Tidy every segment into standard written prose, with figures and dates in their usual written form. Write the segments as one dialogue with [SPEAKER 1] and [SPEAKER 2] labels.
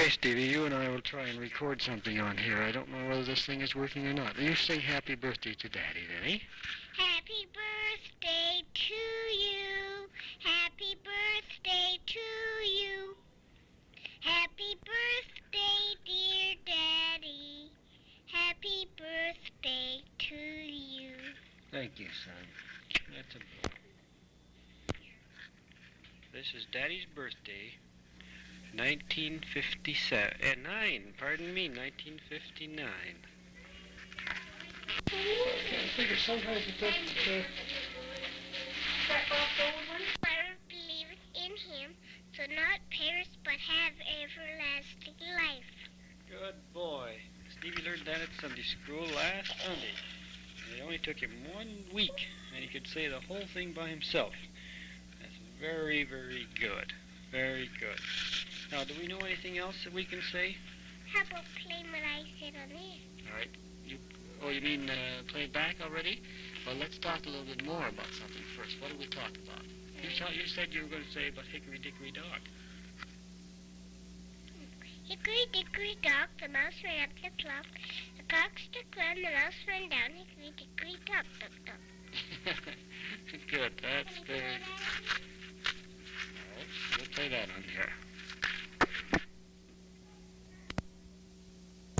[SPEAKER 1] Okay, Stevie, you and I will try and record something on here. I don't know whether this thing is working or not. You say happy birthday to Daddy, then, eh?
[SPEAKER 2] Happy birthday to you. Happy birthday to you. Happy birthday, dear Daddy. Happy birthday to you.
[SPEAKER 1] Thank you, son. That's a boy. This is Daddy's birthday, 1959. I figure sometimes it doesn't...
[SPEAKER 2] Whoever believeth in him shall not perish but have everlasting life.
[SPEAKER 1] Good boy. Stevie learned that at Sunday school last Sunday. And it only took him 1 week, and he could say the whole thing by himself. That's very, very good. Very good. Now, do we know anything else that we can say?
[SPEAKER 2] How about playing what I said on there?
[SPEAKER 1] All right. You mean play it back already? Well, let's talk a little bit more about something first. What did we talk about? You said you were going to say about Hickory Dickory Dock.
[SPEAKER 2] Hickory Dickory Dock, the mouse ran up the clock. The cock stuck round, the mouse ran down. Hickory Dickory Dock, duck, duck.
[SPEAKER 1] Good. That's very... All right. We'll play that on here.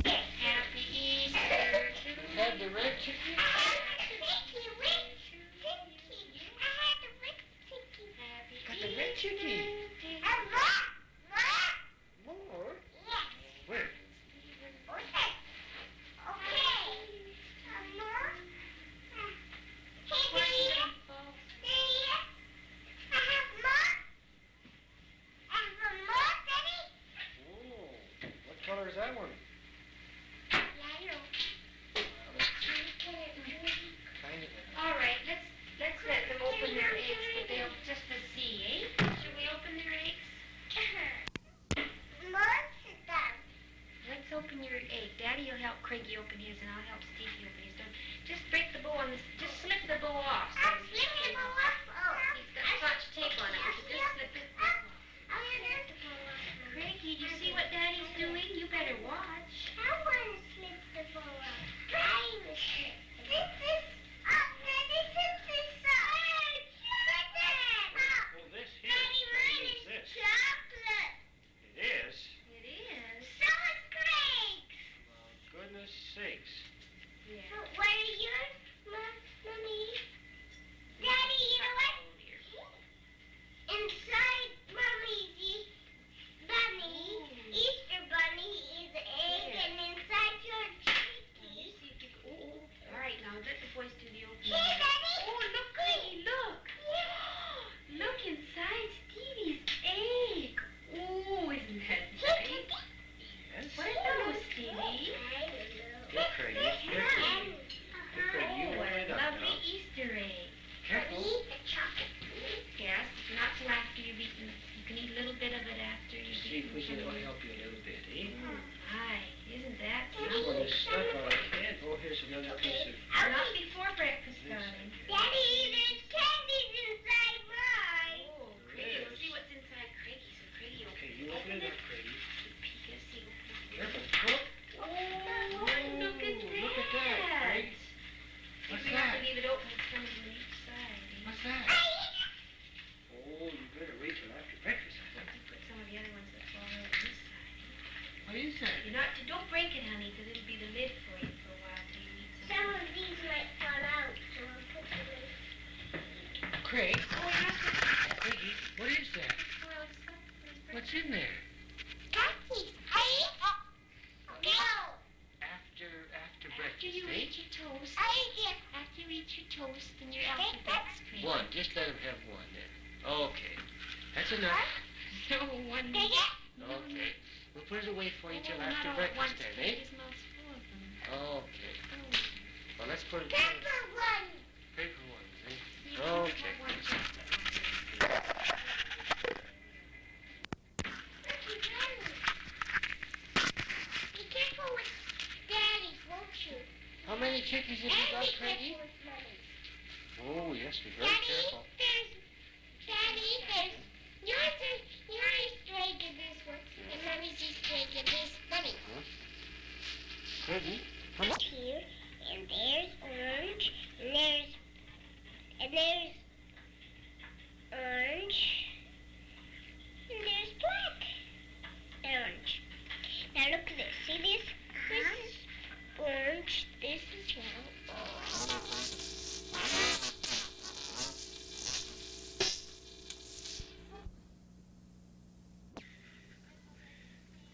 [SPEAKER 2] Happy Easter to you.
[SPEAKER 1] Had the red chicken?
[SPEAKER 2] I had the red chicken.
[SPEAKER 1] Got the red chicken. More?
[SPEAKER 2] Yes.
[SPEAKER 1] Where?
[SPEAKER 2] Okay. More? Hey, Dear. I have more. I have more, Daddy.
[SPEAKER 1] Oh, what color is that one?
[SPEAKER 2] Yellow.
[SPEAKER 1] Kind of.
[SPEAKER 3] All right, let's let them open their eggs, but they'll just to see, eh? Should we open their eggs? Let's open your egg. Daddy will help Craigie open his, and I'll help Stevie open his. Just break the bow on this. Just slip the bow off.
[SPEAKER 2] I'll slip the bow off.
[SPEAKER 3] Oh, he's got Scotch tape on it. We should just slip it off.
[SPEAKER 2] I'll slip the bow off.
[SPEAKER 3] Craigie, do you see what Daddy's doing? You better watch.
[SPEAKER 2] I want to slip the bow off. I will slip the bow off. This is up, Daddy. This is up.
[SPEAKER 1] Well, this here.
[SPEAKER 2] Daddy, mine
[SPEAKER 1] What
[SPEAKER 2] is
[SPEAKER 1] is this?
[SPEAKER 2] chocolate.
[SPEAKER 1] It is?
[SPEAKER 3] It is.
[SPEAKER 2] So is Craig's.
[SPEAKER 1] Well, goodness sakes.
[SPEAKER 3] Yeah.
[SPEAKER 2] But what are yours, Mommy? Daddy, you know what?
[SPEAKER 3] Oh, dear.
[SPEAKER 2] Inside Mommy's bunny, Easter bunny, is an egg, and inside your
[SPEAKER 3] You
[SPEAKER 2] chicky.
[SPEAKER 3] see if you can... Oh, all right, now let the boys do the opening.
[SPEAKER 2] Hey, Daddy.
[SPEAKER 3] Oh, look, Craigie, look. Look inside Stevie's egg. Oh, isn't that nice?
[SPEAKER 1] Yes?
[SPEAKER 3] What are those, Stevie?
[SPEAKER 1] Here, Craig. Here, Craig. Here, Craig. You
[SPEAKER 3] Oh,
[SPEAKER 1] hold
[SPEAKER 3] what
[SPEAKER 1] it
[SPEAKER 3] a
[SPEAKER 1] up
[SPEAKER 3] lovely
[SPEAKER 1] now.
[SPEAKER 3] Easter egg.
[SPEAKER 1] Careful.
[SPEAKER 2] Eat the chocolate.
[SPEAKER 3] Yes, not till after you've eaten. You can eat a little bit of it after you've
[SPEAKER 1] See if we can
[SPEAKER 3] eaten.
[SPEAKER 1] help you a little bit, eh?
[SPEAKER 3] Oh, my, isn't that
[SPEAKER 1] This one
[SPEAKER 3] something?
[SPEAKER 1] is stuck on a can. Oh, here's another piece of...
[SPEAKER 3] Not before breakfast, darling.
[SPEAKER 2] Daddy, there's candies inside mine.
[SPEAKER 3] Oh, Craigie, we'll see what's inside Craigie. So Craigie,
[SPEAKER 1] Okay, you open it up, Craig.
[SPEAKER 3] Peek and see.
[SPEAKER 1] Careful. Look.
[SPEAKER 3] Oh, look at that.
[SPEAKER 1] Look at that, Craig. What's
[SPEAKER 3] We have to
[SPEAKER 1] that?
[SPEAKER 3] leave it open with some on each side. eh?
[SPEAKER 1] What's that? Oh, you better wait till after breakfast, I think.
[SPEAKER 3] You put some of the other ones that fall out on this side.
[SPEAKER 1] What is that?
[SPEAKER 3] Don't break it, honey, because it'll be the lid for you for a while till you eat some.
[SPEAKER 2] Some of these might fall out, so I'll put them in.
[SPEAKER 1] Craig?
[SPEAKER 3] Oh, yes.
[SPEAKER 1] Craigie, what is that?
[SPEAKER 3] Well, it's got...
[SPEAKER 1] What's in there?
[SPEAKER 2] Cookies. No.
[SPEAKER 1] After
[SPEAKER 3] After
[SPEAKER 1] breakfast,
[SPEAKER 3] you
[SPEAKER 1] eh?
[SPEAKER 3] eat your toast, after you eat your toast and your alphabets, Craigie.
[SPEAKER 1] One. Just let him have one then. Okay. That's enough.
[SPEAKER 3] No, one.
[SPEAKER 2] Take it.
[SPEAKER 1] Okay. We'll put it away for you till
[SPEAKER 3] Not
[SPEAKER 1] after
[SPEAKER 3] all at once,
[SPEAKER 1] breakfast then,
[SPEAKER 3] Craigie.
[SPEAKER 1] eh?
[SPEAKER 3] His mouth's full of them.
[SPEAKER 1] Okay.
[SPEAKER 3] Oh.
[SPEAKER 1] Well, let's put it
[SPEAKER 2] Paper one.
[SPEAKER 1] paper ones, eh?
[SPEAKER 3] You
[SPEAKER 1] Okay.
[SPEAKER 3] have one just-
[SPEAKER 2] Be careful with Daddy's, won't you?
[SPEAKER 1] How many chickens have you
[SPEAKER 2] And
[SPEAKER 1] got,
[SPEAKER 2] be
[SPEAKER 1] Craigie?
[SPEAKER 2] careful with Mommy's.
[SPEAKER 1] Oh, yes, be very
[SPEAKER 2] Daddy,
[SPEAKER 1] careful.
[SPEAKER 2] there's yours is Easter egg in this one, and Mommy's Easter egg in
[SPEAKER 1] Good.
[SPEAKER 2] Here, and there's orange, and there's orange, and there's black and orange. Now look at this. See this? This is orange. This is yellow.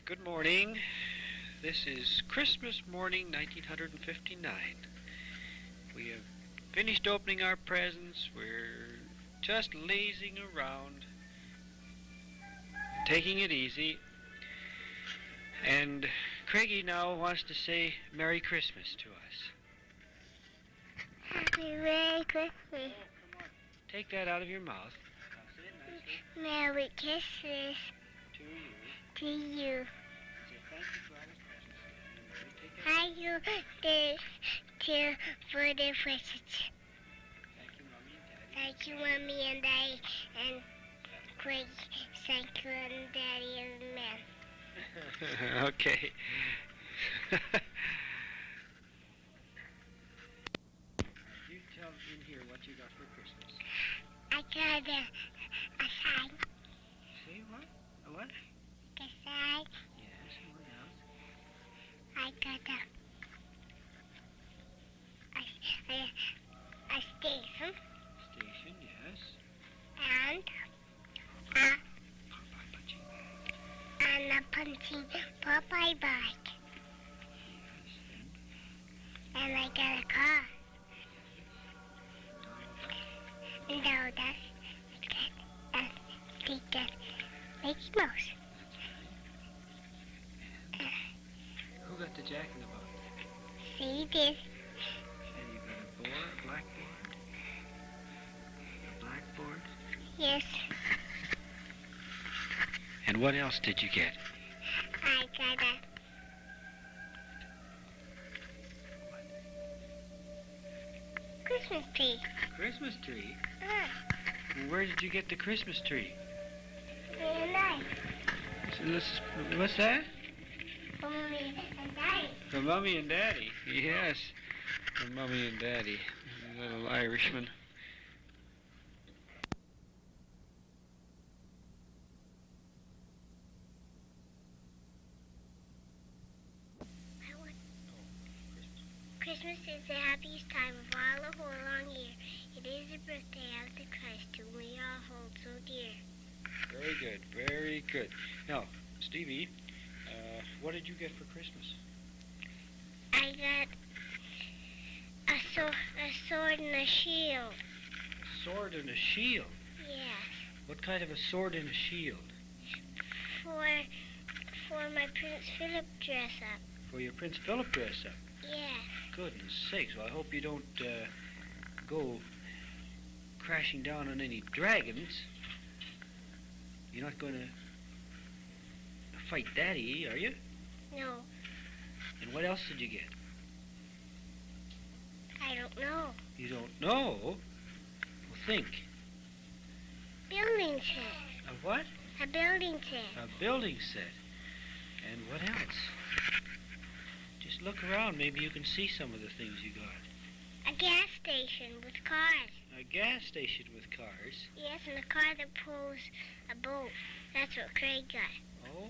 [SPEAKER 1] Good morning. This is Christmas morning, 1959. We have finished opening our presents. We're just lazing around, taking it easy. And Craigie now wants to say Merry Christmas to us.
[SPEAKER 2] Happy Merry Christmas.
[SPEAKER 1] Oh, come on. Take that out of your mouth. Now say it nicely.
[SPEAKER 2] Merry Christmas
[SPEAKER 1] To you.
[SPEAKER 2] to you.
[SPEAKER 1] Say thank you for all the presents. Take that.
[SPEAKER 2] Thank you for the presents.
[SPEAKER 1] Thank you, Mommy and Daddy.
[SPEAKER 2] Thank you, Mommy and Daddy, and Craig. Thank you, and Daddy and Man.
[SPEAKER 1] Okay. You tell in here what you got for Christmas.
[SPEAKER 2] I got a sign.
[SPEAKER 1] Say what? A what?
[SPEAKER 2] A sign.
[SPEAKER 1] Yes, and what else?
[SPEAKER 2] I got a station
[SPEAKER 1] Station, yes.
[SPEAKER 2] and a punching Popeye bag.
[SPEAKER 1] Yes,
[SPEAKER 2] And I got a car. And now that's Mickey Mouse.
[SPEAKER 1] Who got the jack in the box?
[SPEAKER 2] See this?
[SPEAKER 1] And you got a board, a blackboard? A blackboard?
[SPEAKER 2] Yes.
[SPEAKER 1] And what else did you get?
[SPEAKER 2] I got a Christmas tree.
[SPEAKER 1] Christmas tree?
[SPEAKER 2] Uh,
[SPEAKER 1] Well, where did you get the Christmas tree?
[SPEAKER 2] Very nice.
[SPEAKER 1] What's that?
[SPEAKER 2] For Mommy and Daddy.
[SPEAKER 1] From Mommy and Daddy. Yes, from Mommy and Daddy. Little Irishman.
[SPEAKER 2] Christmas is the happiest time of all the whole long year. It is the birthday of the Christ whom we all hold so dear.
[SPEAKER 1] Very good, very good. Now, Stevie, what did you get for Christmas?
[SPEAKER 2] I got a sword and a shield.
[SPEAKER 1] A sword and a shield.
[SPEAKER 2] Yes.
[SPEAKER 1] What kind of a sword and a shield?
[SPEAKER 2] For my Prince Philip dress up.
[SPEAKER 1] For your Prince Philip dress up.
[SPEAKER 2] Yes.
[SPEAKER 1] Goodness sakes, well, I hope you don't go crashing down on any dragons. You're not going to fight Daddy, are you?
[SPEAKER 2] No,
[SPEAKER 1] And what else did you get?
[SPEAKER 2] I don't know.
[SPEAKER 1] You don't know? Well, think.
[SPEAKER 2] Building set.
[SPEAKER 1] A what?
[SPEAKER 2] A building set.
[SPEAKER 1] A building set. And what else? Just look around. Maybe you can see some of the things you got.
[SPEAKER 2] A gas station with cars.
[SPEAKER 1] A gas station with cars.
[SPEAKER 2] Yes, and a car that pulls a boat. That's what Craig got.
[SPEAKER 1] Oh,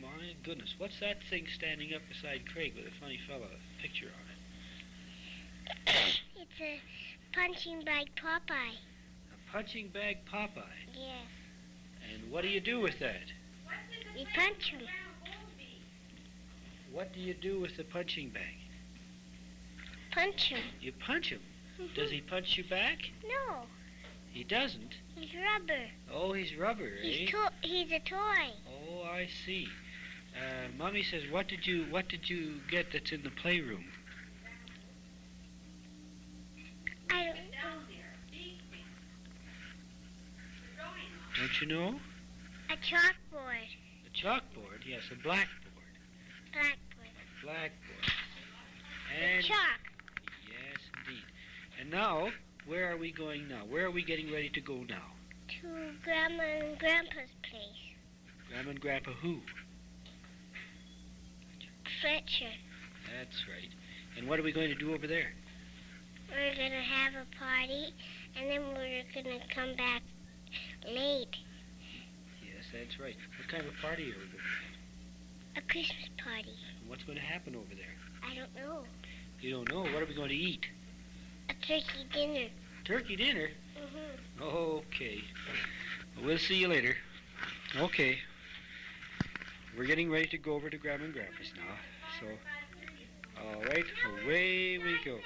[SPEAKER 1] my goodness. What's that thing standing up beside Craig with a funny fella picture on it?
[SPEAKER 2] It's a punching bag Popeye.
[SPEAKER 1] A punching bag Popeye.
[SPEAKER 2] Yes.
[SPEAKER 1] And what do you do with that?
[SPEAKER 2] You punch him.
[SPEAKER 1] What do you do with the punching bag?
[SPEAKER 2] Punch him.
[SPEAKER 1] You punch him. Does he punch you back?
[SPEAKER 2] No,
[SPEAKER 1] He doesn't.
[SPEAKER 2] he's rubber.
[SPEAKER 1] Oh, he's rubber, eh?
[SPEAKER 2] He's a toy.
[SPEAKER 1] Oh, I see. Mommy says, what did you get that's in the playroom?
[SPEAKER 2] I don't know.
[SPEAKER 1] Don't you know?
[SPEAKER 2] A chalkboard.
[SPEAKER 1] A chalkboard? Yes, a blackboard.
[SPEAKER 2] Blackboard.
[SPEAKER 1] A blackboard. And
[SPEAKER 2] Chalk.
[SPEAKER 1] yes, indeed. And now, where are we going now? Where are we getting ready to go now?
[SPEAKER 2] To Grandma and Grandpa's place.
[SPEAKER 1] Grandma and Grandpa who?
[SPEAKER 2] Fletcher.
[SPEAKER 1] That's right. And what are we going to do over there?
[SPEAKER 2] We're going to have a party, and then we're going to come back late.
[SPEAKER 1] Yes, that's right. What kind of a party are we going to have?
[SPEAKER 2] A Christmas party.
[SPEAKER 1] And what's going to happen over there?
[SPEAKER 2] I don't know.
[SPEAKER 1] You don't know? What are we going to eat?
[SPEAKER 2] A turkey dinner.
[SPEAKER 1] Turkey dinner?
[SPEAKER 2] Mm-hmm.
[SPEAKER 1] Okay. Well, we'll see you later. Okay. We're getting ready to go over to Grandma and Grandpa's now. So, all right, away we go.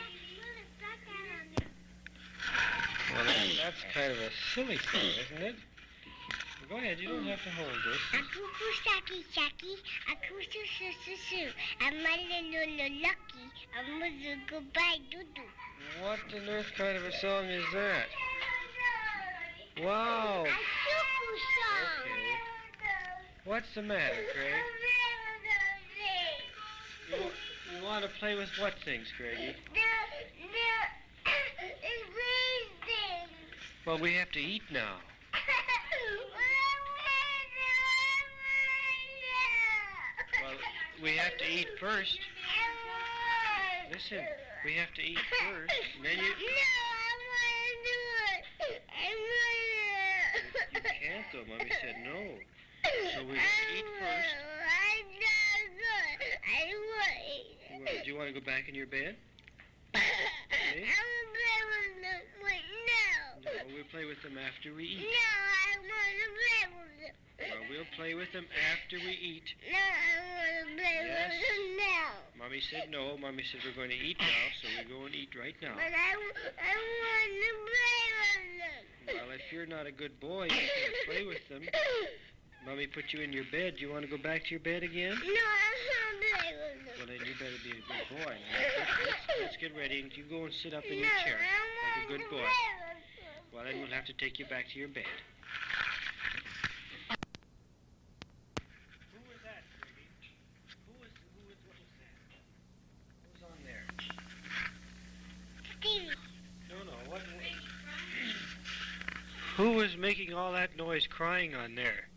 [SPEAKER 1] Well, that's kind of a silly thing, isn't it? Well, go ahead, you don't have to hold this.
[SPEAKER 2] A cuckoo shaki shaki, a cuckoo su su su, a malulu lucky, a muzu goodbye doo doo.
[SPEAKER 1] What on earth kind of a song is that? Wow.
[SPEAKER 2] A cuckoo song.
[SPEAKER 1] Okay. What's the matter, Craig? You want to play with what things, Craigie? Well, we have to eat now. Well, we have to eat first. Listen, we have to eat first, and then you...
[SPEAKER 2] No, I want to do it.
[SPEAKER 1] You can't, though. Mommy said no. So we have to eat first. Do you want to go back in your bed? Okay. No, we'll play with them after we eat.
[SPEAKER 2] No, I want to play with them.
[SPEAKER 1] Well, we'll play with them after we eat.
[SPEAKER 2] No, I want to play
[SPEAKER 1] Yes.
[SPEAKER 2] with them now.
[SPEAKER 1] Mommy said no. Mommy said we're going to eat now, so we go and eat right now.
[SPEAKER 2] But I want to play with them.
[SPEAKER 1] Well, if you're not a good boy, you can't play with them. Mommy put you in your bed. Do you want to go back to your bed again?
[SPEAKER 2] No, I want to play with them.
[SPEAKER 1] Well, then you better be a good boy. Now, let's get ready, and you go and sit up in your
[SPEAKER 2] No,
[SPEAKER 1] chair
[SPEAKER 2] I
[SPEAKER 1] like a
[SPEAKER 2] want
[SPEAKER 1] good
[SPEAKER 2] to
[SPEAKER 1] boy.
[SPEAKER 2] play with them.
[SPEAKER 1] Well, then we'll have to take you back to your bed. Who was that, Craigie? What was that? What was on there?
[SPEAKER 2] Stevie.
[SPEAKER 1] No, what? Who was making all that noise crying on there?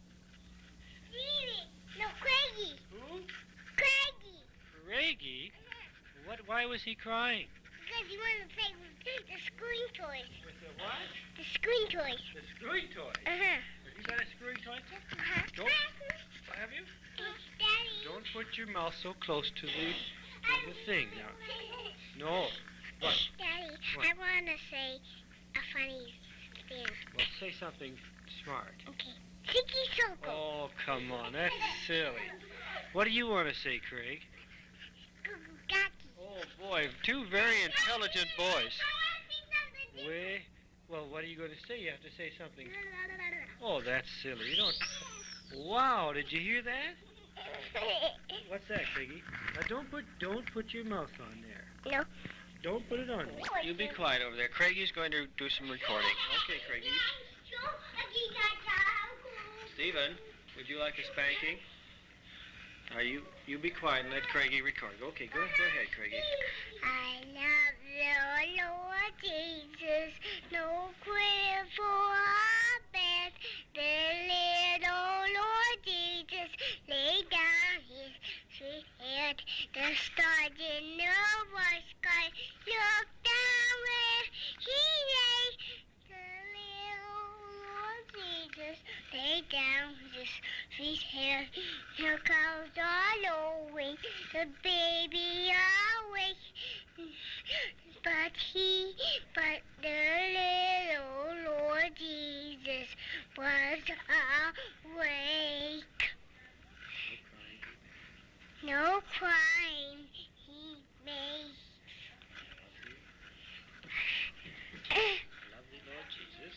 [SPEAKER 2] Stevie. No, Craigie.
[SPEAKER 1] Who?
[SPEAKER 2] Craigie.
[SPEAKER 1] Craigie? Why was he crying?
[SPEAKER 2] Because he wanted to play with the screwing toys.
[SPEAKER 1] With the what?
[SPEAKER 2] The screwing toys.
[SPEAKER 1] The screwing toy.
[SPEAKER 2] Uh-huh.
[SPEAKER 1] Have you got a screwing toy?
[SPEAKER 2] Uh-huh.
[SPEAKER 1] Don't. Have you?
[SPEAKER 2] Daddy.
[SPEAKER 1] Don't put your mouth so close to the thing now. No. What?
[SPEAKER 2] Daddy,
[SPEAKER 1] What?
[SPEAKER 2] I want to say a funny thing.
[SPEAKER 1] Well, say something smart.
[SPEAKER 2] Okay. Tiki Soko.
[SPEAKER 1] Oh, come on. That's silly. What do you want to say, Craig?
[SPEAKER 2] Gugugaki.
[SPEAKER 1] Oh, boy. Two very intelligent boys. Well, what are you going to say? You have to say something. Oh, that's silly. You don't... Wow, did you hear that? What's that, Craigie? Now, don't put your mouth on there.
[SPEAKER 2] No.
[SPEAKER 1] Don't put it on. You be quiet over there. Craigie's going to do some recording. Okay, Craigie. Stephen, would you like a spanking? You be quiet and let Craigie record. Okay, go ahead, Craigie.
[SPEAKER 2] I love you, Lord Jesus. No quitter for a bed. The little Lord Jesus laid down his sweet head. The stars in the sky looked down where he lay. The little Lord Jesus laid down his sweet head. The clouds all awake, the baby awake. But the little Lord Jesus was awake. No crying he made.
[SPEAKER 1] Lovely Lord Jesus.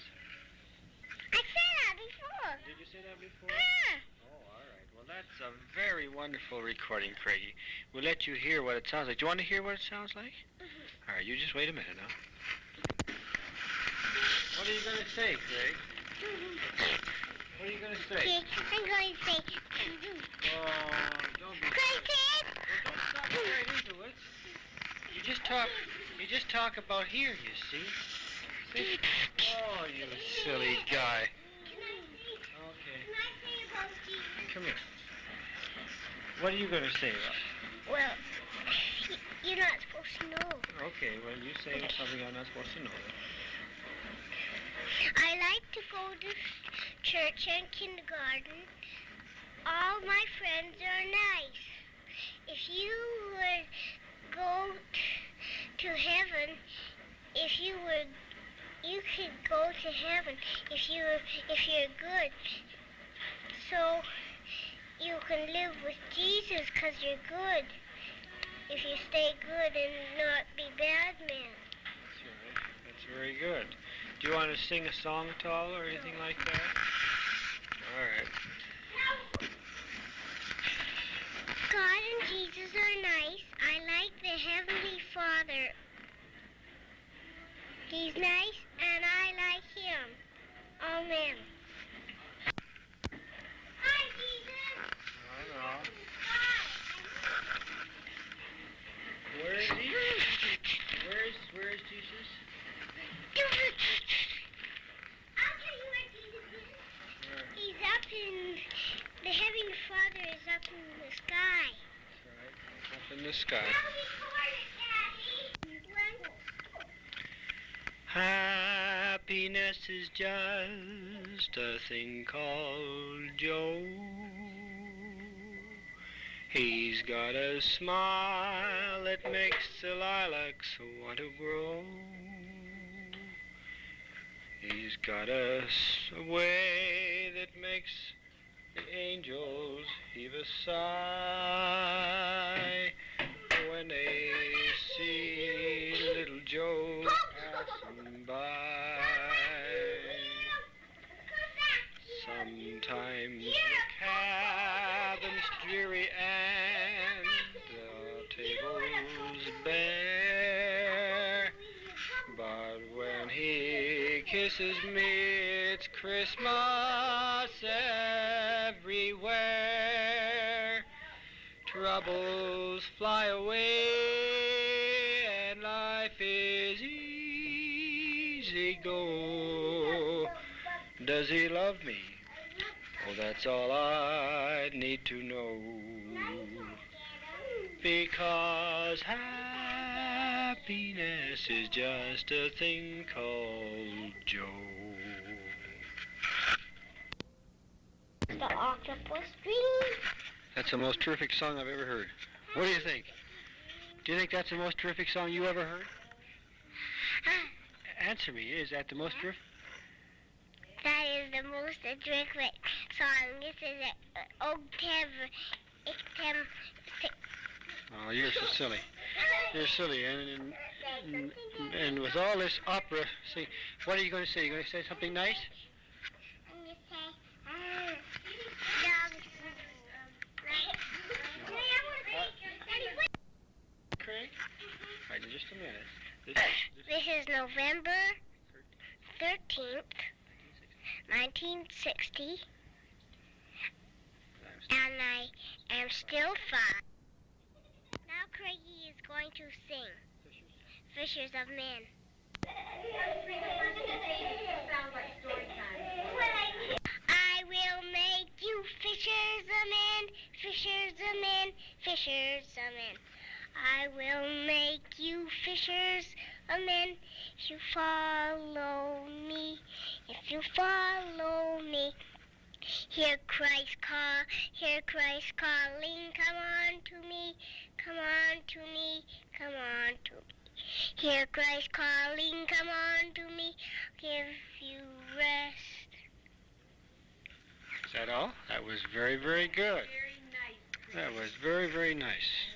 [SPEAKER 2] I said that before.
[SPEAKER 1] Did you say that before?
[SPEAKER 2] Yeah.
[SPEAKER 1] Oh, all right. Well, that's a very wonderful recording, Craigie. We'll let you hear what it sounds like. Do you want to hear what it sounds like?
[SPEAKER 2] Mm-hmm.
[SPEAKER 1] All right, you just wait a minute now. What are you going to say, Craig? What are you going to say?
[SPEAKER 2] Okay, I'm going to say.
[SPEAKER 1] Oh, don't be...
[SPEAKER 2] Craig,
[SPEAKER 1] Well, don't stop right into it. You just talk about here, you see. See? Oh, you silly guy. Okay. Come here. What are you going to say, Rob?
[SPEAKER 2] Well, you're not supposed to know.
[SPEAKER 1] Okay, well, you say something I'm not supposed to know.
[SPEAKER 2] I like to go to church and kindergarten. All my friends are nice. If you would go to heaven, you could go to heaven if you're good. So you can live with Jesus because you're good. If you stay good and not be bad men.
[SPEAKER 1] That's right. That's very good. Do you want to sing a song at all or anything like that? All right.
[SPEAKER 2] God and Jesus are nice. I like the Heavenly Father. He's nice and I like him. Amen. Hi, Jesus.
[SPEAKER 1] Hello. Where is he? Where is Jesus?
[SPEAKER 2] I'll tell you where Jesus is.
[SPEAKER 1] Where?
[SPEAKER 2] He's up in, the Heavenly Father is up in the sky.
[SPEAKER 1] That's right. Up in the sky.
[SPEAKER 2] Now record it, Daddy.
[SPEAKER 1] Happiness is just a thing called Joe. He's got a smile that makes the lilacs want to grow. He's got a way that makes the angels heave a sigh when they see little Joe passing by. Sometimes the cabin's dreary and the table's bare, but when he kisses me, it's Christmas everywhere. Troubles fly away and life is easy go. Does he love me? Oh, that's all I need to know. Because happiness is just a thing called Joe.
[SPEAKER 2] The octopus dream.
[SPEAKER 1] That's the most terrific song I've ever heard. What do you think? Do you think that's the most terrific song you ever heard? Answer me, is that the most terrific?
[SPEAKER 2] That is the most terrific song. This is an octave.
[SPEAKER 1] Oh, you're so silly. You're silly. And with all this opera, see, what are you going to say? You going to say something nice?
[SPEAKER 2] I'm going to say,
[SPEAKER 1] Craig? Right, in just a minute.
[SPEAKER 2] This is November 13th, 1960, and I am still 5. Now Craigie is going to sing Fishers of Men. I will make you fishers of men, fishers of men, fishers of men. I will make you fishers of men if you follow me, if you follow me. Hear Christ call, hear Christ calling, come on to me, come on to me, come on to me. Hear Christ calling, come on to me, give you rest.
[SPEAKER 1] Is that all? That was very, very good.
[SPEAKER 3] Very nice.
[SPEAKER 1] That was very, very nice.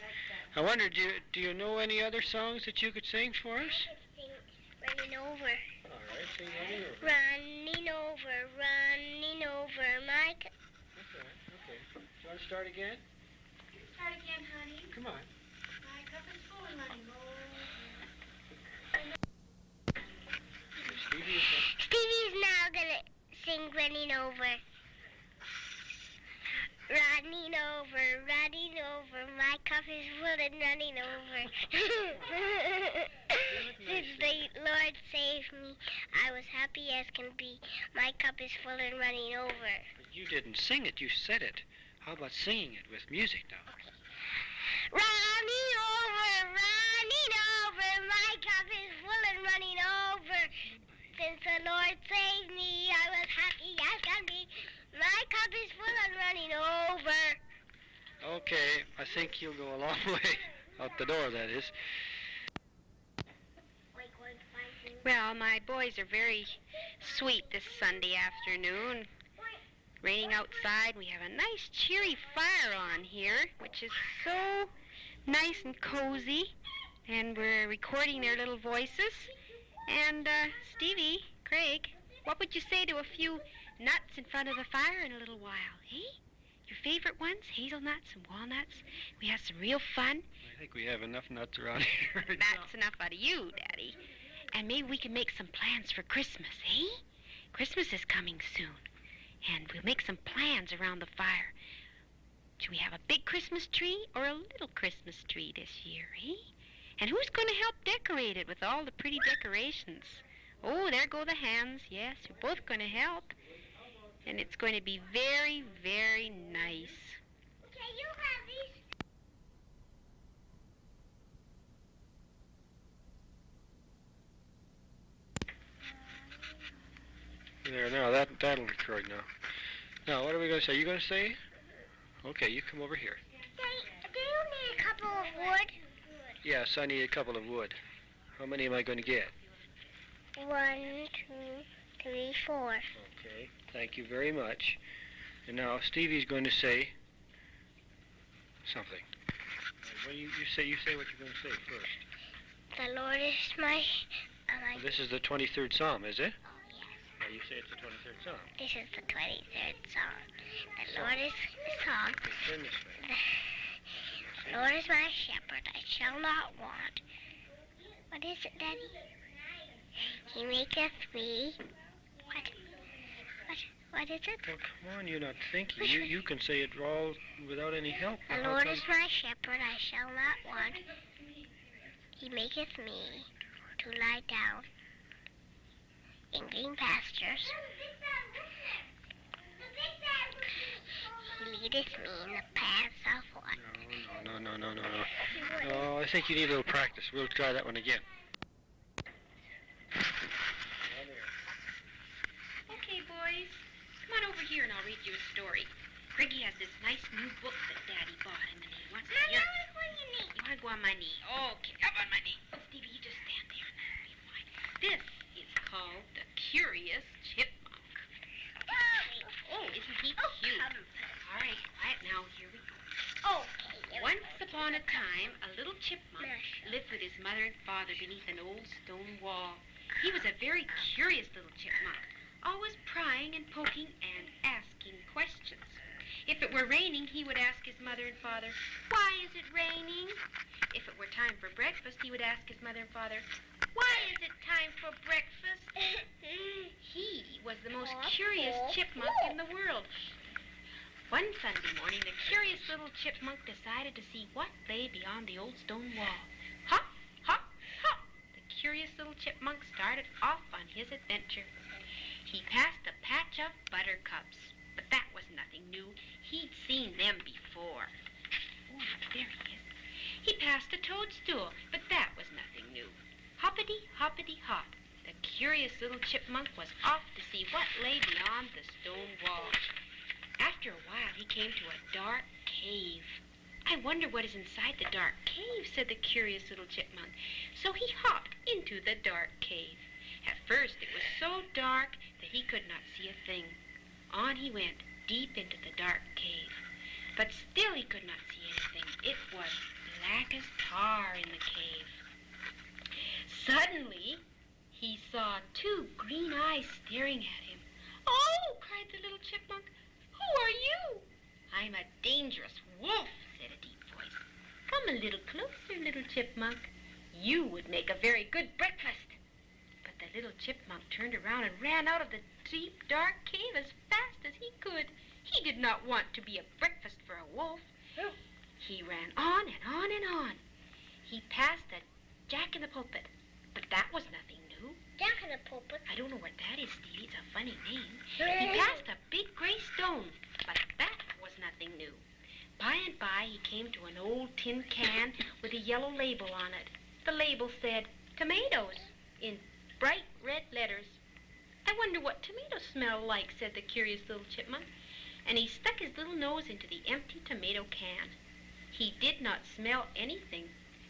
[SPEAKER 1] I wonder, do you know any other songs that you could sing for us?
[SPEAKER 2] Running over.
[SPEAKER 1] All right, sing running over.
[SPEAKER 2] Running over my...
[SPEAKER 1] Okay, okay. Do you want to start again?
[SPEAKER 3] Start again, honey.
[SPEAKER 1] Come on.
[SPEAKER 3] My cup is full and running
[SPEAKER 2] Stevie's now gonna sing Running Over. Running over, my cup is full and running over. Since the Lord saved me, I was happy as can be. My cup is full and running over.
[SPEAKER 1] But you didn't sing it, you said it. How about singing it with music now?
[SPEAKER 2] Running over, cup is full and running over. Since the Lord saved me, I was happy as can be. My cup is full and running over.
[SPEAKER 1] Okay, I think you'll go a long way. Out the door, that is.
[SPEAKER 4] Well, my boys are very sweet this Sunday afternoon. Raining outside, we have a nice cheery fire on here, which is so nice and cozy. And we're recording their little voices. And Stevie, Craig, what would you say to a few nuts in front of the fire in a little while, eh? Your favorite ones, hazelnuts and walnuts. We have some real fun.
[SPEAKER 1] I think we have enough nuts around here.
[SPEAKER 4] That's enough out of you, Daddy. And maybe we can make some plans for Christmas, eh? Christmas is coming soon. And we'll make some plans around the fire. Should we have a big Christmas tree or a little Christmas tree this year, eh? And who's going to help decorate it with all the pretty decorations? Oh, there go the hands. Yes, we're both going to help. And it's going to be very, very nice.
[SPEAKER 2] Okay, you have these.
[SPEAKER 1] There, now, that'll record now. Now, what are we going to say? You going to say? Okay, you come over here.
[SPEAKER 2] Do you need a couple of wood?
[SPEAKER 1] Yes, I need a couple of wood. How many am I going to get?
[SPEAKER 2] 1, 2, 3, 4.
[SPEAKER 1] Okay, thank you very much. And now Stevie's going to say something. What do you say what you're going to say first.
[SPEAKER 2] The Lord is my...
[SPEAKER 1] Well, this is the 23rd Psalm, is it?
[SPEAKER 2] Yes.
[SPEAKER 1] Now you say it's the 23rd Psalm.
[SPEAKER 2] This is the 23rd Psalm. The Lord is the song.
[SPEAKER 1] Okay, turn this way.
[SPEAKER 2] The Lord is my shepherd, I shall not want. What is it, Daddy? He maketh me... What is it?
[SPEAKER 1] Oh, come on, you're not thinking. You can say it all without any help.
[SPEAKER 2] The Lord is my shepherd, I shall not want. He maketh me to lie down in green pastures. He leadeth me in the paths of what?
[SPEAKER 1] No. Oh, I think you need a little practice. We'll try that one again.
[SPEAKER 4] Okay, boys. Come on over here and I'll read you a story. Craigie has this nice new book that Daddy bought him and he wants to hear it. You want to go on my knee? Okay, up on my knee. Oh, Stevie, you just stand there and that'll be fine. This is called The Curious Chipmunk. Oh, isn't he cute? All right, quiet now. Here we go.
[SPEAKER 2] Okay.
[SPEAKER 4] Once upon a time, a little chipmunk lived with his mother and father beneath an old stone wall. He was a very curious little chipmunk, always prying and poking and asking questions. If it were raining, he would ask his mother and father, "Why is it raining?" If it were time for breakfast, he would ask his mother and father, "Why is it time for breakfast?" He was the most curious chipmunk in the world. One Sunday morning, the curious little chipmunk decided to see what lay beyond the old stone wall. Hop, hop, hop! The curious little chipmunk started off on his adventure. He passed a patch of buttercups, but that was nothing new. He'd seen them before. Oh, there he is. He passed a toadstool, but that was nothing new. Hoppity, hoppity, hop. The curious little chipmunk was off to see what lay beyond the stone wall. After a while, he came to a dark cave. "I wonder what is inside the dark cave," said the curious little chipmunk. So he hopped into the dark cave. At first, it was so dark that he could not see a thing. On he went, deep into the dark cave. But still he could not see anything. It was black as tar in the cave. Suddenly, he saw 2 green eyes staring at him. "Oh!" cried the little chipmunk. "Who are you?" "I'm a dangerous wolf," said a deep voice. "Come a little closer, little chipmunk. You would make a very good breakfast." But the little chipmunk turned around and ran out of the deep, dark cave as fast as he could. He did not want to be a breakfast for a wolf. He ran on and on and on. He passed a jack-in-the-pulpit, but that was nothing new.
[SPEAKER 2] Jack in the pulpit.
[SPEAKER 4] I don't know what that is, Stevie. It's a funny name. He passed a big gray stone, but that was nothing new. By and by, he came to an old tin can with a yellow label on it. The label said, tomatoes in bright red letters. I wonder what tomatoes smell like, said the curious little chipmunk, and he stuck his little nose into the empty tomato can. He did not smell anything,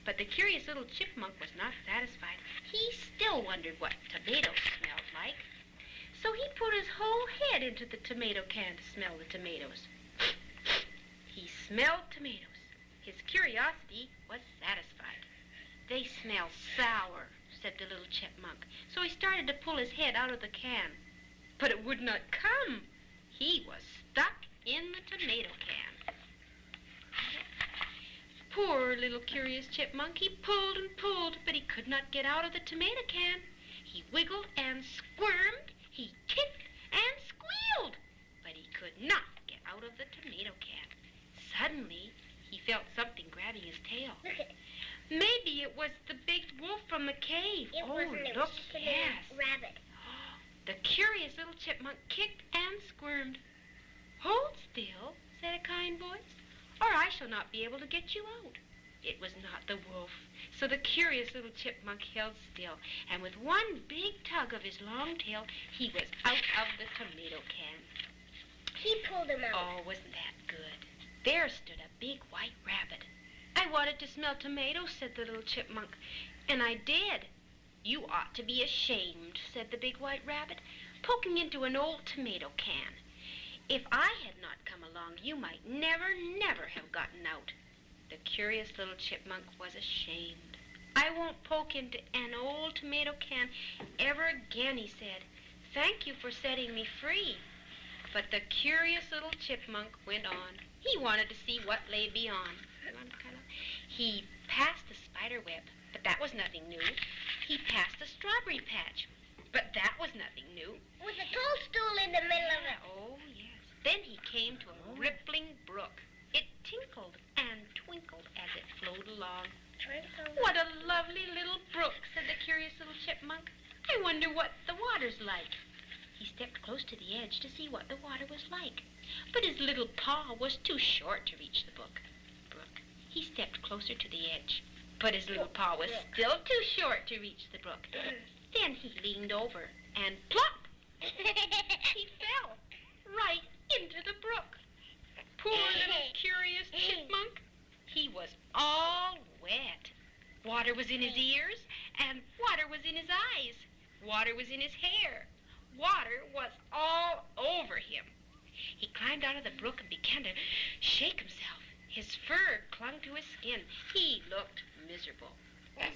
[SPEAKER 4] but the curious little chipmunk was not satisfied. He still wondered what tomatoes smelled like. So he put his whole head into the tomato can to smell the tomatoes. He smelled tomatoes. His curiosity was satisfied. They smell sour, said the little chipmunk. So he started to pull his head out of the can. But it would not come. He was stuck in the tomato can. Poor little curious chipmunk. He pulled and pulled, but he could not get out of the tomato can. He wiggled and squirmed. He kicked and squealed, but he could not get out of the tomato can. Suddenly, he felt something grabbing his tail. Maybe it was the big wolf from the cave.
[SPEAKER 2] It wasn't. It was just a little rabbit.
[SPEAKER 4] The curious little chipmunk kicked and squirmed. Hold still, said a kind voice, or I shall not be able to get you out. It was not the wolf. So the curious little chipmunk held still, and with one big tug of his long tail, he was out of the tomato can.
[SPEAKER 2] He pulled him out.
[SPEAKER 4] Oh, wasn't that good? There stood a big white rabbit. I wanted to smell tomatoes, said the little chipmunk, and I did. You ought to be ashamed, said the big white rabbit, poking into an old tomato can. If I had not come along, you might never, never have gotten out. The curious little chipmunk was ashamed. I won't poke into an old tomato can ever again, he said. Thank you for setting me free. But the curious little chipmunk went on. He wanted to see what lay beyond. He passed the spider web, but that was nothing new. He passed the strawberry patch, but that was nothing new.
[SPEAKER 2] With a toadstool in the middle of it.
[SPEAKER 4] Oh, yes. Then he came to a rippling brook. It tinkled and twinkled as it flowed along. What a lovely little brook, said the curious little chipmunk. I wonder what the water's like. He stepped close to the edge to see what the water was like. But his little paw was too short to reach the brook. He stepped closer to the edge. But his little paw was still too short to reach the brook. Then he leaned over and plop! He fell right into the brook. Poor little curious chipmunk. He was all wet. Water was in his ears, and water was in his eyes. Water was in his hair. Water was all over him. He climbed out of the brook and began to shake himself. His fur clung to his skin. He looked miserable.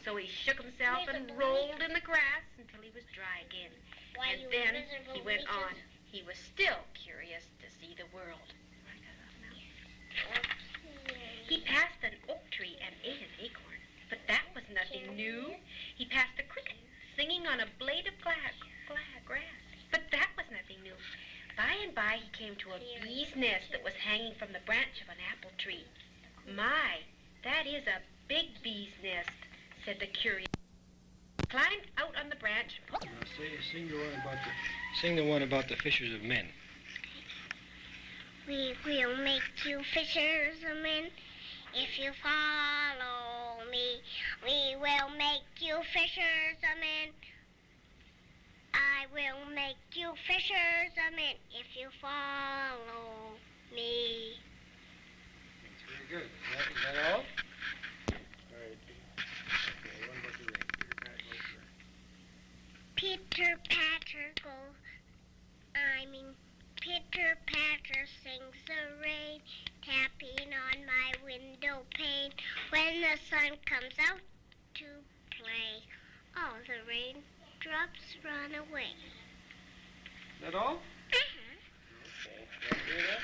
[SPEAKER 4] So he shook himself and rolled in the grass until he was dry again. And then he went on. He was still curious to see the world. He passed an oak tree and ate an acorn, but that was nothing new. He passed a cricket singing on a blade of grass, but that was nothing new. By and by, he came to a bee's nest that was hanging from the branch of an apple tree. My, that is a big bee's nest, said the curious. He climbed out on the branch.
[SPEAKER 1] Sing the one about the fishers of men.
[SPEAKER 2] We will make you fishers of men if you follow me. We will make you fishers of men. I will make you fishers of men if you follow me.
[SPEAKER 1] That's very good. Is that all? All right. Okay, one more to
[SPEAKER 2] Pitter patter goes. Pitter patter sings the rain, tapping on my window pane. When the sun comes out to play, all the raindrops run away.
[SPEAKER 1] Is that all? Okay. Can I hear that?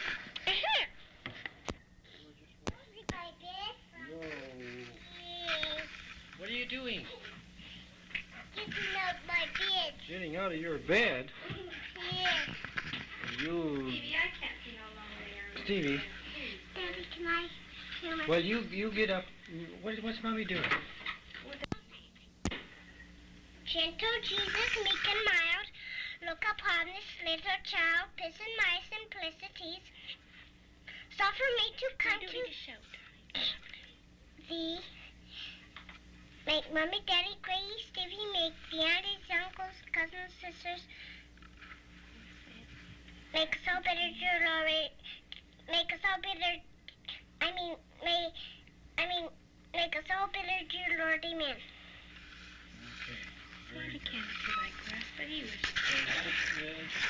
[SPEAKER 1] No.
[SPEAKER 2] Yes.
[SPEAKER 1] What are you doing?
[SPEAKER 2] Getting out my bed.
[SPEAKER 1] Getting out of your bed?
[SPEAKER 2] Yes.
[SPEAKER 4] Stevie, I can't see no longer.
[SPEAKER 1] Stevie.
[SPEAKER 2] Daddy, can I?
[SPEAKER 1] Well, you get up. What's Mommy doing?
[SPEAKER 2] Gentle Jesus, meek and mild, look upon this little child, piss in my simplicities. Suffer me to come to thee. Make Mommy, Daddy, Granny, Stevie, make the aunties, uncles, cousins, sisters. Make us all better, dear Lord. Make us all better. Make us all better, dear Lord. Amen.
[SPEAKER 1] Okay.
[SPEAKER 4] Very again, if you like, Russ, but he was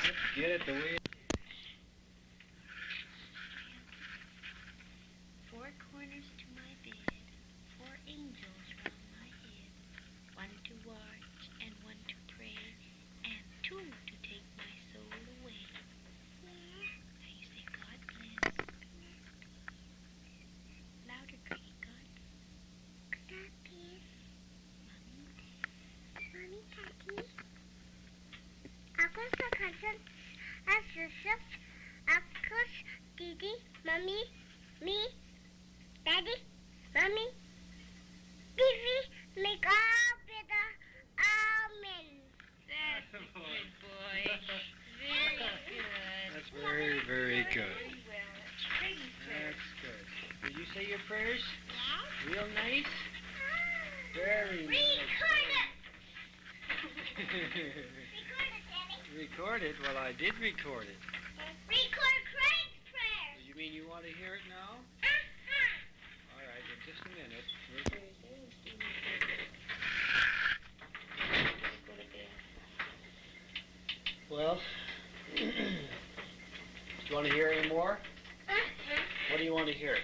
[SPEAKER 1] Let's get it the way it
[SPEAKER 4] Four corners to my bed, four angels round my head, one to watch and one to pray, and two to take my soul away. Now you say, God bless. Louder, Granny, God bless.
[SPEAKER 2] Mommy, Daddy. Uncles, cousins, sisters, uncles, Didi, Mommy, me, Daddy, Mommy, Bibi, make all better. Amen.
[SPEAKER 4] That's a good boy. Very good.
[SPEAKER 1] That's very, very good.
[SPEAKER 4] Very well. That's pretty, sir.
[SPEAKER 1] That's good. Did you say your prayers?
[SPEAKER 2] Yes.
[SPEAKER 1] Real nice? Very nice.
[SPEAKER 2] Record it.
[SPEAKER 1] Record
[SPEAKER 2] Record it, Daddy.
[SPEAKER 1] Record it? Well, I did record it.
[SPEAKER 2] Record Craig's prayers.
[SPEAKER 1] You mean you want to hear it now? All right, in just a minute. Well, do you want to hear any more? What do you want to hear?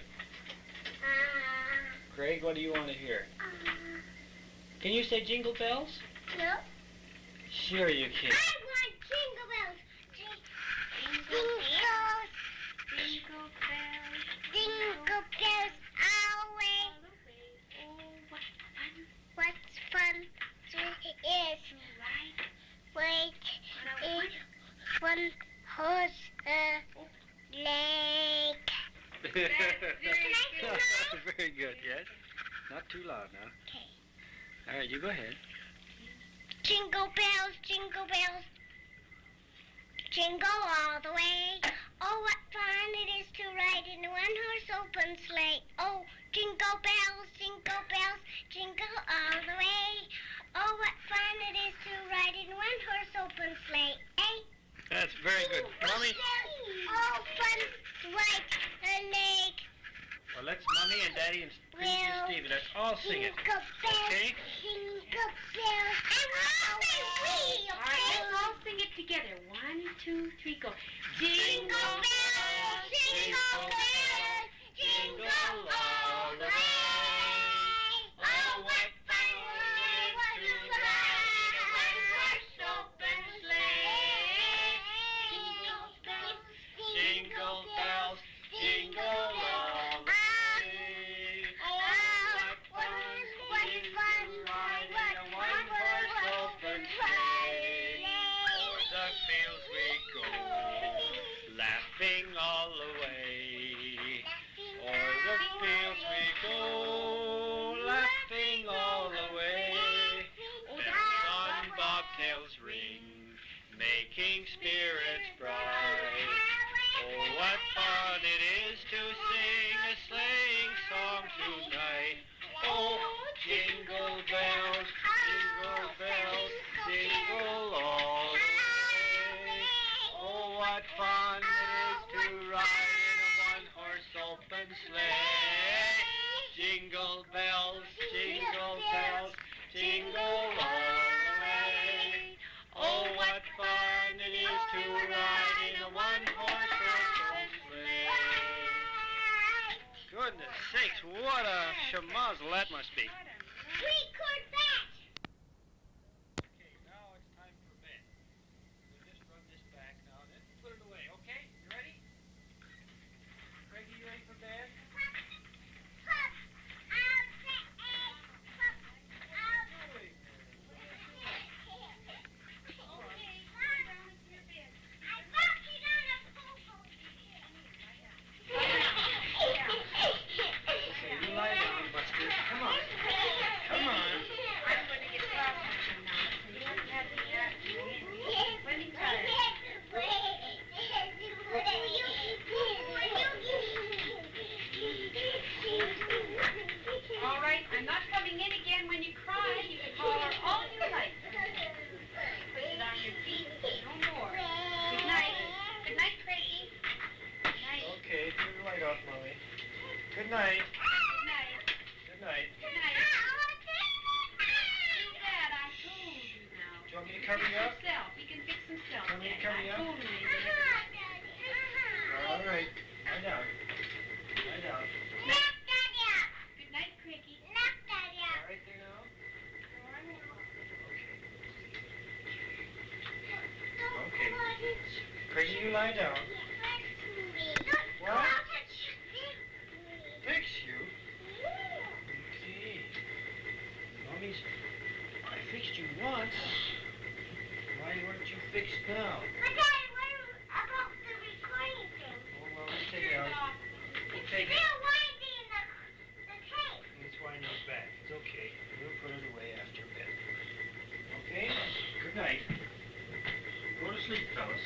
[SPEAKER 1] Craig, what do you want to hear? Can you say jingle bells?
[SPEAKER 2] No.
[SPEAKER 1] Sure you can.
[SPEAKER 2] I want jingle bells. Jingle bells.
[SPEAKER 4] Jingle bells.
[SPEAKER 2] Jingle bells all the way.
[SPEAKER 4] Oh, what fun
[SPEAKER 2] What's fun is
[SPEAKER 4] to ride
[SPEAKER 2] wait
[SPEAKER 4] on a
[SPEAKER 2] in one horse leg.
[SPEAKER 1] That's very good, yes. Not too loud now.
[SPEAKER 2] Okay.
[SPEAKER 1] All right, you go ahead.
[SPEAKER 2] Jingle bells, jingle bells, jingle all the way. Oh, what fun it is to ride in a one-horse open sleigh. Oh, jingle bells, jingle all the way. Oh, what fun it is to ride in a one-horse open sleigh. Eh?
[SPEAKER 1] That's very good. Mommy?
[SPEAKER 2] Oh, fun to ride a leg.
[SPEAKER 1] Well, let's Mommy and Daddy and Stevie, let's all sing it.
[SPEAKER 2] Jingle bells,
[SPEAKER 1] Okay?
[SPEAKER 2] jingle bells. And we'll say we,
[SPEAKER 4] All right,
[SPEAKER 2] okay?
[SPEAKER 4] let's all sing it together. 1, 2, 3, go.
[SPEAKER 2] Jingle bells, jingle bells, jingle all the way. Oh, what fun it was to ride a one-horse open sleigh. Jingle bells,
[SPEAKER 1] Jingle bells, jingle all the way.
[SPEAKER 2] Oh, what fun to ride a one-horse open sleigh.
[SPEAKER 1] The fields we go, laughing all the way. O'er the fields we go, laughing all the way. The sun bobtails ring, making spirits bright. Oh, what fun it is to sing a sleighing song tonight. Oh, jingle bells, jingle all the way. Oh, what fun it is to ride in a one-horse open sleigh. Jingle bells, jingle all the way. Oh, what fun it is to ride in a one-horse open sleigh. Goodness sakes, what a schmozzle that must be.
[SPEAKER 2] Record that.
[SPEAKER 1] Okay, now it's time for bed. We'll just run this back now, then put it away, okay? You ready? Craig, you ready for bed? Okay, you lie down, Buster. Come on. Come on. Good night.
[SPEAKER 4] Good night.
[SPEAKER 1] Good night.
[SPEAKER 4] Good night. Too bad, I told you now.
[SPEAKER 1] Do you want me to cover you up?
[SPEAKER 4] Himself. He can fix himself.
[SPEAKER 1] Want me to cover you up?
[SPEAKER 4] I told him he
[SPEAKER 1] All right. Lie down. Lie down.
[SPEAKER 4] Good night, Cricky.
[SPEAKER 1] All right there now? Okay. Crazy, you lie down. What? Fix you? Okay. Mommy's... I fixed you once. Why weren't you fixed now? Oh, well, let's take it out. We'll take it. It's winding us back. It's okay. We'll put it away after bed. Okay? Good night. Go to sleep, fellas.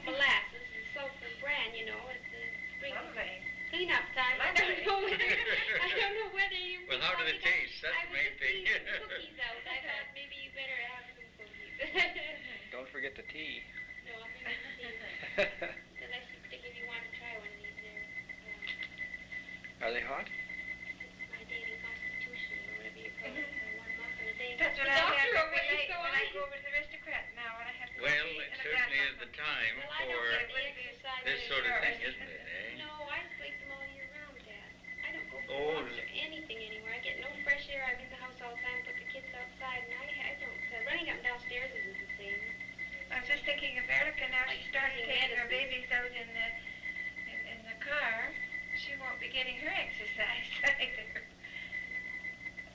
[SPEAKER 4] Molasses and soap and bran, you know, at the spring cleanup time. I don't know whether you.
[SPEAKER 5] Well, how do they taste? That's the main thing.
[SPEAKER 4] Cookies out. I thought maybe you better have some cookies.
[SPEAKER 1] Don't forget the tea.
[SPEAKER 4] No, I'm going to see. Because I keep thinking you want to try one of these there.
[SPEAKER 1] Are they hot?
[SPEAKER 4] It's my daily constitution, or whatever you call it. One muffin a day.
[SPEAKER 3] That's what I have every night when I go over to the aristocrat now, when I have to
[SPEAKER 5] Well, it certainly is the time
[SPEAKER 4] Well, I
[SPEAKER 5] for
[SPEAKER 4] don't get the exercise
[SPEAKER 5] this sort of thing,
[SPEAKER 4] anymore.
[SPEAKER 5] isn't it, eh?
[SPEAKER 4] No, I sleep them all year round, Dad. I don't go for
[SPEAKER 5] Oh,
[SPEAKER 4] walks or anything anywhere. I get no fresh air. I'm in the house all the time, put the kids outside, and I don't. Running up and downstairs isn't the same.
[SPEAKER 3] I was just thinking of Erica now. She started taking her babies out in the car. She won't be getting her exercise either.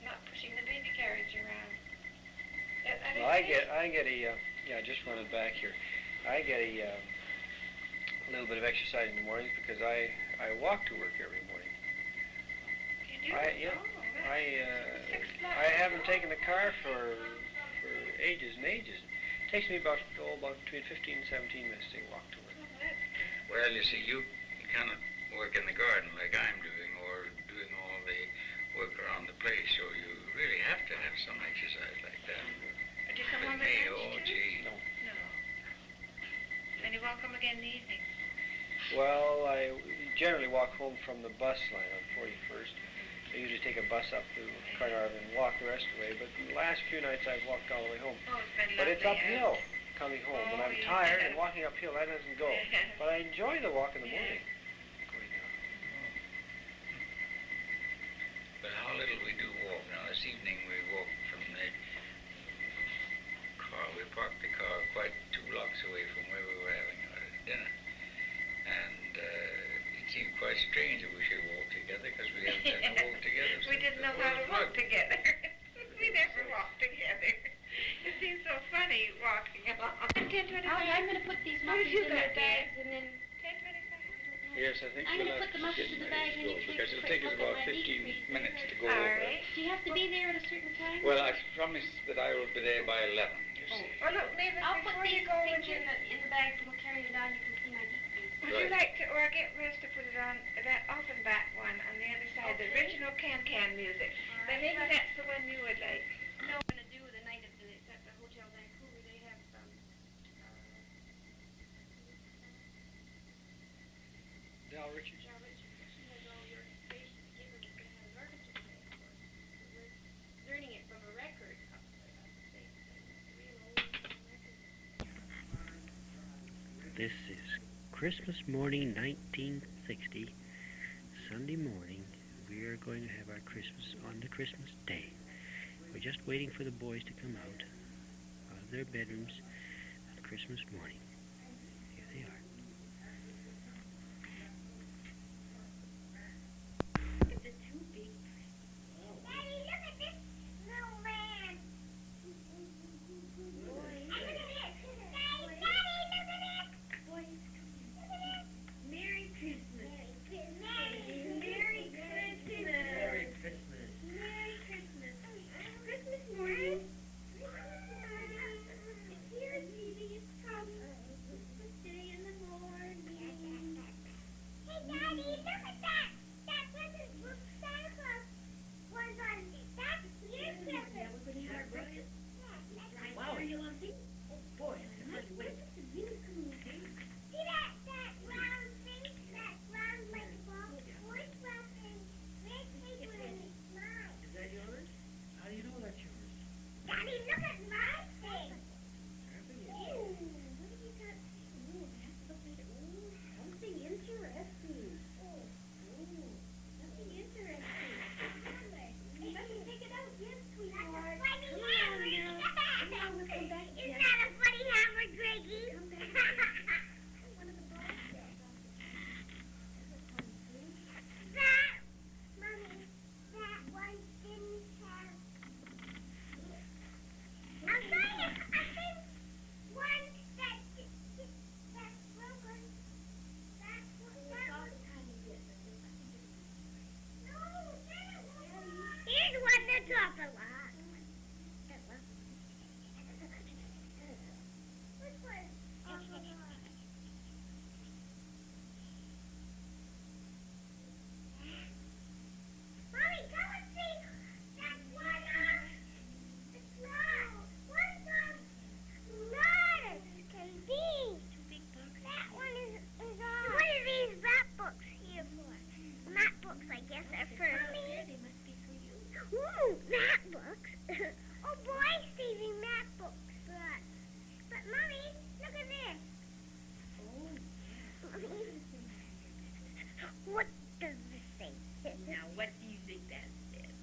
[SPEAKER 3] Not pushing the baby carriage around.
[SPEAKER 1] Well, I get a, just running back here. I get a little bit of exercise in the mornings because I walk to work every morning.
[SPEAKER 3] You do?
[SPEAKER 1] I haven't taken the car for ages and ages. It takes me about between 15 and 17 minutes to walk to work.
[SPEAKER 5] Well, you see, you cannot work in the garden like I'm doing, or doing all the work around the place, so you really have to have some exercise like that.
[SPEAKER 3] Do you come
[SPEAKER 5] With
[SPEAKER 3] home
[SPEAKER 5] me,
[SPEAKER 3] at
[SPEAKER 5] oh,
[SPEAKER 3] lunch too?
[SPEAKER 5] gee.
[SPEAKER 1] No.
[SPEAKER 3] No. Then you won't come again in the evening?
[SPEAKER 1] Well, I generally walk home from the bus line on 41st. I usually take a bus up to Carnarvon and walk the rest of the way, but the last few nights I've walked all the way home.
[SPEAKER 3] Oh, it's been
[SPEAKER 1] But it's
[SPEAKER 3] lovely,
[SPEAKER 1] uphill coming home, and I'm tired, and walking uphill, that doesn't go. But I enjoy the walk in the morning. Going down.
[SPEAKER 5] But how little we do walk. Now, this evening we walked from the car. We parked the car quite 2 blocks away from where we were having our dinner.
[SPEAKER 3] 10:25?
[SPEAKER 4] I'm going to put these
[SPEAKER 3] What have
[SPEAKER 4] muffins
[SPEAKER 3] you
[SPEAKER 4] in
[SPEAKER 3] got
[SPEAKER 4] their
[SPEAKER 3] there?
[SPEAKER 4] bags and then...
[SPEAKER 3] 10:25?
[SPEAKER 5] Yes, I think
[SPEAKER 4] I'm
[SPEAKER 5] we'll
[SPEAKER 4] gonna
[SPEAKER 5] have
[SPEAKER 4] put the
[SPEAKER 5] to
[SPEAKER 4] muffins
[SPEAKER 5] get
[SPEAKER 4] in the
[SPEAKER 5] ready
[SPEAKER 4] bag
[SPEAKER 5] to
[SPEAKER 4] and
[SPEAKER 5] go,
[SPEAKER 4] you take
[SPEAKER 5] because
[SPEAKER 4] a
[SPEAKER 5] it'll
[SPEAKER 4] quick
[SPEAKER 5] take us
[SPEAKER 4] look at
[SPEAKER 5] about
[SPEAKER 4] my
[SPEAKER 5] 15
[SPEAKER 4] meat treat.
[SPEAKER 5] minutes to go
[SPEAKER 3] All
[SPEAKER 5] over.
[SPEAKER 3] right.
[SPEAKER 4] Do you have to be there at a certain time?
[SPEAKER 5] Well, I promised that I will be there by 11, you see.
[SPEAKER 3] Oh, look, Mavis,
[SPEAKER 4] I'll put
[SPEAKER 3] before you
[SPEAKER 4] these
[SPEAKER 3] go,
[SPEAKER 4] things
[SPEAKER 3] would you,
[SPEAKER 4] in the bags and we'll carry it down. You can see my deep freeze.
[SPEAKER 3] would you
[SPEAKER 5] Right.
[SPEAKER 3] like to, or get Rez to put it on that Offenbach one on the other side, the
[SPEAKER 4] Okay.
[SPEAKER 3] original can-can music. But
[SPEAKER 4] right.
[SPEAKER 3] maybe that's the one you would like.
[SPEAKER 4] No, I'm going to do the night at the Hotel Vancouver. They have
[SPEAKER 1] Del Richards.
[SPEAKER 4] She has all your information to give her. She's going to have learned it today, of course. But we're learning it from a record.
[SPEAKER 1] This is Christmas morning, 1960, Sunday morning. We are going to have our Christmas on the Christmas day. We're just waiting for the boys to come out of their bedrooms on Christmas morning. Here they are.
[SPEAKER 2] Daddy, look at this snowman. Look at this. Daddy, look at it. Look at it.
[SPEAKER 4] Merry Christmas.
[SPEAKER 2] Merry Christmas.
[SPEAKER 1] Merry Christmas.
[SPEAKER 2] Merry Christmas. Christmas morning. It's here, Stevie. It's come. Christmas day in the morning. Hey, Daddy, look at that. That present book Santa Claus was on. That's your present.
[SPEAKER 4] Wow, are you laughing?
[SPEAKER 2] Boy, see that round thing? That round like ball? White round thing. Red paper and it's mine.
[SPEAKER 1] Is that yours? How do you know that's yours?
[SPEAKER 2] Daddy, look at my thing. Ooh, what have you got? Ooh, something interesting. Something interesting. Hey, let me take it out. Yes, sweetheart. That's a funny hammer. Isn't that a funny hammer, Greggy? That, Mommy, that one didn't have. I'm trying to, I think one that's broken. That's one. No, here's one that's off a lot. Which one? Off a lot. Mommy, come and see. That's one it's not. One's not as can be. That one is off. What are these map books here for? Map books, I guess, are for me. They must be for you. Ooh, map books. Oh boy, Stevie, map books. But Mommy, look at this. Mommy, what does this say?
[SPEAKER 4] Now, what do you think that says?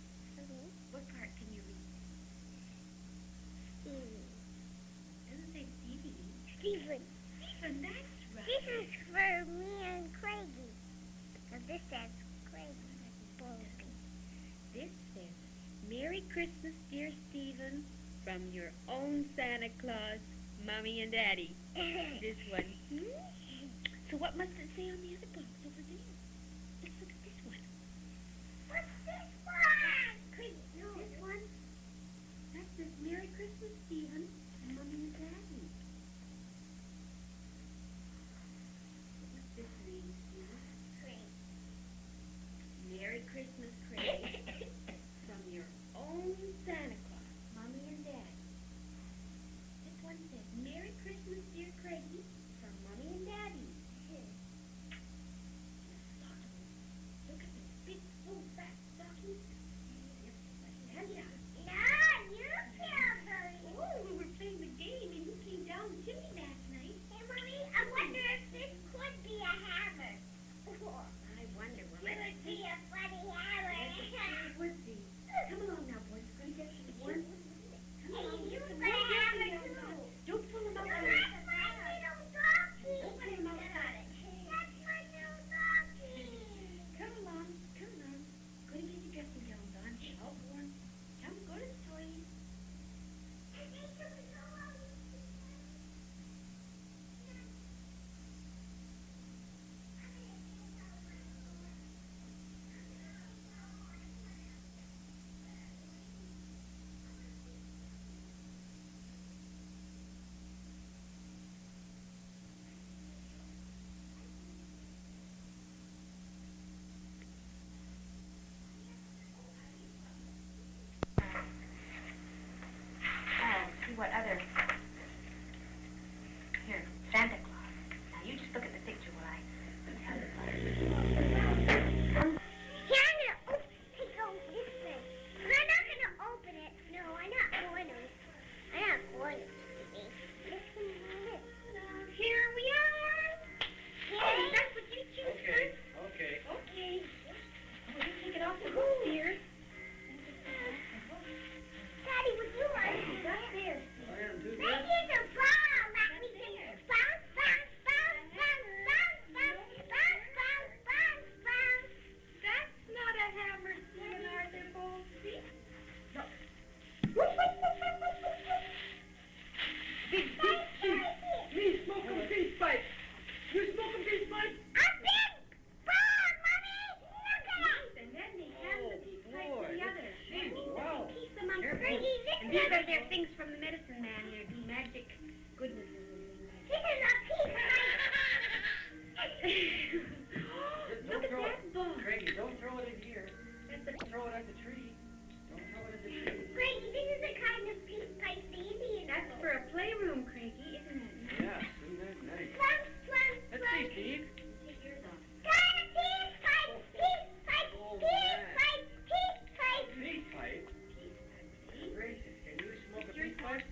[SPEAKER 4] What part can you read? Doesn't say Stevie.
[SPEAKER 2] Stephen.
[SPEAKER 4] Stephen, that's right.
[SPEAKER 2] This is for me and Craigie. Now this says Craigie Bowlsby.
[SPEAKER 4] This says, Merry Christmas, dear Stephen, from your own Santa Claus, Mommy and Daddy. This one. So what must it say on the other box over there? Let's look at this one.
[SPEAKER 2] What's this one? Craigie, no.
[SPEAKER 4] This one? That says, Merry Christmas, Stephen, Mommy and Daddy. What must this mean, Stephen? Merry Christmas, Craig, from your own Santa Claus, Mommy and Daddy. This one says, Merry Christmas, dear Craigie, from Mommy and Daddy.
[SPEAKER 3] Look at that ball.
[SPEAKER 1] Craigie, don't throw it in here. Throw it at the tree. Don't throw it at the tree.
[SPEAKER 2] Craigie, this is the kind of peace pipe the Indians
[SPEAKER 3] That's
[SPEAKER 2] know.
[SPEAKER 3] for a playroom, Craigie, isn't it?
[SPEAKER 1] Yeah, isn't that nice?
[SPEAKER 2] Plunk, plunk,
[SPEAKER 1] Let's
[SPEAKER 2] plunk.
[SPEAKER 1] see, Steve.
[SPEAKER 3] Take yours off.
[SPEAKER 2] Got a peace pipe, peace pipe,
[SPEAKER 1] Oh,
[SPEAKER 2] peace
[SPEAKER 1] man.
[SPEAKER 2] pipe, peace pipe.
[SPEAKER 1] Peace pipe. Gracious, can you smoke a peace pipe?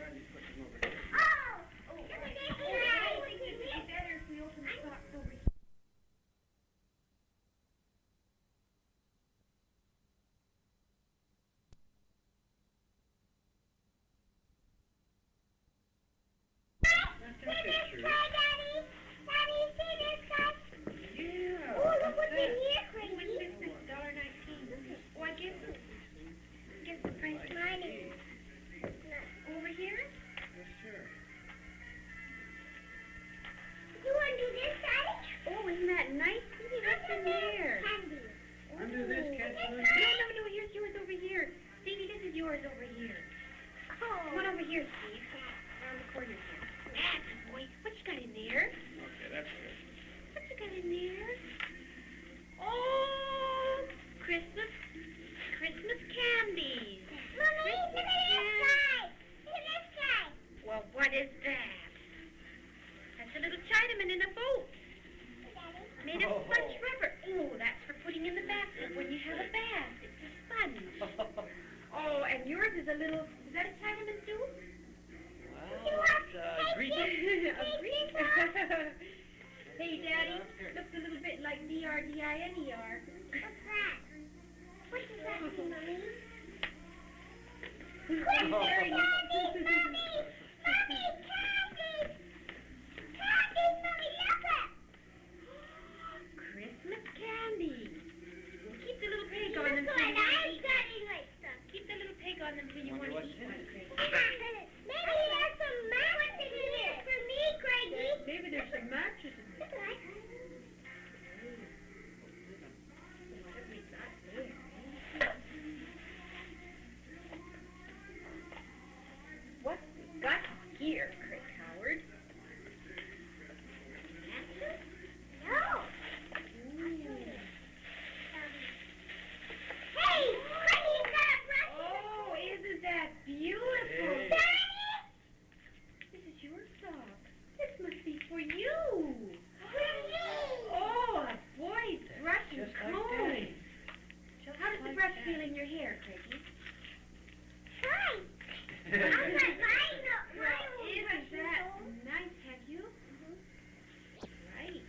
[SPEAKER 1] Randy's putting them over here.
[SPEAKER 2] Oh, look at this
[SPEAKER 3] I
[SPEAKER 2] guy.
[SPEAKER 3] think it'd be better if we opened the box over here.
[SPEAKER 1] That's a picture.
[SPEAKER 2] Daddy, you see this guy?
[SPEAKER 1] Yeah.
[SPEAKER 2] Oh, look what's in here,
[SPEAKER 3] What's
[SPEAKER 2] Craigie.
[SPEAKER 3] this? It's $1.19. Oh, I guess the price is
[SPEAKER 2] Mine is.
[SPEAKER 3] over here.
[SPEAKER 1] Yes, sir.
[SPEAKER 2] You want to do this, Daddy?
[SPEAKER 3] Oh, isn't that nice? See what's in there.
[SPEAKER 2] Candy.
[SPEAKER 1] Undo this, catch it.
[SPEAKER 3] No, here's yours over here. Stevie, this is yours over here.
[SPEAKER 2] Oh.
[SPEAKER 3] Come on over here, Steve. Come on, around the corner here. That's a boy. What you got in there?
[SPEAKER 1] Okay, that's good.
[SPEAKER 3] What you got in there? Oh, Christmas candies.
[SPEAKER 2] Mommy, look at this guy. Look at this guy.
[SPEAKER 3] Well, what is that? That's a little Chinaman in a boat. Made of
[SPEAKER 1] Oh.
[SPEAKER 3] sponge rubber. Oh, that's for putting in the bathtub when you have a bath. It's a sponge. Oh, and yours is a little, is that a Chinaman too?
[SPEAKER 1] Wow, it's Greek.
[SPEAKER 3] A Greek. Hey, Daddy, looks a little bit like D-R-D-I-N-E-R.
[SPEAKER 2] What's that? What does that mean, Mommy?
[SPEAKER 3] Hey, there you
[SPEAKER 2] Candy, Mommy! Mommy, candy! Candy, Mommy, look at!
[SPEAKER 3] Christmas candy. Well, keep the little pig on
[SPEAKER 2] Look
[SPEAKER 3] them
[SPEAKER 2] what
[SPEAKER 3] till you want to
[SPEAKER 2] I
[SPEAKER 3] eat
[SPEAKER 2] got
[SPEAKER 3] one.
[SPEAKER 2] in my stuff.
[SPEAKER 3] Keep the little pig on them till you
[SPEAKER 1] Wonder
[SPEAKER 3] want to
[SPEAKER 1] what's
[SPEAKER 3] eat
[SPEAKER 1] in
[SPEAKER 3] one,
[SPEAKER 1] it.
[SPEAKER 3] Craigie.
[SPEAKER 2] Maybe there's some mattresses in here for me, Craigie.
[SPEAKER 3] Maybe there's some matches in there.
[SPEAKER 2] Look at that.
[SPEAKER 3] What have we got there? What we got here, Chris Howard? Matches?
[SPEAKER 2] No.
[SPEAKER 3] Ooh.
[SPEAKER 2] Hey, Craigie got a brush.
[SPEAKER 3] Oh, isn't that beautiful?
[SPEAKER 1] Hey.
[SPEAKER 2] Daddy!
[SPEAKER 3] This is your sock. This must be for you.
[SPEAKER 2] For me.
[SPEAKER 3] Oh, a boy's brush and
[SPEAKER 1] Just like
[SPEAKER 3] comb.
[SPEAKER 1] Daddy.
[SPEAKER 3] How does the brush feel in your hair, Craigie?
[SPEAKER 2] Fine. I'm not buying no.
[SPEAKER 3] Well, isn't that nice? Have you? Right.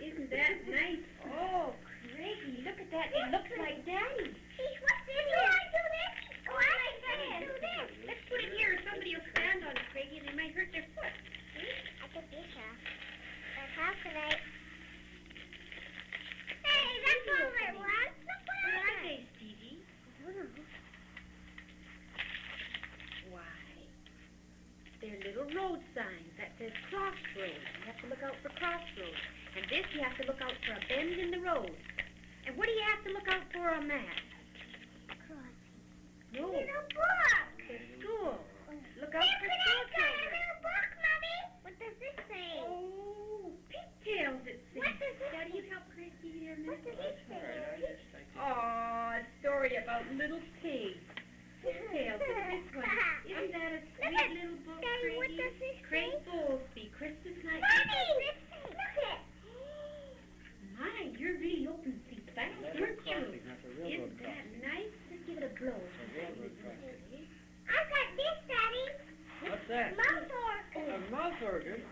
[SPEAKER 3] Isn't that nice? Oh, Craigie, look at that. It looks like Daddy.
[SPEAKER 2] See, what's in here? You want to do this? Oh, I like that. Do this.
[SPEAKER 3] Let's put it here. Somebody will stand on it, Craigie, and they might hurt their foot.
[SPEAKER 2] I took this off. But how can I? Hey, that's all it was. Look what
[SPEAKER 3] What
[SPEAKER 2] I
[SPEAKER 3] are
[SPEAKER 2] got.
[SPEAKER 3] they, Stevie? Why? They're little road signs that says crossroads. You have to look out for crossroads. And this, you have to look out for a bend in the road. And what do you have to look out for on that? No,
[SPEAKER 2] Little book.
[SPEAKER 3] the school. Look out
[SPEAKER 2] Look
[SPEAKER 3] for
[SPEAKER 2] at
[SPEAKER 3] school
[SPEAKER 2] I got a
[SPEAKER 3] children.
[SPEAKER 2] little book, Mommy. What does this say?
[SPEAKER 3] Oh, pigtails, it says.
[SPEAKER 2] What does this
[SPEAKER 3] Daddy, you help Christy here a
[SPEAKER 2] What
[SPEAKER 3] minute?
[SPEAKER 2] does this say?
[SPEAKER 3] Oh, a story about little pigs. Pigtails, it's this one. Isn't that a sweet little book,
[SPEAKER 2] Daddy, what
[SPEAKER 3] Craigie?
[SPEAKER 2] does this say?
[SPEAKER 3] Craig Bowlsby, Christmas night.
[SPEAKER 2] Mommy, look at.
[SPEAKER 3] My, you're really open to see fast, aren't you?
[SPEAKER 1] That's a railroad
[SPEAKER 3] Isn't that
[SPEAKER 1] crossing.
[SPEAKER 3] nice? Let's give it a blow.
[SPEAKER 1] Railroad crossing.
[SPEAKER 2] I got this, Daddy.
[SPEAKER 1] What's that?
[SPEAKER 2] Mouth organ.
[SPEAKER 1] A mouth organ.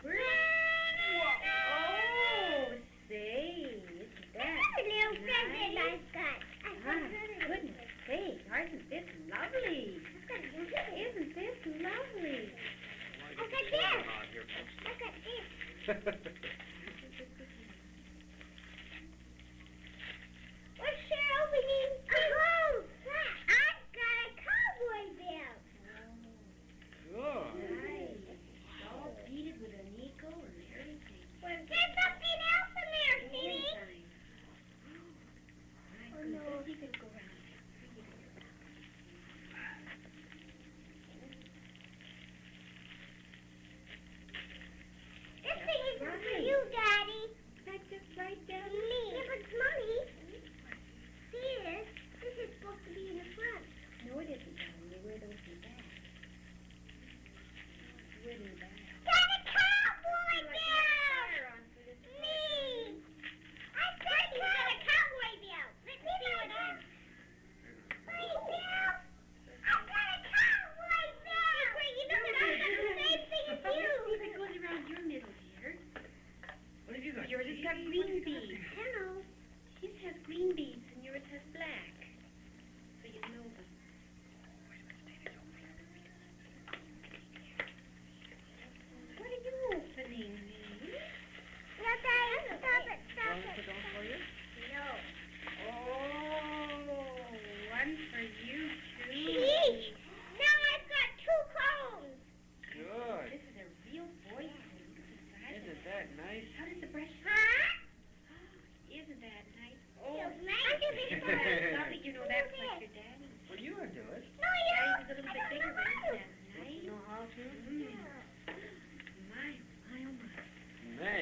[SPEAKER 3] Oh, say, isn't that
[SPEAKER 2] Another little present
[SPEAKER 3] nice?
[SPEAKER 2] I've got.
[SPEAKER 3] Ah, goodness sake, isn't this lovely? Isn't this lovely?
[SPEAKER 2] I got this. I got this. What's your opening? Oh, I've got a cowboy bill.
[SPEAKER 1] Oh.
[SPEAKER 3] Nice. All beaded with an eagle and everything.
[SPEAKER 2] There's something else in there, Stevie.
[SPEAKER 3] Oh, no. You can go around.
[SPEAKER 2] This thing is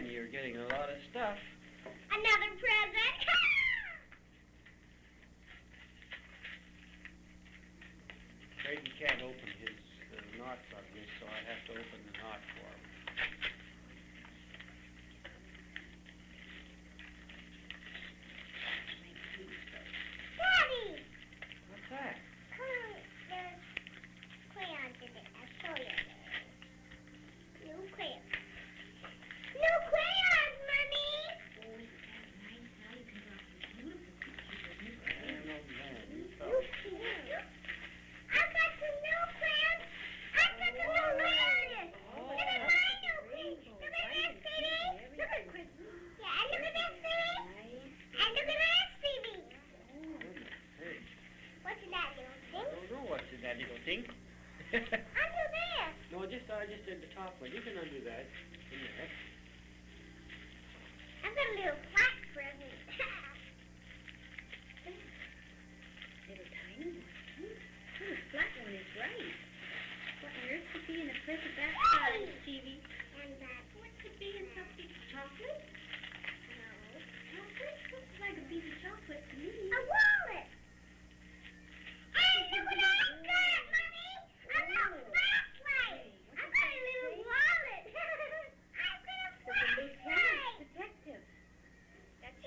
[SPEAKER 1] again, you're getting a lot of stuff.
[SPEAKER 2] Another present.
[SPEAKER 1] Craig can't open his knots on this, so I have to open the knot for him.
[SPEAKER 2] Daddy!
[SPEAKER 1] What's that?
[SPEAKER 2] There's crayons in it. I'll show you. New crayons. New crayons, Mommy! I've got some new crayons. I've got some new crayons. Look at my new crayons. Look at this, baby. Look at this. Yeah, and look at this, baby. And look at this, baby.
[SPEAKER 1] Hey,
[SPEAKER 2] What's in that little
[SPEAKER 1] I
[SPEAKER 2] thing?
[SPEAKER 1] don't know what's in that little thing.
[SPEAKER 2] Under there.
[SPEAKER 1] No, I just did the top one. You can undo that. In there.
[SPEAKER 2] I've got a little flat present.
[SPEAKER 4] Little tiny one. Oh, the flat one is right. What on earth could be in a present that size, Stevie?
[SPEAKER 2] And that.
[SPEAKER 4] What could be in something? Chocolate?
[SPEAKER 2] No.
[SPEAKER 4] Chocolate? Looks like a piece of chocolate to me.
[SPEAKER 2] A wallet. Hey, look what I've got, Mommy. A little flashlight. I've got a little wallet. I've got a flashlight.
[SPEAKER 4] Detective. That's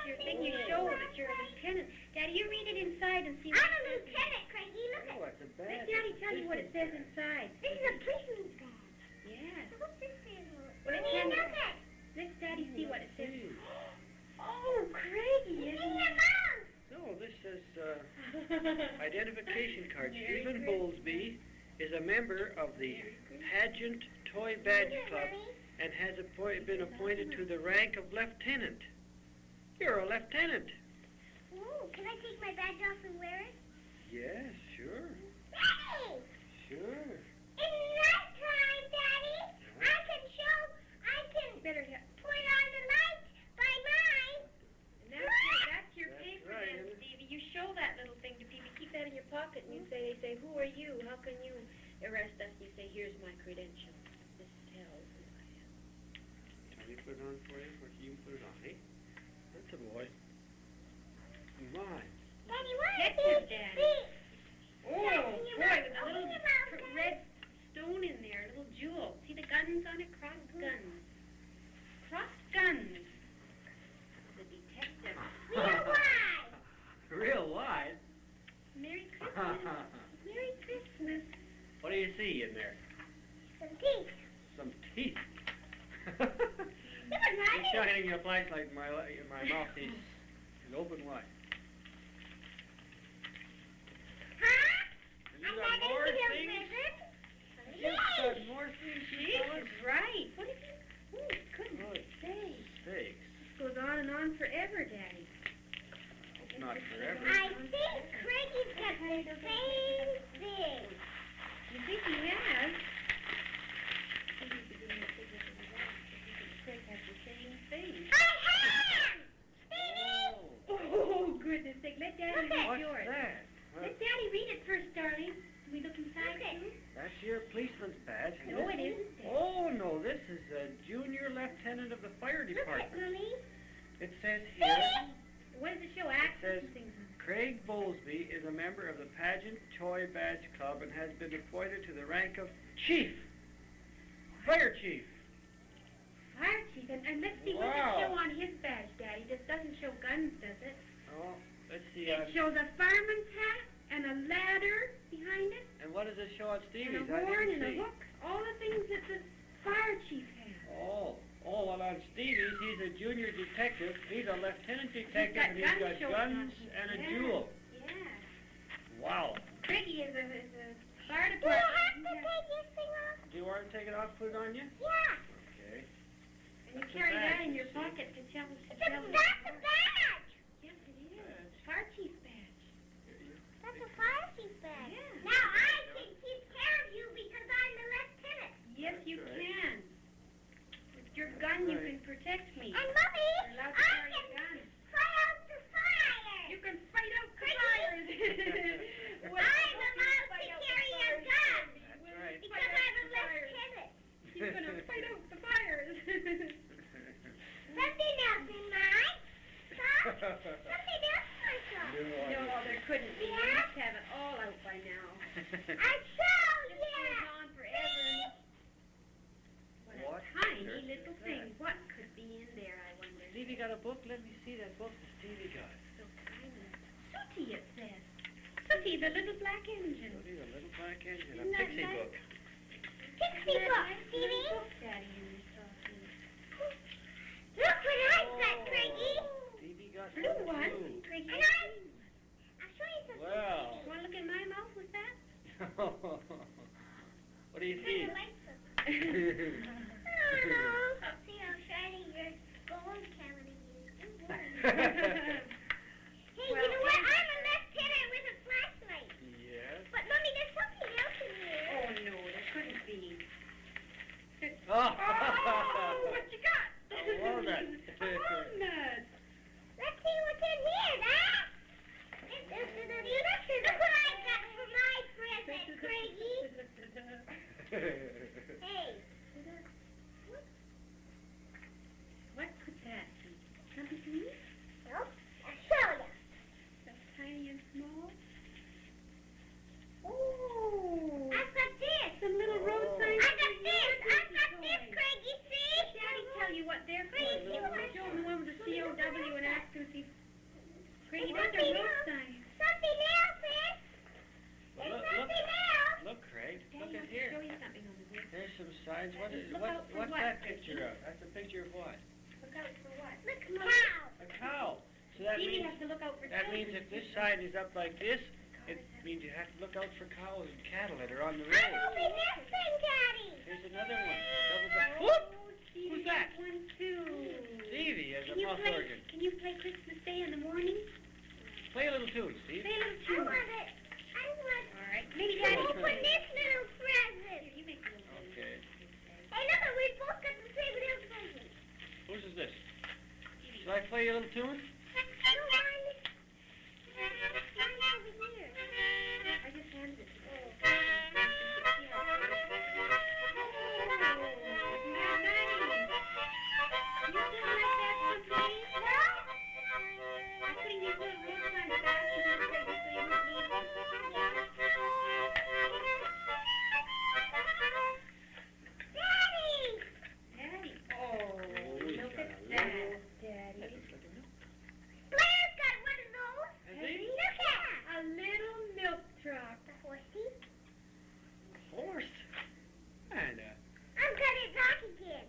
[SPEAKER 4] your thing you show that you're a lieutenant. Daddy, you read it inside and see what
[SPEAKER 2] I'm a
[SPEAKER 4] it says.
[SPEAKER 2] lieutenant, Craigie. Look
[SPEAKER 1] Oh,
[SPEAKER 2] at
[SPEAKER 1] it's a badge.
[SPEAKER 4] Let Daddy tell you what it says inside.
[SPEAKER 2] this. Is a policeman's badge.
[SPEAKER 4] Yes.
[SPEAKER 2] What's this thing?
[SPEAKER 4] Well, it
[SPEAKER 2] Mommy,
[SPEAKER 4] can-
[SPEAKER 2] look at.
[SPEAKER 4] Let Daddy see what it says.
[SPEAKER 1] Hey.
[SPEAKER 4] Oh, Craigie,
[SPEAKER 2] It's
[SPEAKER 4] isn't
[SPEAKER 2] in your
[SPEAKER 4] it?
[SPEAKER 2] mouth.
[SPEAKER 1] No, this says identification card. Stephen Bowlsby is a member of the Pageant Toy Badge
[SPEAKER 2] Here,
[SPEAKER 1] Club
[SPEAKER 2] Mommy.
[SPEAKER 1] and has been appointed to the rank of lieutenant. You're a lieutenant.
[SPEAKER 2] Ooh, can I take my badge off and wear it?
[SPEAKER 1] Yes, sure.
[SPEAKER 2] Daddy!
[SPEAKER 1] Sure.
[SPEAKER 2] In nighttime, Daddy, I can
[SPEAKER 4] Better have.
[SPEAKER 2] put on the light by mine.
[SPEAKER 4] And that's your
[SPEAKER 1] That's
[SPEAKER 4] paper
[SPEAKER 1] right,
[SPEAKER 4] then,
[SPEAKER 1] isn't it?
[SPEAKER 4] Stevie. You show that little thing to people. Keep that in your pocket, and they say, who are you? How can you arrest us? And you say, here's my credentials. This tells who I am.
[SPEAKER 1] Can we put it on for you? Or you can put it on, eh? That's a boy. My.
[SPEAKER 2] Daddy, what is
[SPEAKER 4] Detective
[SPEAKER 2] this?
[SPEAKER 4] Daddy. Oh,
[SPEAKER 2] Open your
[SPEAKER 4] boy,
[SPEAKER 2] mouth.
[SPEAKER 4] with a
[SPEAKER 2] Open
[SPEAKER 4] little
[SPEAKER 2] your mouth, Daddy.
[SPEAKER 4] red stone in there, a little jewel. See the guns on it? Crossed guns. Crossed guns. The detective.
[SPEAKER 2] Real wide.
[SPEAKER 1] Real wide.
[SPEAKER 4] Merry Christmas. Merry Christmas.
[SPEAKER 1] What do you see in there?
[SPEAKER 2] Some teeth.
[SPEAKER 1] Some teeth.
[SPEAKER 2] Look at
[SPEAKER 1] He's
[SPEAKER 2] mine.
[SPEAKER 1] shining your flashlight in my mouth. He's open wide.
[SPEAKER 2] Huh?
[SPEAKER 1] And you
[SPEAKER 2] I'm
[SPEAKER 1] got
[SPEAKER 2] not
[SPEAKER 1] more
[SPEAKER 2] into your
[SPEAKER 1] things?
[SPEAKER 2] present.
[SPEAKER 1] You got more things, you
[SPEAKER 4] Jeez,
[SPEAKER 1] fellas?
[SPEAKER 4] it's right. What if you... Oh, goodness
[SPEAKER 1] Good
[SPEAKER 4] sakes.
[SPEAKER 1] Steaks.
[SPEAKER 4] This goes on forever, Daddy.
[SPEAKER 1] It's not forever.
[SPEAKER 2] I think Craigie's got the same thing.
[SPEAKER 4] You think he has? Craig has the same thing.
[SPEAKER 2] I have! Stevie!
[SPEAKER 4] Oh, goodness sake. Let Daddy
[SPEAKER 2] Look at-
[SPEAKER 4] read
[SPEAKER 1] What's
[SPEAKER 4] yours.
[SPEAKER 1] that?
[SPEAKER 4] Let Daddy read it first, darling. Can we look inside,
[SPEAKER 2] Look at-
[SPEAKER 4] too?
[SPEAKER 1] That's your policeman's badge. isn't
[SPEAKER 4] No,
[SPEAKER 1] it?
[SPEAKER 4] it isn't.
[SPEAKER 1] Oh, no, this is a junior lieutenant of the fire
[SPEAKER 2] Look at,
[SPEAKER 1] department.
[SPEAKER 2] Mommy.
[SPEAKER 1] It says here,
[SPEAKER 4] What does it show? Accents
[SPEAKER 1] says-
[SPEAKER 4] and things.
[SPEAKER 1] Craig Bowlsby is a member of the Pageant Toy Badge Club and has been appointed to the rank of chief. Fire chief.
[SPEAKER 4] Fire chief. And let's see, what does
[SPEAKER 1] Wow.
[SPEAKER 4] it show on his badge, Daddy? This doesn't show guns, does it?
[SPEAKER 1] Oh, let's see.
[SPEAKER 4] It shows a fireman's hat and a ladder behind it,
[SPEAKER 1] And what does it show on
[SPEAKER 4] and
[SPEAKER 1] Stevie's?
[SPEAKER 4] a
[SPEAKER 1] I
[SPEAKER 4] horn
[SPEAKER 1] didn't
[SPEAKER 4] and a
[SPEAKER 1] see.
[SPEAKER 4] hook. All the things that the fire chief has.
[SPEAKER 1] Oh, well, on Stevie's, he's a junior detective. He's a lieutenant detective,
[SPEAKER 4] got
[SPEAKER 1] and he's
[SPEAKER 4] guns
[SPEAKER 1] got
[SPEAKER 4] showing
[SPEAKER 1] guns
[SPEAKER 4] on him.
[SPEAKER 1] and a
[SPEAKER 4] Yeah.
[SPEAKER 1] jewel.
[SPEAKER 4] Yeah.
[SPEAKER 1] Wow.
[SPEAKER 4] Craigie is a fire
[SPEAKER 2] Do you
[SPEAKER 4] department.
[SPEAKER 2] have to take this thing off?
[SPEAKER 1] Do you want to take it off, put it on you?
[SPEAKER 2] Yeah.
[SPEAKER 1] Okay.
[SPEAKER 4] And you
[SPEAKER 1] That's a
[SPEAKER 4] carry that
[SPEAKER 1] badge,
[SPEAKER 4] in your
[SPEAKER 1] you see.
[SPEAKER 4] pocket to tell
[SPEAKER 2] That's a
[SPEAKER 4] us.
[SPEAKER 2] badge.
[SPEAKER 4] Yes, it is.
[SPEAKER 1] Badge.
[SPEAKER 4] Fire chief badge.
[SPEAKER 2] That's a fire chief badge.
[SPEAKER 4] Yeah.
[SPEAKER 2] Now I can take care of you because I'm the lieutenant.
[SPEAKER 4] Yes, you
[SPEAKER 1] That's right.
[SPEAKER 4] can. With your gun, you can protect me.
[SPEAKER 2] And Mommy,
[SPEAKER 4] You're allowed
[SPEAKER 2] I
[SPEAKER 4] to carry a
[SPEAKER 2] can
[SPEAKER 4] gun.
[SPEAKER 2] fight out the fire.
[SPEAKER 4] You can fight out the
[SPEAKER 2] Craigie.
[SPEAKER 4] fires. What-
[SPEAKER 2] I'm
[SPEAKER 4] how can you
[SPEAKER 2] allowed
[SPEAKER 4] fight
[SPEAKER 2] to
[SPEAKER 4] out the
[SPEAKER 2] carry a
[SPEAKER 4] fires?
[SPEAKER 2] gun.
[SPEAKER 1] That's right.
[SPEAKER 2] Because I'm a lieutenant.
[SPEAKER 4] He's gonna fight out the fires.
[SPEAKER 2] Something else I saw.
[SPEAKER 4] No, there couldn't be. We must have it all out by now.
[SPEAKER 2] I saw,
[SPEAKER 4] This goes on forever. What a tiny little thing. What could be in there, I wonder?
[SPEAKER 1] Stevie got a book? Let me see that book that Stevie got.
[SPEAKER 4] So tiny. Sooty, it says. Sooty, the little black engine.
[SPEAKER 1] What is a little black engine? A
[SPEAKER 4] Isn't that
[SPEAKER 1] pixie
[SPEAKER 4] nice?
[SPEAKER 1] book.
[SPEAKER 2] Pixie book, Stevie.
[SPEAKER 4] Book, Daddy, in this talking.
[SPEAKER 2] Look what I got, Craigie.
[SPEAKER 1] Stevie got
[SPEAKER 4] Blue
[SPEAKER 1] one,
[SPEAKER 4] one.
[SPEAKER 1] too.
[SPEAKER 4] Craigie.
[SPEAKER 2] And I'll show you something.
[SPEAKER 1] Well.
[SPEAKER 4] Want to look in my mouth with that?
[SPEAKER 1] What do you see?
[SPEAKER 2] Kinda like them. Oh, no. See how shiny your gold cavity is. Hey,
[SPEAKER 4] Well,
[SPEAKER 2] you know what? I'm a left-hander with a flashlight.
[SPEAKER 1] Yes.
[SPEAKER 2] But, Mommy, there's something else in here.
[SPEAKER 4] Oh, no, there couldn't be.
[SPEAKER 1] Oh,
[SPEAKER 4] Oh, what you got?
[SPEAKER 1] A walnut.
[SPEAKER 4] A walnut.
[SPEAKER 2] Let's see what's in here, Dad. Look what I got for my present, Craigie. Hey.
[SPEAKER 4] What could that be? Something to eat?
[SPEAKER 2] Nope. I'll show you.
[SPEAKER 4] So tiny and small?
[SPEAKER 2] Oh. I've got this.
[SPEAKER 4] Some little road signs.
[SPEAKER 2] I got this. I've got this, Craigie, see?
[SPEAKER 4] Daddy, tell you what they're for.
[SPEAKER 2] Craigie,
[SPEAKER 4] Show them the one with the C-O-W and ask them if you... Craigie,
[SPEAKER 2] There's
[SPEAKER 4] those are road
[SPEAKER 2] something
[SPEAKER 4] signs.
[SPEAKER 2] Something else, eh?
[SPEAKER 1] Well,
[SPEAKER 2] There's
[SPEAKER 1] look,
[SPEAKER 2] something else.
[SPEAKER 1] look, Craig.
[SPEAKER 4] Daddy
[SPEAKER 1] Look at
[SPEAKER 4] wants to
[SPEAKER 1] here.
[SPEAKER 4] show you something on the wheel.
[SPEAKER 1] There's some signs. What is
[SPEAKER 4] Look out for
[SPEAKER 1] what's
[SPEAKER 4] what,
[SPEAKER 1] that
[SPEAKER 4] Craigie?
[SPEAKER 1] picture of? That's a picture of what?
[SPEAKER 4] Look out for what?
[SPEAKER 2] Look, cow.
[SPEAKER 1] A cow. So that
[SPEAKER 4] Stevie
[SPEAKER 1] means
[SPEAKER 4] has to look out for
[SPEAKER 1] if this sign is up like this, it means you have to look out for cows and cattle that are on the
[SPEAKER 2] I'm
[SPEAKER 1] road.
[SPEAKER 2] open this thing, Daddy.
[SPEAKER 1] Here's another one. Double the
[SPEAKER 4] Oh,
[SPEAKER 1] whoop!
[SPEAKER 4] Stevie
[SPEAKER 1] Who's that?
[SPEAKER 4] got one too.
[SPEAKER 1] Stevie has a
[SPEAKER 4] Can you
[SPEAKER 1] mouth
[SPEAKER 4] play?
[SPEAKER 1] organ.
[SPEAKER 4] Can you play Christmas Day in the morning?
[SPEAKER 1] Play a little tune, Steve.
[SPEAKER 4] Play a little
[SPEAKER 2] I
[SPEAKER 4] tune.
[SPEAKER 2] want it. I want it.
[SPEAKER 4] All right. Maybe
[SPEAKER 2] Can
[SPEAKER 4] Daddy.
[SPEAKER 2] open this little present.
[SPEAKER 4] You make a little.
[SPEAKER 1] Okay.
[SPEAKER 2] Hey, look, we both got the same little present.
[SPEAKER 1] Whose is this? Shall I play a little tune?
[SPEAKER 4] I just handed it to you. I'm putting these little road signs back in the present so you won't lose them. Daddy. Oh,
[SPEAKER 1] he's
[SPEAKER 4] look
[SPEAKER 1] got
[SPEAKER 4] at
[SPEAKER 1] a
[SPEAKER 4] that,
[SPEAKER 1] little-
[SPEAKER 4] Daddy.
[SPEAKER 1] That looks like a milk.
[SPEAKER 2] Blair's got one of those.
[SPEAKER 1] Has he?
[SPEAKER 2] Look at
[SPEAKER 4] A little milk truck.
[SPEAKER 2] the horsey.
[SPEAKER 1] Horse. And
[SPEAKER 2] I'm gonna talk again.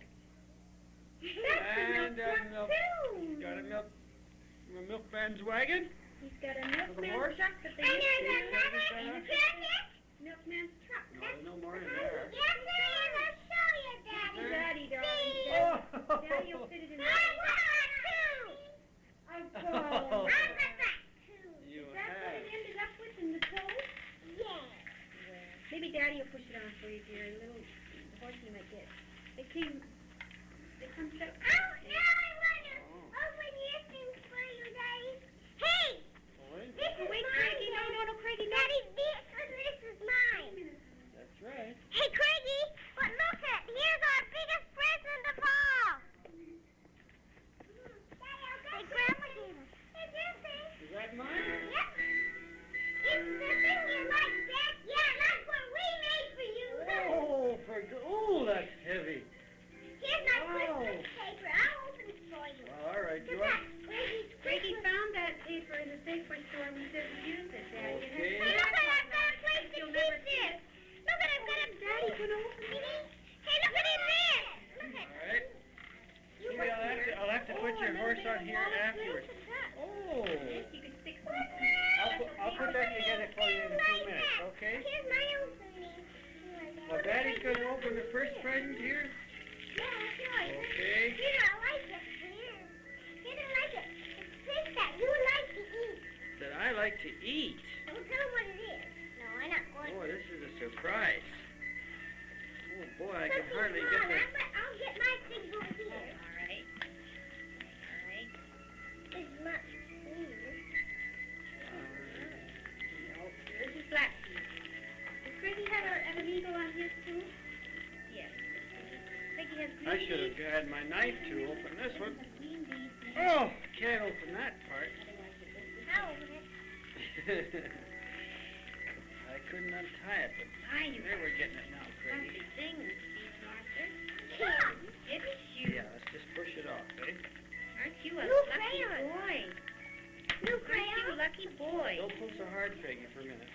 [SPEAKER 1] And
[SPEAKER 2] That's the milk truck, too.
[SPEAKER 1] got a milkman's wagon.
[SPEAKER 4] He's got a
[SPEAKER 1] horse?
[SPEAKER 4] milkman's truck that they
[SPEAKER 2] And
[SPEAKER 4] used
[SPEAKER 2] there's
[SPEAKER 4] to
[SPEAKER 2] another
[SPEAKER 1] Is that
[SPEAKER 2] present.
[SPEAKER 4] milkman's truck.
[SPEAKER 1] No, there's no more in there.
[SPEAKER 2] Yes, there is. I'll show you, Daddy.
[SPEAKER 4] Daddy, darling.
[SPEAKER 2] See?
[SPEAKER 1] Oh!
[SPEAKER 4] Daddy will fit it in
[SPEAKER 2] I
[SPEAKER 4] there.
[SPEAKER 2] want that, too.
[SPEAKER 4] Oh,
[SPEAKER 2] I got that, too.
[SPEAKER 1] You
[SPEAKER 4] Is that what
[SPEAKER 1] have.
[SPEAKER 4] it ended up with in the toe?
[SPEAKER 2] Yeah.
[SPEAKER 4] Maybe Daddy will push it on for you, dear. A little horse you might get. They come stuck.
[SPEAKER 2] Oh, now I want to open your things for you, Daddy. Hey,
[SPEAKER 1] Wait,
[SPEAKER 2] this is
[SPEAKER 4] Wait,
[SPEAKER 2] mine.
[SPEAKER 4] Craigie, no, Craigie, no.
[SPEAKER 2] Daddy, this is mine.
[SPEAKER 1] that's right.
[SPEAKER 2] Hey, Craigie, but look at, here's our biggest present of all. Hey, Grandma gave us. It's your thing.
[SPEAKER 1] Is that mine?
[SPEAKER 2] Yep. It's the thing you like, Dad. Yeah, that's what we made for you.
[SPEAKER 1] Oh, that's heavy.
[SPEAKER 2] Here's my
[SPEAKER 1] Oh.
[SPEAKER 2] Christmas paper. I'll open it for you.
[SPEAKER 1] All right,
[SPEAKER 2] Look
[SPEAKER 1] you
[SPEAKER 2] at
[SPEAKER 1] want?
[SPEAKER 2] Craigie's
[SPEAKER 4] Craigie
[SPEAKER 2] Christmas.
[SPEAKER 4] found that paper in the Safeway store and we said we used it, Daddy.
[SPEAKER 1] Okay.
[SPEAKER 2] Hey, look at I've got a place to
[SPEAKER 4] You'll
[SPEAKER 2] keep
[SPEAKER 4] never
[SPEAKER 2] this. Look at I've got a
[SPEAKER 4] Daddy can open it.
[SPEAKER 2] Hey, look at it there. Look at
[SPEAKER 1] All right.
[SPEAKER 2] you.
[SPEAKER 1] Maybe I'll have to put your horse on here afterwards. Oh.
[SPEAKER 4] Yes, you can stick some.
[SPEAKER 1] I'll put that together for you in 2 minutes, okay?
[SPEAKER 2] Here's my opening.
[SPEAKER 1] Well, Daddy's gonna open the first present here.
[SPEAKER 2] Yeah, that's right.
[SPEAKER 1] Okay.
[SPEAKER 2] You don't like it. You don't like it. It's things that you like to eat.
[SPEAKER 1] That I like to eat.
[SPEAKER 2] Don't tell them what it is. No, I'm not going
[SPEAKER 1] Oh,
[SPEAKER 2] to.
[SPEAKER 1] this is a surprise. Oh boy, I can
[SPEAKER 2] Something
[SPEAKER 1] hardly
[SPEAKER 2] small.
[SPEAKER 1] get this.
[SPEAKER 2] I'll get my thing over here.
[SPEAKER 4] All right. All right.
[SPEAKER 2] This is my
[SPEAKER 4] This is black tea. Does Craigie have an eagle on his too? Yes. Craigie has green
[SPEAKER 1] I should have
[SPEAKER 4] beads.
[SPEAKER 1] had my knife to open this one.
[SPEAKER 4] Green beads.
[SPEAKER 1] Oh, can't open that part. I couldn't untie it, but there we're getting it now, Craigie.
[SPEAKER 4] Funky thing, Steve Martha. Didn't you?
[SPEAKER 1] Yeah, let's just push it off, eh?
[SPEAKER 4] Aren't you a
[SPEAKER 2] New
[SPEAKER 4] lucky
[SPEAKER 2] crayon.
[SPEAKER 4] boy?
[SPEAKER 2] New
[SPEAKER 4] Aren't you a
[SPEAKER 2] crayon.
[SPEAKER 4] lucky boy?
[SPEAKER 1] Don't pull so hard, Craigie, for a minute.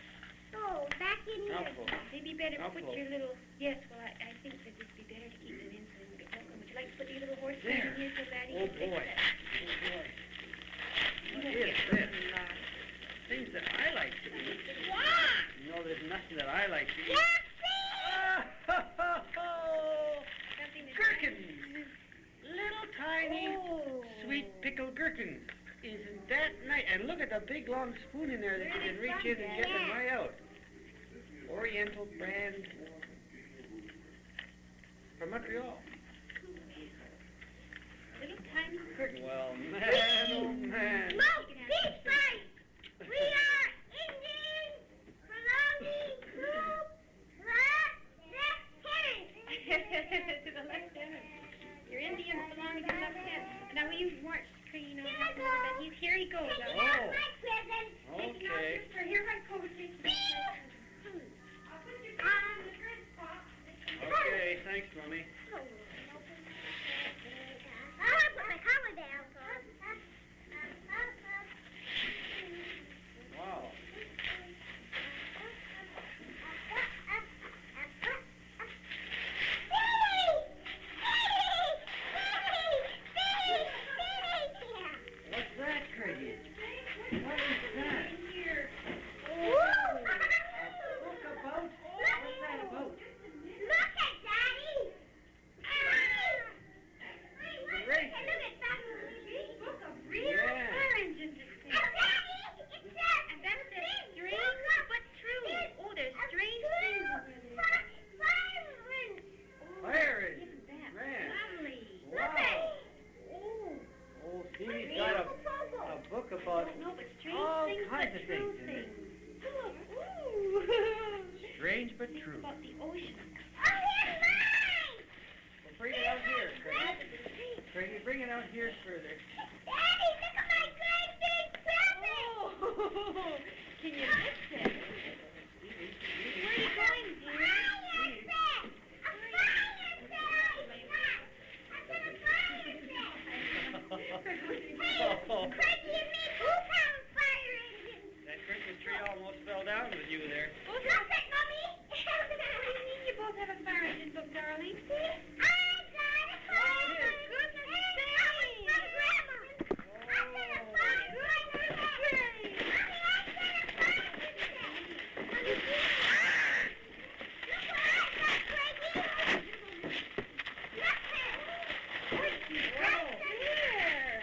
[SPEAKER 2] Oh, back in
[SPEAKER 1] Now
[SPEAKER 2] here.
[SPEAKER 1] pull.
[SPEAKER 4] Maybe better
[SPEAKER 1] Now
[SPEAKER 4] put
[SPEAKER 1] pull.
[SPEAKER 4] your little... Yes, well, I think that it'd be better to keep them in so we can get welcome. Would you like to put your little horse
[SPEAKER 1] There.
[SPEAKER 4] in here so Daddy
[SPEAKER 1] Oh,
[SPEAKER 4] can fix
[SPEAKER 1] boy.
[SPEAKER 4] that?
[SPEAKER 1] Oh, boy.
[SPEAKER 4] You
[SPEAKER 1] What
[SPEAKER 4] won't
[SPEAKER 1] is
[SPEAKER 4] get
[SPEAKER 1] this?
[SPEAKER 4] nothing lost.
[SPEAKER 1] Things that I like to eat.
[SPEAKER 2] Yeah.
[SPEAKER 1] You know, there's nothing that I like to eat.
[SPEAKER 2] Yeah,
[SPEAKER 4] Something that's
[SPEAKER 1] Gherkins! Little tiny, sweet pickled gherkins. Isn't that nice? And look at the big long spoon in there that you can reach in and get them right out. Oriental brand from Montreal.
[SPEAKER 4] little tiny curtain.
[SPEAKER 1] Well, man, oh man.
[SPEAKER 2] No, this way. We are Indians belonging to the lieutenant.
[SPEAKER 4] To the lieutenant. You're Indians belonging to the lieutenant. Now, will you march, you know,
[SPEAKER 2] Here I
[SPEAKER 4] help me with that?
[SPEAKER 2] go.
[SPEAKER 4] Here he goes.
[SPEAKER 2] Taking
[SPEAKER 1] Oh.
[SPEAKER 2] out my present.
[SPEAKER 4] Taking out
[SPEAKER 1] Okay.
[SPEAKER 4] your- Here I go. Take this. I'll put your gun on the drink box.
[SPEAKER 1] Okay, thanks, Mummy.
[SPEAKER 2] I'll put my collar down.
[SPEAKER 1] Wow. What's that, Craigie? What is that?
[SPEAKER 4] Here.
[SPEAKER 1] A book about? What's that about?
[SPEAKER 2] Look at Daddy!
[SPEAKER 1] Great.
[SPEAKER 2] Look at Daddy!
[SPEAKER 4] Book of real
[SPEAKER 1] Yeah.
[SPEAKER 4] orange in this thing. And that says strange but true. Oh, there's strange things over there.
[SPEAKER 1] Fire it.
[SPEAKER 4] Isn't that
[SPEAKER 1] Man.
[SPEAKER 4] lovely?
[SPEAKER 1] Wow.
[SPEAKER 4] Oh,
[SPEAKER 1] Oh, Stevie's got a book about
[SPEAKER 4] no, but strange
[SPEAKER 1] all
[SPEAKER 4] things
[SPEAKER 1] kinds
[SPEAKER 4] but
[SPEAKER 1] of
[SPEAKER 4] true
[SPEAKER 1] things in it.
[SPEAKER 4] things. Ooh.
[SPEAKER 1] strange but
[SPEAKER 4] Things
[SPEAKER 1] true.
[SPEAKER 4] about the ocean.
[SPEAKER 1] Well, bring it out here, Craigie. Craigie, bring it out here further.
[SPEAKER 2] Daddy, look at my great big present!
[SPEAKER 4] Oh, can you lift it?
[SPEAKER 1] Stevie,
[SPEAKER 4] Where are you going, dear?
[SPEAKER 1] Oh,
[SPEAKER 2] Craigie and me both have a fire engine.
[SPEAKER 1] that Christmas tree almost fell down with you there.
[SPEAKER 2] Oh, drop it, Mommy.
[SPEAKER 4] What do you mean you both have a fire engine book, darling?
[SPEAKER 2] I got a fire
[SPEAKER 1] What's this?
[SPEAKER 2] engine. And it's from Grandma. I got a fire engine. Mommy, I got a fire engine. Mommy, look what I got, Craigie. Look at it.
[SPEAKER 4] Here.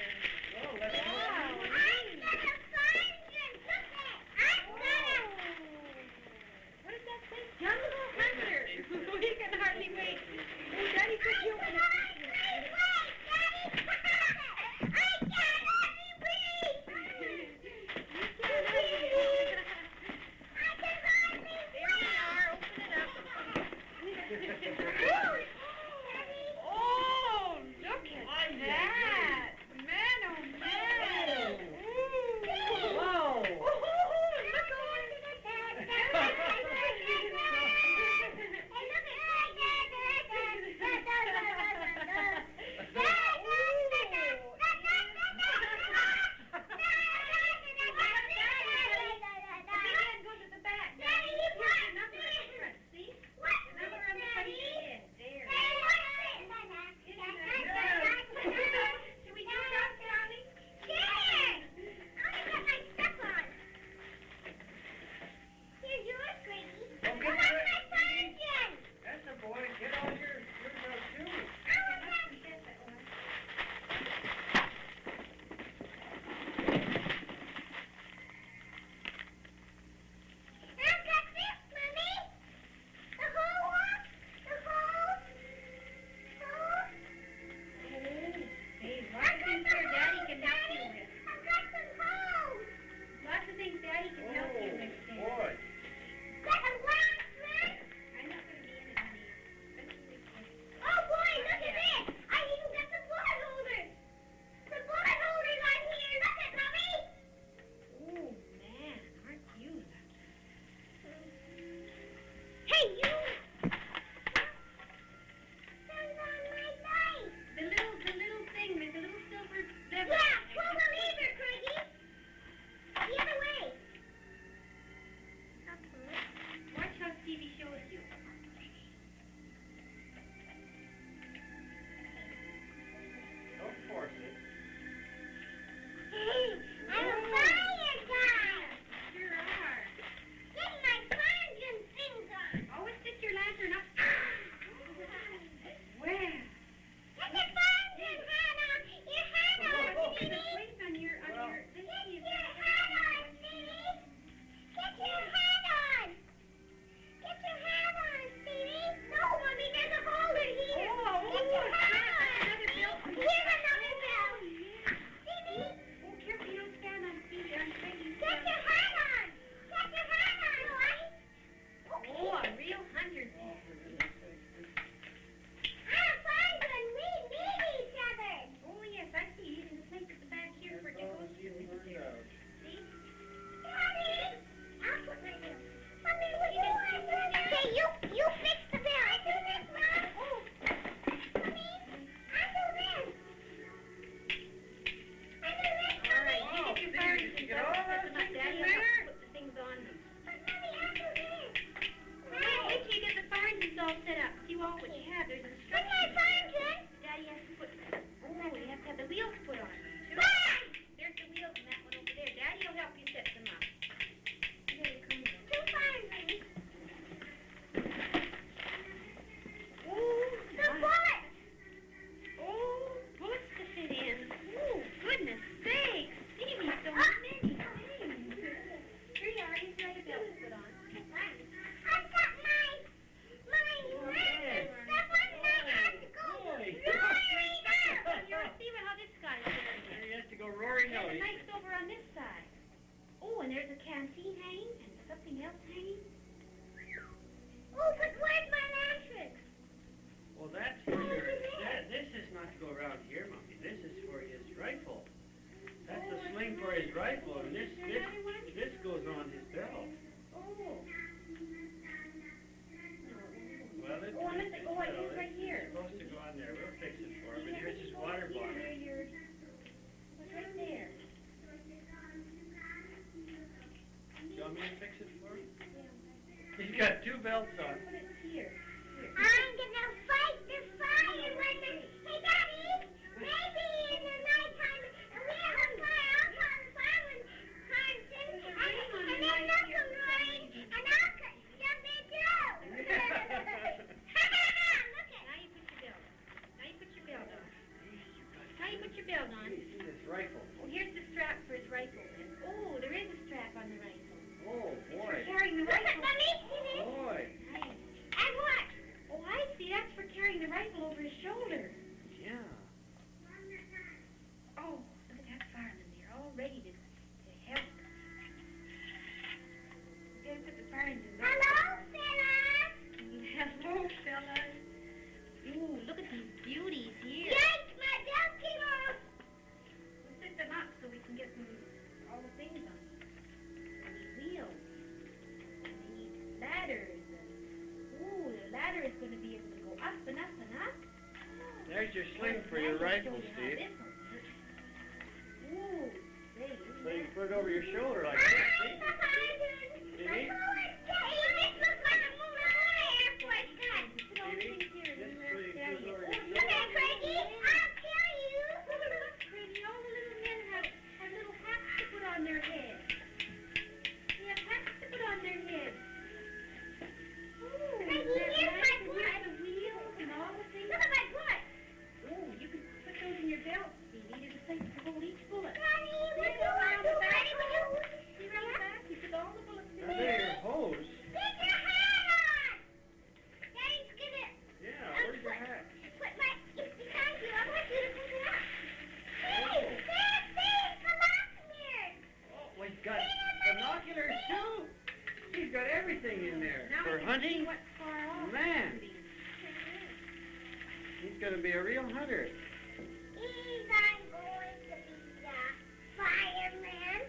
[SPEAKER 1] He's got two belts on.
[SPEAKER 2] I'm gonna fight the fire when the... Hey, Daddy, maybe in the nighttime we have a fire outside the fire when time's in, and then look them, Lloyd, and I'll jump in too. Look at
[SPEAKER 4] Now you put your belt on. Now you put your belt on. Now you put your belt on.
[SPEAKER 1] His rifle.
[SPEAKER 4] Oh, here's the strap for his rifle. Oh, there is a strap on the rifle.
[SPEAKER 1] Oh, boy.
[SPEAKER 4] Carrying the
[SPEAKER 2] Look at
[SPEAKER 4] rifle.
[SPEAKER 2] me.
[SPEAKER 1] Boy.
[SPEAKER 4] Nice.
[SPEAKER 2] And what?
[SPEAKER 4] Oh, I see. That's for carrying the rifle over his shoulder.
[SPEAKER 1] Yeah.
[SPEAKER 4] Oh, look at that fireman there, all ready to help. We gotta put the fire engine back.
[SPEAKER 2] Hello, fellas.
[SPEAKER 4] Hello, fellas. Ooh, look at these beauties here.
[SPEAKER 2] Yank my belt came off.
[SPEAKER 4] We'll set them up so we can get them all the things on. We need wheels. We need ladders. Ooh, the ladder is going to be able to go up and up and up.
[SPEAKER 1] There's your sling for your rifle, Steve.
[SPEAKER 4] Ooh, there
[SPEAKER 1] So you put it over your shoulder like this, see? See?
[SPEAKER 2] Hey, this looks like a Air Force gun.
[SPEAKER 4] Put all the things here.
[SPEAKER 1] This way
[SPEAKER 4] There
[SPEAKER 1] it
[SPEAKER 4] you
[SPEAKER 1] goes
[SPEAKER 4] go.
[SPEAKER 1] over your
[SPEAKER 2] Look at Craigie. I'll kill you.
[SPEAKER 4] Pretty. All the little men have little hats to put on their heads. They have hats to put on their heads. Ooh,
[SPEAKER 2] Craigie,
[SPEAKER 4] they're
[SPEAKER 2] here's
[SPEAKER 4] nice
[SPEAKER 2] my
[SPEAKER 4] and
[SPEAKER 2] foot.
[SPEAKER 4] have the wheels and all the things.
[SPEAKER 2] Look at my foot.
[SPEAKER 4] Oh, you can put those in your belt, Stevie. There's a place to hold each bullet.
[SPEAKER 2] Daddy,
[SPEAKER 4] See
[SPEAKER 2] what do you
[SPEAKER 4] around
[SPEAKER 2] want
[SPEAKER 4] the
[SPEAKER 2] to
[SPEAKER 4] back?
[SPEAKER 2] Daddy, what do you want?
[SPEAKER 4] See around the back? You put all the bullets in
[SPEAKER 1] Are
[SPEAKER 4] there.
[SPEAKER 1] they your hose?
[SPEAKER 2] Get your hat on. Daddy's gonna
[SPEAKER 1] Yeah, where's your hat?
[SPEAKER 2] put my... It's behind you. I want you to pick it up. Hey, come on here.
[SPEAKER 1] Oh, well, he's got binoculars too. He's got everything in there.
[SPEAKER 4] Now
[SPEAKER 1] For
[SPEAKER 4] we can see
[SPEAKER 1] hunting?
[SPEAKER 4] what's far off.
[SPEAKER 1] Man. He's going to be a real hunter.
[SPEAKER 2] He's I'm going to be the fireman.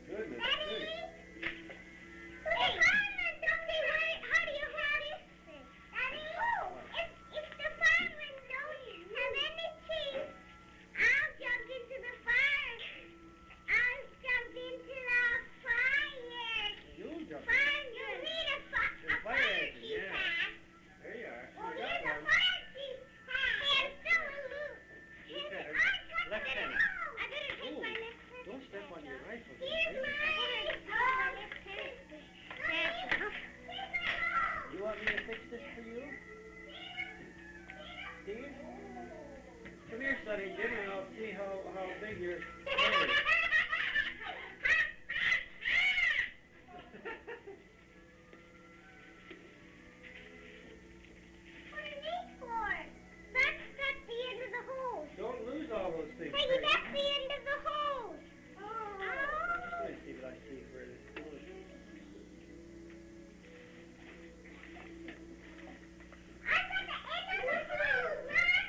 [SPEAKER 1] Goodness
[SPEAKER 2] Daddy!
[SPEAKER 1] gracious.
[SPEAKER 2] Hey, fireman, don't be worried. How do you have it? Daddy, if the fireman don't have any teeth, I'll jump into the fire. I'll jump into the fire.
[SPEAKER 1] You'll jump in.
[SPEAKER 2] Fire, you need a
[SPEAKER 1] Your
[SPEAKER 2] fire
[SPEAKER 1] fire
[SPEAKER 2] chief
[SPEAKER 1] engine, yeah.
[SPEAKER 2] hat.
[SPEAKER 1] There you are.
[SPEAKER 2] Oh,
[SPEAKER 1] You
[SPEAKER 2] here's
[SPEAKER 1] got
[SPEAKER 2] a
[SPEAKER 1] one.
[SPEAKER 2] fire
[SPEAKER 1] Come here, Sonny Jim, and I'll see how big your head is.
[SPEAKER 2] What are these for? That's the end of the hose.
[SPEAKER 1] Don't lose all those things.
[SPEAKER 2] Peggy, that's the end of the hose. Oh.
[SPEAKER 1] Let me see what I see where this goes.
[SPEAKER 2] I got the end of the hose, Mom.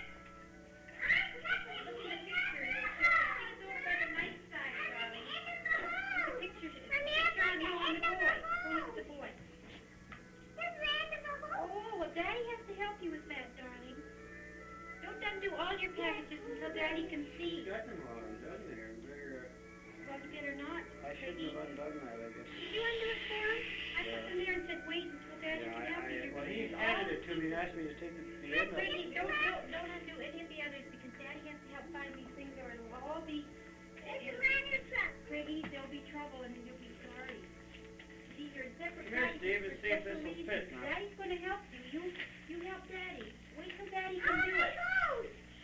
[SPEAKER 4] Daddy has to help you with that, darling. Don't undo all your packages until Daddy can see.
[SPEAKER 1] Got them all undone there. They're,
[SPEAKER 4] Plugged in or not.
[SPEAKER 1] I shouldn't have undone that, I guess.
[SPEAKER 4] Did you undo it for him? I put them there and said, wait until Daddy can help you.
[SPEAKER 1] Well, he handed it to me and asked me to take the end of it.
[SPEAKER 4] Pretty, don't undo any of the others because Daddy has to help find these things or it'll all be... Pretty, there'll be trouble and you'll be sorry. These are separate
[SPEAKER 1] Come here,
[SPEAKER 4] packages
[SPEAKER 1] Steve, and
[SPEAKER 4] for
[SPEAKER 1] see if this
[SPEAKER 4] special
[SPEAKER 1] will
[SPEAKER 4] reasons.
[SPEAKER 1] fit now.
[SPEAKER 4] Daddy's going to help you. You help Daddy. Wait till Daddy can do it.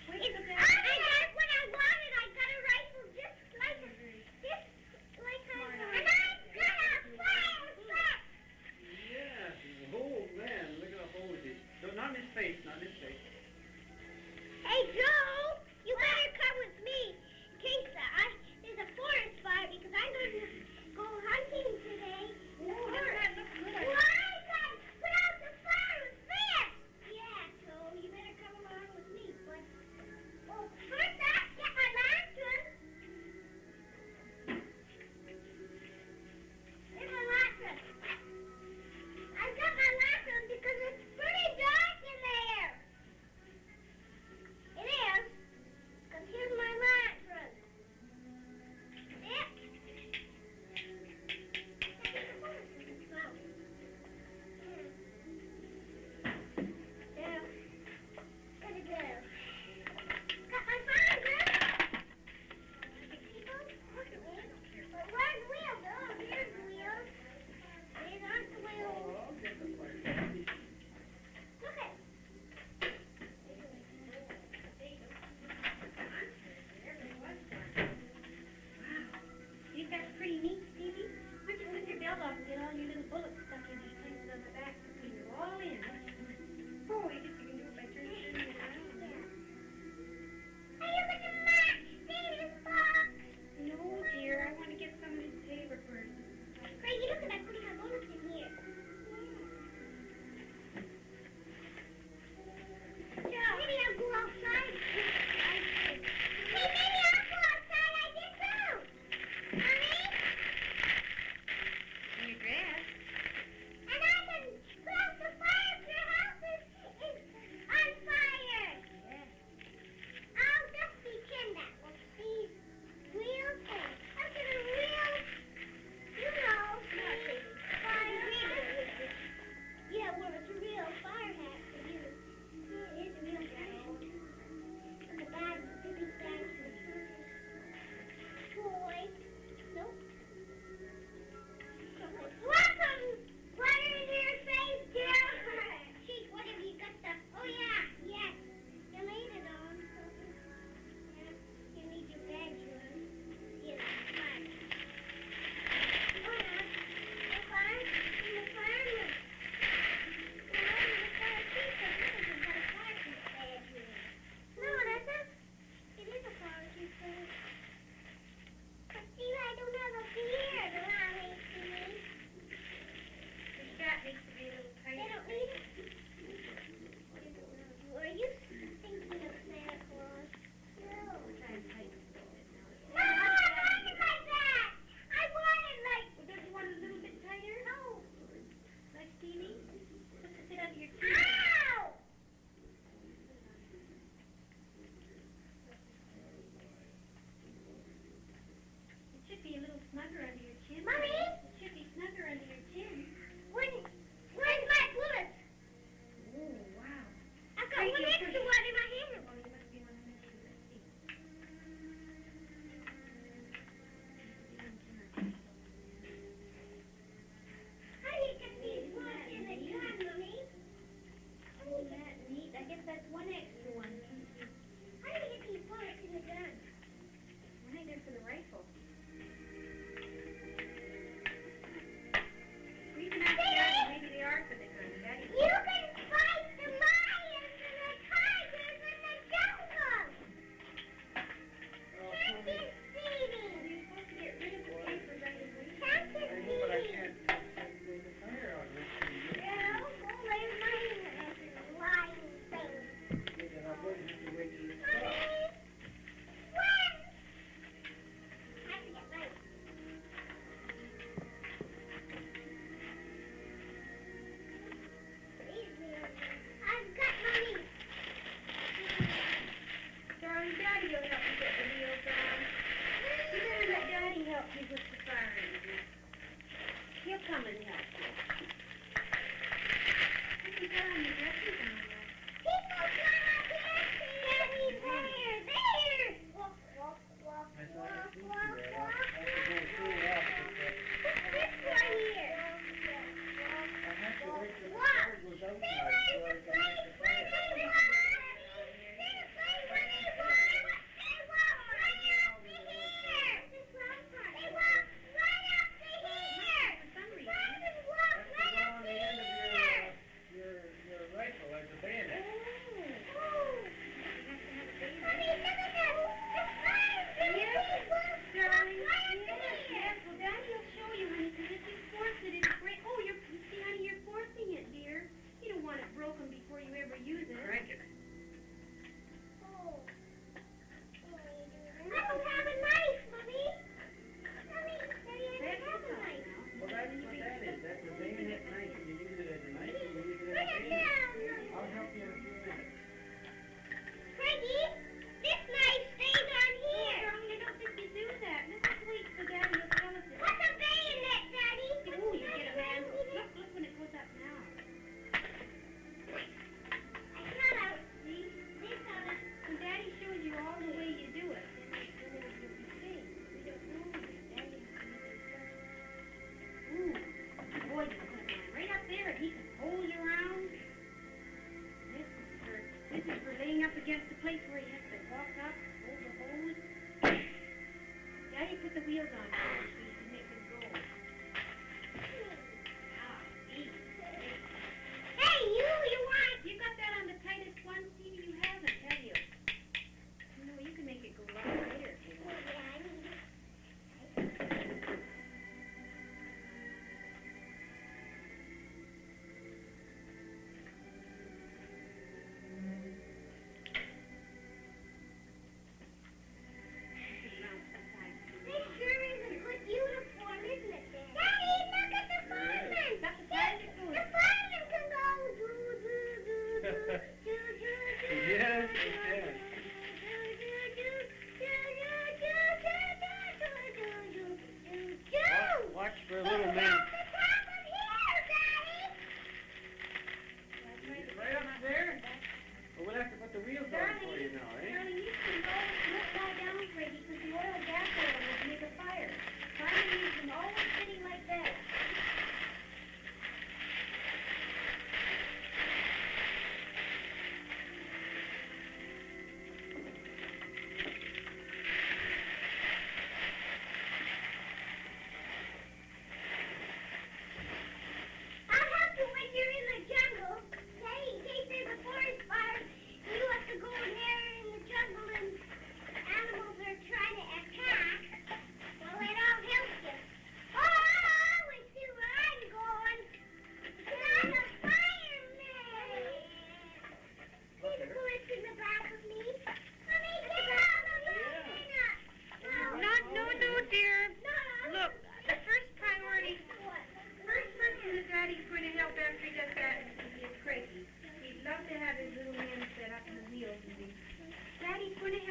[SPEAKER 4] Wait till Daddy.
[SPEAKER 2] I got it when I wanted. I got a rifle just like I wanted. And I got a fire set.
[SPEAKER 1] Yeah, oh man, look at the hoses. No, not in his face, not in his face.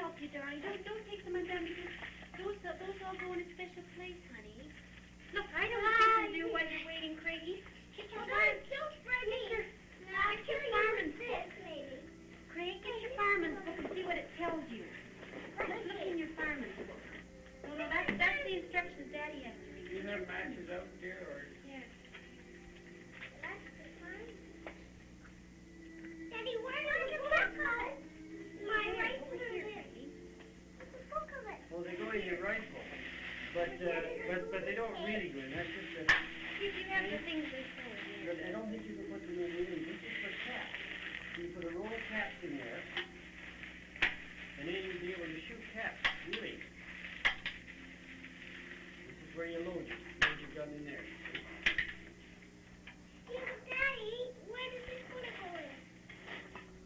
[SPEAKER 4] help you, darling. Don't take them undone because those all go in a special place, honey. Look, I know what you can do while you're waiting, Craigie. Get your
[SPEAKER 2] Don't spread me.
[SPEAKER 4] Get your fireman's book. Craig, get your fireman's book and see what it tells you. Let's look in your fireman's book. No, that's the instructions Daddy has to read.
[SPEAKER 1] Do you have matches out there, or?
[SPEAKER 4] Yes.
[SPEAKER 2] That's the fun. Daddy, where is your book of it? My rifle is it. What's the book of it?
[SPEAKER 1] Well, they go in your rifle, but they don't really go in. That's just
[SPEAKER 4] You have the things they say.
[SPEAKER 1] but I don't think you can put them in really. This is for caps. You put a roll of caps in there, and then you'll be able to shoot caps, really. This is where you load it. Load your gun in there.
[SPEAKER 2] Yeah, Daddy, where does this one go in?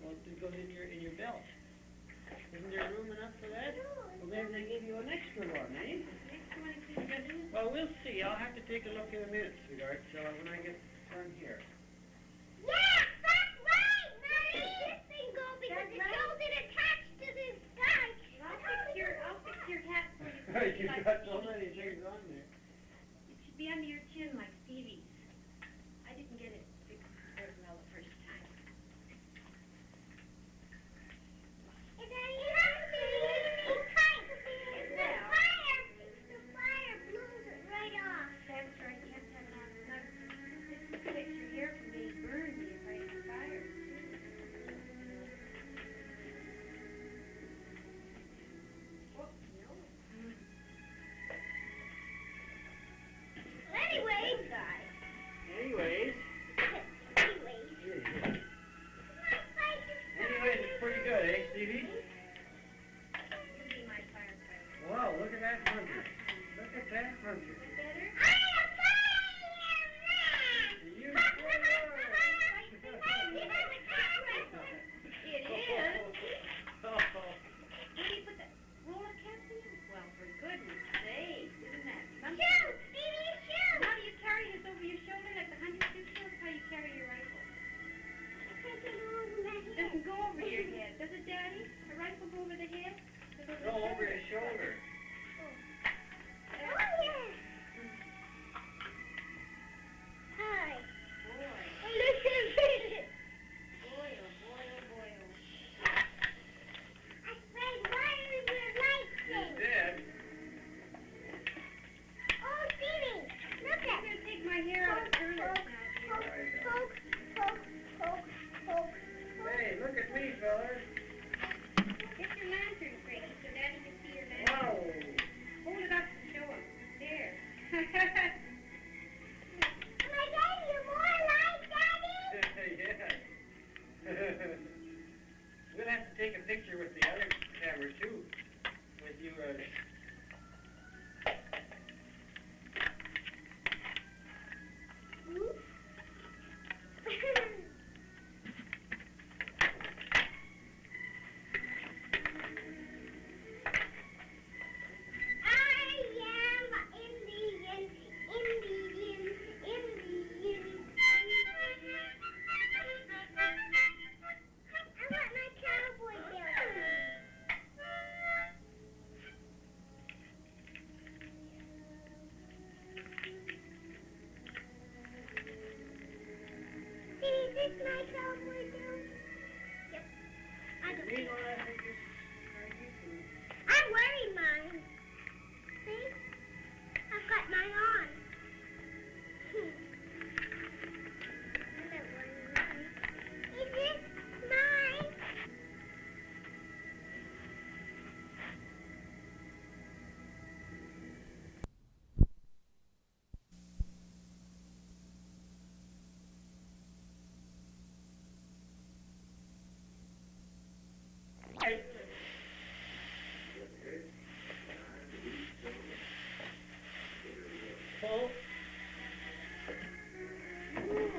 [SPEAKER 1] Well, it goes in your belt. Isn't there room enough for that? Well, maybe they give you an extra one, eh? Well, we'll see. I'll have to take a look in a minute, sweetheart. So when I get turned here.
[SPEAKER 2] Yeah, that's right, Mommy. This thing go because it shows it attached to this guy.
[SPEAKER 4] I'll fix your hat for you.
[SPEAKER 1] You've got so many things on there.
[SPEAKER 4] It should be under your chin like Stevie's. I didn't get it fixed very well the first time.
[SPEAKER 2] Is that it's tight. The fire blows it right off.
[SPEAKER 4] That's right, you have to have enough. This protects your hair from being burned when you're fighting fire. Oh, no.
[SPEAKER 2] Anyways.
[SPEAKER 1] Anyways.
[SPEAKER 2] Anyways.
[SPEAKER 1] Anyways, it's pretty good, eh, Stevie?
[SPEAKER 4] You be my firefighter.
[SPEAKER 1] Wow, look at that hunter. Look at that hunter.
[SPEAKER 4] Better?
[SPEAKER 1] You
[SPEAKER 4] It is.
[SPEAKER 1] Oh.
[SPEAKER 4] Where do you put that? Roll of caps in? Well, for goodness sake, isn't that something?
[SPEAKER 2] Shoot! Stevie, shoot!
[SPEAKER 4] How do you carry this over your shoulder like the hunter suits? That's how you carry your rifle. It doesn't go over your head, does it, Daddy? A rifle go over the head?
[SPEAKER 1] Go over his shoulder.
[SPEAKER 2] Oh, yeah. Hi.
[SPEAKER 4] Boy,
[SPEAKER 2] Listen to it.
[SPEAKER 4] boy, oh boy, oh boy, oh.
[SPEAKER 2] I sprayed water in your light thing.
[SPEAKER 1] Dead.
[SPEAKER 2] Oh, Stevie, look
[SPEAKER 4] I'm
[SPEAKER 2] at
[SPEAKER 4] going to take my hair out of curlers now, dear.
[SPEAKER 2] Poke, poke, poke, poke.
[SPEAKER 1] Hey, look at me, fellas.
[SPEAKER 4] Get your lantern, Frankie, so Daddy can see your lantern.
[SPEAKER 1] Wow.
[SPEAKER 4] Hold it up and show him. There.
[SPEAKER 2] My daddy, you more light, Daddy.
[SPEAKER 1] Yeah. We'll have to take a picture with the other camera, too. With you,
[SPEAKER 2] I want my cowboy bill. Is this my cowboy bill? Yep. I don't
[SPEAKER 1] You know,
[SPEAKER 2] know.
[SPEAKER 1] I think
[SPEAKER 2] I'm wearing mine. See? I've got mine on. I'm not wearing mine. Is this mine?
[SPEAKER 1] Paul,
[SPEAKER 4] Ooh,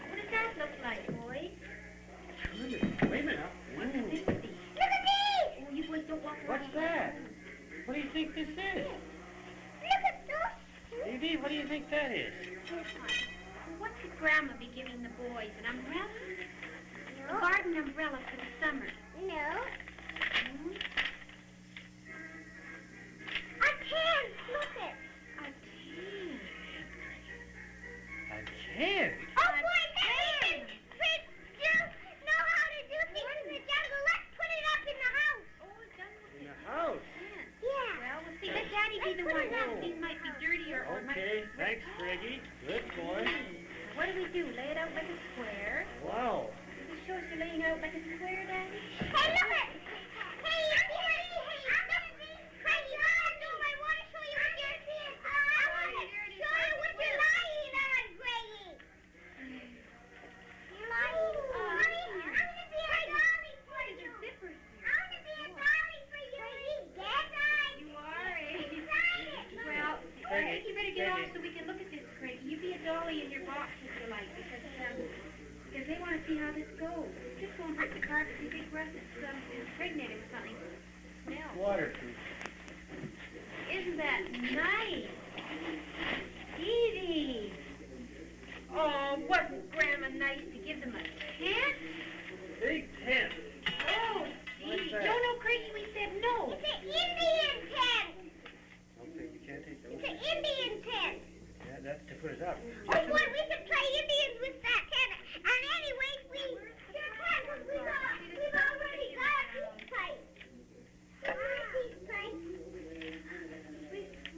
[SPEAKER 4] what does that look like, boy?
[SPEAKER 1] wait a minute.
[SPEAKER 4] What's this be?
[SPEAKER 2] Look at these!
[SPEAKER 4] Oh, you boys don't walk around.
[SPEAKER 1] What's that? What do you think this is?
[SPEAKER 2] Look at those.
[SPEAKER 1] Stevie, what do you think that is?
[SPEAKER 4] What could Grandma be giving the boys? An umbrella? A garden umbrella for the summer.
[SPEAKER 2] No.
[SPEAKER 4] Hmm? the one you think might be dirty or might be...
[SPEAKER 1] Okay, thanks, Greggy. Good boy.
[SPEAKER 4] What do we do? Lay it out like a square?
[SPEAKER 1] Wow.
[SPEAKER 4] You show us you're laying out like a square, Daddy?
[SPEAKER 2] Hey, look it! Hey, Craig, you want to I want to show you what you're seeing. I want to show you what you're lying on, Greggy. You're lying on. I'm going to be a dolly for you. I'm going to be a dolly for you. Yes,
[SPEAKER 4] You are, eh? Well, I think you better get off so we can look at this, Craig. You be a dolly in your box if you like, because they want to see how this goes. Just won't hurt the carpet. You think Russ is impregnated with something. Smell.
[SPEAKER 1] Waterproof.
[SPEAKER 4] Isn't that nice? Stevie! Oh, wasn't Grandma nice to give them a tent?
[SPEAKER 1] Big tent.
[SPEAKER 4] Oh, Stevie.
[SPEAKER 1] that?
[SPEAKER 4] No, Craigie, we said no.
[SPEAKER 2] It's an Indian tent.
[SPEAKER 1] Okay, we can't take those.
[SPEAKER 2] It's an Indian tent.
[SPEAKER 1] Yeah, that's to put it up.
[SPEAKER 2] Oh, boy, we could play Indians with that tent. And anyway, we've already got these kites.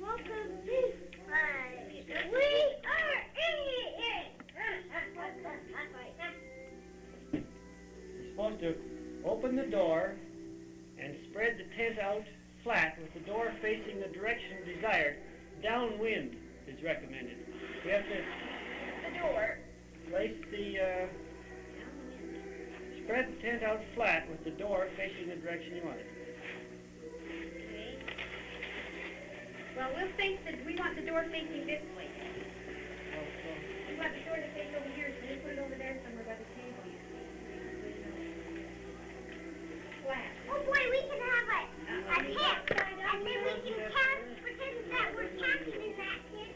[SPEAKER 2] Welcome this way. We are Indians.
[SPEAKER 1] You're supposed to open the door and spread the tent out flat with the door facing the direction desired. Downwind is recommended. You have to
[SPEAKER 4] The door.
[SPEAKER 1] place the, spread the tent out flat with the door facing the direction you want it.
[SPEAKER 4] Okay. Well, we'll face we want the door facing this way. We want the door to face over here, so we'll put it over there somewhere by the table. Flat.
[SPEAKER 2] Oh boy, we can have a tent. And then we can pretend that we're camping in that tent.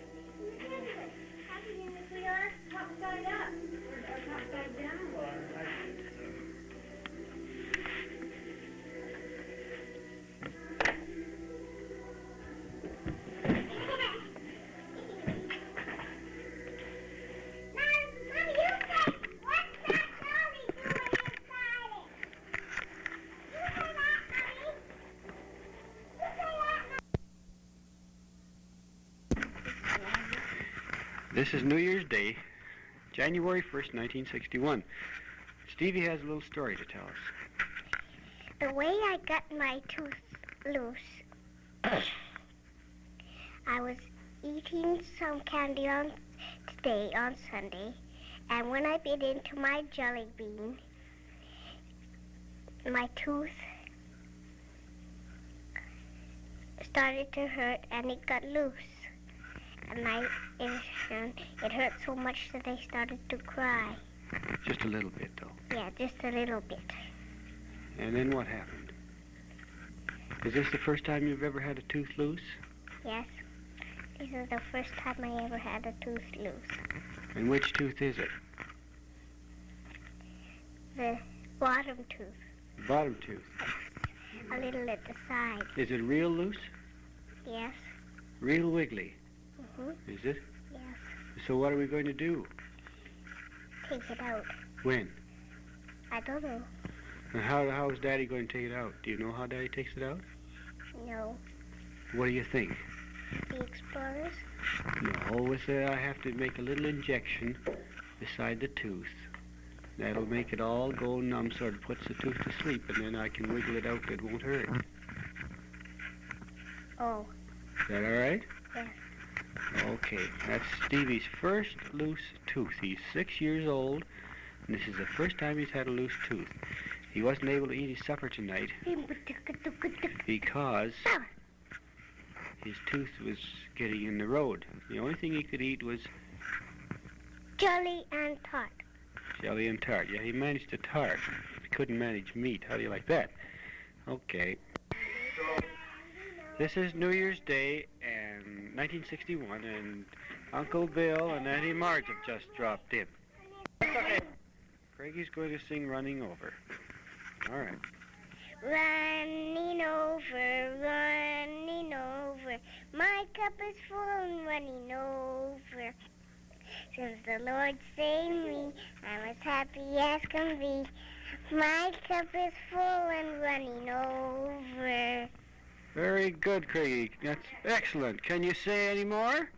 [SPEAKER 2] Camping in this we are.
[SPEAKER 4] Top side up. Or top side down.
[SPEAKER 1] This is New Year's Day, January 1st, 1961. Stevie has a little story to tell us.
[SPEAKER 2] The way I got my tooth loose, I was eating some candy on Sunday, and when I bit into my jelly bean, my tooth started to hurt and it got loose. And it hurt so much that I started to cry.
[SPEAKER 1] Just a little bit, though.
[SPEAKER 2] Yeah, just a little bit.
[SPEAKER 1] And then what happened? Is this the first time you've ever had a tooth loose?
[SPEAKER 2] Yes. This is the first time I ever had a tooth loose.
[SPEAKER 1] And which tooth is it?
[SPEAKER 2] The bottom tooth.
[SPEAKER 1] Bottom tooth.
[SPEAKER 2] A little at the side.
[SPEAKER 1] Is it real loose?
[SPEAKER 2] Yes.
[SPEAKER 1] Real wiggly?
[SPEAKER 2] Mm-hmm.
[SPEAKER 1] Is it?
[SPEAKER 2] Yes.
[SPEAKER 1] So what are we going to do?
[SPEAKER 2] Take it out.
[SPEAKER 1] When?
[SPEAKER 2] I don't know.
[SPEAKER 1] And how is Daddy going to take it out? Do you know how Daddy takes it out?
[SPEAKER 2] No.
[SPEAKER 1] What do you think?
[SPEAKER 2] The explorers?
[SPEAKER 1] No, I have to make a little injection beside the tooth. That'll make it all go numb, sort of puts the tooth to sleep, and then I can wiggle it out. It won't hurt.
[SPEAKER 2] Oh.
[SPEAKER 1] Is that all right?
[SPEAKER 2] Yes.
[SPEAKER 1] Okay, that's Stevie's first loose tooth. He's 6 years old, and this is the first time he's had a loose tooth. He wasn't able to eat his supper tonight because his tooth was getting in the road. The only thing he could eat was
[SPEAKER 2] jelly and tart.
[SPEAKER 1] Jelly and tart. Yeah, he managed a tart. He couldn't manage meat. How do you like that? Okay. This is New Year's Day in 1961, and Uncle Bill and Auntie Marge have just dropped in. Okay. Craigie's going to sing Running Over. All right.
[SPEAKER 2] Running over, my cup is full and running over. Since the Lord saved me, I'm as happy as can be. My cup is full and running over.
[SPEAKER 1] Very good, Craigie. That's excellent. Can you say any more?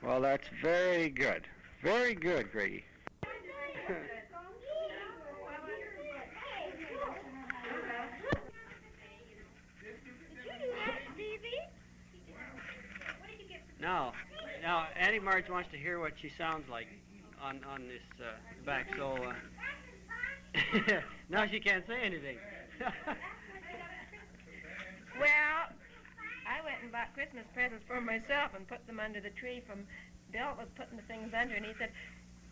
[SPEAKER 1] Well, that's very good. Very good, Craigie. Now, Auntie Marge wants to hear what she sounds like on this back, so now she can't say anything.
[SPEAKER 3] Well, I went and bought Christmas presents for myself and put them under the tree. Bill was putting the things under, and he said,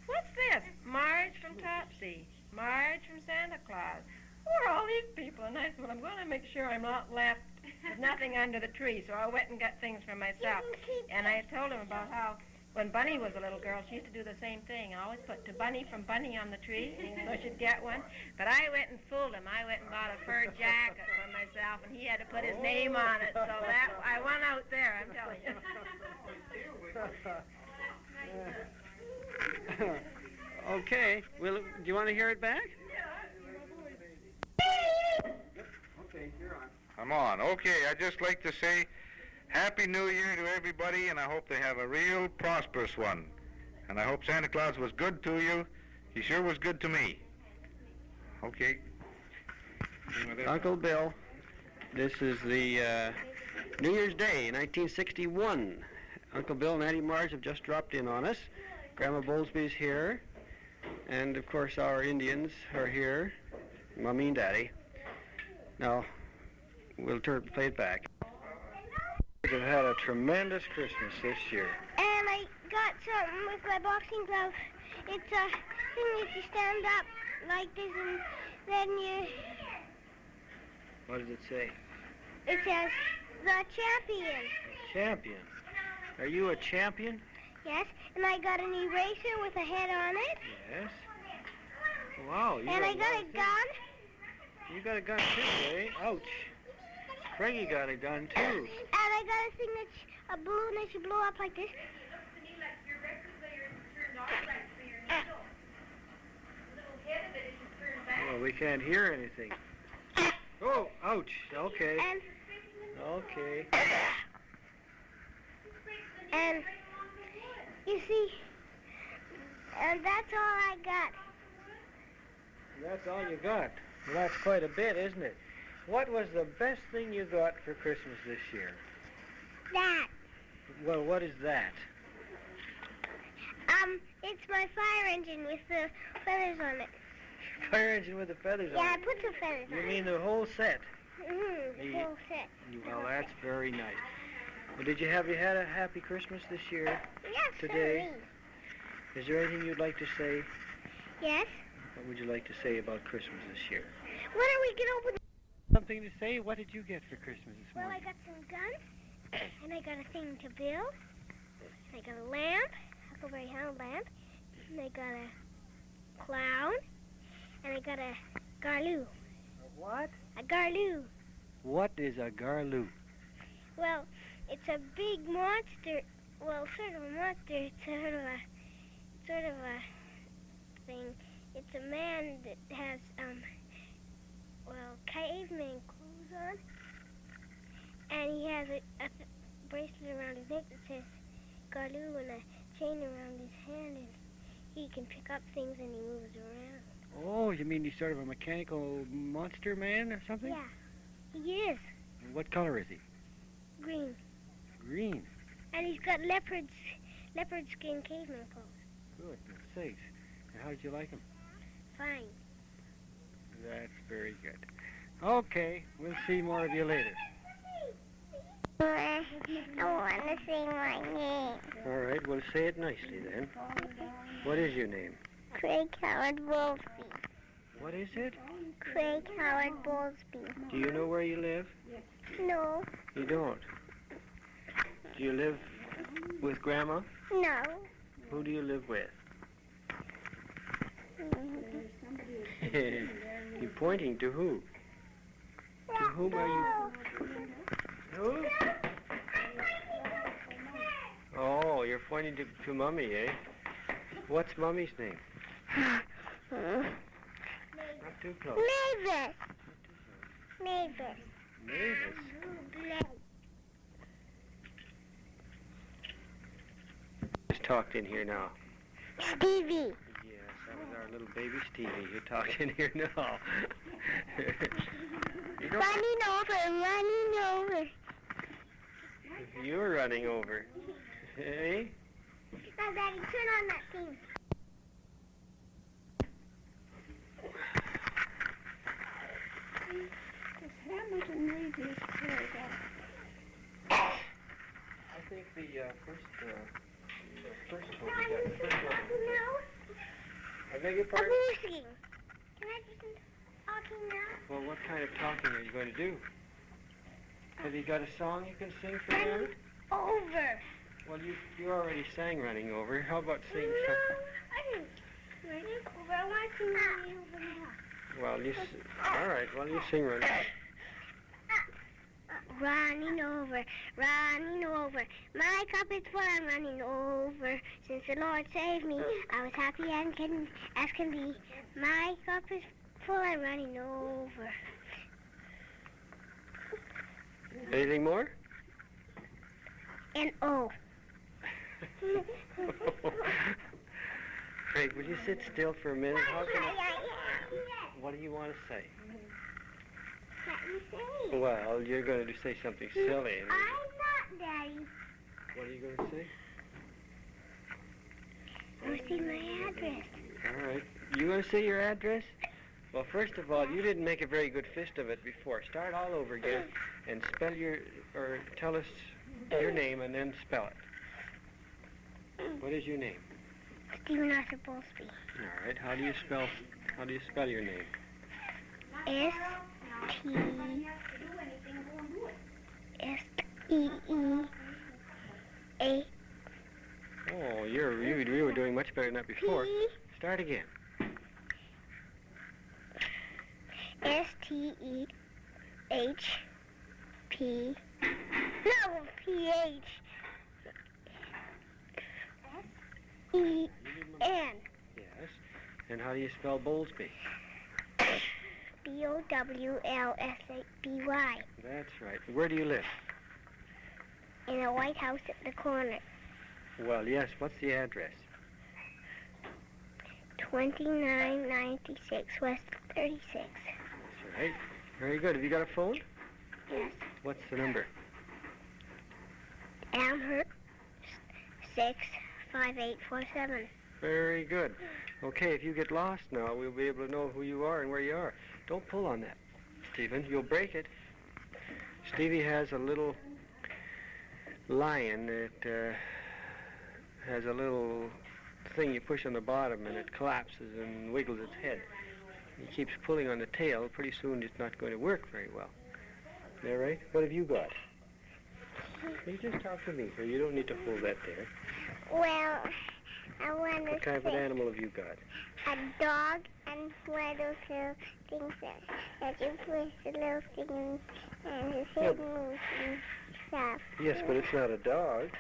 [SPEAKER 3] "What's this? Marge from Topsy, Marge from Santa Claus. Who are all these people?" And I said, "Well, I'm going to make sure I'm not left with nothing under the tree." So I went and got things for myself. And I told him about how when Bunny was a little girl, she used to do the same thing. I always put to Bunny from Bunny on the tree so she'd get one. But I went and fooled him. I went and bought a fur jacket for myself, and he had to put his name on it. So that I won out there, I'm telling you.
[SPEAKER 1] Okay. Well, do you want to hear it back? Okay, you're on.
[SPEAKER 6] I'm on. Okay, I'd just like to say Happy New Year to everybody, and I hope they have a real prosperous one. And I hope Santa Claus was good to you. He sure was good to me. Okay.
[SPEAKER 1] Uncle Bill, this is the New Year's Day, 1961. Uncle Bill and Auntie Marge have just dropped in on us. Grandma Bowlsby's here. And, of course, our Indians are here, Mommy and Daddy. Now, we'll play it back. We've had a tremendous Christmas this year.
[SPEAKER 2] And I got something with my boxing glove. It's a thing that you stand up like this, and then you...
[SPEAKER 1] What does it say?
[SPEAKER 2] It says, "The Champion."
[SPEAKER 1] Champion. Are you a champion?
[SPEAKER 2] Yes, and I got an eraser with a head on it.
[SPEAKER 1] Yes. Wow.
[SPEAKER 2] And I got a gun.
[SPEAKER 1] You got a gun too, eh? Ouch. Craigie got a gun too.
[SPEAKER 2] And I got a thing that's a balloon that you blow up like this.
[SPEAKER 1] Well, we can't hear anything. Oh, ouch. Okay.
[SPEAKER 2] And
[SPEAKER 1] Okay.
[SPEAKER 2] And you see, and that's all I got.
[SPEAKER 1] That's all you got. Well, that's quite a bit, isn't it? What was the best thing you got for Christmas this year?
[SPEAKER 2] That.
[SPEAKER 1] Well, what is that?
[SPEAKER 2] It's my fire engine with the feathers on it.
[SPEAKER 1] Fire engine with the feathers
[SPEAKER 2] Yeah,
[SPEAKER 1] on
[SPEAKER 2] I
[SPEAKER 1] it.
[SPEAKER 2] put some feathers on
[SPEAKER 1] You
[SPEAKER 2] it.
[SPEAKER 1] mean the whole set?
[SPEAKER 2] The whole set.
[SPEAKER 1] Well, that's very nice. Well, have you had a happy Christmas this year?
[SPEAKER 2] Yes,
[SPEAKER 1] Today?
[SPEAKER 2] certainly.
[SPEAKER 1] Is there anything you'd like to say?
[SPEAKER 2] Yes.
[SPEAKER 1] What would you like to say about Christmas this year?
[SPEAKER 2] When are we going to open?
[SPEAKER 1] Something to say? What did you get for Christmas this
[SPEAKER 2] Well, I
[SPEAKER 1] morning?
[SPEAKER 2] got some guns, and I got a thing to build, and I got a lamp, Huckleberry Hound lamp, and I got a clown, and I got a garloo.
[SPEAKER 1] What?
[SPEAKER 2] A garloo.
[SPEAKER 1] What is a garloo?
[SPEAKER 2] Well, it's a big monster. Well, sort of a monster. It's sort of a thing. It's a man that has caveman clothes on, and he has a bracelet around his neck that says Garloo and a chain around his hand, and he can pick up things and he moves around.
[SPEAKER 1] Oh, you mean he's sort of a mechanical monster man or something?
[SPEAKER 2] Yeah, he is.
[SPEAKER 1] And what color is he?
[SPEAKER 2] Green.
[SPEAKER 1] Green.
[SPEAKER 2] And he's got leopard skin caveman clothes.
[SPEAKER 1] Goodness sakes. And how did you like him?
[SPEAKER 2] Fine.
[SPEAKER 1] That's very good. Okay, we'll see more of you later.
[SPEAKER 2] I want to say my name.
[SPEAKER 1] All right, we'll say it nicely then. What is your name?
[SPEAKER 2] Craig Howard Bowlsby.
[SPEAKER 1] What is it?
[SPEAKER 2] Craig Howard Bowlsby.
[SPEAKER 1] Do you know where you live?
[SPEAKER 2] No.
[SPEAKER 1] You don't. Do you live with Grandma?
[SPEAKER 2] No.
[SPEAKER 1] Who do you live with? You're pointing to who? To whom are you? Who? Oh, you're pointing to Mummy, eh? What's Mummy's name? Not too close.
[SPEAKER 2] Mavis. Mavis.
[SPEAKER 7] Mavis. Just talked in here now.
[SPEAKER 2] Stevie.
[SPEAKER 7] Yes, that was our little baby Stevie who talked in here now. You don't-
[SPEAKER 2] Running over.
[SPEAKER 7] You're running over. Hey?
[SPEAKER 2] Now, Daddy, turn on that thing.
[SPEAKER 7] I think the first one we got, the first one.
[SPEAKER 2] No.
[SPEAKER 7] I beg your
[SPEAKER 2] I'm
[SPEAKER 7] pardon?
[SPEAKER 2] listening. Can I do some talking now?
[SPEAKER 7] Well, what kind of talking are you going to do? Have you got a song you can sing for
[SPEAKER 2] Running
[SPEAKER 7] me?
[SPEAKER 2] over.
[SPEAKER 7] Well, you already sang Running Over. How about sing
[SPEAKER 2] No,
[SPEAKER 7] something?
[SPEAKER 2] I didn't. Running over. I want to running over now.
[SPEAKER 7] Well, all right, well, you sing Running Over.
[SPEAKER 2] Running over, running over. My cup is full, I'm running over. Since the Lord saved me, I was happy and as can be. My cup is full, I'm running over.
[SPEAKER 7] Anything more?
[SPEAKER 2] And oh.
[SPEAKER 7] Craig, will you sit still for a minute? What do you want to say?
[SPEAKER 2] Let me say.
[SPEAKER 7] Well, you're going to say something silly.
[SPEAKER 2] I'm not, Daddy.
[SPEAKER 7] What are you going to say?
[SPEAKER 2] I want to see my address.
[SPEAKER 7] All right. You going to say your address? Well, first of all, you didn't make a very good fist of it before. Start all over again and tell us your name and then spell it. What is your name?
[SPEAKER 2] Lloyd Russel Bowlsby.
[SPEAKER 7] All right. How do you spell your name?
[SPEAKER 2] S-T-E-A.
[SPEAKER 7] Oh, you were doing much better than that before. Start again.
[SPEAKER 2] S-T-E-H-P. No, P-H. S-E-N.
[SPEAKER 7] Yes. And how do you spell Bowlsby?
[SPEAKER 2] B-O-W-L-S-B-Y.
[SPEAKER 7] That's right. Where do you live?
[SPEAKER 2] In a white house at the corner.
[SPEAKER 7] Well, yes. What's the address?
[SPEAKER 2] 2996 West 36.
[SPEAKER 7] That's right. Very good. Have you got a phone?
[SPEAKER 2] Yes.
[SPEAKER 7] What's the number?
[SPEAKER 2] Amherst 65847.
[SPEAKER 7] Very good. Okay, if you get lost now, we'll be able to know who you are and where you are. Don't pull on that, Stephen. You'll break it. Stevie has a little lion that has a little thing you push on the bottom and it collapses and wiggles its head. He keeps pulling on the tail. Pretty soon it's not going to work very well. Is that right? What have you got? You just talk to me, so you don't need to hold that there.
[SPEAKER 2] Well, I want to
[SPEAKER 7] What kind of an animal have you got?
[SPEAKER 2] a dog and one of those little things that you push the little thing and his head moves and stuff.
[SPEAKER 7] Yes, but it's not a dog.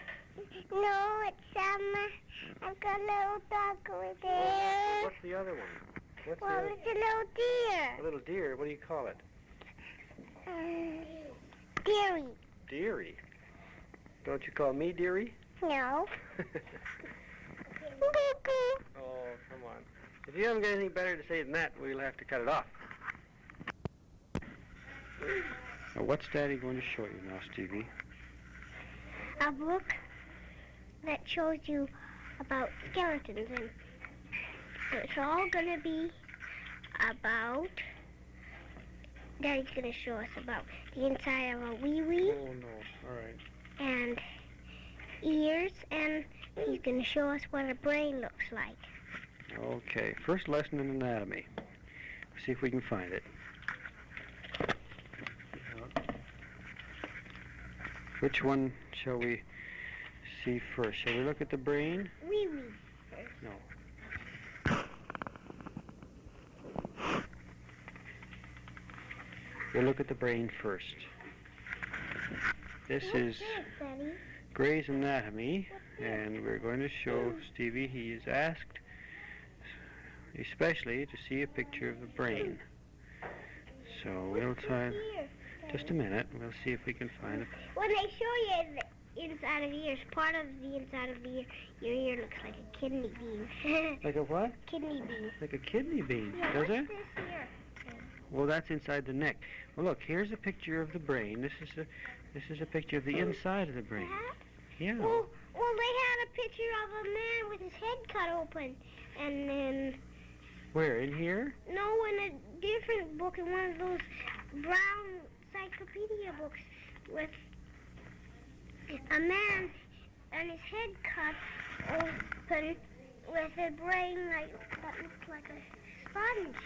[SPEAKER 2] No, it's I've got a little dog over there.
[SPEAKER 7] What's the other one? What's
[SPEAKER 2] Well,
[SPEAKER 7] the
[SPEAKER 2] it's a little
[SPEAKER 7] a
[SPEAKER 2] deer.
[SPEAKER 7] little deer? What do you call it?
[SPEAKER 2] Deary.
[SPEAKER 7] Dearie. Don't you call me Dearie?
[SPEAKER 2] No.
[SPEAKER 7] Oh, come on. If you haven't got anything better to say than that, we'll have to cut it off. Now, what's Daddy going to show you now, Stevie?
[SPEAKER 2] A book that shows you about skeletons, and it's all going to be about, Daddy's going to show us about the inside of a wee-wee
[SPEAKER 7] Oh, no. All right.
[SPEAKER 2] and ears, and he's going to show us what a brain looks like.
[SPEAKER 7] Okay. First lesson in anatomy. See if we can find it. Which one shall we see first? Shall we look at the brain?
[SPEAKER 2] Wee-wee.
[SPEAKER 7] No. We'll look at the brain first. This is
[SPEAKER 2] Daddy.
[SPEAKER 7] Gray's Anatomy, and we're going to show Stevie he is asked especially to see a picture of the brain. So we'll try.
[SPEAKER 2] Here,
[SPEAKER 7] Just a minute. We'll see if we can find it.
[SPEAKER 2] When they show you the inside of the ears, part of the inside of the ear, your ear looks like a kidney bean.
[SPEAKER 7] Like a what?
[SPEAKER 2] Kidney bean.
[SPEAKER 7] Like a kidney bean,
[SPEAKER 2] Yeah,
[SPEAKER 7] does
[SPEAKER 2] what's
[SPEAKER 7] it?
[SPEAKER 2] this here?
[SPEAKER 7] Well, that's inside the neck. Well, look, here's a picture of the brain. This is a picture of the inside of the brain.
[SPEAKER 2] That?
[SPEAKER 7] Yeah.
[SPEAKER 2] Well, they had a picture of a man with his head cut open, and then
[SPEAKER 7] Where, in here?
[SPEAKER 2] no, in a different book, in one of those brown encyclopedia books, with a man and his head cut open with a brain that looks like a sponge.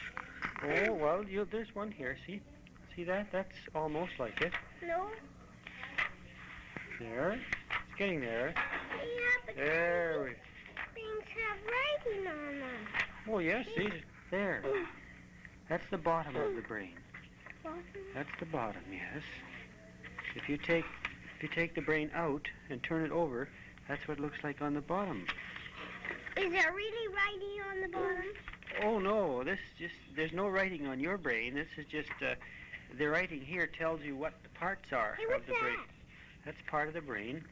[SPEAKER 7] Oh, well, there's one here. See that? That's almost like it.
[SPEAKER 2] No?
[SPEAKER 7] There. It's getting there.
[SPEAKER 2] Yeah, but
[SPEAKER 7] There we...
[SPEAKER 2] things have writing on them.
[SPEAKER 7] Oh, yes, see? There. That's the bottom of the brain. That's the bottom, yes. If you take the brain out and turn it over, that's what it looks like on the bottom.
[SPEAKER 2] Is there really writing on the bottom?
[SPEAKER 7] Oh, no, there's no writing on your brain. This is just, the writing here tells you what the parts are
[SPEAKER 2] Hey,
[SPEAKER 7] of
[SPEAKER 2] what's
[SPEAKER 7] the brain.
[SPEAKER 2] that?
[SPEAKER 7] That's part of the brain.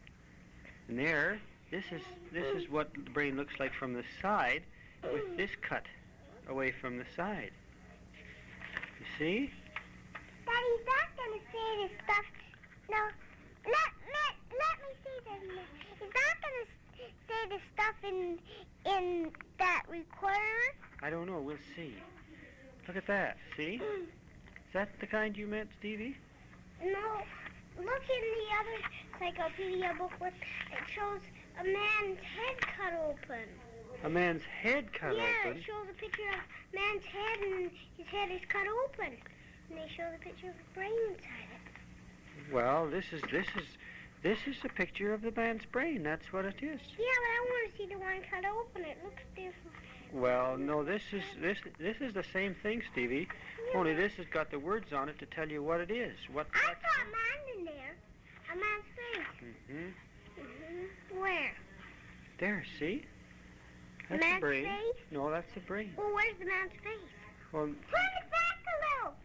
[SPEAKER 7] And there, this is what the brain looks like from the side, with this cut away from the side. You see?
[SPEAKER 2] Daddy's not going to say this stuff. No, let me see this. He's not going to say this stuff in that recorder.
[SPEAKER 7] I don't know. We'll see. Look at that. See? Is that the kind you meant, Stevie?
[SPEAKER 2] No, look in the other encyclopedia book where it shows a man's head cut open.
[SPEAKER 7] A man's head cut
[SPEAKER 2] Yeah,
[SPEAKER 7] open?
[SPEAKER 2] it shows a picture of a man's head, and his head is cut open. And they show the picture of the brain inside it.
[SPEAKER 7] Well, this is a picture of the man's brain. That's what it is.
[SPEAKER 2] Yeah, but I want to see the one cut open. It looks different.
[SPEAKER 7] Well, no, this is the same thing, Stevie.
[SPEAKER 2] Yeah.
[SPEAKER 7] Only this has got the words on it to tell you what it is. What
[SPEAKER 2] I
[SPEAKER 7] parts-
[SPEAKER 2] saw a man in there. A man's face.
[SPEAKER 7] Mhm.
[SPEAKER 2] Where?
[SPEAKER 7] There, see?
[SPEAKER 2] The
[SPEAKER 7] That's the
[SPEAKER 2] man's
[SPEAKER 7] brain.
[SPEAKER 2] face?
[SPEAKER 7] No, that's the brain.
[SPEAKER 2] Well, where's the man's face?
[SPEAKER 7] Well,
[SPEAKER 2] Turn it back a little.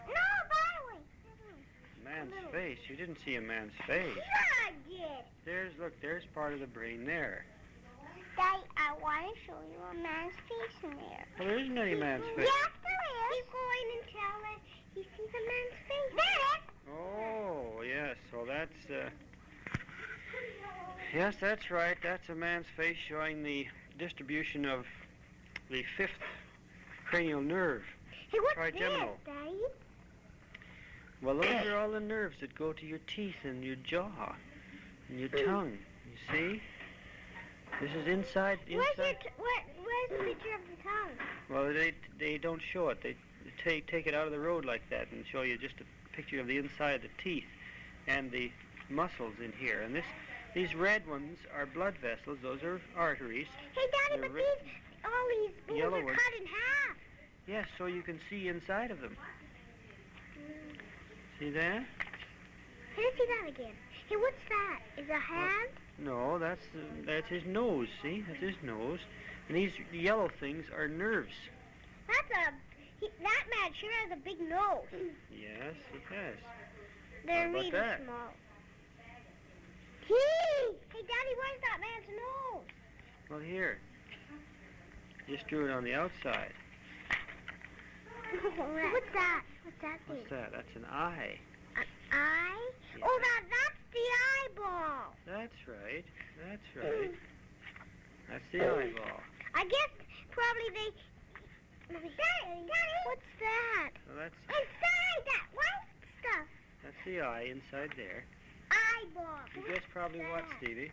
[SPEAKER 2] No, that way.
[SPEAKER 7] man's face. You didn't see a man's face.
[SPEAKER 2] Yeah, I did.
[SPEAKER 7] There's part of the brain there.
[SPEAKER 2] Daddy, I want to show you a man's face in there.
[SPEAKER 7] Well, there isn't any man's face.
[SPEAKER 2] Yes, there is. Keep going until he sees a man's face. There.
[SPEAKER 7] Oh, yes. Well, that's, yes, that's right. That's a man's face showing the distribution of the fifth cranial nerve.
[SPEAKER 2] Hey, what's
[SPEAKER 7] Trigeminal.
[SPEAKER 2] this, Daddy?
[SPEAKER 7] Well, those are all the nerves that go to your teeth and your jaw and your tongue. You see? This is inside.
[SPEAKER 2] Where's the picture of the tongue?
[SPEAKER 7] Well, they don't show it. They take it out of the road like that and show you just a picture of the inside of the teeth and the muscles in here. And these red ones are blood vessels. Those are arteries.
[SPEAKER 2] Hey, Daddy,
[SPEAKER 7] They're
[SPEAKER 2] but all these bones
[SPEAKER 7] yellow
[SPEAKER 2] are
[SPEAKER 7] ones.
[SPEAKER 2] cut in half.
[SPEAKER 7] Yes, so you can see inside of them. See that?
[SPEAKER 2] Let's see that again. Hey, what's that? Is a hand?
[SPEAKER 7] No, that's his nose. See, that's his nose. And these yellow things are nerves.
[SPEAKER 2] That man sure has a big nose.
[SPEAKER 7] Yes, he has.
[SPEAKER 2] They're
[SPEAKER 7] How about
[SPEAKER 2] really
[SPEAKER 7] that?
[SPEAKER 2] small. Hey, Daddy, where's that man's nose?
[SPEAKER 7] Well, here. Just drew it on the outside.
[SPEAKER 2] What's that? What's that thing?
[SPEAKER 7] What's that? That's an eye.
[SPEAKER 2] An eye?
[SPEAKER 7] Yeah.
[SPEAKER 2] Oh, that's the eyeball.
[SPEAKER 7] That's right. That's right. That's the eyeball.
[SPEAKER 2] I guess probably they... Daddy, what's that?
[SPEAKER 7] Well, that's
[SPEAKER 2] Inside that white stuff.
[SPEAKER 7] that's the eye inside there.
[SPEAKER 2] Eyeball.
[SPEAKER 7] You guess probably what,
[SPEAKER 2] that?
[SPEAKER 7] Stevie?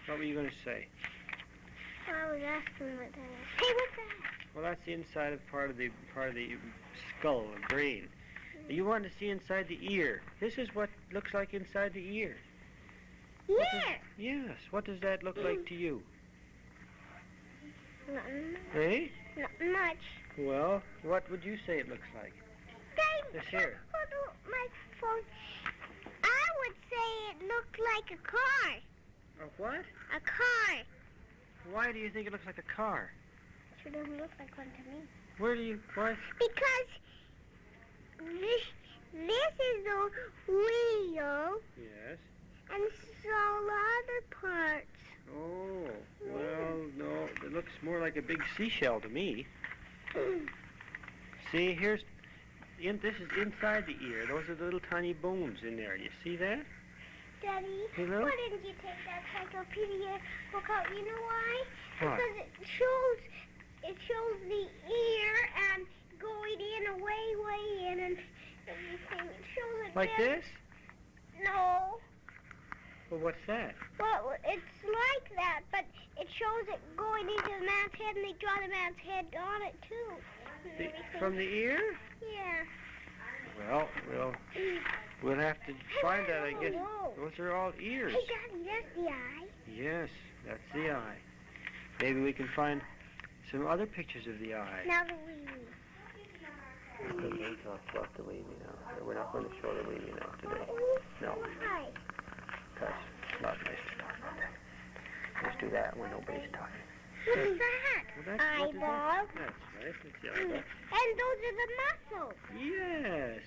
[SPEAKER 7] What were you going to say?
[SPEAKER 2] I was asking what that is. Hey, what's that?
[SPEAKER 7] Well, that's the inside of part of the skull, the brain. You want to see inside the ear. This is what looks like inside the ear.
[SPEAKER 2] Yeah.
[SPEAKER 7] Yes. What does that look like to you?
[SPEAKER 2] Nothing.
[SPEAKER 7] Hey?
[SPEAKER 2] Not much.
[SPEAKER 7] Well, what would you say it looks like?
[SPEAKER 2] Daddy,
[SPEAKER 7] This here.
[SPEAKER 2] hold my phone. I would say it looked like a car.
[SPEAKER 7] A what?
[SPEAKER 2] A car.
[SPEAKER 7] Why do you think it looks like a car?
[SPEAKER 2] Sure doesn't look like one to me.
[SPEAKER 7] Why?
[SPEAKER 2] Because small wheel
[SPEAKER 7] Yes.
[SPEAKER 2] and small other parts.
[SPEAKER 7] Oh, well, no, it looks more like a big seashell to me. See, this is inside the ear. Those are the little tiny bones in there. You see that?
[SPEAKER 2] Daddy,
[SPEAKER 7] Hello?
[SPEAKER 2] why didn't you take that encyclopedia book out? You know why?
[SPEAKER 7] Why?
[SPEAKER 2] Because it shows the ear and going in way in and everything. It shows it
[SPEAKER 7] Like
[SPEAKER 2] there.
[SPEAKER 7] this?
[SPEAKER 2] No.
[SPEAKER 7] Well, what's that?
[SPEAKER 2] Well, it's like that, but it shows it going into the man's head, and they draw the man's head on it too. And everything.
[SPEAKER 7] From the ear?
[SPEAKER 2] Yeah.
[SPEAKER 7] Well, we'll have to find that, I guess.
[SPEAKER 2] No.
[SPEAKER 7] Those are all ears.
[SPEAKER 2] Hey, Daddy, there's the eye.
[SPEAKER 7] Yes, that's the eye. Maybe we can find some other pictures of the eye.
[SPEAKER 2] Now the wee-wee.
[SPEAKER 7] We'll talk about the wee-wee now. We're not going to show the wee-wee now today. No,
[SPEAKER 2] Why?
[SPEAKER 7] that's not nice to talk about that. Let's do that when nobody's talking.
[SPEAKER 2] What's that?
[SPEAKER 7] Well, what is
[SPEAKER 2] Eyeball.
[SPEAKER 7] that? That's right, it's the eyeball.
[SPEAKER 2] And those are the muscles.
[SPEAKER 7] Yes,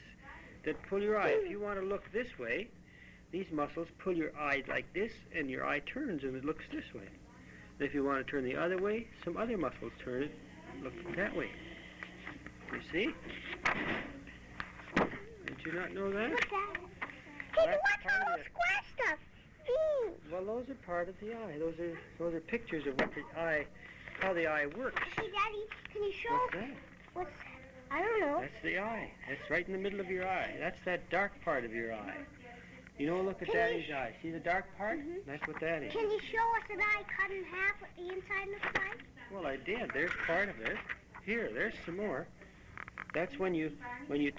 [SPEAKER 7] that pull your eye. If you want to look this way, these muscles pull your eye like this, and your eye turns and it looks this way. And if you want to turn the other way, some other muscles turn it, look that way. You see? Did you not know that?
[SPEAKER 2] What's that? Hey,
[SPEAKER 7] That's
[SPEAKER 2] what's
[SPEAKER 7] part
[SPEAKER 2] all
[SPEAKER 7] of
[SPEAKER 2] those
[SPEAKER 7] it.
[SPEAKER 2] square stuff?
[SPEAKER 7] Well, those are part of the eye. Those are pictures of what the eye, how the eye works.
[SPEAKER 2] Hey, Daddy, can you show?
[SPEAKER 7] What's that?
[SPEAKER 2] What's? I don't know.
[SPEAKER 7] That's the eye. That's right in the middle of your eye. That's that dark part of your eye. You know, look at
[SPEAKER 2] Can
[SPEAKER 7] Daddy's
[SPEAKER 2] you-
[SPEAKER 7] eye. See the dark part?
[SPEAKER 2] Mhm.
[SPEAKER 7] That's what that is.
[SPEAKER 2] Can you show us an eye cut in half what the inside looks like?
[SPEAKER 7] Well, I did. There's part of it. Here, there's some more. That's when you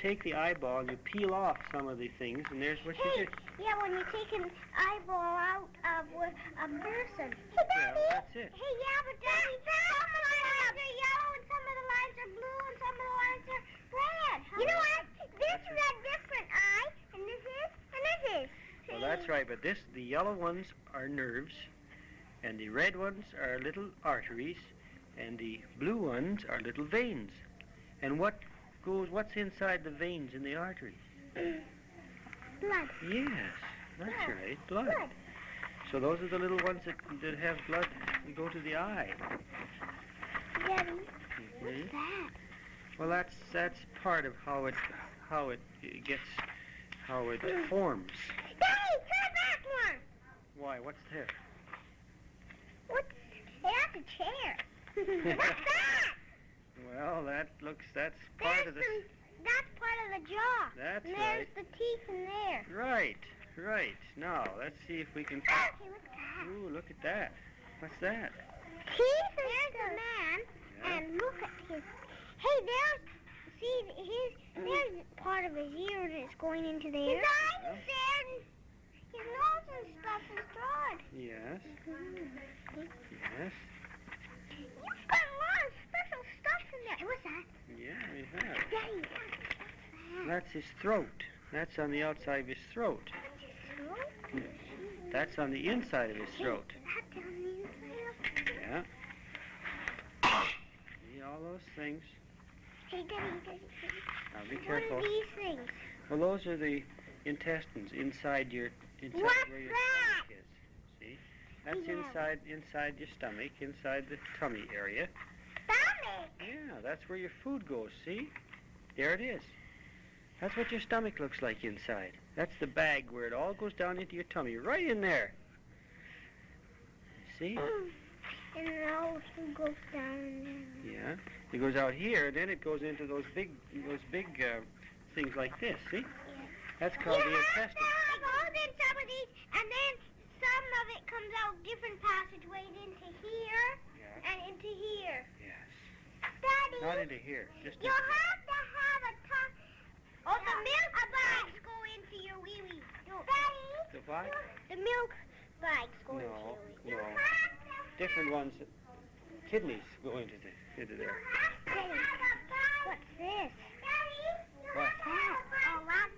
[SPEAKER 7] take the eyeball and you peel off some of the things, and there's what you
[SPEAKER 2] Hey,
[SPEAKER 7] do.
[SPEAKER 2] yeah, when you take an eyeball out of a person. Hey, Daddy.
[SPEAKER 7] Well, that's it.
[SPEAKER 2] Hey, yeah, but Daddy, some of the lines are yellow and some of the lines are blue and some of the lines are red. You know what? This is a different eye, and this is, and this is.
[SPEAKER 7] Well, that's right. But the yellow ones are nerves, and the red ones are little arteries, and the blue ones are little veins. And what's inside the veins in the arteries?
[SPEAKER 2] Blood.
[SPEAKER 7] Yes, that's
[SPEAKER 2] Yeah,
[SPEAKER 7] right, blood.
[SPEAKER 2] Blood.
[SPEAKER 7] So those are the little ones that have blood and go to the eye.
[SPEAKER 2] Daddy,
[SPEAKER 7] Mhm.
[SPEAKER 2] what's that?
[SPEAKER 7] Well, that's part of how it forms.
[SPEAKER 2] Daddy, turn back more.
[SPEAKER 7] Why? What's there?
[SPEAKER 2] What's, hey, that's a chair. What's that?
[SPEAKER 7] Well, that's part of the.
[SPEAKER 2] That's part of the jaw.
[SPEAKER 7] That's
[SPEAKER 2] and
[SPEAKER 7] right.
[SPEAKER 2] there's the teeth in there.
[SPEAKER 7] Right. Now let's see if we can.
[SPEAKER 2] Hey, what's that?
[SPEAKER 7] Ooh, look at that. What's that?
[SPEAKER 2] There's the man,
[SPEAKER 7] Yeah.
[SPEAKER 2] and look at his. Hey, there's part of his ear that's going into there. His eyes
[SPEAKER 7] Yeah.
[SPEAKER 2] is there, and his nose and stuff is drawn.
[SPEAKER 7] Yes. Yes.
[SPEAKER 2] You've got a lot of special stuff in there. Hey, what's that?
[SPEAKER 7] Yeah, we have.
[SPEAKER 2] Daddy, what's that?
[SPEAKER 7] That's his throat. That's on the outside of his throat. That's on the inside of his throat.
[SPEAKER 2] That down the inside.
[SPEAKER 7] Yeah. See all those things.
[SPEAKER 2] Hey, Daddy.
[SPEAKER 7] Now be
[SPEAKER 2] What
[SPEAKER 7] careful.
[SPEAKER 2] are these things?
[SPEAKER 7] Well, those are the intestines inside
[SPEAKER 2] What's
[SPEAKER 7] where your
[SPEAKER 2] that?
[SPEAKER 7] stomach is. See? That's
[SPEAKER 2] Yeah.
[SPEAKER 7] inside your stomach, inside the tummy area.
[SPEAKER 2] Stomach.
[SPEAKER 7] Yeah, that's where your food goes, see? There it is. That's what your stomach looks like inside. That's the bag where it all goes down into your tummy, right in there. See?
[SPEAKER 2] And it also goes down in there.
[SPEAKER 7] Yeah. It goes out here, then it goes into those big things like this, see? That's called the intestine.
[SPEAKER 2] It goes in some of these, and then some of it comes out different passageways into here
[SPEAKER 7] Yeah.
[SPEAKER 2] and into here.
[SPEAKER 7] Yes.
[SPEAKER 2] Daddy,
[SPEAKER 7] Not into here, just
[SPEAKER 2] you
[SPEAKER 7] into
[SPEAKER 2] have to have a tongue. Oh, the milk bags go into your wee-wee. Daddy,
[SPEAKER 7] the what?
[SPEAKER 2] the milk bags go into
[SPEAKER 7] No,
[SPEAKER 2] your wee-wee.
[SPEAKER 7] no. Different ones. Kidneys go into there.
[SPEAKER 2] Daddy, what's this?
[SPEAKER 7] What?
[SPEAKER 2] That, all that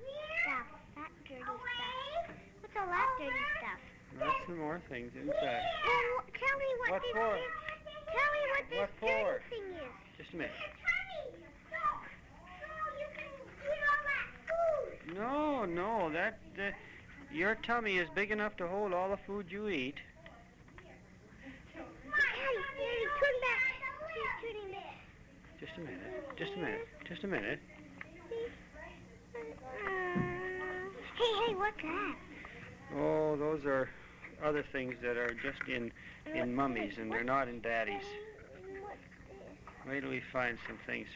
[SPEAKER 2] stuff. That dirty stuff. What's all that dirty stuff?
[SPEAKER 7] That's some more things inside.
[SPEAKER 2] Well, tell me what
[SPEAKER 7] What
[SPEAKER 2] this
[SPEAKER 7] for?
[SPEAKER 2] is. Tell me what this
[SPEAKER 7] What for?
[SPEAKER 2] dirty thing is.
[SPEAKER 7] Just a minute.
[SPEAKER 2] So you can eat all that food.
[SPEAKER 7] No, no. Your tummy is big enough to hold all the food you eat.
[SPEAKER 2] Daddy, turn back. He's turning back.
[SPEAKER 7] Just a minute.
[SPEAKER 2] Hey, what's that?
[SPEAKER 7] Oh, those are other things that are just in mummies, and they're not in daddies.
[SPEAKER 2] What's this?
[SPEAKER 7] Wait till we find some things.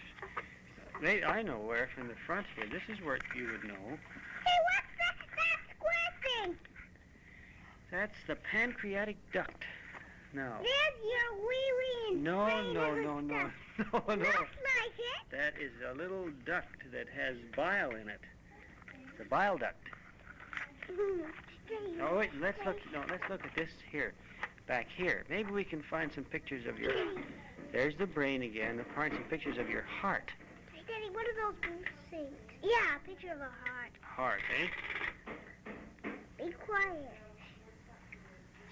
[SPEAKER 7] I know where, from the front here. This is where you would know.
[SPEAKER 2] Hey, what's that square thing?
[SPEAKER 7] That's the pancreatic duct. Now.
[SPEAKER 2] There's your wee wee.
[SPEAKER 7] No.
[SPEAKER 2] Looks like it.
[SPEAKER 7] That is a little duct that has bile in it. The bile duct. Oh wait, let's look at this here, back here. Maybe we can find some pictures of your. There's the brain again. Let's find some pictures of your heart.
[SPEAKER 2] Hey, Daddy, what are those blue things? Yeah, a picture of a heart.
[SPEAKER 7] Heart, eh?
[SPEAKER 2] Be quiet.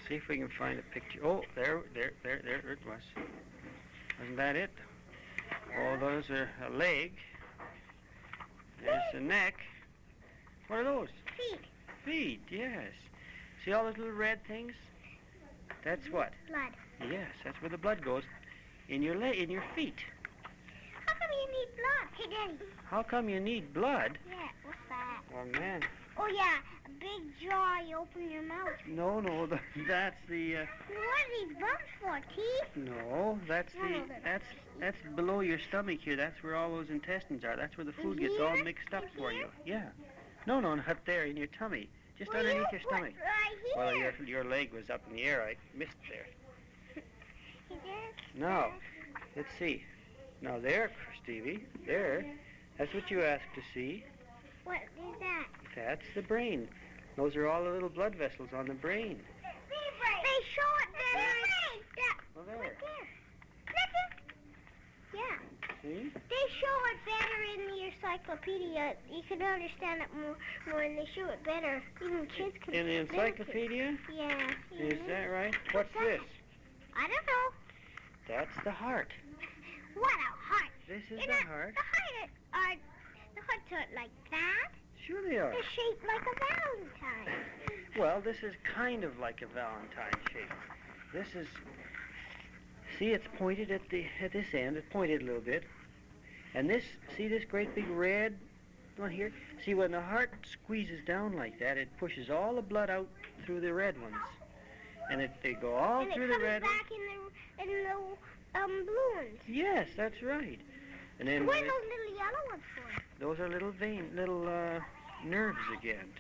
[SPEAKER 7] See if we can find a picture. Oh, there it was. Wasn't that it? Oh, those are a leg. There's the neck. What are those?
[SPEAKER 2] Feet.
[SPEAKER 7] Feet, yes. See all those little red things? That's what?
[SPEAKER 2] Blood.
[SPEAKER 7] Yes, that's where the blood goes. In your feet.
[SPEAKER 2] How come you need blood? Hey, Daddy.
[SPEAKER 7] How come you need blood?
[SPEAKER 2] Yeah, what's that?
[SPEAKER 7] Oh, man.
[SPEAKER 2] Oh, yeah, a big jaw. You open your mouth.
[SPEAKER 7] No, that's the...
[SPEAKER 2] What are these bumps for? Teeth?
[SPEAKER 7] No, that's that's below your stomach here. That's where all those intestines are. That's where the food gets all mixed up for you. Yeah. No, up there in your tummy. Just underneath your stomach.
[SPEAKER 2] Right here.
[SPEAKER 7] Well, your leg was up in the air. I missed there.
[SPEAKER 2] Hey, Dad.
[SPEAKER 7] Now, let's see. Now there, Stevie. There. That's what you asked to see.
[SPEAKER 2] What is that?
[SPEAKER 7] That's the brain. Those are all the little blood vessels on the brain.
[SPEAKER 2] They show it better.
[SPEAKER 7] Well, there.
[SPEAKER 2] Right there. Yeah.
[SPEAKER 7] See?
[SPEAKER 2] They show it better in the encyclopedia. You can understand it more when they show it better. Even kids can.
[SPEAKER 7] In the encyclopedia?
[SPEAKER 2] Yeah.
[SPEAKER 7] Is that right? What's this?
[SPEAKER 2] I don't know.
[SPEAKER 7] That's the heart.
[SPEAKER 2] What a heart.
[SPEAKER 7] This is the heart.
[SPEAKER 2] The hearts aren't like that.
[SPEAKER 7] Sure they are.
[SPEAKER 2] They're shaped like a Valentine.
[SPEAKER 7] Well, this is kind of like a Valentine shape. This is... See, it's pointed at this end. It's pointed a little bit. And this, see this great big red one here? See, when the heart squeezes down like that, it pushes all the blood out through the red ones. And they go all through the red ones.
[SPEAKER 2] And it comes back in the blue ones.
[SPEAKER 7] Yes, that's right. And then
[SPEAKER 2] what are those little yellow ones for?
[SPEAKER 7] Those are little nerves again.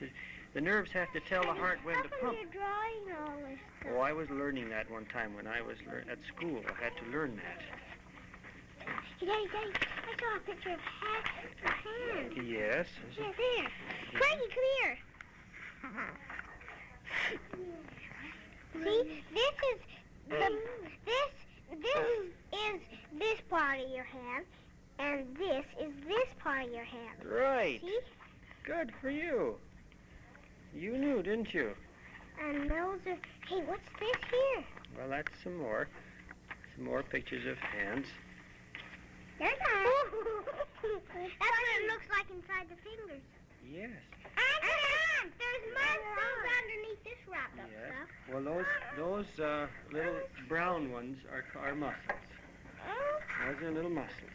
[SPEAKER 7] The nerves have to tell the heart when to pump.
[SPEAKER 2] You're drawing all this stuff?
[SPEAKER 7] Oh, I was learning that one time when I was at school. I had to learn that.
[SPEAKER 2] Hey, Daddy, I saw a picture of hands.
[SPEAKER 7] Yes.
[SPEAKER 2] Yeah, there. Frankie, come here. See, this is this part of your hand, and this is this part of your hand.
[SPEAKER 7] Right.
[SPEAKER 2] See?
[SPEAKER 7] Good for you. You knew, didn't you?
[SPEAKER 2] And those are... Hey, what's this here?
[SPEAKER 7] Well, that's some more pictures of hands.
[SPEAKER 2] There's a... That's what it looks like inside the fingers.
[SPEAKER 7] Yes.
[SPEAKER 2] And there's muscles underneath this wrapped up stuff.
[SPEAKER 7] Well, those little brown ones are muscles. Those are little muscles.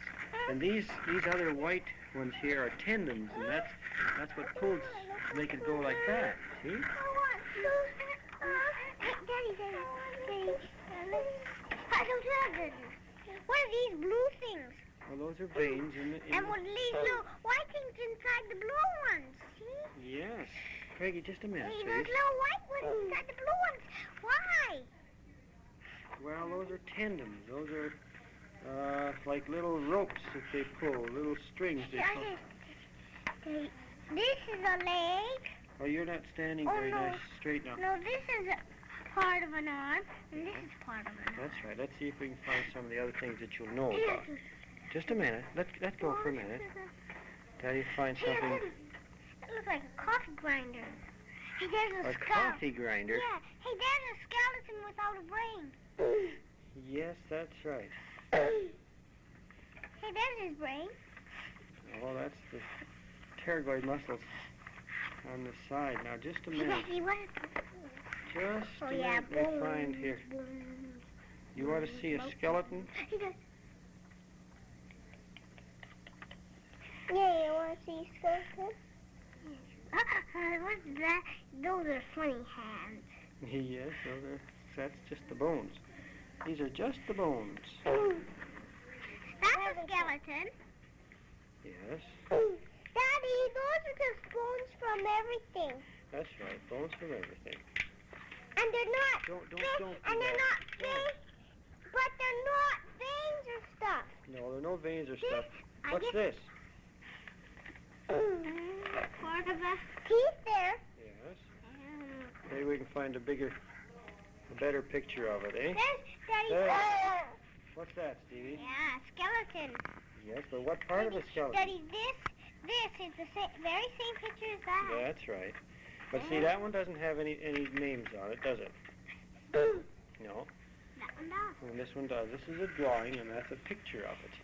[SPEAKER 7] And these other white ones here are tendons, and that's what pulls to make it go like that. See?
[SPEAKER 2] Daddy. What are these blue things?
[SPEAKER 7] Well, those are veins
[SPEAKER 2] And what are these little white things inside the blue ones? See?
[SPEAKER 7] Yes. Craigie, just a minute,
[SPEAKER 2] Hey,
[SPEAKER 7] please.
[SPEAKER 2] there's little white ones inside the blue ones. Why?
[SPEAKER 7] Well, those are tendons. Those are like little ropes that they pull, little strings they pull.
[SPEAKER 2] This is a leg.
[SPEAKER 7] Oh, you're not standing very nice straight now.
[SPEAKER 2] No, this is a part of an arm, and this is part of an arm.
[SPEAKER 7] That's right. Let's see if we can find some of the other things that you'll know about. Just a minute. Let go for a minute. Daddy find something.
[SPEAKER 2] It looks like a coffee grinder. Hey, there's
[SPEAKER 7] A coffee grinder?
[SPEAKER 2] Yeah. Hey, there's a skeleton without a brain.
[SPEAKER 7] Yes, that's right.
[SPEAKER 2] Hey, there's his brain.
[SPEAKER 7] Oh, that's the pterygoid muscles. on the side. Now, just a minute.
[SPEAKER 2] Daddy, what?
[SPEAKER 7] Just
[SPEAKER 2] Oh,
[SPEAKER 7] a
[SPEAKER 2] yeah,
[SPEAKER 7] minute. Let me find here. You want to see a skeleton?
[SPEAKER 2] Yeah, you want to see skeleton? What's that? Those are funny hands.
[SPEAKER 7] Yes, that's just the bones. These are just the bones.
[SPEAKER 2] That's a skeleton.
[SPEAKER 7] Yes,
[SPEAKER 2] Daddy, those are just bones from everything.
[SPEAKER 7] that's right. Bones from everything.
[SPEAKER 2] And they're not
[SPEAKER 7] Don't
[SPEAKER 2] big,
[SPEAKER 7] do
[SPEAKER 2] and they're
[SPEAKER 7] that.
[SPEAKER 2] not big, but they're not veins or stuff.
[SPEAKER 7] No, there are no veins or stuff.
[SPEAKER 2] I
[SPEAKER 7] What's
[SPEAKER 2] get-
[SPEAKER 7] this?
[SPEAKER 2] Part of a teeth there.
[SPEAKER 7] Yes. Maybe we can find a better picture of it, eh?
[SPEAKER 2] There's Daddy.
[SPEAKER 7] There. What's that, Stevie?
[SPEAKER 2] Yeah, skeleton.
[SPEAKER 7] Yes, but what part of a skeleton?
[SPEAKER 2] Daddy, this is the very same picture as that.
[SPEAKER 7] That's right. But see, that one doesn't have any names on it, does it? No.
[SPEAKER 2] That one does.
[SPEAKER 7] And this one does. This is a drawing, and that's a picture of it.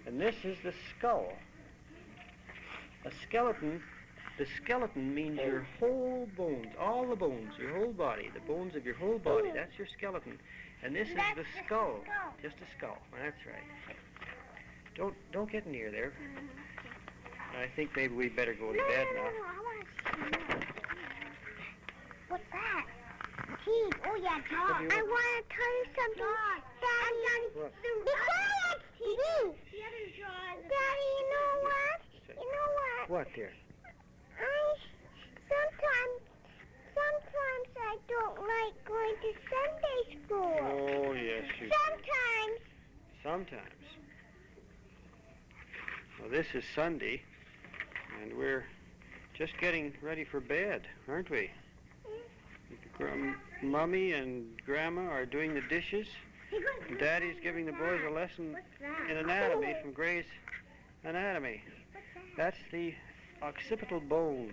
[SPEAKER 7] And this is the skull. A skeleton, the skeleton means your whole bones, all the bones, your whole body, the bones of your whole body. That's your skeleton. And this is the skull. Just a skull. That's right. Don't get near there. I think maybe we better go to bed now.
[SPEAKER 2] No, I want to see more. What's that? Teeth. Oh, yeah, jaws. I want to tell you something. Daddy,
[SPEAKER 7] What?
[SPEAKER 2] be quiet, TV. The other jaws. Daddy, you know what? You know what?
[SPEAKER 7] What, dear?
[SPEAKER 2] Sometimes I don't like going to Sunday school.
[SPEAKER 7] Oh, yes, you do. Sometimes. Well, this is Sunday, and we're just getting ready for bed, aren't we? Mommy and Grandma are doing the dishes. And Daddy's giving the boys a lesson in anatomy from Gray's Anatomy. That's the occipital bone.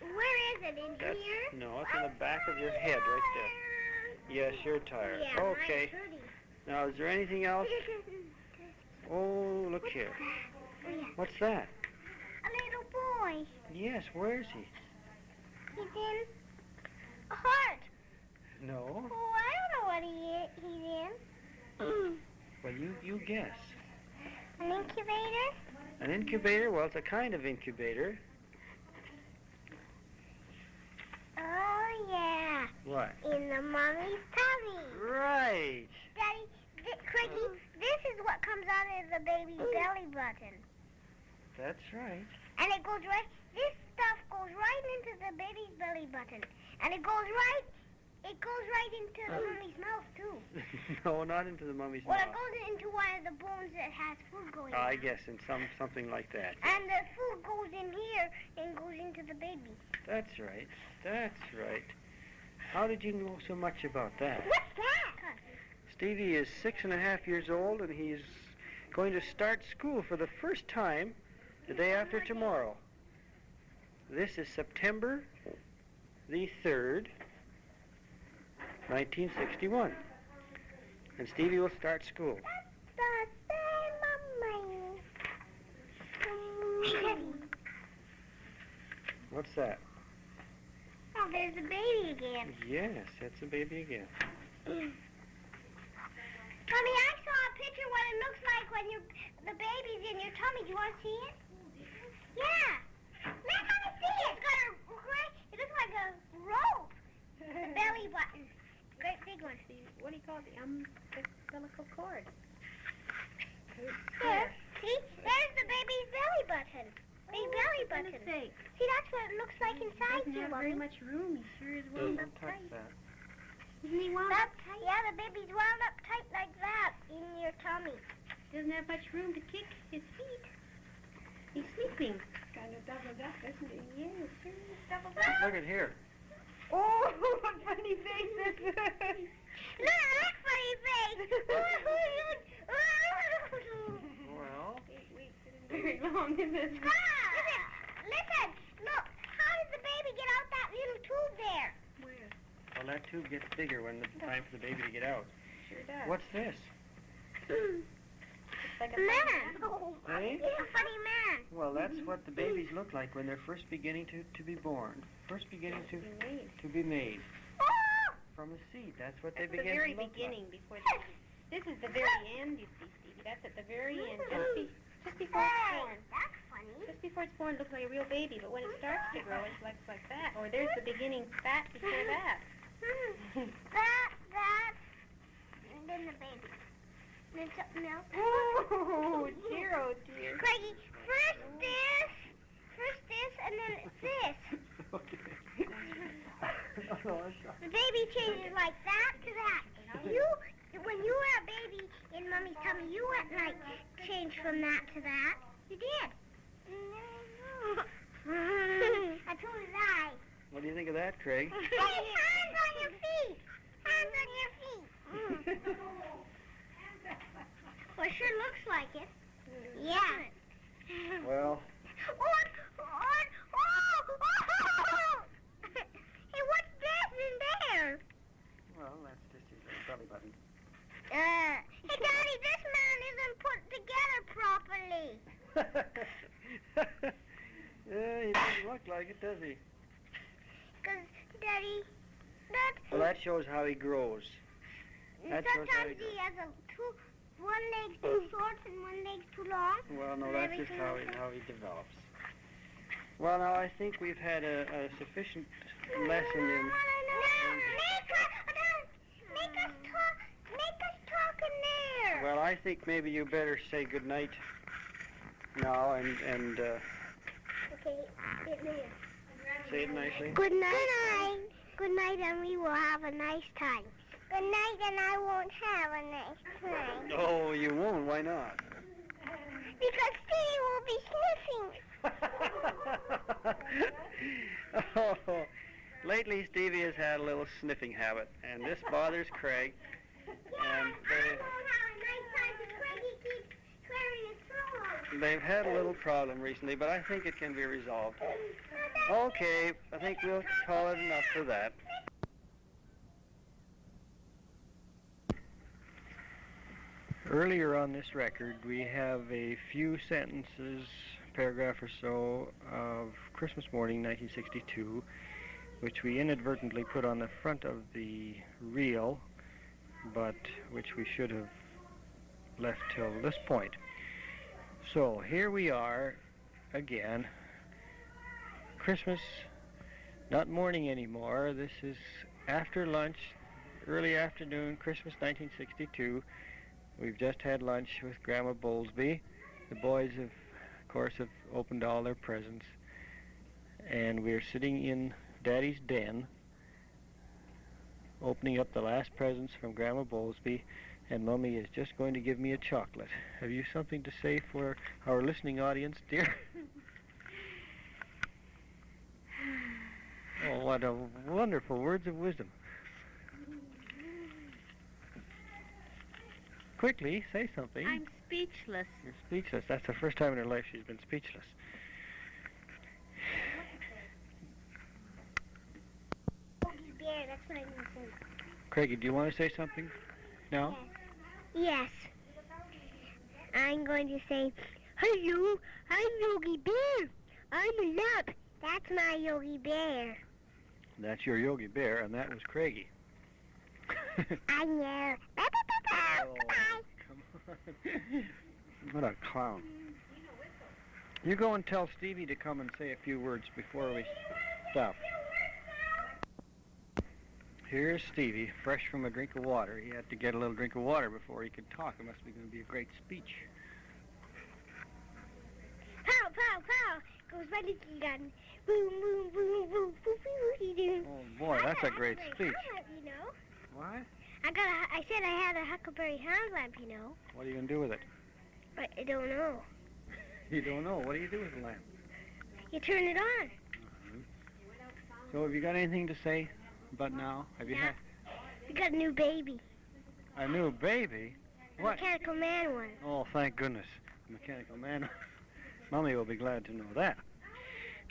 [SPEAKER 2] Where is it? In here?
[SPEAKER 7] No, it's in the back of your head right there. Yes, you're tired.
[SPEAKER 2] Yeah,
[SPEAKER 7] Okay. Now, is there anything else? Oh, look here.
[SPEAKER 2] Oh, yeah.
[SPEAKER 7] What's that?
[SPEAKER 2] A little boy.
[SPEAKER 7] Yes, where is he?
[SPEAKER 2] He's in a heart.
[SPEAKER 7] No.
[SPEAKER 2] Oh, I don't know what he's in.
[SPEAKER 7] Well, you guess.
[SPEAKER 2] An incubator?
[SPEAKER 7] An incubator? Well, it's a kind of incubator.
[SPEAKER 2] Oh, yeah.
[SPEAKER 7] What?
[SPEAKER 2] In the mommy's tummy.
[SPEAKER 7] Right.
[SPEAKER 2] Daddy, Quickie, this is what comes out of the baby's belly button.
[SPEAKER 7] That's right.
[SPEAKER 2] And this stuff goes right into the baby's belly button. And it goes right into the mummy's mouth, too.
[SPEAKER 7] No, not into the mummy's
[SPEAKER 2] Well,
[SPEAKER 7] mouth.
[SPEAKER 2] it goes into one of the bones that has food going
[SPEAKER 7] I
[SPEAKER 2] in.
[SPEAKER 7] guess in something like that.
[SPEAKER 2] And the food goes in here and goes into the baby.
[SPEAKER 7] That's right. That's right. How did you know so much about that?
[SPEAKER 2] What's that?
[SPEAKER 7] Stevie is 6.5 years old, and he's going to start school for the first time the day after tomorrow. This is September the 3rd, 1961. And Stevie will start school. What's that?
[SPEAKER 2] Oh, there's the baby again.
[SPEAKER 7] Yes, that's a baby again.
[SPEAKER 2] Mommy, I saw a picture what it looks like when the baby's in your tummy. Do you want to see it? Yeah. Let me see it. It looks like a rope. The belly button. Great big one.
[SPEAKER 4] What do you call it? The umbilical cord.
[SPEAKER 2] There. See? There's the baby's belly button. Big belly button. See, that's what it looks like inside you, Mommy.
[SPEAKER 4] much room. He sure is wound
[SPEAKER 7] Don't
[SPEAKER 4] up
[SPEAKER 7] touch
[SPEAKER 4] tight.
[SPEAKER 7] that.
[SPEAKER 4] Isn't he wound up tight?
[SPEAKER 2] Yeah, the baby's wound up tight like that in your tummy.
[SPEAKER 4] Doesn't have much room to kick his feet. He's sleeping. Kind of doubled up, isn't he? Yes, sure is doubled up.
[SPEAKER 7] Look at here.
[SPEAKER 4] Oh, what funny faces.
[SPEAKER 2] Look at that funny face.
[SPEAKER 7] Well,
[SPEAKER 4] 8 weeks isn't very long, is it?
[SPEAKER 2] Listen, look. How did the baby get out that little tube there?
[SPEAKER 4] Where?
[SPEAKER 7] well, that tube gets bigger when the time for the baby to get out.
[SPEAKER 4] Sure does.
[SPEAKER 7] What's this?
[SPEAKER 2] like a man.
[SPEAKER 7] Hey?
[SPEAKER 2] He's a funny man.
[SPEAKER 7] Well, that's what the babies look like when they're first beginning to be born. First beginning to be made. From a seed. That's what they begin to look like.
[SPEAKER 4] That's the very beginning before the... This is the very end, you see, Stevie. That's at the very end, just before it's born.
[SPEAKER 2] That's funny.
[SPEAKER 4] Just before it's born, it looks like a real baby, but when it starts to grow, it looks like that. Or there's the beginning fat before that.
[SPEAKER 2] That, and then the baby. And then something else.
[SPEAKER 4] Oh, dear, oh, dear.
[SPEAKER 2] Craigie, first this, and then this.
[SPEAKER 7] Okay.
[SPEAKER 2] The baby changes like that to that. When you were a baby in Mommy's tummy, you went like changed from that to that. You did. I told you that.
[SPEAKER 7] What do you think of that, Craig?
[SPEAKER 2] Hey, hands on your feet. Hands on your feet. Well, it sure looks like it. Yeah.
[SPEAKER 7] Well,
[SPEAKER 2] Hey, what's this in there?
[SPEAKER 7] well, that's just his little belly button.
[SPEAKER 2] Hey, Daddy, this man isn't put together properly.
[SPEAKER 7] Yeah, he doesn't look like it, does he?
[SPEAKER 2] Because, Daddy,
[SPEAKER 7] Well, that shows how he grows. That shows how he
[SPEAKER 2] sometimes
[SPEAKER 7] grows.
[SPEAKER 2] he has one leg's too short and one leg's too long.
[SPEAKER 7] Well, no, that's just how he develops. Well, now, I think we've had a sufficient lesson in...
[SPEAKER 2] Make us talk in there.
[SPEAKER 7] Well, I think maybe you better say goodnight now and
[SPEAKER 2] Okay, it may.
[SPEAKER 7] say it nicely.
[SPEAKER 2] Good night. Good night, and we will have a nice time. Good night, and I won't have a nice time.
[SPEAKER 7] Oh, you won't? Why not?
[SPEAKER 2] Because Stevie will be sniffing.
[SPEAKER 7] Oh, lately Stevie has had a little sniffing habit, and this bothers Craig.
[SPEAKER 2] Yeah,
[SPEAKER 7] And
[SPEAKER 2] I won't have a nice time because Craigie keeps clearing his throat.
[SPEAKER 7] they've had a little problem recently, but I think it can be resolved. Okay, I think we'll call it enough for that. Earlier on this record, we have a few sentences, paragraph or so, of Christmas morning, 1962, which we inadvertently put on the front of the reel, but which we should have left till this point. So here we are again. Christmas, not morning anymore. This is after lunch, early afternoon, Christmas 1962. We've just had lunch with Grandma Bowlsby. The boys of course, have opened all their presents. And we're sitting in Daddy's den, opening up the last presents from Grandma Bowlsby, and Mummy is just going to give me a chocolate. Have you something to say for our listening audience, dear? Oh, what a wonderful words of wisdom. Quickly, say something.
[SPEAKER 4] I'm speechless.
[SPEAKER 7] You're speechless. That's the first time in her life she's been speechless.
[SPEAKER 2] Bear, that's what I'm going to say.
[SPEAKER 7] Craigie, do you want to say something now?
[SPEAKER 2] Yes. I'm going to say, hello, I'm Yogi Bear. I'm a nut. That's my Yogi Bear.
[SPEAKER 7] That's your Yogi Bear, and that was Craigie.
[SPEAKER 2] I know. Bye-bye-bye-bye.
[SPEAKER 7] Oh,
[SPEAKER 2] Goodbye.
[SPEAKER 7] come on. What a clown. You go and tell Stevie to come and say a few words before we stop. Here's Stevie, fresh from a drink of water. He had to get a little drink of water before he could talk. It must be going to be a great speech.
[SPEAKER 2] Pow, pow, pow. Goes my little gun. Boom, boom, boom, boom, boom, boom, boom.
[SPEAKER 7] Oh, boy, that's a great speech.
[SPEAKER 2] You know?
[SPEAKER 7] What?
[SPEAKER 2] I said I had a Huckleberry Hound lamp, you know.
[SPEAKER 7] What are you going to do with it?
[SPEAKER 2] But I don't know.
[SPEAKER 7] You don't know. What do you do with the lamp?
[SPEAKER 2] You turn it on.
[SPEAKER 7] So have you got anything to say about now? Have you had
[SPEAKER 2] We got a new baby.
[SPEAKER 7] a new baby?
[SPEAKER 2] A
[SPEAKER 7] What?
[SPEAKER 2] mechanical man one.
[SPEAKER 7] Oh, thank goodness. A mechanical man. Mommy will be glad to know that.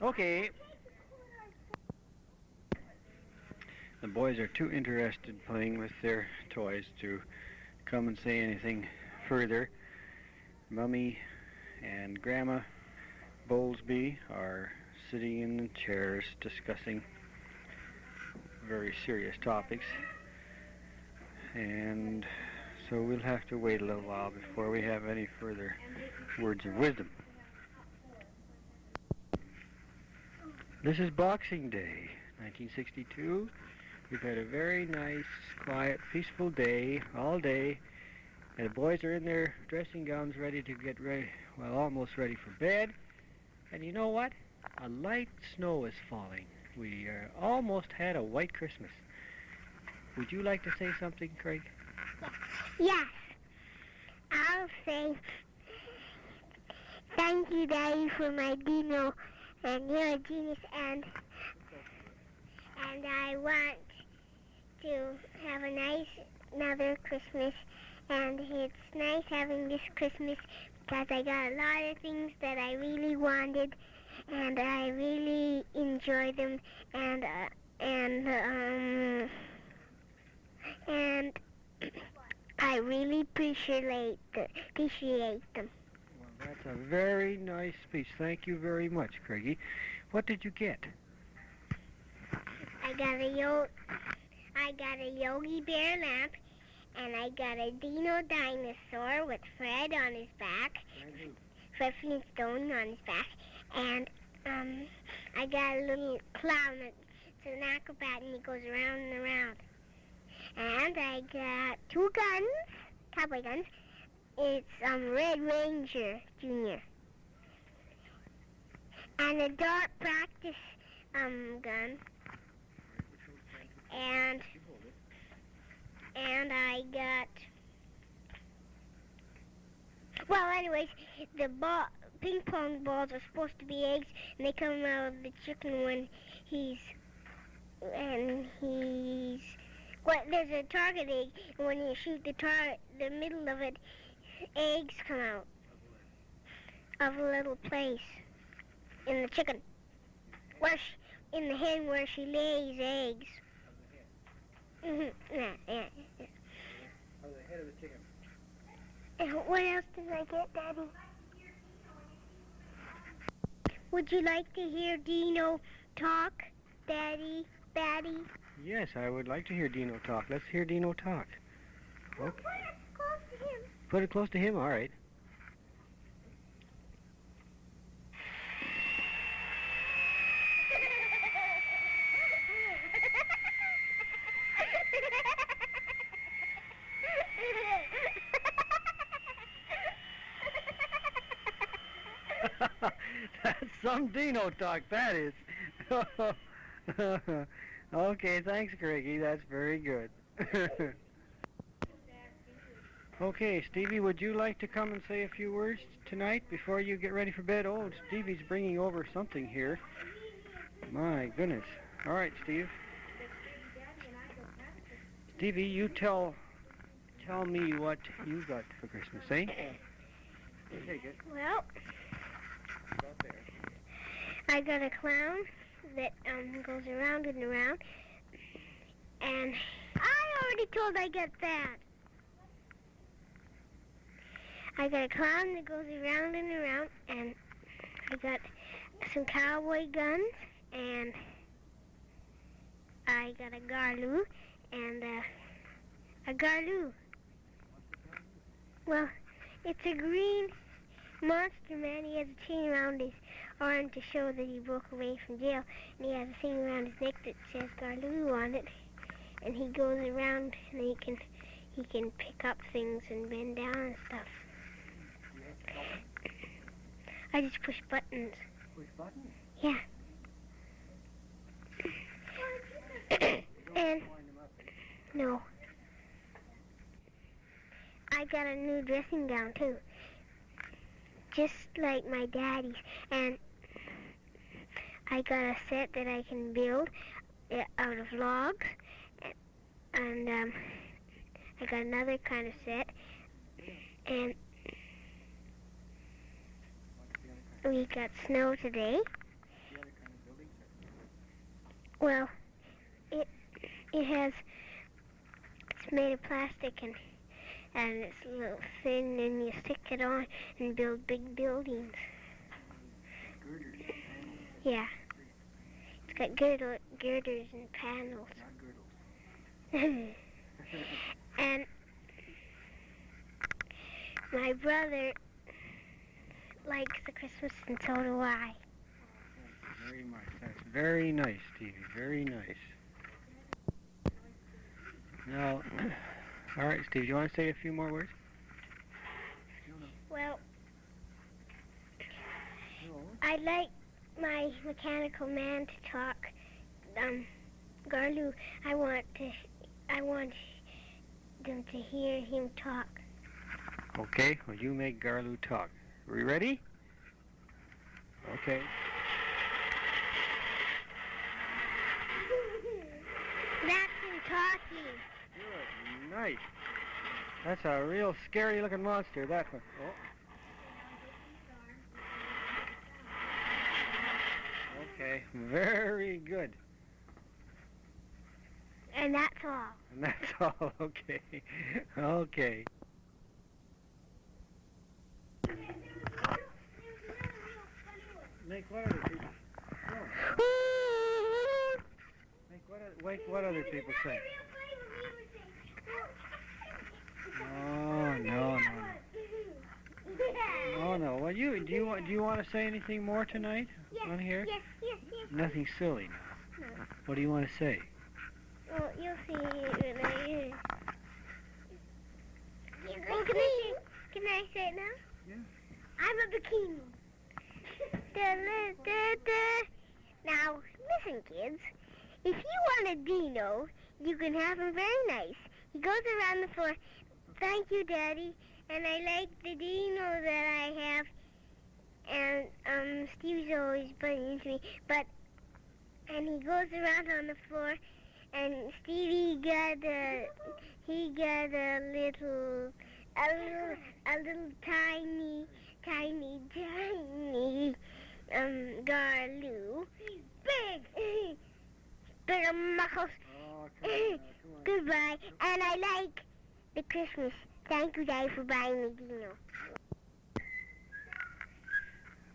[SPEAKER 7] Okay. The boys are too interested playing with their toys to come and say anything further. Mummy and Grandma Bowlsby are sitting in the chairs discussing very serious topics, and so we'll have to wait a little while before we have any further words of wisdom. This is Boxing Day, 1962. We've had a very nice, quiet, peaceful day, all day, and the boys are in their dressing gowns ready to get ready, well, almost ready for bed. And you know what? A light snow is falling. We almost had a white Christmas. Would you like to say something, Craig?
[SPEAKER 2] Yes. I'll say thank you, Daddy, for my dino, and you're a genius, and I want to have a nice another Christmas, and it's nice having this Christmas because I got a lot of things that I really wanted, and I really enjoy them, and I really appreciate them.
[SPEAKER 7] Well, that's a very nice speech. Thank you very much, Craigie. What did you get?
[SPEAKER 2] I got a Yogi Bear lamp, and I got a Dino dinosaur with Fred on his back, Fred Flintstone on his back, and I got a little clown that's an acrobat, and he goes around and around. And I got 2 guns, cowboy guns. It's Red Ranger Jr. And a dart practice gun. And I got, well, anyways, the ping pong balls are supposed to be eggs, and they come out of the chicken when well, there's a target egg, and when you shoot the middle of it, eggs come out of a little place in the chicken, in the hen where she lays eggs. Yeah.
[SPEAKER 7] Oh, the head of the chicken.
[SPEAKER 2] And what else did I get, Daddy? Would you like to hear Dino talk, Daddy?
[SPEAKER 7] Yes, I would like to hear Dino talk. Let's hear Dino talk. Okay.
[SPEAKER 2] Put it close to him.
[SPEAKER 7] Put it close to him? All right. That's some Dino talk, that is. Okay, thanks, Craigie. That's very good. Okay, Stevie, would you like to come and say a few words tonight before you get ready for bed? Oh, Stevie's bringing over something here. My goodness. All right, Steve. Stevie, you tell me what you got for Christmas, eh? Take it.
[SPEAKER 2] Well, I got a clown that goes around and around, and I already told I got that. I got a clown that goes around and around, and I got some cowboy guns, and I got a garloo, and a garloo. Well, it's a green monster man. He has a chain around his arm to show that he broke away from jail, and he has a thing around his neck that says Garloo on it, and he goes around and he can pick up things and bend down and stuff. I just push buttons.
[SPEAKER 7] Push buttons?
[SPEAKER 2] Yeah. And no. I got a new dressing gown too, just like my daddy's, and I got a set that I can build out of logs, and I got another kind of set, and we got snow today. Well, it's made of plastic, and and it's a little thin, and you stick it on and build big buildings. Yeah. It's got girders and panels. And my brother likes the Christmas, and so do I.
[SPEAKER 7] Very much. That's very nice, Stevie. Very nice. Now, all right, Steve, do you want to say a few more words?
[SPEAKER 2] Well, I'd like my mechanical man to talk. Garlu, I want them to hear him talk.
[SPEAKER 7] Okay, well, you make Garlu talk. Are we ready? Okay.
[SPEAKER 2] That's him talking.
[SPEAKER 7] Good, nice. That's a real scary-looking monster, that one. Oh. Okay, very good.
[SPEAKER 2] And that's all.
[SPEAKER 7] And that's all, okay. Okay. Make what other people what other people say? Oh, no. Oh, no. Well, do you want to say anything more tonight on here?
[SPEAKER 2] Yes.
[SPEAKER 7] Nothing silly.
[SPEAKER 2] No.
[SPEAKER 7] What do you want to say?
[SPEAKER 2] Well, you'll see when I... Can I say it now?
[SPEAKER 7] Yeah.
[SPEAKER 2] I'm a bikini. Now, listen, kids. If you want a dino, you can have him very nice. He goes around the floor. Thank you, Daddy. And I like the dino that I have. And Steve's always butting into me. And he goes around on the floor. And Stevie got a little tiny Garlu. Big. Bigger muscles.
[SPEAKER 7] Oh, come on.
[SPEAKER 2] Goodbye. And I like the Christmas. Thank you, Daddy, for buying me Dino.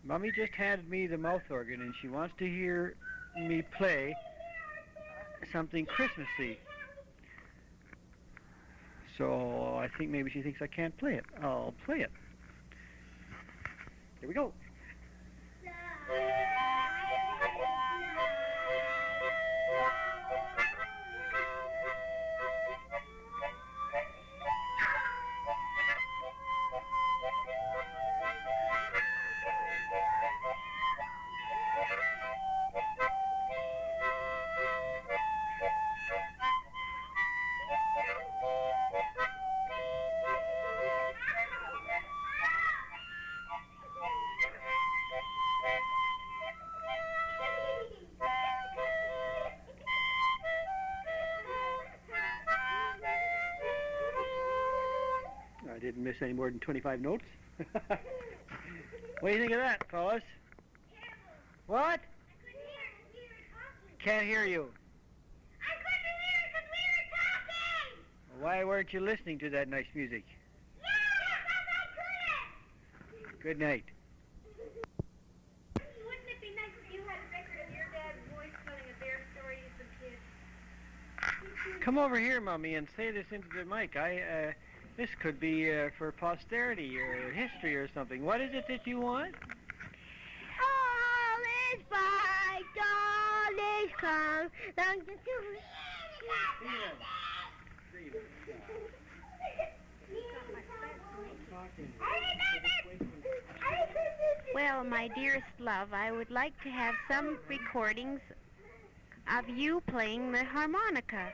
[SPEAKER 7] Mommy just handed me the mouth organ, and she wants to hear me play something Christmassy. So I think maybe she thinks I can't play it. I'll play it. Here we go. I didn't miss any more than 25 notes. What do you think of that, fellas? What? Can't hear you.
[SPEAKER 2] I couldn't hear it because we were talking!
[SPEAKER 7] Why weren't you listening to that nice music?
[SPEAKER 2] Yeah, because I couldn't!
[SPEAKER 7] Good night.
[SPEAKER 3] Wouldn't it be nice if you had a record of your dad's voice telling a bear story to some kids?
[SPEAKER 7] Come over here, Mommy, and say this into the mic. This could be for posterity or history or something. What is it that you want?
[SPEAKER 2] All is bright, all is calm, long to
[SPEAKER 4] Well, my dearest love, I would like to have some recordings of you playing the harmonica.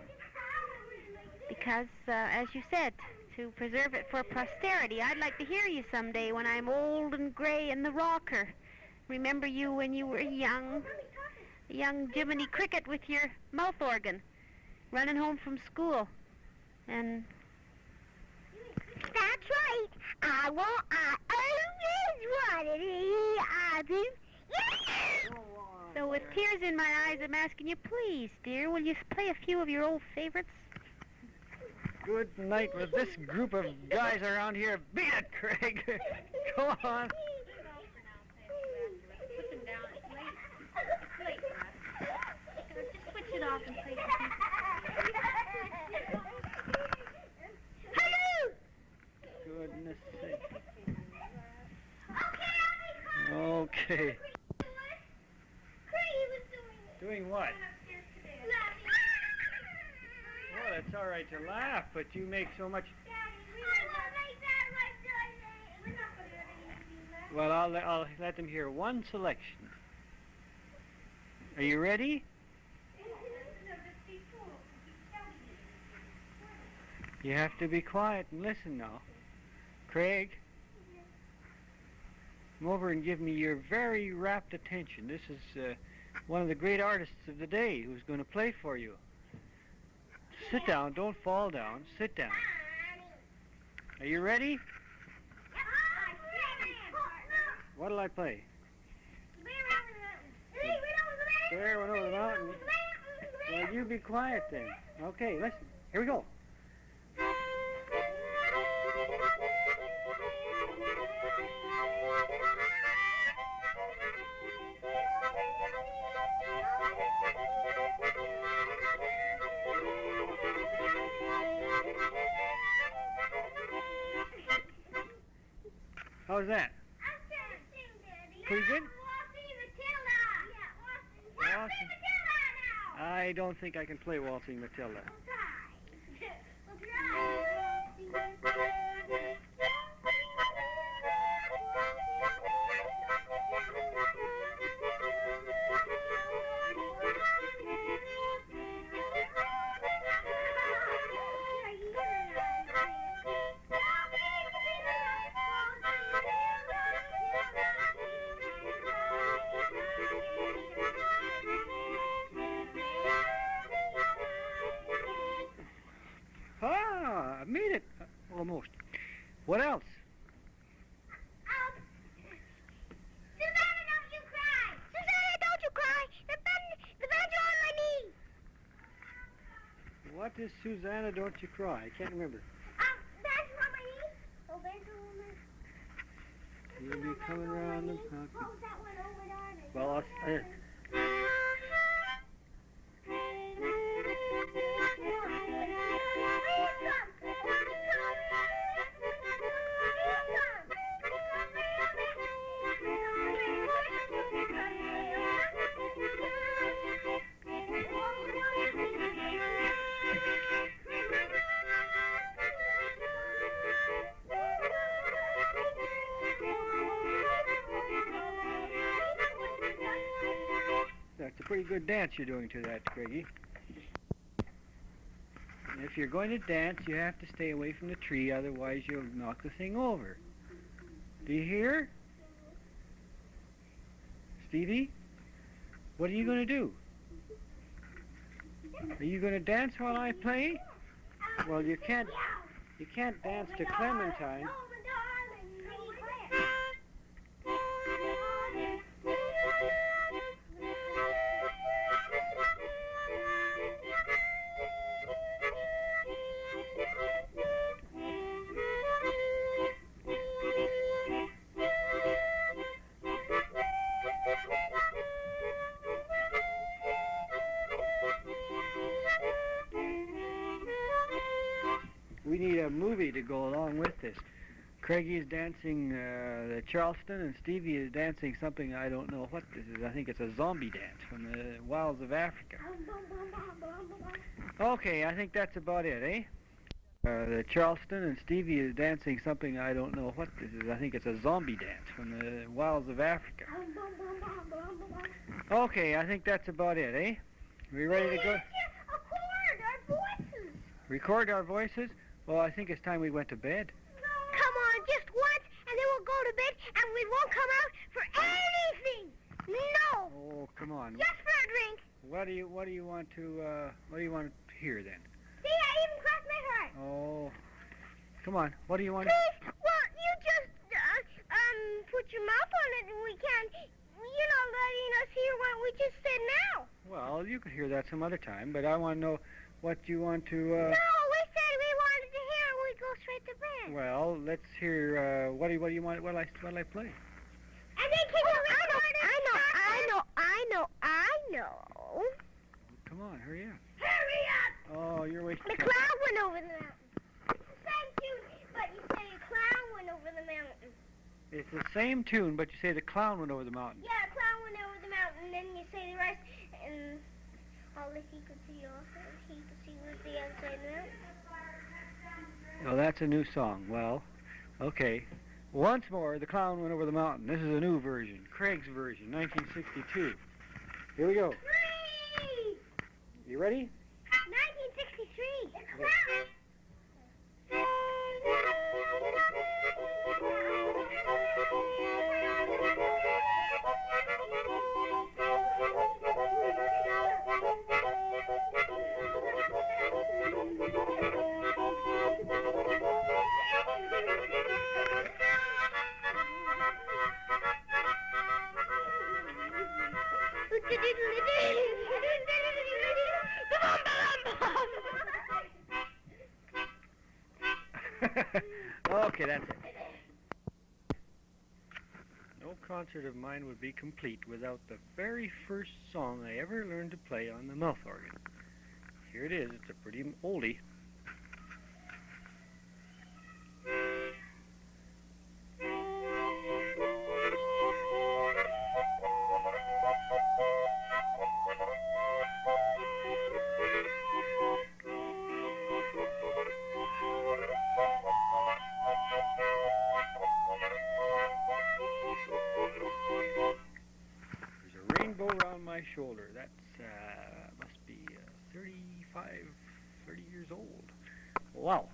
[SPEAKER 4] Because, as you said, to preserve it for posterity, I'd like to hear you someday when I'm old and gray in the rocker. Remember you when you were young Jiminy Cricket with your mouth organ, running home from school. And
[SPEAKER 2] That's right. I always wanted to happen. Yeah!
[SPEAKER 4] so with tears in my eyes, I'm asking you, please, dear, will you play a few of your old favorites?
[SPEAKER 7] good night with this group of guys around here. Beat it, Craig. Go on.
[SPEAKER 4] Put them down. It's late, just switch it off and play
[SPEAKER 7] Goodness sake. Okay. Doing what? Well, it's all right to laugh, but you make so much... Well, I'll let them hear one selection. Are you ready? You have to be quiet and listen now. Craig, come over and give me your very rapt attention. This is one of the great artists of the day who's going to play for you. Sit down, don't fall down. Sit down. Are you ready? What'll I play? Bear went over the mountain. Well, you be quiet then. Okay, listen. Here we go. How's that? Pretty good? Waltzing. I don't think I can play Waltzing Matilda. Ah, I made it. Almost. What else?
[SPEAKER 2] Susanna, don't you cry! Susanna, don't you cry! The band's on my knee!
[SPEAKER 7] What is Susanna, don't you cry? I can't remember.
[SPEAKER 2] Band's on my knee. Oh, band's on my knee.
[SPEAKER 7] You'll be coming around them.
[SPEAKER 2] What was that one over there?
[SPEAKER 7] Well, that's a pretty good dance you're doing to that, Craigie. If you're going to dance, you have to stay away from the tree, otherwise you'll knock the thing over. Do you hear? Stevie? What are you going to do? Are you going to dance while I play? Well, you can't dance to Clementine. We need a movie to go along with this. Craigie is dancing the Charleston, and Stevie is dancing something I don't know what this is. I think it's a zombie dance from the wilds of Africa. Okay, I think that's about it, eh? The Charleston, and Stevie is dancing something I don't know what this is. I think it's a zombie dance from the wilds of Africa. Okay, I think that's about it, eh? We ready to go? Record our voices? Well, I think it's time we went to bed.
[SPEAKER 2] Come on, just once, and then we'll go to bed, and we won't come out for anything. No.
[SPEAKER 7] Oh, come on.
[SPEAKER 2] Just for a drink.
[SPEAKER 7] What do you want to hear then?
[SPEAKER 2] See, I even crossed my heart.
[SPEAKER 7] Oh, come on. What do you want?
[SPEAKER 2] Please, well, you just put your mouth on it, and we can, letting us hear what we just said now.
[SPEAKER 7] Well, you could hear that some other time, but I want to know what you want to.
[SPEAKER 2] No, we said we want friend.
[SPEAKER 7] Well, let's hear, what do you want, what'll I play?
[SPEAKER 2] And then keep on I know.
[SPEAKER 7] Come on, hurry up.
[SPEAKER 2] Hurry up!
[SPEAKER 7] Oh, you're wasting
[SPEAKER 2] The
[SPEAKER 7] time.
[SPEAKER 2] cloud went over the mountain. It's the same tune, but you say a cloud went over the mountain.
[SPEAKER 7] It's the same tune, but you say the clown went over the mountain.
[SPEAKER 2] Yeah, a cloud went over the mountain, and then you say the rest, and all that he could see also, he could see was the outside of the mountain.
[SPEAKER 7] Oh, that's a new song. Well, okay. Once more, the clown went over the mountain. This is a new version, Craig's version, 1962. Here we go.
[SPEAKER 2] 3!
[SPEAKER 7] You ready?
[SPEAKER 2] 1963. The cloud.
[SPEAKER 7] Okay, that's it. No concert of mine would be complete without the very first song I ever learned to play on the mouth organ. Here it is. It's a pretty oldie. There's a rainbow around my shoulder. That's must be 30 years old. Wow.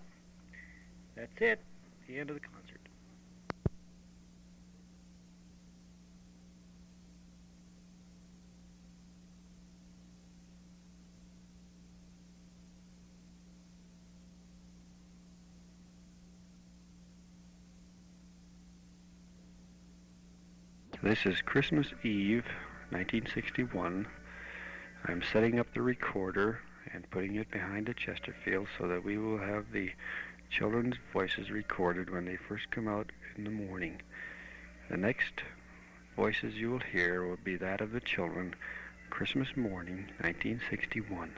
[SPEAKER 7] That's it. The end of the concert. This is Christmas Eve, 1961. I'm setting up the recorder and putting it behind a Chesterfield so that we will have the children's voices recorded when they first come out in the morning. The next voices you will hear will be that of the children, Christmas morning, 1961.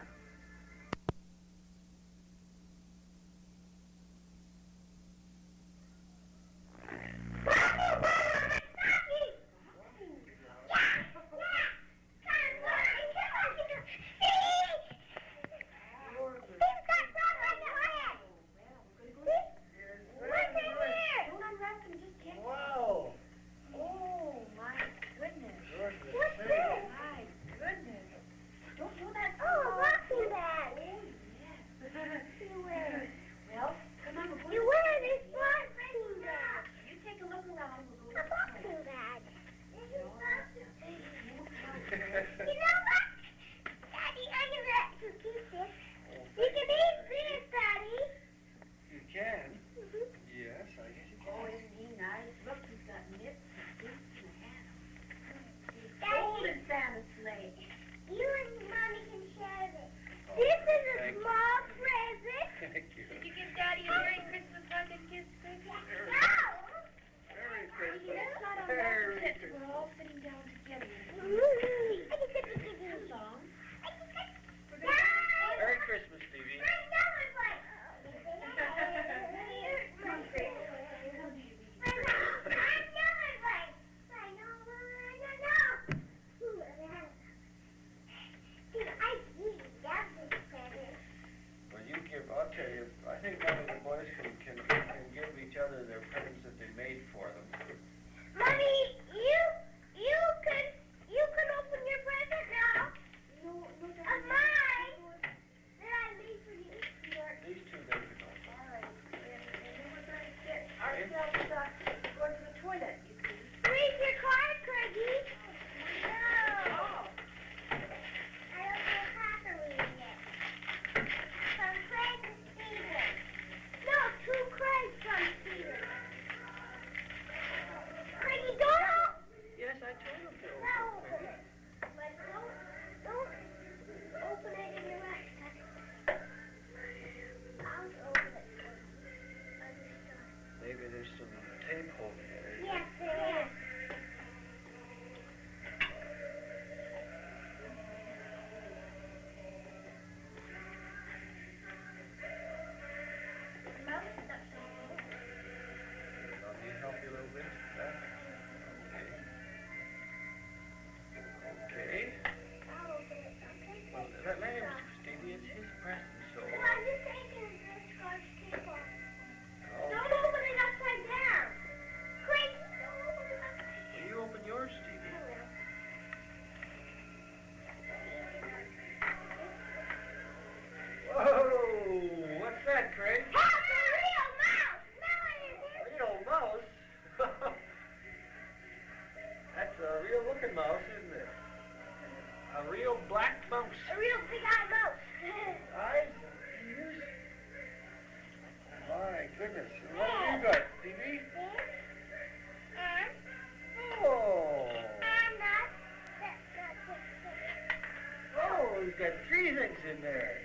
[SPEAKER 7] Reciting's in there.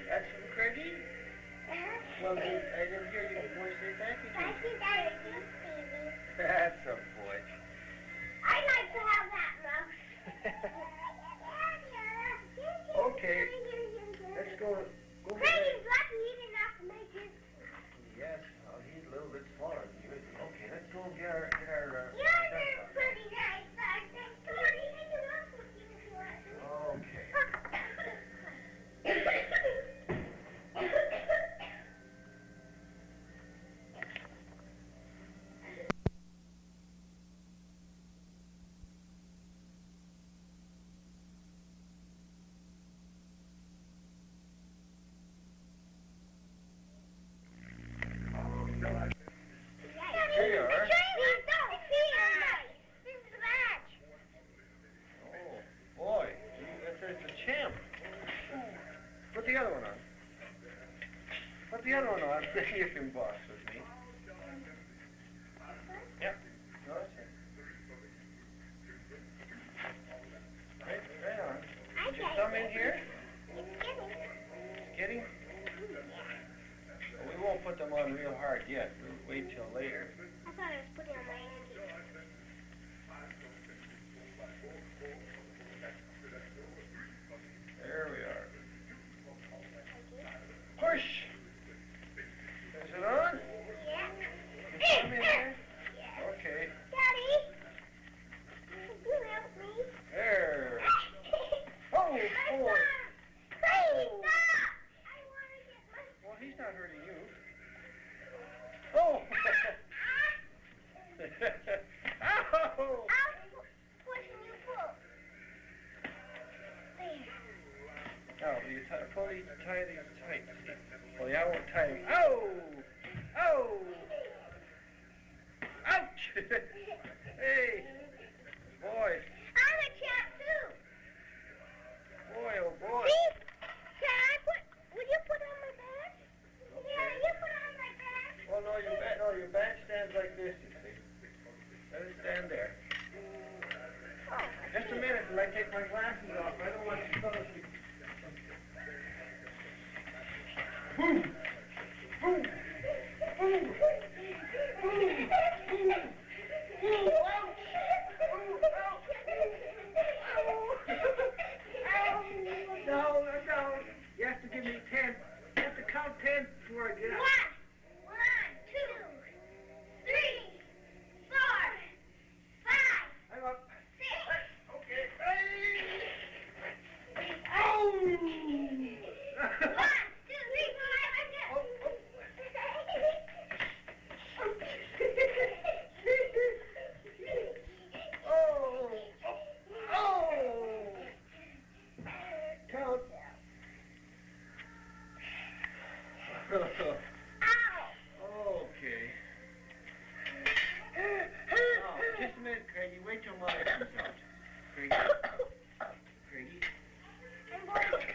[SPEAKER 7] That's from Craigie? Well, I didn't hear you. Want to say thank you?
[SPEAKER 2] Thank you, Daddy. Baby.
[SPEAKER 7] That's a boy.
[SPEAKER 2] I'd like to have that mouse.
[SPEAKER 7] Okay. Let's go.
[SPEAKER 2] Craigie's lucky he didn't have to make his.
[SPEAKER 7] Yes, well, he's a little bit smaller than you. Okay, let's go get our
[SPEAKER 2] Yours is pretty nice, but come on, you can do that with you if you want to.
[SPEAKER 7] Okay. Here you are. Oh, boy. It's a champ. Put the other one on. Put the other one on. You can boss with me. Yep. No, that's it. Right on. Did you come in here? It's getting? Well, we won't put them on real hard yet. We'll wait till later.
[SPEAKER 2] I thought I was putting on my auntie.
[SPEAKER 7] There we are. Push! Is it on?
[SPEAKER 2] Yeah.
[SPEAKER 7] Can you come in here? Okay.
[SPEAKER 2] Daddy, can you help me?
[SPEAKER 7] There. Oh, boy.
[SPEAKER 2] Crazy, stop! I want to get my...
[SPEAKER 7] Well, he's not hurting you. Oh! Ow!
[SPEAKER 2] I'll push and you pull. There.
[SPEAKER 7] Now, you tie these tight. Well, yeah, I won't tie them. Oh! Oh! Ouch! Hey! Boy.
[SPEAKER 2] I'm a champ too.
[SPEAKER 7] Boy, oh boy.
[SPEAKER 2] See? Can I put... Will you put on my back? Yeah, you put on my back.
[SPEAKER 7] Well, no, your back stands like this, you see. Let it stand there.
[SPEAKER 2] Oh,
[SPEAKER 7] Just a minute till I take my glasses off. I don't want you fellas to... Boom! Boom! Boom! Boom! Boom! Boom! No. You have to give me 10. You have to count 10 before I get out.
[SPEAKER 2] 1, 2, 3, 4, 5,
[SPEAKER 7] I'm up.
[SPEAKER 2] 6.
[SPEAKER 7] Okay. Oh!
[SPEAKER 2] 1, 2, 3, 4, 5, 6.
[SPEAKER 7] Oh! Oh! Count. Okay. Now, just a minute, Craigie. Wait till Mother comes out. Craigie. Craigie.
[SPEAKER 2] I'm going.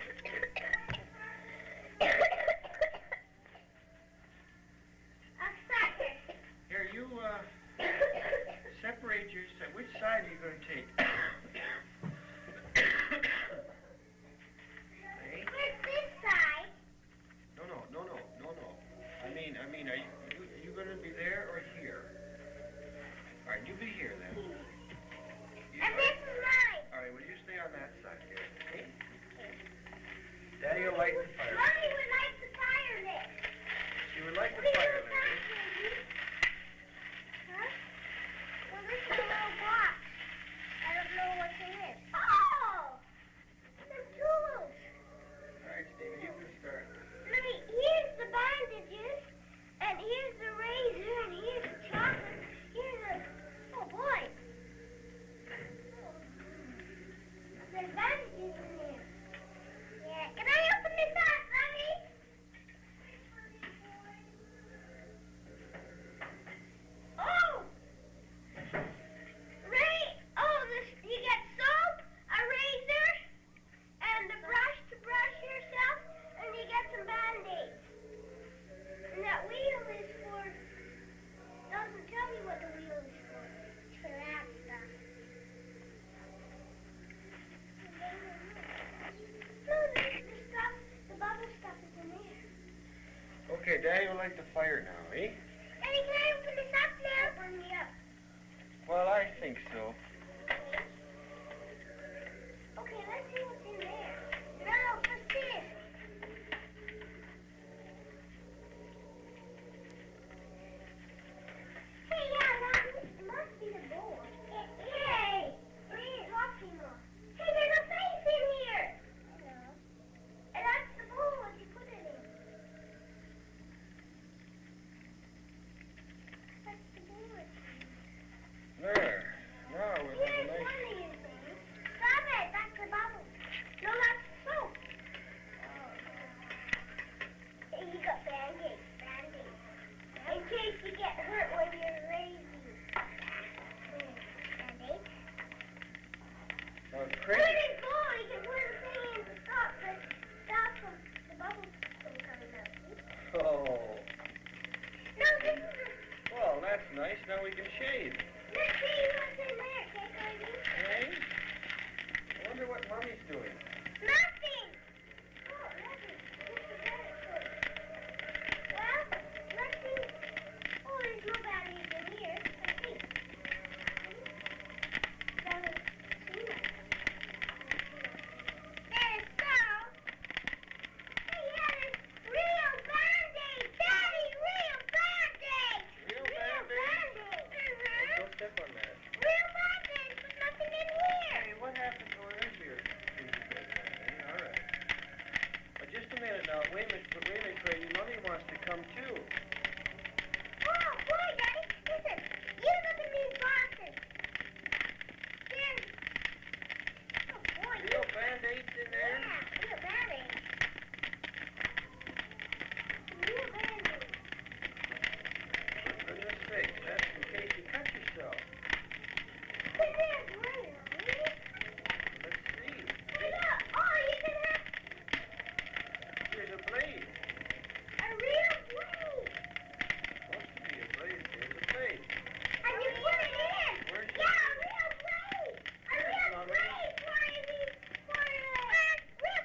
[SPEAKER 2] I'll start this.
[SPEAKER 7] Here, you, separate your... Which side are you going to take? Hey?
[SPEAKER 2] Where's this side?
[SPEAKER 7] No. I mean, are you going to be there or here? All right, you be here then.
[SPEAKER 2] And this is mine.
[SPEAKER 7] All right, well, you stay on that side here, okay? Daddy will light the fire.
[SPEAKER 2] Mommy would like to fire this.
[SPEAKER 7] You would like the
[SPEAKER 2] What do
[SPEAKER 7] fire,
[SPEAKER 2] you
[SPEAKER 7] Larry.
[SPEAKER 2] think, huh? Well, this is a little box. I don't know what's in it. Oh! Some tools.
[SPEAKER 7] All right, Stevie, you can start.
[SPEAKER 2] Look, here's the bandages, and here's the razor, and here's the chocolate. Here's a... Oh, boy. There's bandages in here. Yeah. Can I open this up, Mommy?
[SPEAKER 7] Okay, Daddy will light the fire now, eh?
[SPEAKER 2] Daddy, can I open this up now? Open me up.
[SPEAKER 7] Well, I think so.
[SPEAKER 2] Okay, let's see what's in there. No, what's this? Hey, yeah, that must be the bowl. Hey, wait, talking more. Hey, there's a face in here. Hello. And that's the bowl what you put it in. That's the bowl.
[SPEAKER 7] There. Now we'll have a
[SPEAKER 2] Here's
[SPEAKER 7] nice...
[SPEAKER 2] one of you things. Stop it, that's the bubble. No, that's soap. Hey, you got band-aids, band-aids. In case you get hurt when you're lazy. Band-aids.
[SPEAKER 7] Oh, it's
[SPEAKER 2] Put
[SPEAKER 7] crazy.
[SPEAKER 2] it in cold, you can put the thing in to stop the bubbles from coming out. See?
[SPEAKER 7] Oh.
[SPEAKER 2] No, this is a...
[SPEAKER 7] Well, that's nice. Now we can shave.
[SPEAKER 2] Let's see what's in there, take ID.
[SPEAKER 7] Hey? I wonder what Mommy's doing.
[SPEAKER 2] Nothing! Oh, nothing. Well, let's see. Oh, there's no batteries in here. Let's see. Doesn't seem like it. There's some. Hey, yeah, there's real Band-Aids. Daddy, real Band-Aids.
[SPEAKER 7] Real
[SPEAKER 2] Real
[SPEAKER 7] Band-Aids?
[SPEAKER 2] Band-Aids.
[SPEAKER 7] Don't step on that.
[SPEAKER 2] Real Band-Aids, but nothing in here.
[SPEAKER 7] Hey, what happened to her earlier? All right. Just a minute now. Wait a minute, Crazy. Mommy wants to come too.
[SPEAKER 2] Oh, boy, Daddy, listen. You look at these boxes. There's... Oh, boy.
[SPEAKER 7] Real Band-Aids in there?
[SPEAKER 2] Yeah, real Band-Aids. Real Band-Aids.
[SPEAKER 7] For goodness sake, that's in case you cut yourself.
[SPEAKER 2] Look at this, real.
[SPEAKER 7] Let's see.
[SPEAKER 2] Look, oh, you can have
[SPEAKER 7] Here's a blade.
[SPEAKER 2] a real blade.
[SPEAKER 7] Supposed to be a blade. Here's a blade.
[SPEAKER 2] And you put it in.
[SPEAKER 7] Where's the
[SPEAKER 2] Yeah, a real blade. A real
[SPEAKER 7] Mommy.
[SPEAKER 2] blade for real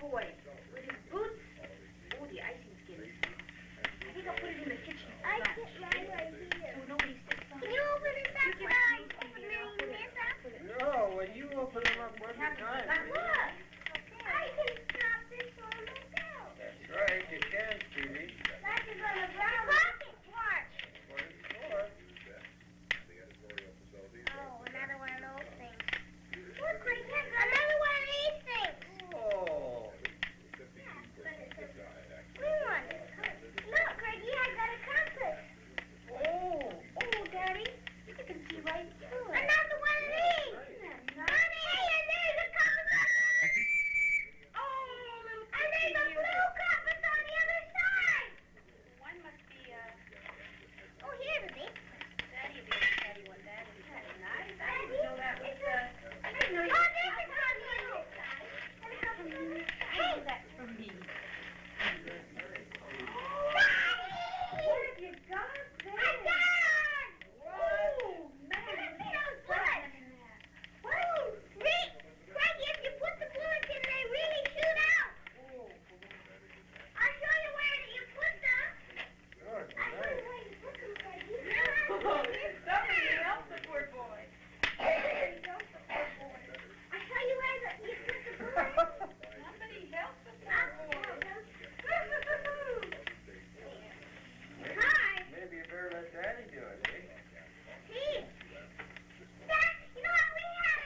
[SPEAKER 4] boy with his boots. Oh, the icing's getting soft. I think I'll put it in the kitchen.
[SPEAKER 2] I get mine right here.
[SPEAKER 4] So nobody sits on
[SPEAKER 2] Can
[SPEAKER 4] it.
[SPEAKER 2] you open it up, guys? Open this up.
[SPEAKER 7] No, when you open them up one time.
[SPEAKER 2] Look. I can stop this on myself.
[SPEAKER 7] That's right, you can, Stevie.
[SPEAKER 2] That is on the ground. Pocket watch.
[SPEAKER 7] What it's for.
[SPEAKER 2] Oh, another one of those things. Look, Greg has another one of these things.
[SPEAKER 7] Oh.
[SPEAKER 2] Green one. Look, Greg, has got a compass. Oh, Daddy. You can see right through it. Another one of these. Mommy, hey, and there's a compass.
[SPEAKER 4] Oh, little
[SPEAKER 2] And there's a blue compass on the other side.
[SPEAKER 4] one must be,
[SPEAKER 2] Oh, here's a big.
[SPEAKER 4] Daddy will be a Daddy one. Daddy will be nice. I didn't know that was, I didn't know
[SPEAKER 2] Oh,
[SPEAKER 4] you
[SPEAKER 2] this is on the other side. And how come you... Hey,
[SPEAKER 4] that's from me.
[SPEAKER 2] What have you done there? I'm done! Whoa, man. Those bullets. Whoa, see? Frankie, if you put the bullets in, they really shoot out. I'll show you where you put them.
[SPEAKER 7] Good,
[SPEAKER 2] I'll show you where you put them, Frankie.
[SPEAKER 4] Somebody help the poor boy.
[SPEAKER 2] I'll show you where you put the bullets.
[SPEAKER 4] Somebody help the poor boy.
[SPEAKER 2] Hi.
[SPEAKER 7] Maybe you better let Daddy do it, eh?
[SPEAKER 2] See? Dad, you know what? We had a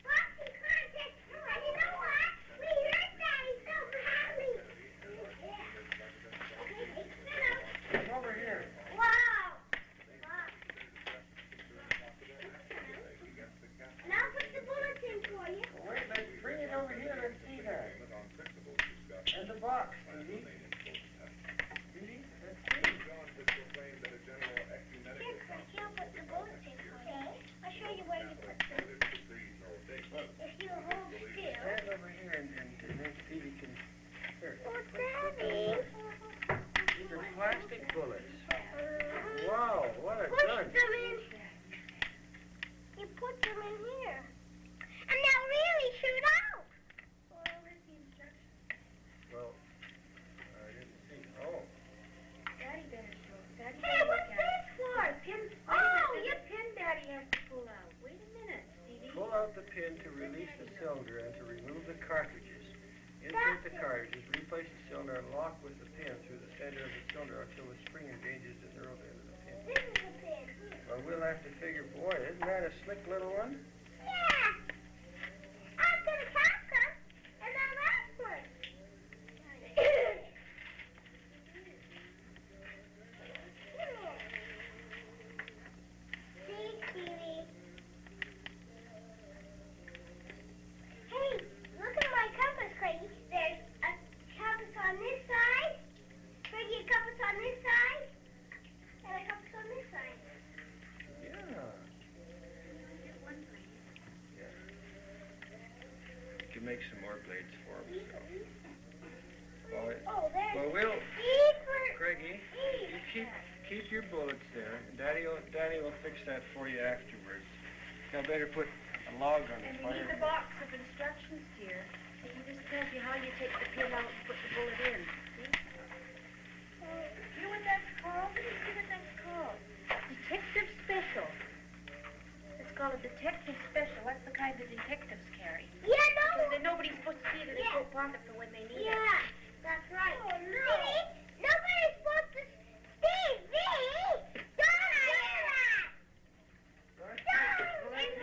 [SPEAKER 2] boxing contest, and you know what? We heard Daddy so happy. Yeah. Okay, sit up.
[SPEAKER 7] Come over here.
[SPEAKER 2] Wow. Now put the bullets in for you.
[SPEAKER 7] Well, wait, let's bring it over here. Let's see that. And the box, Stevie. Stevie, let's see.
[SPEAKER 2] Here, Frankie, I'll put the bullets in for you. I'll show you where you put them. If you hold still.
[SPEAKER 7] Stand over here and then Stevie can... Here.
[SPEAKER 2] Oh, Daddy.
[SPEAKER 7] These are plastic bullets. Wow, what a
[SPEAKER 2] Push
[SPEAKER 7] gun.
[SPEAKER 2] them in. You put them in here. And they'll really shoot out.
[SPEAKER 7] Well, I didn't see. Oh.
[SPEAKER 4] Daddy better show. Daddy
[SPEAKER 2] Hey, what's this for? Oh, you
[SPEAKER 4] pin Daddy has to pull out. Wait a minute, Stevie.
[SPEAKER 7] Pull out the pin to release the cylinder and to remove the cartridges. Insert the cartridges, replace the cylinder, and lock with the pin through the center of the cylinder until the spring engages the knurled end of the pin.
[SPEAKER 2] This is a pin.
[SPEAKER 7] Well, we'll have to figure, boy, isn't that a slick little one?
[SPEAKER 2] Yeah. After the Kafka and the last one. See, Stevie? Hey, look at my compass, Craigie. There's a compass on this side, Craigie, a compass on this side, and a compass on this side.
[SPEAKER 7] Yeah. You can make some more blades for him. So. Well,
[SPEAKER 2] Oh, there's
[SPEAKER 7] well, we'll...
[SPEAKER 2] E for
[SPEAKER 7] Craigie,
[SPEAKER 2] E.
[SPEAKER 7] you keep your bullets there. And Daddy will fix that for you afterwards. Now better put a log on the
[SPEAKER 4] And
[SPEAKER 7] fire.
[SPEAKER 4] leave the box of instructions here. And he just tells you how you take the pin out and put the bullet in. See? You know what that's called? Let me see what that's called. Detective Special. It's called a Detective Special. That's the kind that detectives carry.
[SPEAKER 2] Yeah,
[SPEAKER 4] Because
[SPEAKER 2] no.
[SPEAKER 4] then nobody's supposed to see it in their coat pocket for when they need it.
[SPEAKER 2] Yeah, that's right. Oh, no. See, nobody's supposed to... Stevie! Don't hear that! Don't! It's mine!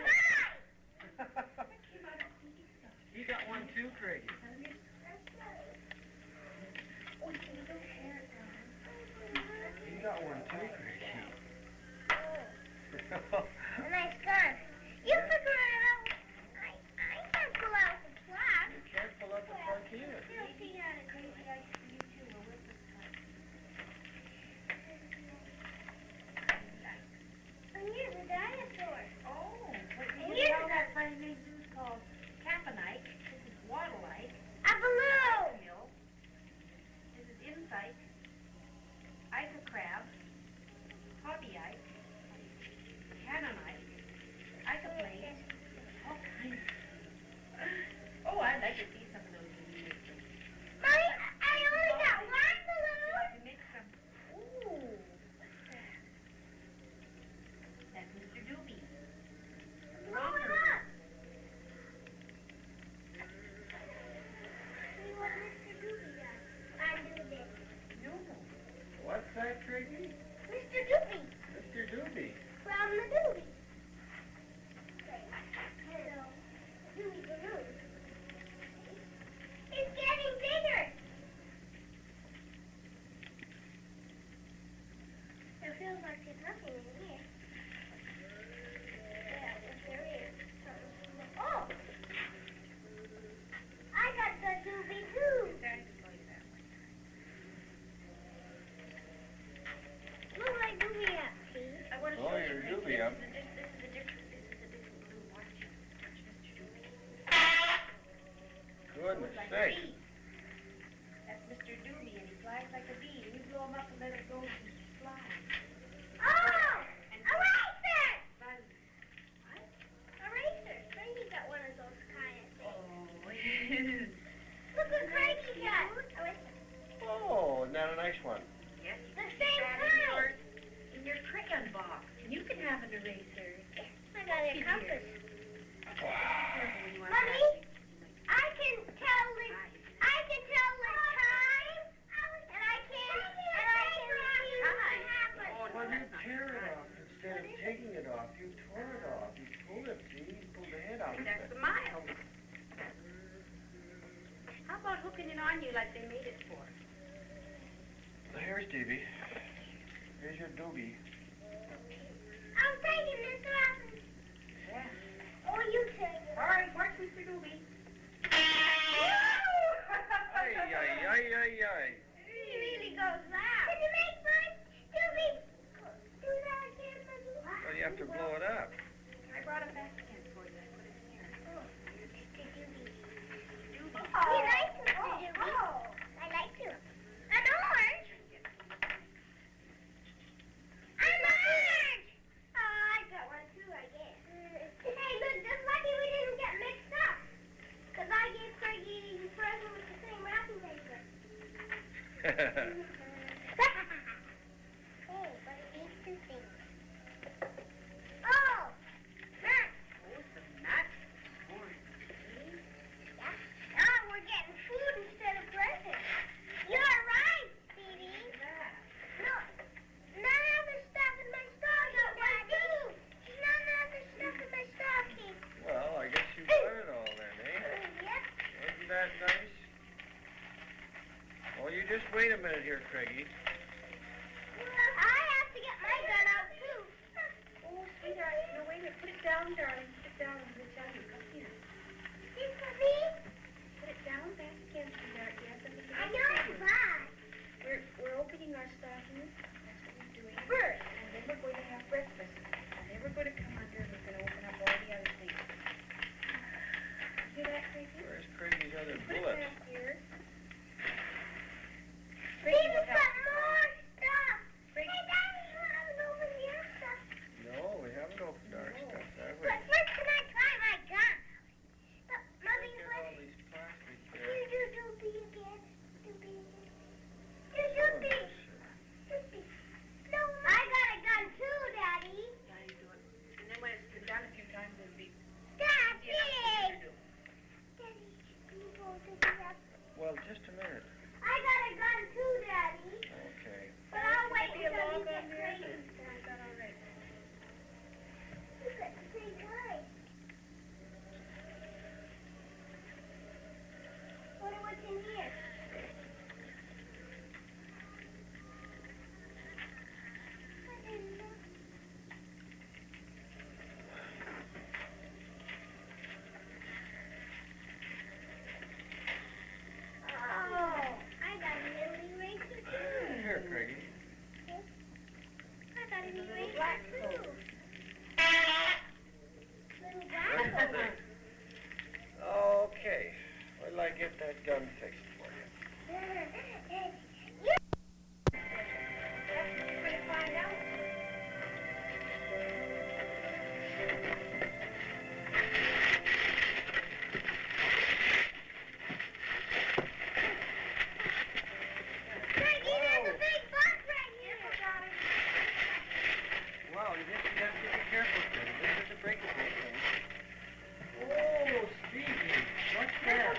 [SPEAKER 7] You got one too, Craigie. You got one too, Craigie.
[SPEAKER 2] A nice gun. You figure it out. I can't pull out the plug.
[SPEAKER 7] You can't pull up the plug here.
[SPEAKER 2] You'll see how to crazy ice for you too. Or with this gun. And here's a dinosaur.
[SPEAKER 4] Oh,
[SPEAKER 2] And
[SPEAKER 4] you
[SPEAKER 2] here's
[SPEAKER 4] know
[SPEAKER 2] a...
[SPEAKER 4] that funny new food called Caponite. This is Waddleite.
[SPEAKER 2] A balloon.
[SPEAKER 4] Mill. This is Insight. Isocrab. Hobbyite. Cannonite.
[SPEAKER 7] goodness
[SPEAKER 4] like
[SPEAKER 7] sakes.
[SPEAKER 4] a bee. That's Mr. Doobie, and he flies like a bee. You blow him up and let it go and fly.
[SPEAKER 2] Oh!
[SPEAKER 4] And
[SPEAKER 2] A racer!
[SPEAKER 4] buzz.
[SPEAKER 2] A racer. Frankie got one of those kind of things.
[SPEAKER 4] Oh,
[SPEAKER 2] Look what Frankie got. A racer.
[SPEAKER 7] Oh, isn't that a nice one?
[SPEAKER 4] yes,
[SPEAKER 2] The same kind.
[SPEAKER 4] in your crayon box. And you can have an eraser.
[SPEAKER 2] I got a compass.
[SPEAKER 4] Careful when you want
[SPEAKER 2] Mommy, I can tell the time, and I can see what happens.
[SPEAKER 7] Well, you tear it off instead of taking it off. You tore it off. You pulled it, see? You pulled the head out of
[SPEAKER 4] That's
[SPEAKER 7] it.
[SPEAKER 4] the mile. How about hooking it on you like they made it for?
[SPEAKER 7] Here's Stevie. Here's your doobie.
[SPEAKER 2] I'm taking this off.
[SPEAKER 4] Yeah.
[SPEAKER 2] Oh, you take it.
[SPEAKER 4] All right, watch Mr. Doobie.
[SPEAKER 7] Ay, ay, ay, ay, ay.
[SPEAKER 2] He really goes loud. Can you make fun? Do that again, Mother?
[SPEAKER 7] Well, you have to blow it up.
[SPEAKER 4] I brought a basket for you. I put it here.
[SPEAKER 2] He likes it. Oh, I like it. An orange? An orange! Oh, I got one too, I guess. Hey, look, just lucky we didn't get mixed up. Because I gave Craigie the present with the same wrapping paper. Hey, but it needs two things. Oh! Nuts!
[SPEAKER 4] Oh, some nuts.
[SPEAKER 2] Oh, we're getting food instead of presents. You're right, Stevie. No, none of the stuff in my stocking, Daddy. None of the stuff in my stocking.
[SPEAKER 7] Well, I guess you got it all then, eh?
[SPEAKER 2] Yep.
[SPEAKER 7] Isn't that nice? Well, you just wait a minute here, Craigie.
[SPEAKER 2] Well, I have to get my gun out, too.
[SPEAKER 4] Oh, sweetheart. No, wait a minute. Put it down, darling. Put it down and we'll tell you. Come here.
[SPEAKER 2] This for me?
[SPEAKER 4] Put it down back again, sweetheart. You have something to
[SPEAKER 2] I
[SPEAKER 4] do.
[SPEAKER 2] know it's mine.
[SPEAKER 4] We're opening our stockings. That's what we're doing.
[SPEAKER 2] First.
[SPEAKER 4] And then we're going to have breakfast. And then we're going to come under and we're going to open up all the other things. Hear that, Crazy?
[SPEAKER 7] Where's Craigie's other
[SPEAKER 4] Put it
[SPEAKER 7] bullet?
[SPEAKER 4] down here.
[SPEAKER 2] Steve's got more stuff.
[SPEAKER 4] Frankie.
[SPEAKER 2] Hey, Daddy, you haven't opened your stuff.
[SPEAKER 7] No, we haven't opened our stuff, have we?
[SPEAKER 2] But first, can I try my gun? But, Mommy,
[SPEAKER 7] Look at
[SPEAKER 2] what?
[SPEAKER 7] all these plastic
[SPEAKER 2] Do
[SPEAKER 7] there.
[SPEAKER 2] Doopy again. Doopy again. Do Doopy. Doopy. No, I got a gun too, Daddy.
[SPEAKER 4] Yeah, you do it. And then when it's been done a few times, it'll be
[SPEAKER 2] Daddy.
[SPEAKER 4] easy enough for you to do.
[SPEAKER 2] Daddy, can you go Doopy up?
[SPEAKER 7] Well, just a minute.
[SPEAKER 2] I got a gun too, Daddy.
[SPEAKER 7] Okay.
[SPEAKER 2] But I'll wait
[SPEAKER 4] Maybe a
[SPEAKER 2] until you
[SPEAKER 4] log
[SPEAKER 2] get
[SPEAKER 4] on there.
[SPEAKER 2] crazy.
[SPEAKER 4] Is that all right?
[SPEAKER 2] You got the same kind. Wonder what's in here. I didn't know. Oh, I got a little eraser too.
[SPEAKER 7] Here, Craigie.
[SPEAKER 2] I got an eraser
[SPEAKER 4] black
[SPEAKER 2] too.
[SPEAKER 4] coat.
[SPEAKER 2] Little
[SPEAKER 7] Where's
[SPEAKER 2] black
[SPEAKER 7] the
[SPEAKER 2] one.
[SPEAKER 7] thing? Okay. Wait till I get that gun fixed for you.
[SPEAKER 4] We're going to find out.
[SPEAKER 2] Frankie, there's a big bug right here.
[SPEAKER 7] Well, you have to be careful, Craigie. You have to break the whole thing. Oh, Stevie. What's that?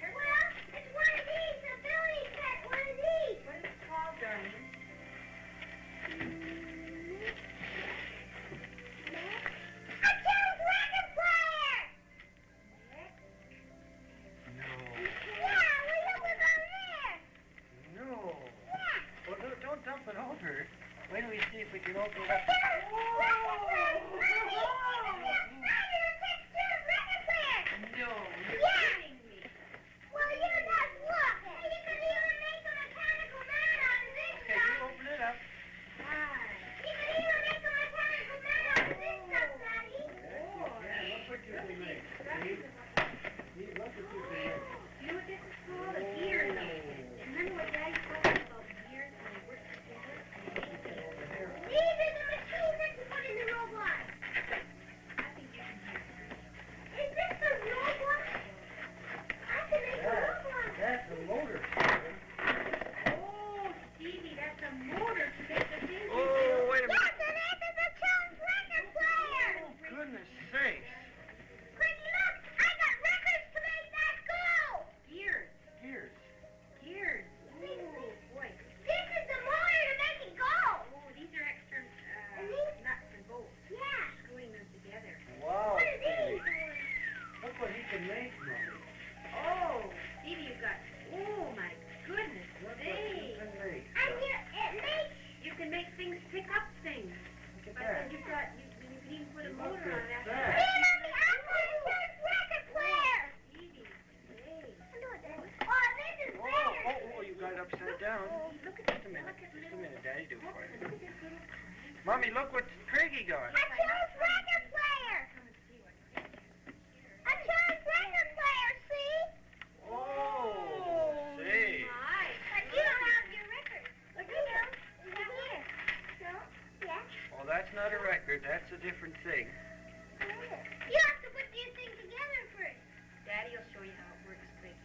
[SPEAKER 2] Well, it's one of these. A Billy pet one of these.
[SPEAKER 4] What is it called, darling?
[SPEAKER 2] A killed record player.
[SPEAKER 7] No.
[SPEAKER 2] Yeah, we look on there.
[SPEAKER 7] No.
[SPEAKER 2] Yeah.
[SPEAKER 7] Well, don't dump it over. Wait till we see if we can open it up. No. Okay, you open it up. Yeah, look what you can make. See? Hey, look what Craigie got.
[SPEAKER 2] A chose record player. A chose record player, see?
[SPEAKER 7] Oh, see.
[SPEAKER 2] But you don't have your record. Look at you. Is that here? No? Yes.
[SPEAKER 7] Oh, that's not a record. That's a different thing.
[SPEAKER 2] You have to put these things together first.
[SPEAKER 4] Daddy will show you how it works, Craigie.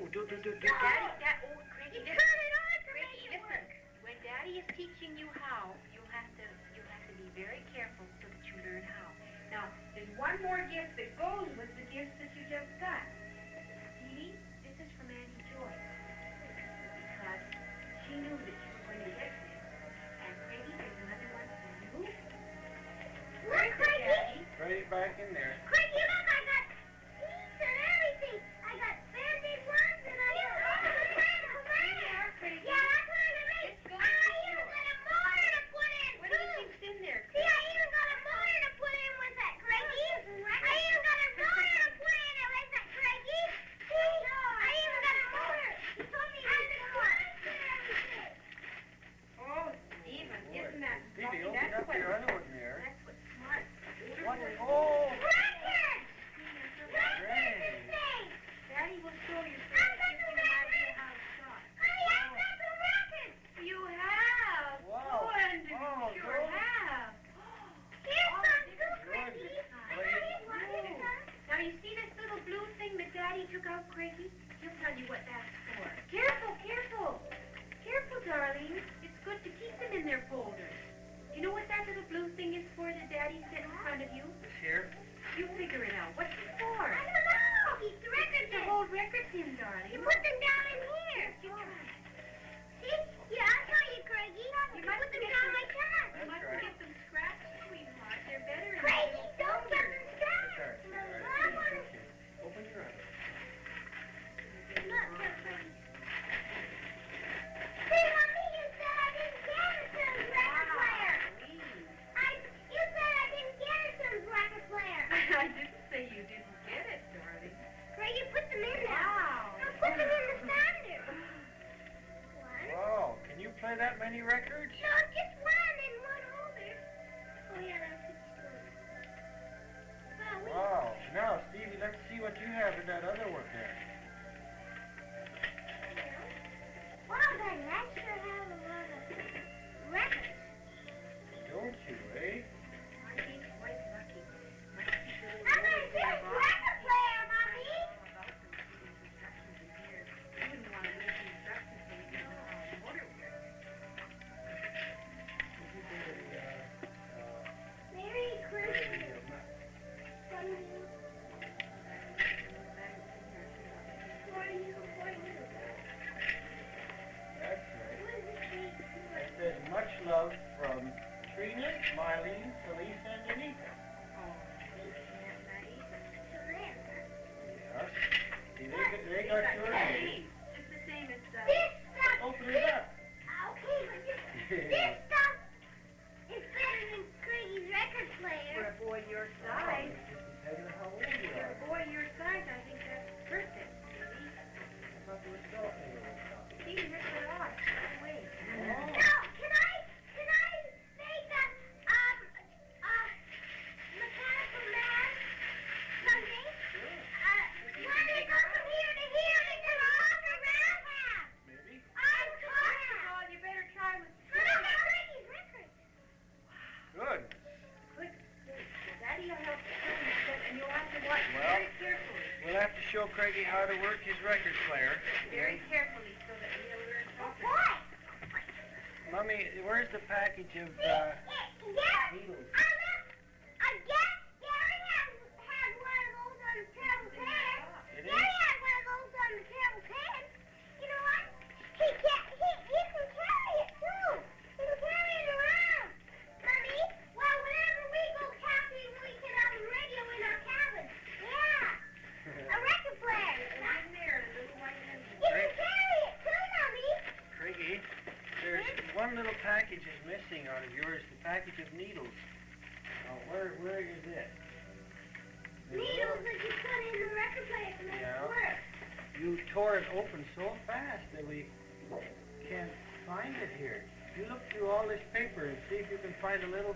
[SPEAKER 7] Do.
[SPEAKER 4] Craigie,
[SPEAKER 2] You turn it on to make
[SPEAKER 4] Craigie,
[SPEAKER 2] it
[SPEAKER 4] listen.
[SPEAKER 2] work.
[SPEAKER 4] When Daddy is teaching you how, you'll have to be very careful so that you learn how. Now, there's one more gift that goes with the gifts that you just got. Stevie, this is from Auntie Joy. Because she knew that you were going to get this. And Craigie, there's another one for you.
[SPEAKER 2] Look, Craigie.
[SPEAKER 7] Write it back in there.
[SPEAKER 2] Craigie, look, I got seeds and everything. I got band-aid ones and I got all the
[SPEAKER 4] Craigie.
[SPEAKER 2] Yeah, that's what I'm gonna make. I even got a motor to put in,
[SPEAKER 4] What do you
[SPEAKER 2] too.
[SPEAKER 4] think's in there?
[SPEAKER 2] See, I even got a motor to put in with that, Craigie. I even got a motor to put in with that, Craigie. See? I even got a motor. You told me I was
[SPEAKER 4] Oh, Stephen, isn't that
[SPEAKER 7] Stevie,
[SPEAKER 4] lucky?
[SPEAKER 7] open
[SPEAKER 4] That's
[SPEAKER 7] up
[SPEAKER 4] what,
[SPEAKER 7] your other one there.
[SPEAKER 4] that's what's smart.
[SPEAKER 7] What? Oh,
[SPEAKER 2] Records! Records
[SPEAKER 7] great.
[SPEAKER 2] and things!
[SPEAKER 4] Daddy will show you so
[SPEAKER 2] I've
[SPEAKER 4] that
[SPEAKER 2] got
[SPEAKER 4] you
[SPEAKER 2] the
[SPEAKER 4] can imagine
[SPEAKER 2] records!
[SPEAKER 4] how it's done.
[SPEAKER 2] I've got the records!
[SPEAKER 4] You have.
[SPEAKER 7] Wow.
[SPEAKER 4] Wonderful.
[SPEAKER 7] Oh,
[SPEAKER 4] You
[SPEAKER 7] girl.
[SPEAKER 4] have.
[SPEAKER 2] Here's
[SPEAKER 4] Oh,
[SPEAKER 2] some
[SPEAKER 4] this
[SPEAKER 2] too,
[SPEAKER 4] is
[SPEAKER 2] Craigie.
[SPEAKER 7] good.
[SPEAKER 2] Here's one, here's some.
[SPEAKER 4] Now you see this little blue thing that Daddy took out, Craigie? He'll tell you what that's for. Careful, careful. Careful, darling. It's good to keep them in their folders. You know what that little blue thing is for that Daddy set in front of you?
[SPEAKER 7] This here.
[SPEAKER 4] You figure it out. What's it for?
[SPEAKER 2] I don't know. Keep the records
[SPEAKER 4] To
[SPEAKER 2] in.
[SPEAKER 4] hold records in, darling.
[SPEAKER 2] You put them down in here. See? Yeah, I'll tell you, Craigie. You
[SPEAKER 4] must
[SPEAKER 2] put them
[SPEAKER 4] get
[SPEAKER 2] down
[SPEAKER 4] them-
[SPEAKER 2] like that.
[SPEAKER 4] You mustn't
[SPEAKER 7] right.
[SPEAKER 4] get them scratched, sweetheart. They're better in
[SPEAKER 2] Craigie,
[SPEAKER 4] little
[SPEAKER 2] don't get
[SPEAKER 4] folders.
[SPEAKER 2] them scratched.
[SPEAKER 7] Sorry. All
[SPEAKER 2] I
[SPEAKER 7] right.
[SPEAKER 2] want to...
[SPEAKER 7] Okay. Open your eyes.
[SPEAKER 2] Look, Craigie. See, Mommy, you said I didn't get a Sims record player. You said I didn't get a Sims record player.
[SPEAKER 4] I didn't say you didn't get it, darling.
[SPEAKER 2] Craigie, put them in there.
[SPEAKER 4] Wow.
[SPEAKER 2] Now put them in the sander. One.
[SPEAKER 7] Wow, can you play that many records?
[SPEAKER 2] No, just one and one holder. Oh, yeah, that's it. Wow,
[SPEAKER 7] Wow. Now, Stevie, let's see what you have in that other one there.
[SPEAKER 2] Wow, Daddy, I sure have a lot of records.
[SPEAKER 7] Don't you, eh?
[SPEAKER 4] He's quite lucky.
[SPEAKER 2] I'm gonna do a record player, Mommy. Merry Christmas from you. For you, for you.
[SPEAKER 7] That's right.
[SPEAKER 2] What is it?
[SPEAKER 7] It says much love from Trina, Marlene, Felice, and Anita. Yeah. See, they got yours.
[SPEAKER 4] Just the same as
[SPEAKER 2] This stuff.
[SPEAKER 7] Open it up.
[SPEAKER 2] Okay, but this stuff is better than Craigie's record
[SPEAKER 4] for
[SPEAKER 2] player.
[SPEAKER 4] a boy your
[SPEAKER 7] Oh,
[SPEAKER 4] size.
[SPEAKER 7] it just depends on how old you
[SPEAKER 4] For
[SPEAKER 7] are.
[SPEAKER 4] a boy your size, I think that's perfect.
[SPEAKER 7] I thought you were still in the
[SPEAKER 4] See, here's the lot. Wait.
[SPEAKER 2] Now, can I make a mechanical man someday? When they go from here to here, they can walk around.
[SPEAKER 7] Maybe.
[SPEAKER 2] I'm
[SPEAKER 4] First of all, you better try with
[SPEAKER 2] Look at Craigie's record.
[SPEAKER 7] Good.
[SPEAKER 4] quick. Daddy will help you, and you'll have to watch
[SPEAKER 7] Well.
[SPEAKER 4] very carefully.
[SPEAKER 7] We'll have to show Craigie how to work his record player.
[SPEAKER 4] Very carefully so that he'll learn something.
[SPEAKER 2] What?
[SPEAKER 7] Mummy, where's the package of
[SPEAKER 2] Gary,
[SPEAKER 7] needles?
[SPEAKER 2] I guess Gary had one of those on the table pen.
[SPEAKER 7] Did he?
[SPEAKER 2] Gary had one of those on the table pen. You know what? He can carry it too. He can carry it around. Mommy, well, whenever we go camping, we can have a radio in our cabin. Yeah. A record player.
[SPEAKER 4] In there, a little white envelope.
[SPEAKER 2] You can carry it too, Mommy.
[SPEAKER 7] Craigie, there's one little package is missing out of yours, the package of needles. Oh, where is it?
[SPEAKER 2] Needles that you put in the record player to make
[SPEAKER 7] Yeah.
[SPEAKER 2] it work.
[SPEAKER 7] You tore it open so fast that we can't find it here. You look through all this paper and see if you can find a little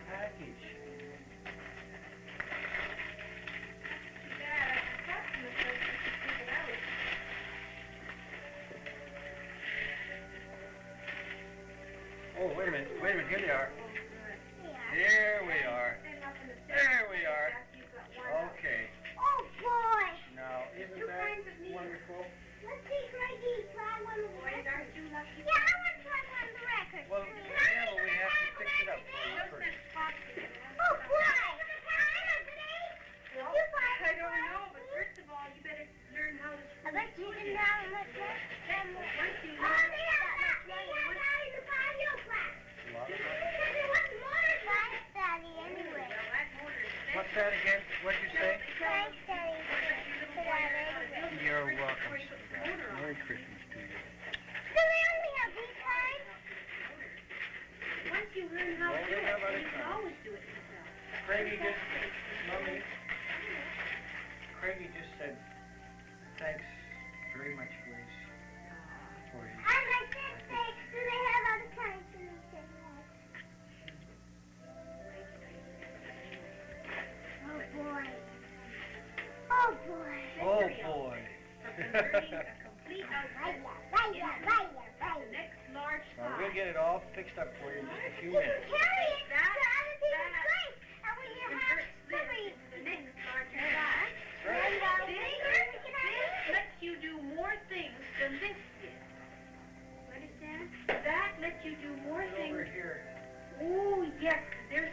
[SPEAKER 7] package. Oh, wait a minute, here they are. Here we are. There we are. Okay.
[SPEAKER 2] Oh, boy.
[SPEAKER 7] Now, isn't that wonderful?
[SPEAKER 2] Let's see, Craigie, try one of the records. Yeah, I want to try one of the records.
[SPEAKER 7] Well, yeah, well, we have to fix it up for you first.
[SPEAKER 2] Oh, boy.
[SPEAKER 3] I don't know, but first of all, you better learn how to
[SPEAKER 2] I bet you can now look at them.
[SPEAKER 3] Once you
[SPEAKER 2] Oh, they have that. They have that in the patio class. What's motor class, Daddy, anyway?
[SPEAKER 7] What's that again? What'd you say?
[SPEAKER 2] Thanks, Daddy. For that anyway.
[SPEAKER 7] You're welcome, sweetheart. Merry Christmas to you.
[SPEAKER 2] Do they only have these kinds?
[SPEAKER 3] Once you learn how to
[SPEAKER 7] Well,
[SPEAKER 3] do
[SPEAKER 7] they
[SPEAKER 3] it,
[SPEAKER 7] have other
[SPEAKER 3] you can
[SPEAKER 7] kinds.
[SPEAKER 3] always do it yourself.
[SPEAKER 7] Craigie just said thanks very much for his,
[SPEAKER 2] And I did say, do they have other kinds? And they said yes. Oh, boy. Oh, boy.
[SPEAKER 7] Oh, boy.
[SPEAKER 3] Learning a complete outfit.
[SPEAKER 2] Right.
[SPEAKER 3] Next large
[SPEAKER 7] Well,
[SPEAKER 3] size.
[SPEAKER 7] we'll get it all fixed up for you in just a few
[SPEAKER 2] You can
[SPEAKER 7] minutes.
[SPEAKER 2] carry it to other people's place. And when you have somebody...
[SPEAKER 3] The next large size.
[SPEAKER 2] Right.
[SPEAKER 3] This lets you do more things than this did. Understand? That lets you do more
[SPEAKER 7] Over
[SPEAKER 3] things.
[SPEAKER 7] here.
[SPEAKER 3] Oh, yes. There's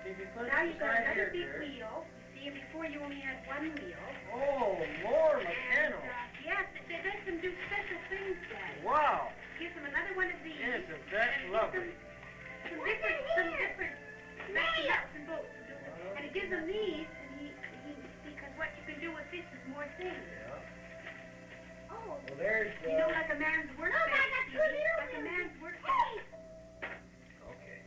[SPEAKER 7] Stevie, put
[SPEAKER 3] now
[SPEAKER 7] it
[SPEAKER 3] you've got
[SPEAKER 7] beside
[SPEAKER 3] another
[SPEAKER 7] here,
[SPEAKER 3] big
[SPEAKER 7] dear.
[SPEAKER 3] wheel. See, before you only had one wheel.
[SPEAKER 7] Oh, more
[SPEAKER 3] And,
[SPEAKER 7] mechanical.
[SPEAKER 3] yes, it lets them do special things, Daddy.
[SPEAKER 7] Wow.
[SPEAKER 3] Gives them another one of these.
[SPEAKER 7] Isn't that lovely?
[SPEAKER 3] Some different nuts and bolts. And it gives them these, and because what you can do with this is more things.
[SPEAKER 7] Yeah.
[SPEAKER 2] Oh.
[SPEAKER 7] Well, there's
[SPEAKER 3] You know, like a man's workbench.
[SPEAKER 2] I got two little
[SPEAKER 3] Like a
[SPEAKER 2] ones.
[SPEAKER 3] man's workbench.
[SPEAKER 7] Okay.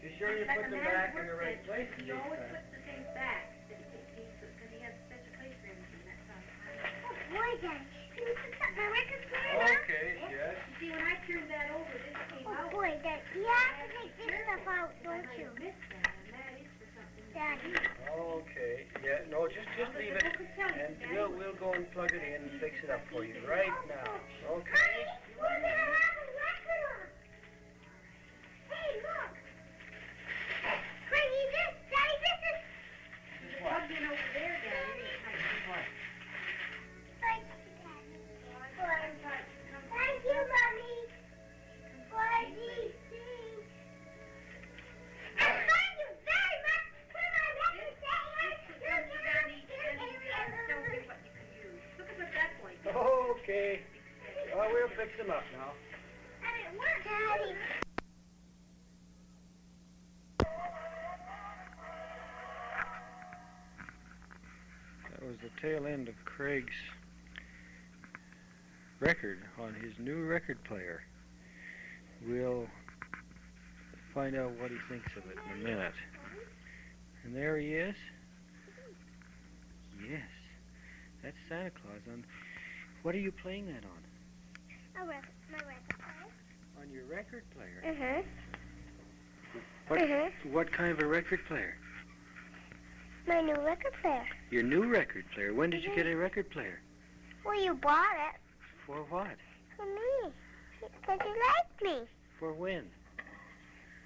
[SPEAKER 7] You sure you
[SPEAKER 3] Like
[SPEAKER 7] put
[SPEAKER 3] a
[SPEAKER 7] them
[SPEAKER 3] man's
[SPEAKER 7] back in the right
[SPEAKER 3] workbench.
[SPEAKER 7] places
[SPEAKER 3] He
[SPEAKER 7] this
[SPEAKER 3] always
[SPEAKER 7] time?
[SPEAKER 3] puts the things back. Because he has a special place for everything. That's how.
[SPEAKER 2] Oh, boy, Daddy. Can you put that in my record player now?
[SPEAKER 7] Okay, yes.
[SPEAKER 3] You see, when I turned that over, this came
[SPEAKER 2] Oh,
[SPEAKER 3] out.
[SPEAKER 2] boy, Daddy. You have to take this stuff out, don't you?
[SPEAKER 3] Missed that, and that is for something.
[SPEAKER 2] Daddy.
[SPEAKER 7] Okay. Yeah, no, just leave it. And we'll go and plug it in and fix it up for you right now. Okay.
[SPEAKER 2] Honey, we're going to have a record on. Hey, look. Honey, Daddy, this is...
[SPEAKER 7] This is what?
[SPEAKER 3] Plugged in over there, Daddy.
[SPEAKER 7] This is what?
[SPEAKER 2] Thank you, Daddy. Thank you, Mommy. For these things. And thank you very much for my record
[SPEAKER 3] Look at that point.
[SPEAKER 7] Okay. Well, we'll fix them up now.
[SPEAKER 2] And it worked, Daddy.
[SPEAKER 7] That was the tail end of Craig's record on his new record player. We'll find out what he thinks of it in a minute. And there he is. Yes, that's Santa Claus. On what are you playing that on?
[SPEAKER 2] My record player.
[SPEAKER 7] On your record player. What kind of a record player?
[SPEAKER 2] My new record player.
[SPEAKER 7] Your new record player. When did you get a record player?
[SPEAKER 2] Well, you bought it
[SPEAKER 7] For what?
[SPEAKER 2] for me. Because you liked me.
[SPEAKER 7] For when?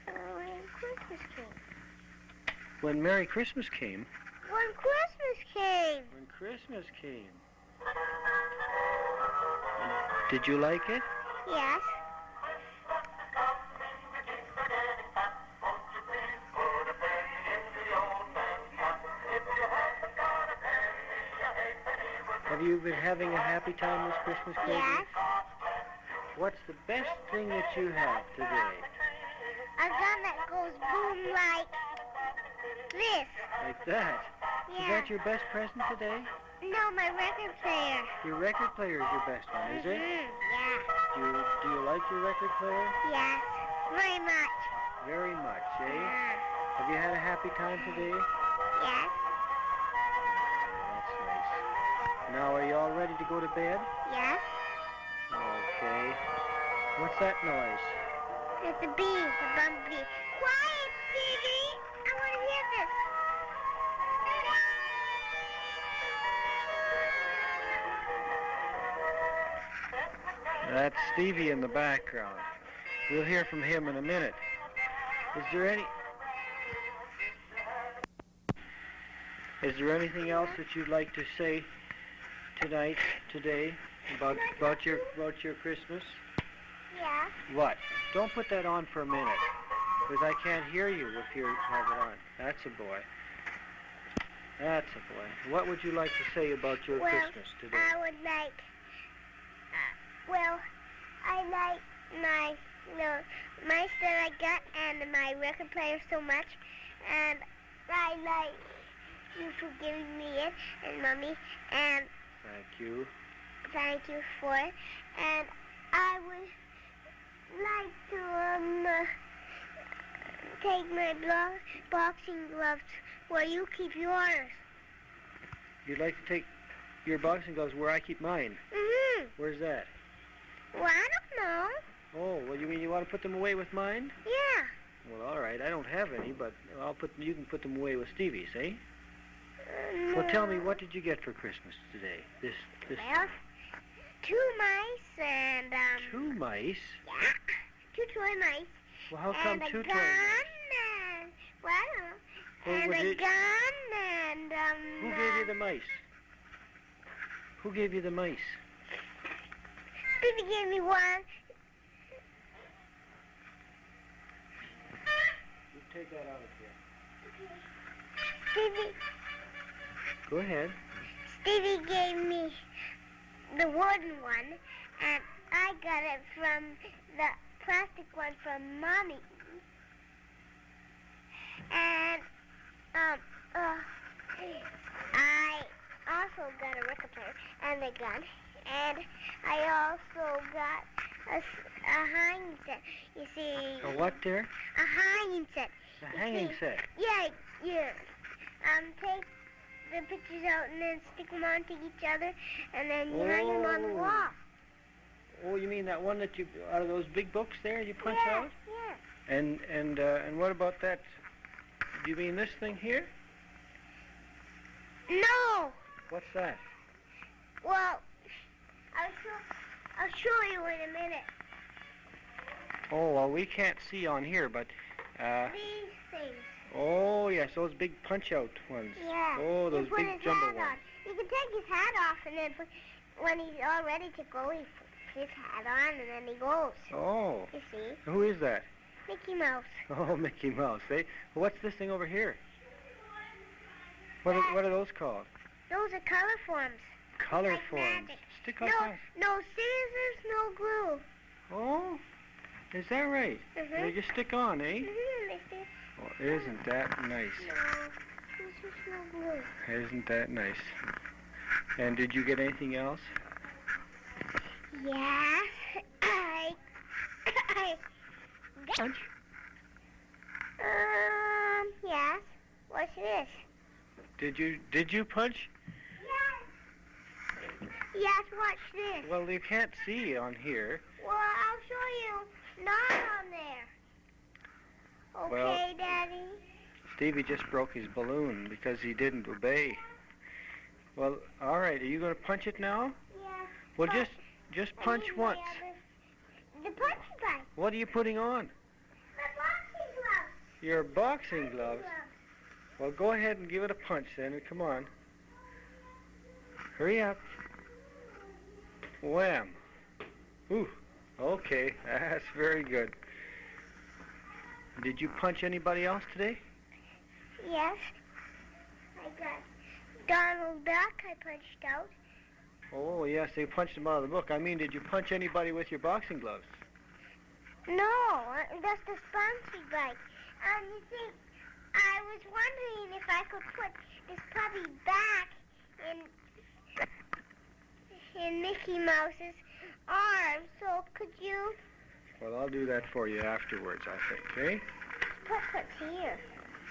[SPEAKER 2] When Christmas came.
[SPEAKER 7] When Merry Christmas came.
[SPEAKER 2] When Christmas came.
[SPEAKER 7] When Christmas came. Did you like it?
[SPEAKER 2] Yes.
[SPEAKER 7] Have you been having a happy time this Christmas, Craig?
[SPEAKER 2] Yes.
[SPEAKER 7] What's the best thing that you have today?
[SPEAKER 2] A gun that goes boom like this.
[SPEAKER 7] Like that? Is
[SPEAKER 2] Yeah.
[SPEAKER 7] that your best present today?
[SPEAKER 2] No, my record player.
[SPEAKER 7] Your record player is your best one, is it?
[SPEAKER 2] Yeah.
[SPEAKER 7] Do you like your record player?
[SPEAKER 2] Yes. Very much.
[SPEAKER 7] Very much, eh?
[SPEAKER 2] Yeah.
[SPEAKER 7] Have you had a happy time today?
[SPEAKER 2] Yes.
[SPEAKER 7] That's nice. Now, are you all ready to go to bed?
[SPEAKER 2] Yes.
[SPEAKER 7] Okay. What's that noise?
[SPEAKER 2] It's a bee, a bumblebee. Quiet, Stevie! I want to hear this.
[SPEAKER 7] That's Stevie in the background. We'll hear from him in a minute. Is there anything else that you'd like to say today, about your Christmas?
[SPEAKER 2] Yeah.
[SPEAKER 7] What? Don't put that on for a minute, because I can't hear you if you have it on. That's a boy. That's a boy. What would you like to say about your Christmas today?
[SPEAKER 2] I would like, I like my, mice that I got and my record player so much, and I like you for giving me it, and Mommy, and thank you for it, and I would like to take my boxing gloves where you keep yours.
[SPEAKER 7] You'd like to take your boxing gloves where I keep mine?
[SPEAKER 2] Mm-hmm.
[SPEAKER 7] Where's that?
[SPEAKER 2] Well, I don't know.
[SPEAKER 7] Oh, well, you mean you want to put them away with mine?
[SPEAKER 2] Yeah.
[SPEAKER 7] Well, all right. I don't have any, but you can put them away with Stevie's, eh?
[SPEAKER 2] No.
[SPEAKER 7] Well, tell me, what did you get for Christmas today? This.
[SPEAKER 2] Well, 2 mice and,
[SPEAKER 7] 2 mice?
[SPEAKER 2] Yeah, 2 toy mice.
[SPEAKER 7] Well, how come 2 toy mice?
[SPEAKER 2] And, and a gun and,
[SPEAKER 7] Who gave you the mice? Who gave you the mice?
[SPEAKER 2] Baby gave me one.
[SPEAKER 7] You take that out of here.
[SPEAKER 2] Stevie.
[SPEAKER 7] Go ahead.
[SPEAKER 2] Stevie gave me the wooden one, and I got it from the plastic one from Mommy. And, I also got a record player and a gun, and I also got a hanging set. You see...
[SPEAKER 7] A what there?
[SPEAKER 2] A hanging set.
[SPEAKER 7] A hanging set?
[SPEAKER 2] Yeah. Take the pictures out and then stick them onto each other, and then you hang them on the wall.
[SPEAKER 7] Oh, you mean that one that you, out of those big books there, you punch out?
[SPEAKER 2] Yeah.
[SPEAKER 7] And what about that? Do you mean this thing here?
[SPEAKER 2] No.
[SPEAKER 7] What's that?
[SPEAKER 2] Well, I'll show you in a minute.
[SPEAKER 7] Oh, well, we can't see on here, but...
[SPEAKER 2] These things.
[SPEAKER 7] Oh, yes, those big punch-out ones.
[SPEAKER 2] Yeah.
[SPEAKER 7] Oh, those big jumbo ones.
[SPEAKER 2] On. You can take his hat off, and then when he's all ready to go, he puts his hat on, and then he goes.
[SPEAKER 7] Oh.
[SPEAKER 2] You see?
[SPEAKER 7] Who is that?
[SPEAKER 2] Mickey Mouse.
[SPEAKER 7] Oh, Mickey Mouse, eh? What's this thing over here? What are those called?
[SPEAKER 2] Those are color forms.
[SPEAKER 7] Color
[SPEAKER 2] like
[SPEAKER 7] forms.
[SPEAKER 2] Magic.
[SPEAKER 7] Stick like that.
[SPEAKER 2] No scissors, no glue.
[SPEAKER 7] Oh, is that right?
[SPEAKER 2] Mm-hmm.
[SPEAKER 7] They just stick on, eh?
[SPEAKER 2] Mm-hmm,
[SPEAKER 7] Oh, isn't that nice?
[SPEAKER 2] No scissors, no glue.
[SPEAKER 7] Isn't that nice? And did you get anything else?
[SPEAKER 2] Yes, I
[SPEAKER 7] Punch.
[SPEAKER 2] Yes. What's this?
[SPEAKER 7] Did you punch?
[SPEAKER 2] Yes. Yes, what's this?
[SPEAKER 7] Well, you can't see on here.
[SPEAKER 2] Well, I'll show you. Not on there. Okay,
[SPEAKER 7] Well,
[SPEAKER 2] Daddy?
[SPEAKER 7] Stevie just broke his balloon because he didn't obey. Well, all right. Are you going to punch it now?
[SPEAKER 2] Yeah.
[SPEAKER 7] Well, just punch once.
[SPEAKER 2] The punching bag.
[SPEAKER 7] What are you putting on?
[SPEAKER 2] My boxing gloves.
[SPEAKER 7] Your boxing gloves? Well, go ahead and give it a punch then. Come on. Hurry up. Wham. Ooh. Okay. That's very good. Did you punch anybody else today?
[SPEAKER 2] Yes. I got Donald Duck I punched out.
[SPEAKER 7] Oh, yes. They punched him out of the book. I mean, did you punch anybody with your boxing gloves?
[SPEAKER 2] No, that's the spongy bike. You see, I was wondering if I could put this puppy back in Mickey Mouse's arms. So could you?
[SPEAKER 7] Well, I'll do that for you afterwards, I think, eh?
[SPEAKER 2] Put here.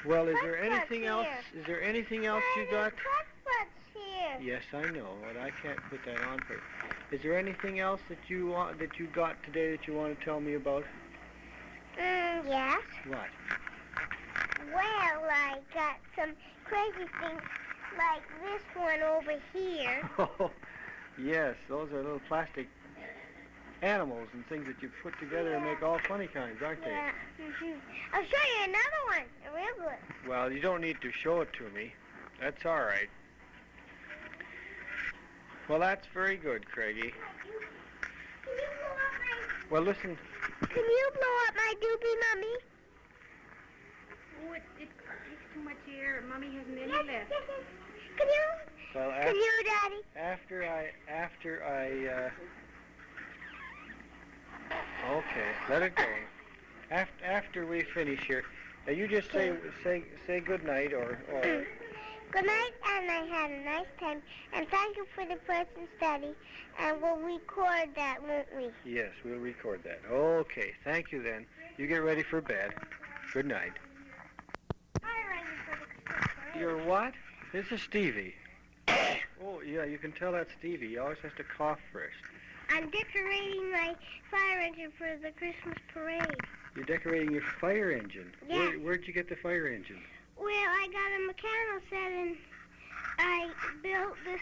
[SPEAKER 7] Well, is there anything else? Is there anything else you got?
[SPEAKER 2] Put here. here.
[SPEAKER 7] Yes, I know, but I can't put that on for you. Is there anything else that you got today that you want to tell me about?
[SPEAKER 2] Yes.
[SPEAKER 7] What?
[SPEAKER 2] Well, I got some crazy things like this one over here.
[SPEAKER 7] Oh, yes, those are little plastic animals and things that you put together and make all funny kinds, aren't they?
[SPEAKER 2] Yeah. I'll show you another one, a real good.
[SPEAKER 7] Well, you don't need to show it to me. That's all right. Well, that's very good, Craigie.
[SPEAKER 2] Can you blow up my...
[SPEAKER 7] Well, listen.
[SPEAKER 2] Can you blow up my doobie, Mommy?
[SPEAKER 4] Oh, it takes too much air. Mommy hasn't any
[SPEAKER 2] Yes,
[SPEAKER 4] left.
[SPEAKER 2] yes, yes. Can you?
[SPEAKER 7] Well,
[SPEAKER 2] Can you, Daddy?
[SPEAKER 7] Okay, let it go. After we finish here, you just say good night or.
[SPEAKER 2] Good night, and I had a nice time. And thank you for the presents, Daddy. And we'll record that, won't we?
[SPEAKER 7] Yes, we'll record that. Okay, thank you then. You get ready for bed. Good night. You're what? This is Stevie. Oh, yeah, you can tell that's Stevie. He always has to cough first.
[SPEAKER 2] I'm decorating my fire engine for the Christmas parade.
[SPEAKER 7] You're decorating your fire engine.
[SPEAKER 2] Yeah.
[SPEAKER 7] Where'd you get the fire engine?
[SPEAKER 2] Well, I got a mechanical set, and I built this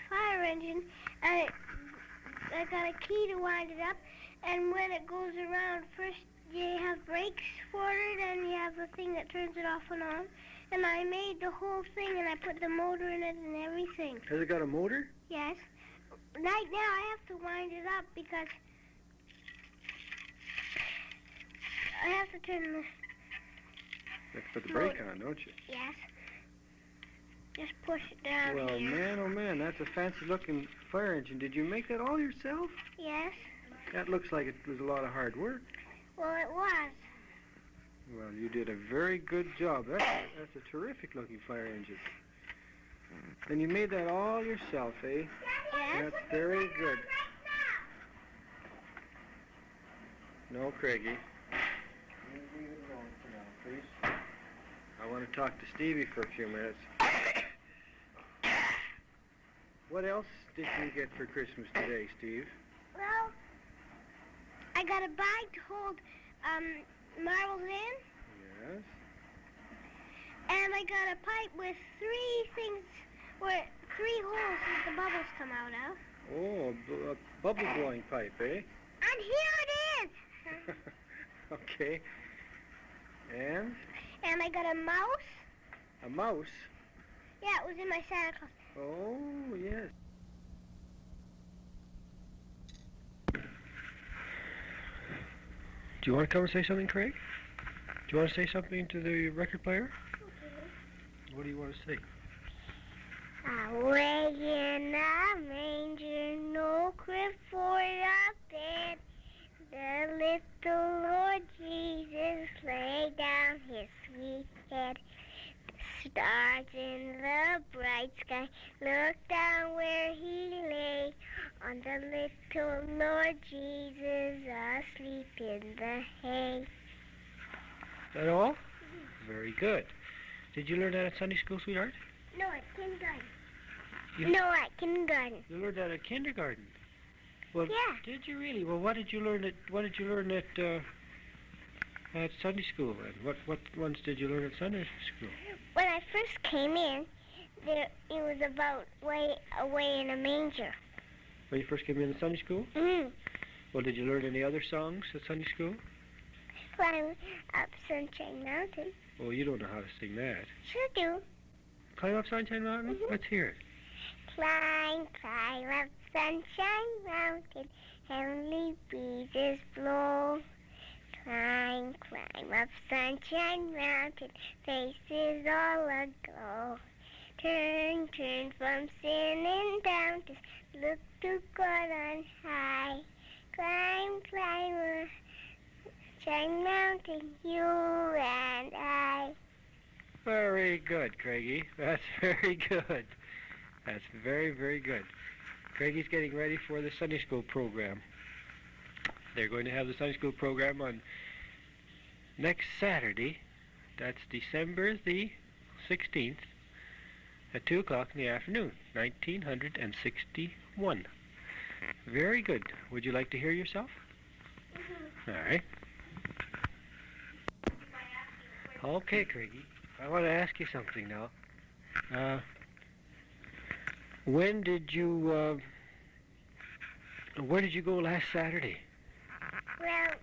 [SPEAKER 2] fire engine. I got a key to wind it up, and when it goes around, first you have brakes for it, and you have the thing that turns it off and on. And I made the whole thing, and I put the motor in it and everything.
[SPEAKER 7] Has it got a motor?
[SPEAKER 2] Yes. Right now, I have to wind it up because I have to turn the...
[SPEAKER 7] You have to put the brake on, don't you?
[SPEAKER 2] Yes. Just push it down
[SPEAKER 7] Well,
[SPEAKER 2] here.
[SPEAKER 7] man, oh man, that's a fancy-looking fire engine. Did you make that all yourself?
[SPEAKER 2] Yes.
[SPEAKER 7] That looks like it was a lot of hard work.
[SPEAKER 2] Well, it was.
[SPEAKER 7] Well, you did a very good job. That's a terrific-looking fire engine. And you made that all yourself, eh?
[SPEAKER 2] Yes.
[SPEAKER 7] That's very good. No, Craigie. Leave it alone for now, please. I want to talk to Stevie for a few minutes. What else did you get for Christmas today, Steve?
[SPEAKER 2] Well, I got a bag to hold marbles in.
[SPEAKER 7] Yes.
[SPEAKER 2] And I got a pipe with three holes that the bubbles come out of.
[SPEAKER 7] Oh, a bubble-blowing pipe, eh?
[SPEAKER 2] And here it is.
[SPEAKER 7] Okay. And?
[SPEAKER 2] And I got a mouse.
[SPEAKER 7] A mouse?
[SPEAKER 2] Yeah, it was in my Santa Claus.
[SPEAKER 7] Oh, yes. Do you want to come and say something, Craig? Do you want to say something to the record player?
[SPEAKER 2] Okay.
[SPEAKER 7] What do you want to say?
[SPEAKER 2] Away in a manger, no crib for a bed. The little Lord Jesus lay down his sweet head. The stars in the bright sky looked down where he lay. On the little Lord Jesus asleep in the hay.
[SPEAKER 7] Is that all? Very good. Did you learn that at Sunday school, sweetheart?
[SPEAKER 2] No, at kindergarten.
[SPEAKER 7] You-
[SPEAKER 2] No, at kindergarten.
[SPEAKER 7] You learned that at kindergarten. Well,
[SPEAKER 2] Yeah.
[SPEAKER 7] did you really? Well, what did you learn at Sunday school? And what ones did you learn at Sunday school?
[SPEAKER 2] When I first came in, it was about away in a manger.
[SPEAKER 7] When you first came in Sunday school?
[SPEAKER 2] Mm-hmm.
[SPEAKER 7] Well, did you learn any other songs at Sunday school?
[SPEAKER 2] Climb up Sunshine Mountain.
[SPEAKER 7] Oh, you don't know how to sing that.
[SPEAKER 2] Sure do.
[SPEAKER 7] Climb up Sunshine Mountain?
[SPEAKER 2] Mhm.
[SPEAKER 7] Let's hear it.
[SPEAKER 2] Climb up Sunshine Mountain, heavenly breezes blow. Climb up Sunshine Mountain, faces all aglow. Turn from sin and down to look to God on high. Climb up Sunshine Mountain, you and I.
[SPEAKER 7] Very good, Craigie. That's very good. That's very, very good. Craigie's getting ready for the Sunday school program. They're going to have the Sunday school program on next Saturday. That's December the 16th at 2 o'clock in the afternoon, 1961. Very good. Would you like to hear yourself? All right. Okay, Craigie. I want to ask you something now. When did you, where did you go last Saturday?
[SPEAKER 2] Well,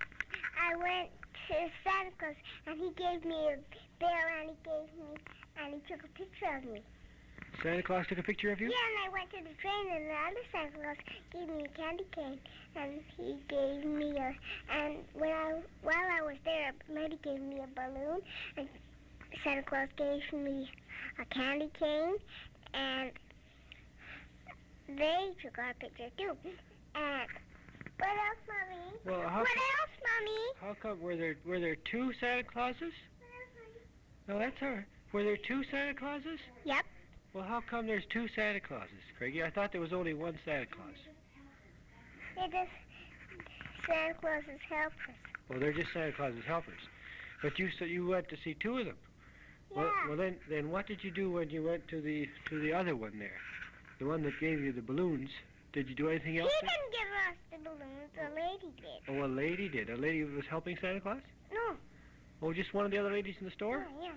[SPEAKER 2] I went to Santa Claus, and he gave me a bear, and he took a picture of me.
[SPEAKER 7] Santa Claus took a picture of you?
[SPEAKER 2] Yeah, and I went to the train, and the other Santa Claus gave me a candy cane, and he gave me and while I was there, Lady gave me a balloon, and Santa Claus gave me a candy cane, and they took our picture too. And what else, Mommy?
[SPEAKER 7] Well,
[SPEAKER 2] what else, Mommy?
[SPEAKER 7] How come, were there 2 Santa Clauses? No, that's all right. Were there 2 Santa Clauses?
[SPEAKER 2] Yep.
[SPEAKER 7] Well, how come there's 2 Santa Clauses, Craigie? I thought there was only 1 Santa Claus.
[SPEAKER 2] They're just Santa Claus's helpers.
[SPEAKER 7] Well, they're just Santa Claus's helpers. But you said you went to see 2 of them.
[SPEAKER 2] Yeah.
[SPEAKER 7] Well, then what did you do when you went to the other one there? The one that gave you the balloons. Did you do anything else?
[SPEAKER 2] He didn't give us the balloons. A lady did.
[SPEAKER 7] Oh, a lady did. A lady was helping Santa Claus?
[SPEAKER 2] No.
[SPEAKER 7] Oh, just one of the other ladies in the store?
[SPEAKER 2] Oh, yeah.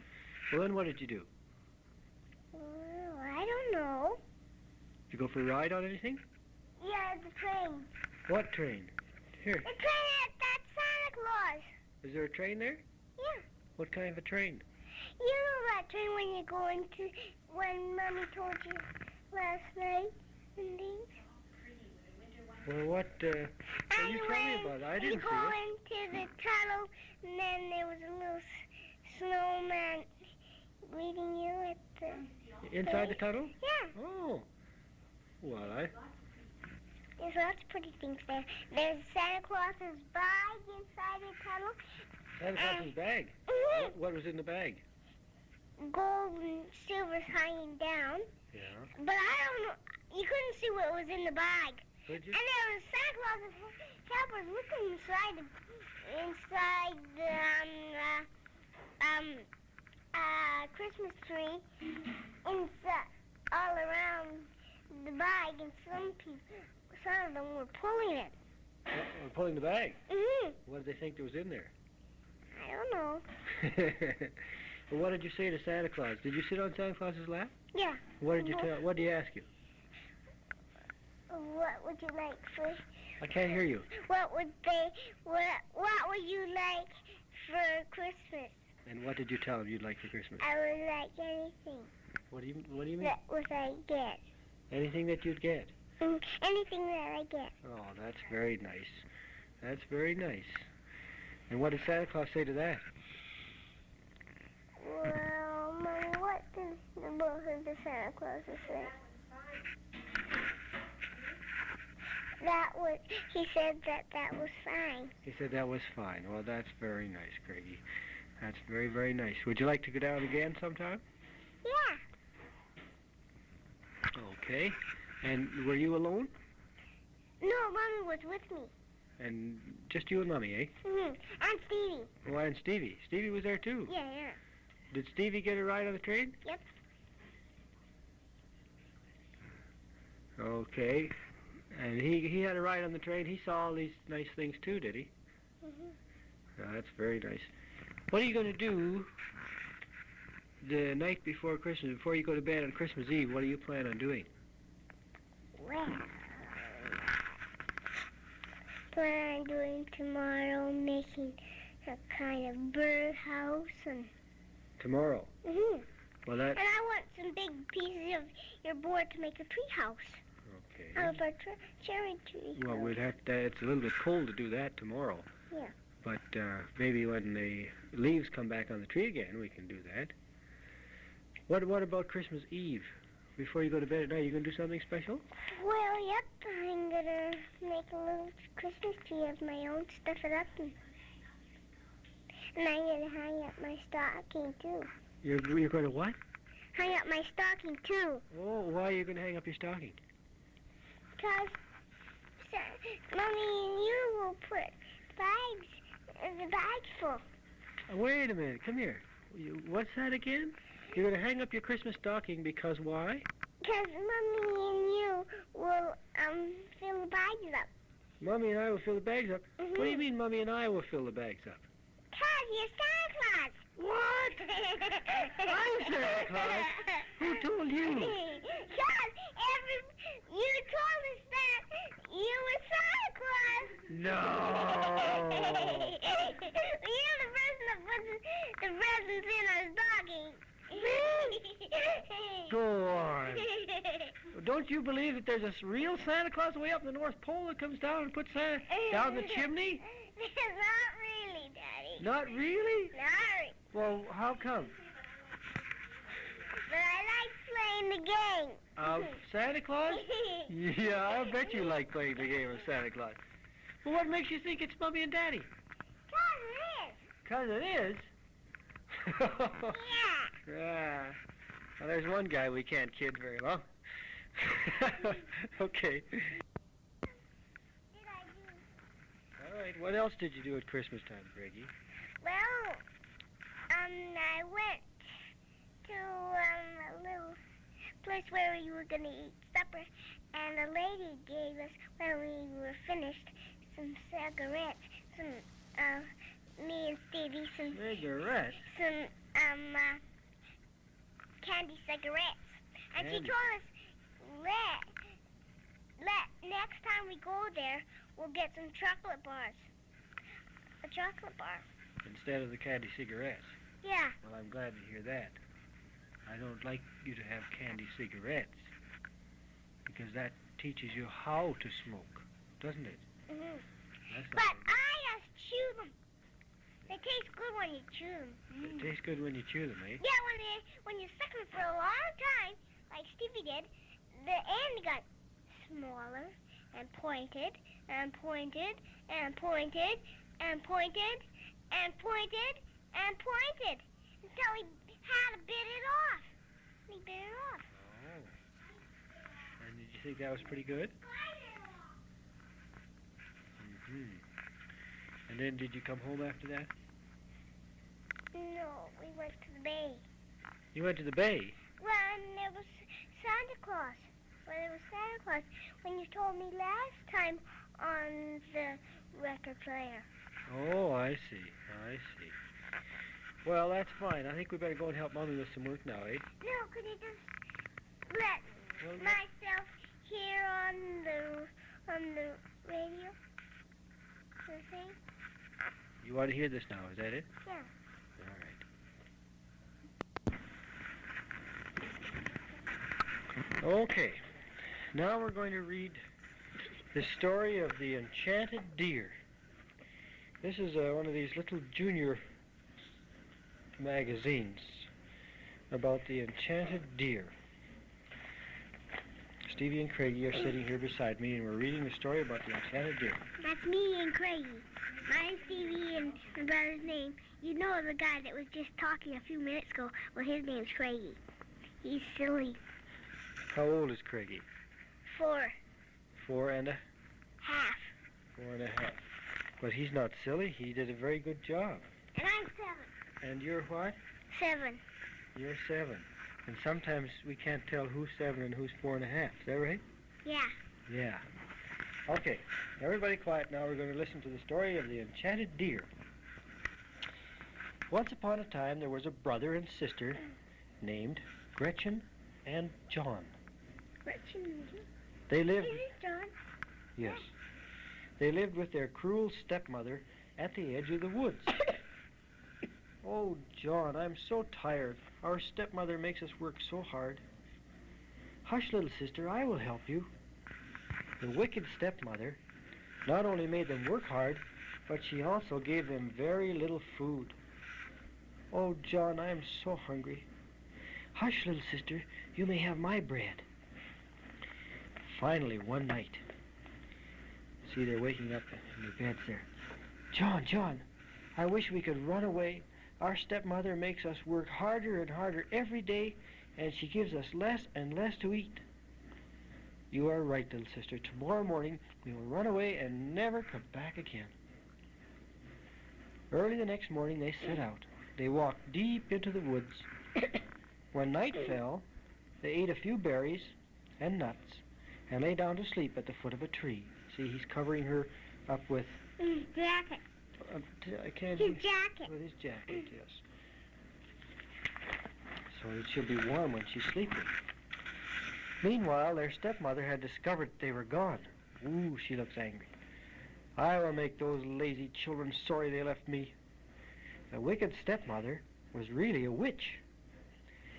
[SPEAKER 7] Well, then what did you do?
[SPEAKER 2] Well, I don't know.
[SPEAKER 7] Did you go for a ride on anything?
[SPEAKER 2] Yeah, the train.
[SPEAKER 7] What train? Here.
[SPEAKER 2] The train that's Santa Claus.
[SPEAKER 7] Is there a train there?
[SPEAKER 2] Yeah.
[SPEAKER 7] What kind of a train?
[SPEAKER 2] You know that train when you're going to, when Mommy told you last night and things?
[SPEAKER 7] Well, what you tell me about it? I didn't see
[SPEAKER 2] You go into the tunnel, and then there was a little snowman greeting you at the...
[SPEAKER 7] Inside the tunnel?
[SPEAKER 2] Yeah.
[SPEAKER 7] Oh. Well,
[SPEAKER 2] There's lots of pretty things there. There's Santa Claus's bag inside the tunnel.
[SPEAKER 7] Santa Claus's bag?
[SPEAKER 2] Mhm.
[SPEAKER 7] What was in the bag?
[SPEAKER 2] Gold and silver's hanging down.
[SPEAKER 7] Yeah.
[SPEAKER 2] But I don't know. You couldn't see what was in the bag.
[SPEAKER 7] Could you?
[SPEAKER 2] And there was Santa Claus's helpers looking inside the Christmas tree, inside, all around the bag, and some of them were pulling it.
[SPEAKER 7] We're pulling the bag.
[SPEAKER 2] Mhm.
[SPEAKER 7] What did they think there was in there?
[SPEAKER 2] I don't know.
[SPEAKER 7] Well, what did you say to Santa Claus? Did you sit on Santa Claus's lap?
[SPEAKER 2] Yeah.
[SPEAKER 7] What did you tell? What did he ask you?
[SPEAKER 2] What would you like for?
[SPEAKER 7] I can't hear you.
[SPEAKER 2] What would you like for Christmas?
[SPEAKER 7] And what did you tell him you'd like for Christmas?
[SPEAKER 2] I would like anything.
[SPEAKER 7] What do you mean?
[SPEAKER 2] That would I get?
[SPEAKER 7] Anything that you'd get?
[SPEAKER 2] Anything that I get.
[SPEAKER 7] Oh, that's very nice. That's very nice. And what did Santa Claus say to that?
[SPEAKER 2] Well, Mommy, what did both of the Santa Clauses say? He said that was fine.
[SPEAKER 7] He said that was fine. Well, that's very nice, Craigie. That's very, very nice. Would you like to go down again sometime?
[SPEAKER 2] Yeah.
[SPEAKER 7] Okay. And were you alone?
[SPEAKER 2] No, Mommy was with me.
[SPEAKER 7] And just you and Mommy, eh?
[SPEAKER 2] Mhm. And Stevie.
[SPEAKER 7] Oh, and Stevie. Stevie was there too.
[SPEAKER 2] Yeah.
[SPEAKER 7] Did Stevie get a ride on the train?
[SPEAKER 2] Yep.
[SPEAKER 7] Okay. And he had a ride on the train. He saw all these nice things too, did he?
[SPEAKER 2] Mhm.
[SPEAKER 7] Oh, that's very nice. What are you going to do the night before Christmas, before you go to bed on Christmas Eve? What do you plan on doing?
[SPEAKER 2] Well, plan on doing tomorrow, making a kind of birdhouse and.
[SPEAKER 7] Tomorrow?
[SPEAKER 2] Mhm.
[SPEAKER 7] Well, that.
[SPEAKER 2] And I want some big pieces of your board to make a tree house.
[SPEAKER 7] Okay.
[SPEAKER 2] Out of our cherry tree.
[SPEAKER 7] Well, we'd have to. It's a little bit cold to do that tomorrow.
[SPEAKER 2] Yeah.
[SPEAKER 7] But maybe when the leaves come back on the tree again, we can do that. What about Christmas Eve? Before you go to bed at night, you gonna do something special?
[SPEAKER 2] Well, yep. I'm gonna make a little Christmas tree of my own, stuff it up, and I'm gonna hang up my stocking too.
[SPEAKER 7] You're going to what?
[SPEAKER 2] Hang up my stocking too.
[SPEAKER 7] Oh, why are you going to hang up your stocking?
[SPEAKER 2] Because Mommy and you will put the bags full.
[SPEAKER 7] Wait a minute, come here. What's that again? You're going to hang up your Christmas stocking because why?
[SPEAKER 2] Because Mommy and you will fill the bags up.
[SPEAKER 7] Mommy and I will fill the bags up.
[SPEAKER 2] Mm-hmm.
[SPEAKER 7] What do you mean Mommy and I will fill the bags up?
[SPEAKER 2] Because you're Santa Claus.
[SPEAKER 7] What? I'm Santa Claus? Who told you?
[SPEAKER 2] Because you told us that you were Santa Claus.
[SPEAKER 7] No.
[SPEAKER 2] You're the person that puts the presents in our stocking.
[SPEAKER 7] Go on. Don't you believe that there's a real Santa Claus way up in the North Pole that comes down and puts Santa down the chimney?
[SPEAKER 2] Not really, Daddy.
[SPEAKER 7] Not really?
[SPEAKER 2] Not really.
[SPEAKER 7] Well, how come?
[SPEAKER 2] But I like playing the game.
[SPEAKER 7] Of Santa Claus? Yeah, I bet you like playing the game of Santa Claus. Well, what makes you think it's Mommy and Daddy? 'Cause it is.
[SPEAKER 2] Yeah.
[SPEAKER 7] Yeah. Well, there's one guy we can't kid very long. Okay. All right. What else did you do at Christmas time, Greggy?
[SPEAKER 2] Well, I went to a little place where we were going to eat supper, and the lady gave us, when we were finished, some cigarettes, me and Stevie, some
[SPEAKER 7] Cigarettes?
[SPEAKER 2] Candy cigarettes. And she
[SPEAKER 7] Candy.
[SPEAKER 2] told us, next time we go there, we'll get some chocolate bars. A chocolate bar.
[SPEAKER 7] Instead of the candy cigarettes.
[SPEAKER 2] Yeah.
[SPEAKER 7] Well, I'm glad to hear that. I don't like you to have candy cigarettes because that teaches you how to smoke, doesn't it?
[SPEAKER 2] Mm-hmm.
[SPEAKER 7] That's
[SPEAKER 2] But
[SPEAKER 7] not good.
[SPEAKER 2] I just chew them. They taste good when you chew them.
[SPEAKER 7] It tastes good when you chew them, eh?
[SPEAKER 2] Yeah, when you suck them for a long time, like Stevie did, the end got smaller and pointed and pointed and pointed and pointed and pointed and pointed until he had to bit it off. And he bit it off.
[SPEAKER 7] Oh. And did you think that was pretty good? Mm-hmm. And then did you come home after that?
[SPEAKER 2] No, we went to the bay.
[SPEAKER 7] You went to the bay?
[SPEAKER 2] Well, and there was Santa Claus. Well, there was Santa Claus when you told me last time on the record player.
[SPEAKER 7] Oh, I see. I see. Well, that's fine. I think we better go and help Mommy with some work now, eh?
[SPEAKER 2] No, could you just let myself hear on the radio? The thing?
[SPEAKER 7] You want to hear this now, is that it?
[SPEAKER 2] Yeah.
[SPEAKER 7] All right. Okay. Now we're going to read the story of the Enchanted Deer. This is one of these little junior magazines about the Enchanted Deer. Stevie and Craigie are sitting here beside me, and we're reading the story about the Enchanted Deer.
[SPEAKER 2] That's me and Craigie. Mine's Stevie and my brother's name. You know the guy that was just talking a few minutes ago. Well, his name's Craigie. He's silly.
[SPEAKER 7] How old is Craigie?
[SPEAKER 2] 4.
[SPEAKER 7] 4 and a
[SPEAKER 2] Half.
[SPEAKER 7] 4 and a half. But he's not silly. He did a very good job.
[SPEAKER 2] And I'm 7.
[SPEAKER 7] And you're what?
[SPEAKER 2] 7.
[SPEAKER 7] You're 7. And sometimes we can't tell who's 7 and who's 4 and a half. Is that right?
[SPEAKER 2] Yeah.
[SPEAKER 7] Yeah. Okay. Everybody quiet now. We're going to listen to the story of the Enchanted Deer. Once upon a time, there was a brother and sister named Gretchen and John.
[SPEAKER 2] Gretchen.
[SPEAKER 7] They lived...
[SPEAKER 2] This is John.
[SPEAKER 7] Yes. They lived with their cruel stepmother at the edge of the woods. Oh, John, I'm so tired. Our stepmother makes us work so hard. Hush, little sister, I will help you. The wicked stepmother not only made them work hard, but she also gave them very little food. Oh, John, I am so hungry. Hush, little sister, you may have my bread. Finally, one night, see, they're waking up in their beds there. John, I wish we could run away. Our stepmother makes us work harder and harder every day, and she gives us less and less to eat. You are right, little sister. Tomorrow morning, we will run away and never come back again. Early the next morning, they set out. They walked deep into the woods, When night fell, they ate a few berries and nuts and lay down to sleep at the foot of a tree. See, he's covering her up with...
[SPEAKER 2] His jacket.
[SPEAKER 7] I can't...
[SPEAKER 2] His jacket.
[SPEAKER 7] With his jacket, yes. So that she'll be warm when she's sleeping. Meanwhile, their stepmother had discovered they were gone. Ooh, she looks angry. I will make those lazy children sorry they left me. The wicked stepmother was really a witch.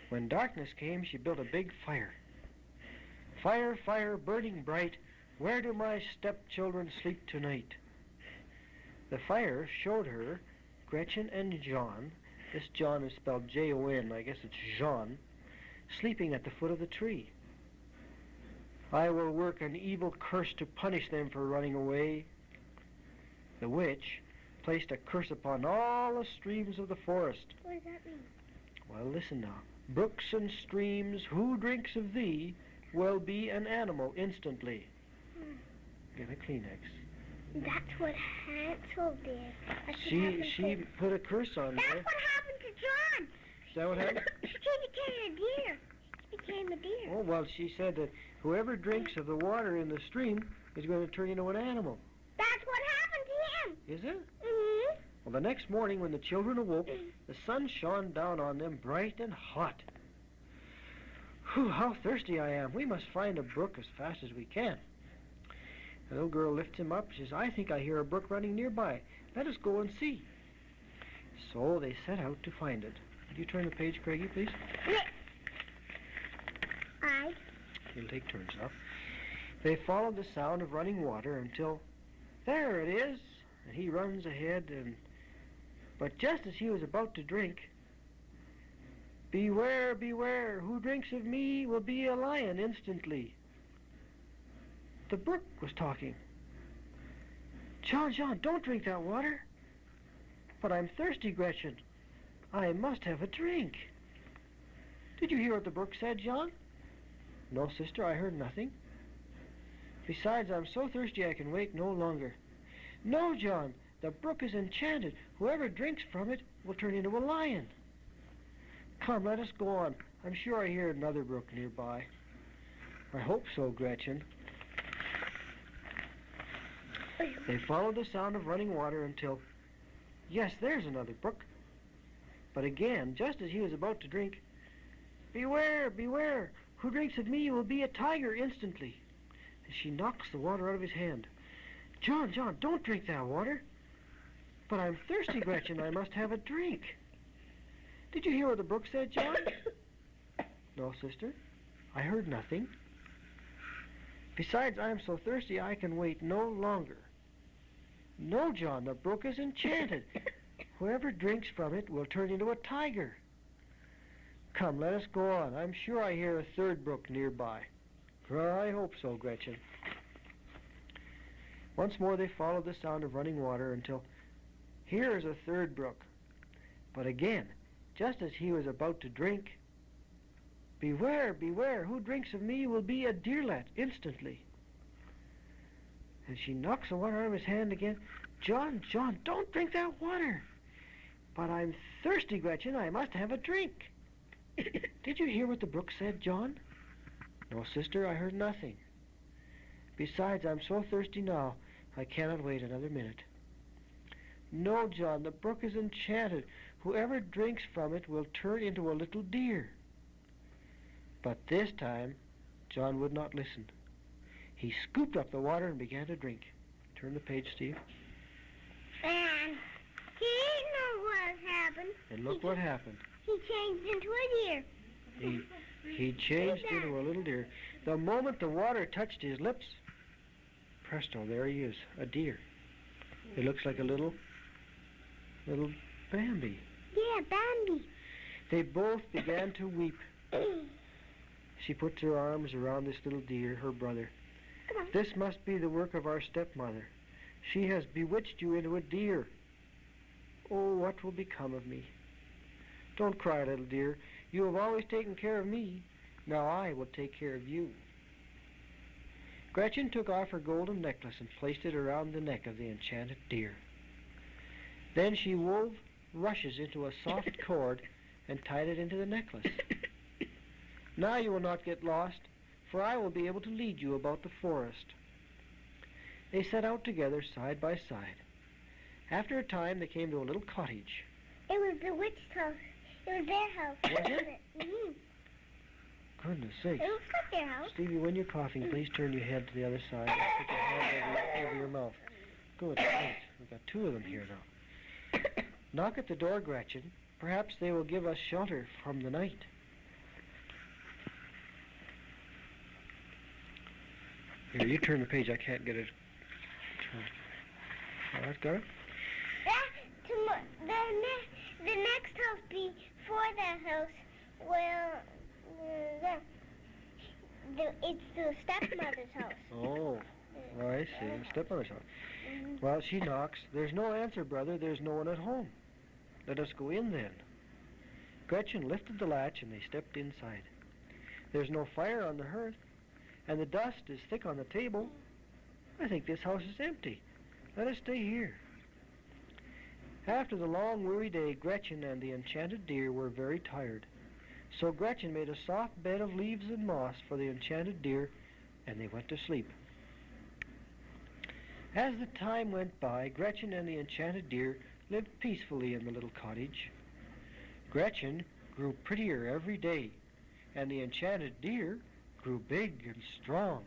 [SPEAKER 7] When darkness came, she built a big fire. Fire, fire, burning bright, where do my stepchildren sleep tonight? The fire showed her Gretchen and John. This John is spelled J-O-N, I guess it's Jean, sleeping at the foot of the tree. I will work an evil curse to punish them for running away. The witch placed a curse upon all the streams of the forest.
[SPEAKER 2] What does that mean?
[SPEAKER 7] Well, listen now. Brooks and streams, who drinks of thee will be an animal instantly. Get a Kleenex.
[SPEAKER 2] That's what Hansel did. That's what
[SPEAKER 7] She
[SPEAKER 2] happened
[SPEAKER 7] put a curse on
[SPEAKER 2] That's
[SPEAKER 7] there.
[SPEAKER 2] what happened to John.
[SPEAKER 7] Is that what happened?
[SPEAKER 2] She became a deer. She became a deer.
[SPEAKER 7] Oh, well, she said that whoever drinks of the water in the stream is going to turn into an animal.
[SPEAKER 2] That's what happened to him.
[SPEAKER 7] Is it?
[SPEAKER 2] Mm-hmm.
[SPEAKER 7] Well, the next morning when the children awoke, the sun shone down on them bright and hot. Whew, how thirsty I am. We must find a brook as fast as we can. The little girl lifts him up. She says, I think I hear a brook running nearby. Let us go and see. So they set out to find it. Would you turn the page, Craigie, please?
[SPEAKER 2] I.
[SPEAKER 7] You'll take turns now. They followed the sound of running water until, there it is. And he runs ahead, but just as he was about to drink, beware, beware, who drinks of me will be a lion instantly. The brook was talking. John, John, don't drink that water. But I'm thirsty, Gretchen. I must have a drink. Did you hear what the brook said, John? No, sister, I heard nothing. Besides, I'm so thirsty I can wait no longer. No, John, the brook is enchanted. Whoever drinks from it will turn into a lion. Come, let us go on. I'm sure I hear another brook nearby. I hope so, Gretchen. They followed the sound of running water until, yes, there's another brook. But again, just as he was about to drink, beware, beware, who drinks of me will be a tiger instantly. And she knocks the water out of his hand. John, John, don't drink that water. But I'm thirsty, Gretchen. I must have a drink. Did you hear what the brook said, John? No, sister. I heard nothing. Besides, I'm so thirsty I can wait no longer. No, John, the brook is enchanted. Whoever drinks from it will turn into a tiger. Come, let us go on. I'm sure I hear a third brook nearby. I hope so, Gretchen. Once more they followed the sound of running water until, here is a third brook. But again, just as he was about to drink, beware, beware, who drinks of me will be a deerlet instantly. And she knocks the water out of his hand again. John, John, don't drink that water. But I'm thirsty, Gretchen. I must have a drink. Did you hear what the brook said, John? No, sister, I heard nothing. Besides, I'm so thirsty now, I cannot wait another minute. No, John, the brook is enchanted. Whoever drinks from it will turn into a little deer. But this time, John would not listen. He scooped up the water and began to drink. Turn the page, Steve.
[SPEAKER 2] And he didn't know what happened.
[SPEAKER 7] And look what happened.
[SPEAKER 2] He changed into a deer.
[SPEAKER 7] He changed into a little deer. The moment the water touched his lips, presto, there he is, a deer. It looks like a little Bambi.
[SPEAKER 2] Yeah, Bambi.
[SPEAKER 7] They both began to weep. She puts her arms around this little deer, her brother.
[SPEAKER 2] Come on.
[SPEAKER 7] This must be the work of our stepmother. She has bewitched you into a deer. Oh, what will become of me? Don't cry, little dear. You have always taken care of me. Now I will take care of you. Gretchen took off her golden necklace and placed it around the neck of the enchanted deer. Then she wove rushes into a soft cord and tied it into the necklace. Now you will not get lost, for I will be able to lead you about the forest." They set out together side by side. After a time, they came to a little cottage.
[SPEAKER 2] It was the witch's house. It was their house.
[SPEAKER 7] Was it?
[SPEAKER 2] Mm-hmm.
[SPEAKER 7] Goodness sakes.
[SPEAKER 2] It looks like their house.
[SPEAKER 7] Stevie, when you're coughing, please turn your head to the other side and put your hand over your mouth. Good. Right. We've got two of them here now. Knock at the door, Gretchen. Perhaps they will give us shelter from the night. Here, you turn the page. I can't get it turned. All right, got it?
[SPEAKER 2] The next house before that house, well, it's the stepmother's house.
[SPEAKER 7] Oh, I see. The stepmother's house. Well, she knocks. There's no answer, brother. There's no one at home. Let us go in then. Gretchen lifted the latch and they stepped inside. There's no fire on the hearth, and the dust is thick on the table. I think this house is empty. Let us stay here. After the long, weary day, Gretchen and the enchanted deer were very tired. So Gretchen made a soft bed of leaves and moss for the enchanted deer, and they went to sleep. As the time went by, Gretchen and the enchanted deer lived peacefully in the little cottage. Gretchen grew prettier every day, and the enchanted deer grew big and strong.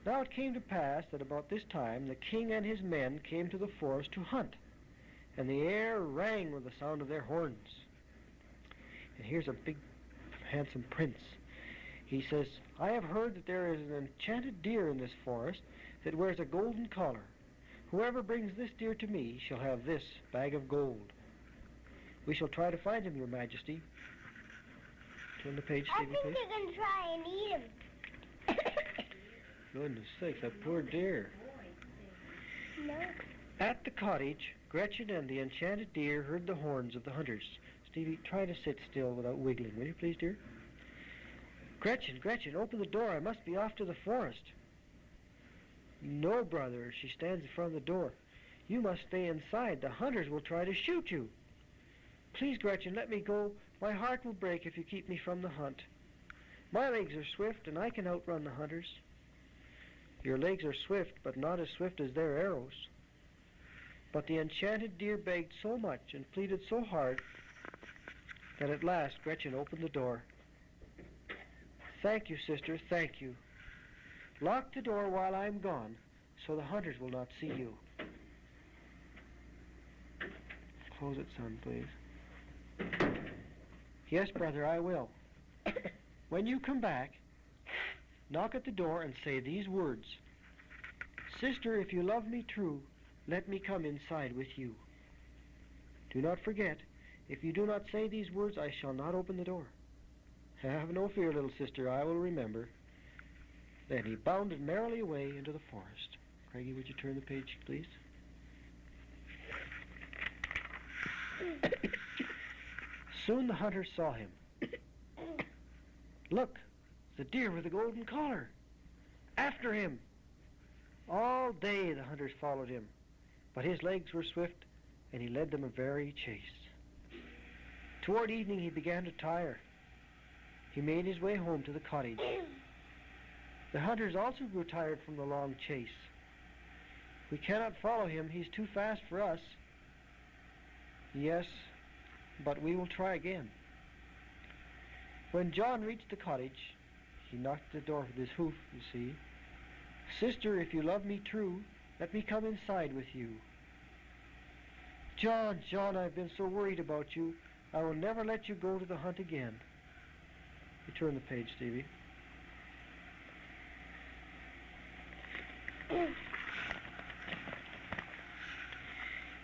[SPEAKER 7] Now it came to pass that about this time the king and his men came to the forest to hunt, and the air rang with the sound of their horns. And here's a big, handsome prince. He says, "I have heard that there is an enchanted deer in this forest that wears a golden collar. Whoever brings this deer to me shall have this bag of gold. We shall try to find him, your majesty." Turn the page,
[SPEAKER 2] I
[SPEAKER 7] Stevie,
[SPEAKER 2] think
[SPEAKER 7] please.
[SPEAKER 2] they're going to try and eat him.
[SPEAKER 7] Goodness sakes, that poor deer.
[SPEAKER 2] No.
[SPEAKER 7] At the cottage, Gretchen and the enchanted deer heard the horns of the hunters. Stevie, try to sit still without wiggling, will you please, dear? Gretchen, open the door. I must be off to the forest." "No, brother," she stands in front of the door. "You must stay inside. The hunters will try to shoot you." "Please, Gretchen, let me go. My heart will break if you keep me from the hunt. My legs are swift, and I can outrun the hunters." "Your legs are swift, but not as swift as their arrows." But the enchanted deer begged so much and pleaded so hard that at last Gretchen opened the door. "Thank you, sister, thank you. Lock the door while I'm gone, so the hunters will not see you." Close it, son, please. "Yes, brother, I will. When you come back, knock at the door and say these words: 'Sister, if you love me true, let me come inside with you.' Do not forget, if you do not say these words, I shall not open the door." "Have no fear, little sister, I will remember." Then he bounded merrily away into the forest. Craigie, would you turn the page, please? Soon the hunters saw him. "Look, the deer with the golden collar. After him!" All day the hunters followed him, but his legs were swift, and he led them a very chase. Toward evening he began to tire. He made his way home to the cottage. The hunters also grew tired from the long chase. "We cannot follow him. He's too fast for us." "Yes, but we will try again." When John reached the cottage, he knocked at the door with his hoof, you see. "Sister, if you love me true, let me come inside with you." John, I've been so worried about you. I will never let you go to the hunt again." You turn the page, Stevie.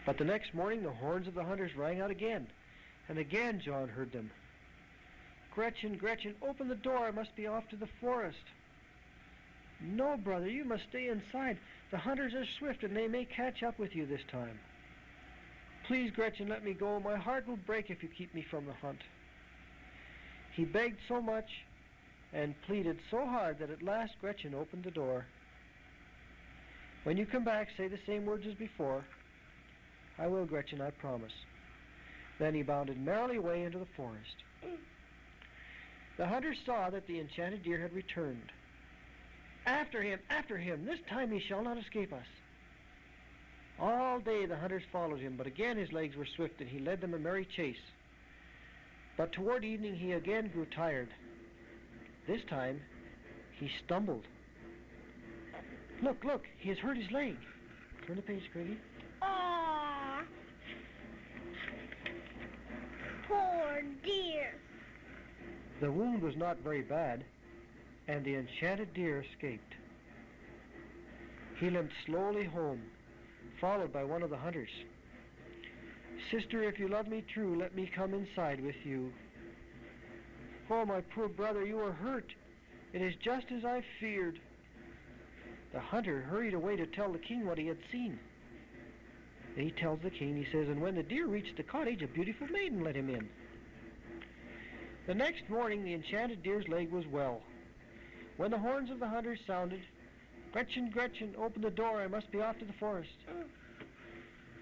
[SPEAKER 7] But the next morning, the horns of the hunters rang out again, and again John heard them. "Gretchen, open the door. I must be off to the forest." "No, brother, you must stay inside. The hunters are swift, and they may catch up with you this time." "Please, Gretchen, let me go. My heart will break if you keep me from the hunt." He begged so much and pleaded so hard that at last Gretchen opened the door. "When you come back, say the same words as before." "I will, Gretchen, I promise." Then he bounded merrily away into the forest. The hunter saw that the enchanted deer had returned. After him, this time he shall not escape us. All day the hunters followed him, but again his legs were swift, and he led them a merry chase. But toward evening he again grew tired. This time he stumbled. Look, he has hurt his leg. Turn the page, Craigie.
[SPEAKER 2] Aww. Poor deer.
[SPEAKER 7] The wound was not very bad, and the enchanted deer escaped. He limped slowly home, followed by one of the hunters. Sister, if you love me true, let me come inside with you. Oh, my poor brother, you are hurt. It is just as I feared. The hunter hurried away to tell the king what he had seen. He tells the king, he says, and when the deer reached the cottage, a beautiful maiden let him in. The next morning, the enchanted deer's leg was well. When the horns of the hunters sounded, Gretchen, Gretchen, open the door, I must be off to the forest.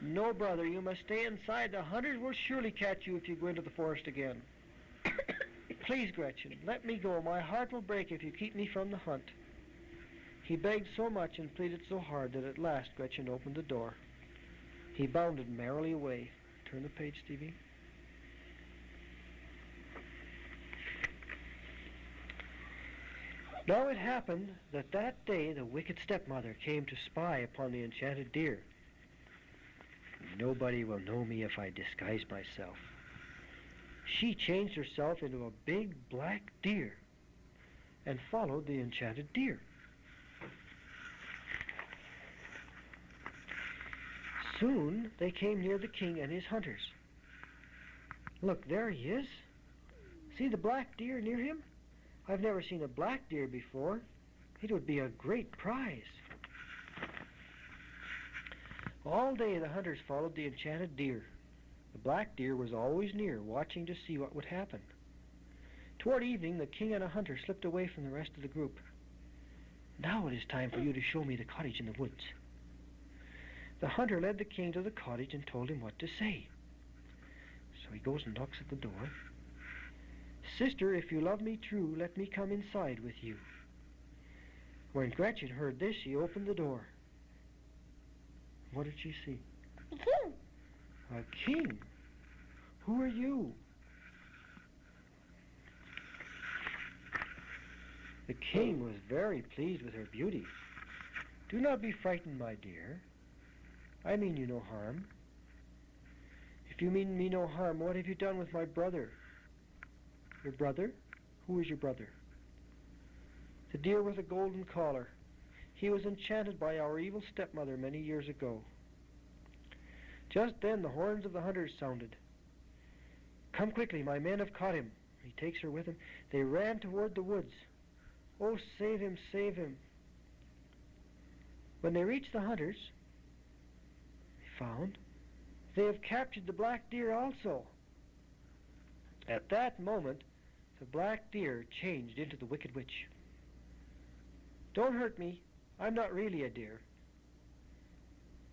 [SPEAKER 7] No, brother, you must stay inside. The hunters will surely catch you if you go into the forest again. Please, Gretchen, let me go. My heart will break if you keep me from the hunt. He begged so much and pleaded so hard that at last Gretchen opened the door. He bounded merrily away. Turn the page, Stevie. Now it happened that day the wicked stepmother came to spy upon the enchanted deer. Nobody will know me if I disguise myself. She changed herself into a big black deer and followed the enchanted deer. Soon they came near the king and his hunters. Look, there he is. See the black deer near him? I've never seen a black deer before. It would be a great prize. All day the hunters followed the enchanted deer. The black deer was always near, watching to see what would happen. Toward evening, the king and a hunter slipped away from the rest of the group. Now it is time for you to show me the cottage in the woods. The hunter led the king to the cottage and told him what to say. So he goes and knocks at the door. Sister, if you love me true, let me come inside with you. When Gretchen heard this, she opened the door. What did she see?
[SPEAKER 2] A king.
[SPEAKER 7] A king? Who are you? The king was very pleased with her beauty. Do not be frightened, my dear. I mean you no harm. If you mean me no harm, what have you done with my brother? Your brother? Who is your brother? The deer with a golden collar. He was enchanted by our evil stepmother many years ago. Just then the horns of the hunters sounded. Come quickly, my men have caught him. He takes her with him. They ran toward the woods. Oh, save him, save him. When they reached the hunters, they found they have captured the black deer also. At that moment, the black deer changed into the wicked witch. Don't hurt me. I'm not really a deer.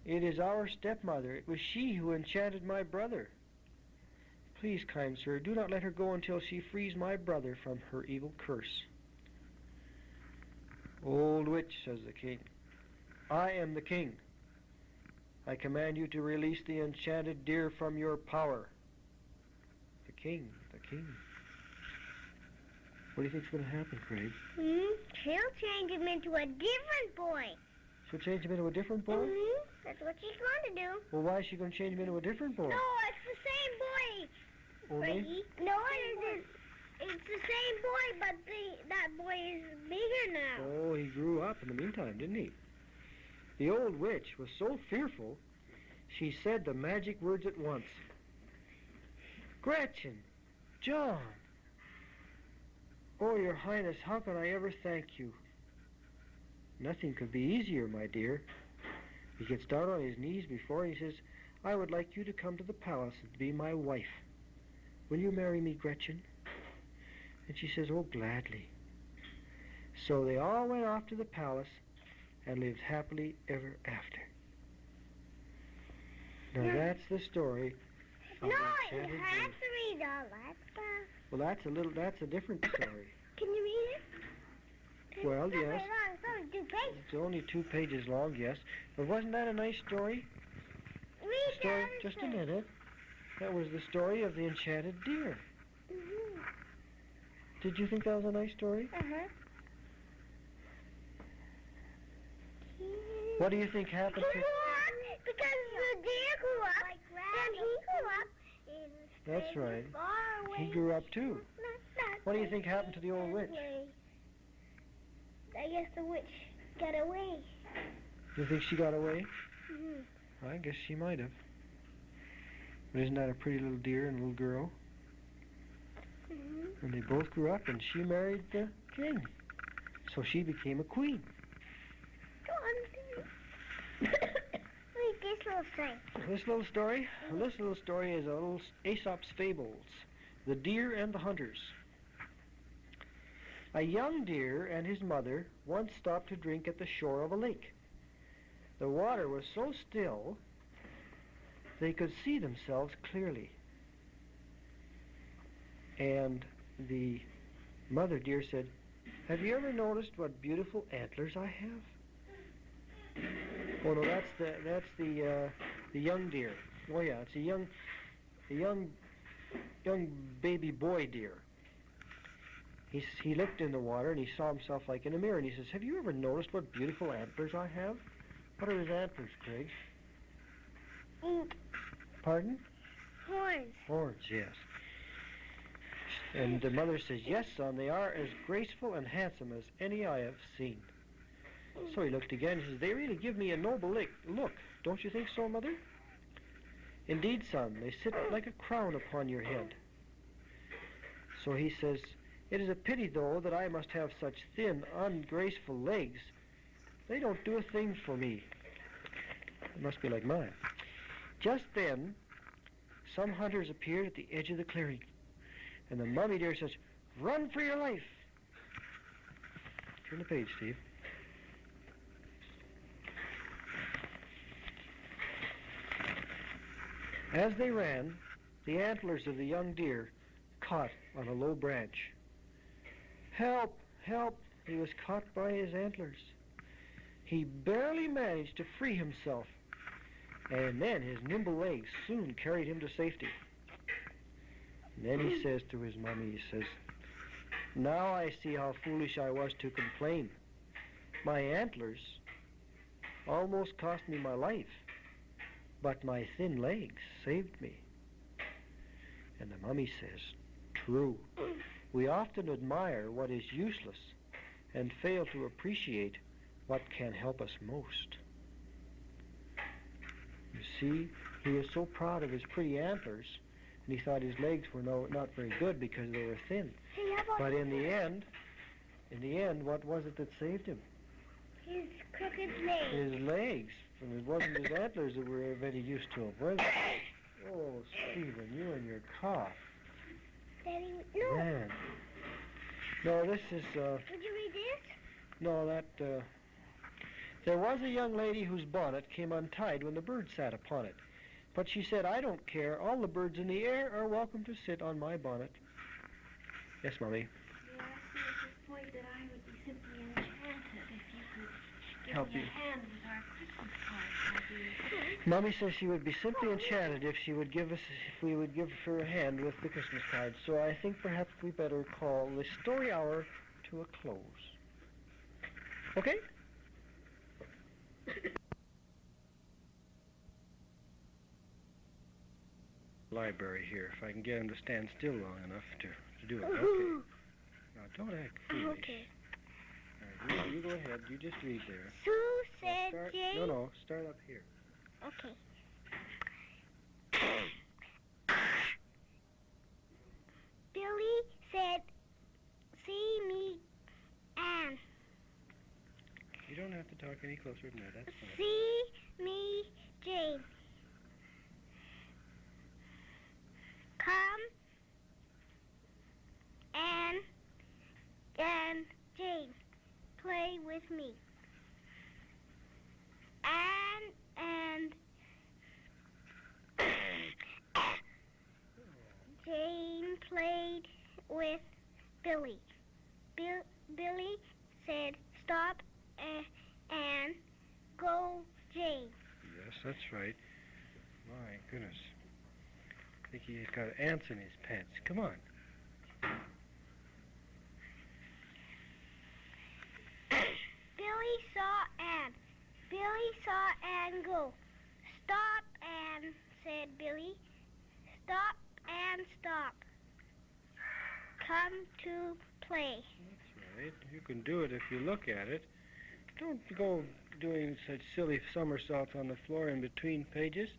[SPEAKER 7] It is our stepmother. It was she who enchanted my brother. Please, kind sir, do not let her go until she frees my brother from her evil curse. Old witch, says the king, I am the king. I command you to release the enchanted deer from your power. The king. What do you think's going to happen, Craig?
[SPEAKER 2] She'll change him into a different boy.
[SPEAKER 7] She'll change him into a different boy?
[SPEAKER 2] That's what she's going to do.
[SPEAKER 7] Well, why is she going to change him into a different boy?
[SPEAKER 2] No, it's the same boy.
[SPEAKER 7] Only?
[SPEAKER 2] No, it's the same boy, but that boy is bigger now.
[SPEAKER 7] Oh, he grew up in the meantime, didn't he? The old witch was so fearful, she said the magic words at once. Gretchen, John. Oh, Your Highness, how can I ever thank you? Nothing could be easier, my dear. He gets down on his knees before he says, I would like you to come to the palace and be my wife. Will you marry me, Gretchen? And she says, oh, gladly. So they all went off to the palace and lived happily ever after. Now that's the story of
[SPEAKER 2] No, you
[SPEAKER 7] Enchanted
[SPEAKER 2] have
[SPEAKER 7] Deer.
[SPEAKER 2] to read all that stuff.
[SPEAKER 7] Well, that's a different story.
[SPEAKER 2] Can you read it?
[SPEAKER 7] Well,
[SPEAKER 2] It's not
[SPEAKER 7] yes.
[SPEAKER 2] very long. It's only 2 pages.
[SPEAKER 7] It's only 2 pages long, yes. But wasn't that a nice story?
[SPEAKER 2] Read the other
[SPEAKER 7] Just a
[SPEAKER 2] story.
[SPEAKER 7] minute. That was the story of the enchanted deer.
[SPEAKER 2] Mhm.
[SPEAKER 7] Did you think that was a nice story?
[SPEAKER 2] Uh-huh.
[SPEAKER 7] What do you think happened
[SPEAKER 2] He
[SPEAKER 7] to...
[SPEAKER 2] grew up because the deer grew up, and he grew up.
[SPEAKER 7] That's right.
[SPEAKER 2] Far away.
[SPEAKER 7] He grew up too.
[SPEAKER 2] Not
[SPEAKER 7] What do you think happened to the old witch?
[SPEAKER 2] I guess the witch got away.
[SPEAKER 7] You think she got away?
[SPEAKER 2] Mm-hmm.
[SPEAKER 7] I guess she might have. But isn't that a pretty little deer and little girl?
[SPEAKER 2] Mm-hmm.
[SPEAKER 7] And they both grew up, and she married the king. So she became a queen.
[SPEAKER 2] Go on. Read this little thing.
[SPEAKER 7] This little story is a little Aesop's Fables, The Deer and the Hunters. A young deer and his mother once stopped to drink at the shore of a lake. The water was so still they could see themselves clearly. And the mother deer said, "Have you ever noticed what beautiful antlers I have?" Oh no, that's the young deer. Oh yeah, it's a young baby boy deer. He looked in the water and he saw himself like in a mirror, and he says, "Have you ever noticed what beautiful antlers I have?" What are his antlers, Craig? Pardon?
[SPEAKER 2] Horns.
[SPEAKER 7] Horns, yes. And the mother says, "Yes, son, they are as graceful and handsome as any I have seen." So he looked again and says, "They really give me a noble look. Don't you think so, mother?" "Indeed, son, they sit like a crown upon your head." So he says, "It is a pity, though, that I must have such thin, ungraceful legs. They don't do a thing for me." It must be like mine. Just then, some hunters appeared at the edge of the clearing. And the mommy deer says, "Run for your life." Turn the page, Steve. As they ran, the antlers of the young deer caught on a low branch. "Help! Help!" He was caught by his antlers. He barely managed to free himself, and then his nimble legs soon carried him to safety. And then he says to his mommy, he says, "Now I see how foolish I was to complain. My antlers almost cost me my life, but my thin legs saved me." And the mummy says, "True. We often admire what is useless and fail to appreciate what can help us most." You see, he was so proud of his pretty antlers, and he thought his legs were not very good because they were thin. But in the end, what was it that saved him?
[SPEAKER 2] His crooked legs.
[SPEAKER 7] His legs. And it wasn't his antlers that were of any use to him, was it? Oh, Stephen, you and your cough.
[SPEAKER 2] Daddy, no.
[SPEAKER 7] Man. No, this is,
[SPEAKER 2] Would you read this?
[SPEAKER 7] no, that, there was a young lady whose bonnet came untied when the bird sat upon it. But she said, "I don't care. All the birds in the air are welcome to sit on my bonnet." Yes, Mommy.
[SPEAKER 3] You asked me at this point that I would be simply enchanted if you could give
[SPEAKER 7] Help
[SPEAKER 3] me
[SPEAKER 7] you.
[SPEAKER 3] a hand with our Christmas cards, Daddy.
[SPEAKER 7] Mommy says she would be simply enchanted if we would give her a hand with the Christmas cards. So I think perhaps we better call the story hour to a close. Okay? Library here, if I can get him to stand still long enough to do it. Okay. Now don't act foolish.
[SPEAKER 2] Okay.
[SPEAKER 7] All right, you go ahead. You just read there.
[SPEAKER 2] Sue
[SPEAKER 7] Now
[SPEAKER 2] said
[SPEAKER 7] start,
[SPEAKER 2] Jane.
[SPEAKER 7] no, start up here.
[SPEAKER 2] Okay. Billy said, "See me, Anne.
[SPEAKER 7] You don't have to talk any closer than that. That's fine.
[SPEAKER 2] See me, Jane. Come, Anne and Jane, play with me." Anne and Jane played with Billy. Billy said, stop and go, Jane.
[SPEAKER 7] Yes, that's right. My goodness. I think he's got ants in his pants. Come on.
[SPEAKER 2] Billy saw Anne. Billy saw Anne go. Stop, Anne, said Billy. Stop and stop. Come to play.
[SPEAKER 7] That's right. You can do it if you look at it. Don't go doing such silly somersaults on the floor in between pages.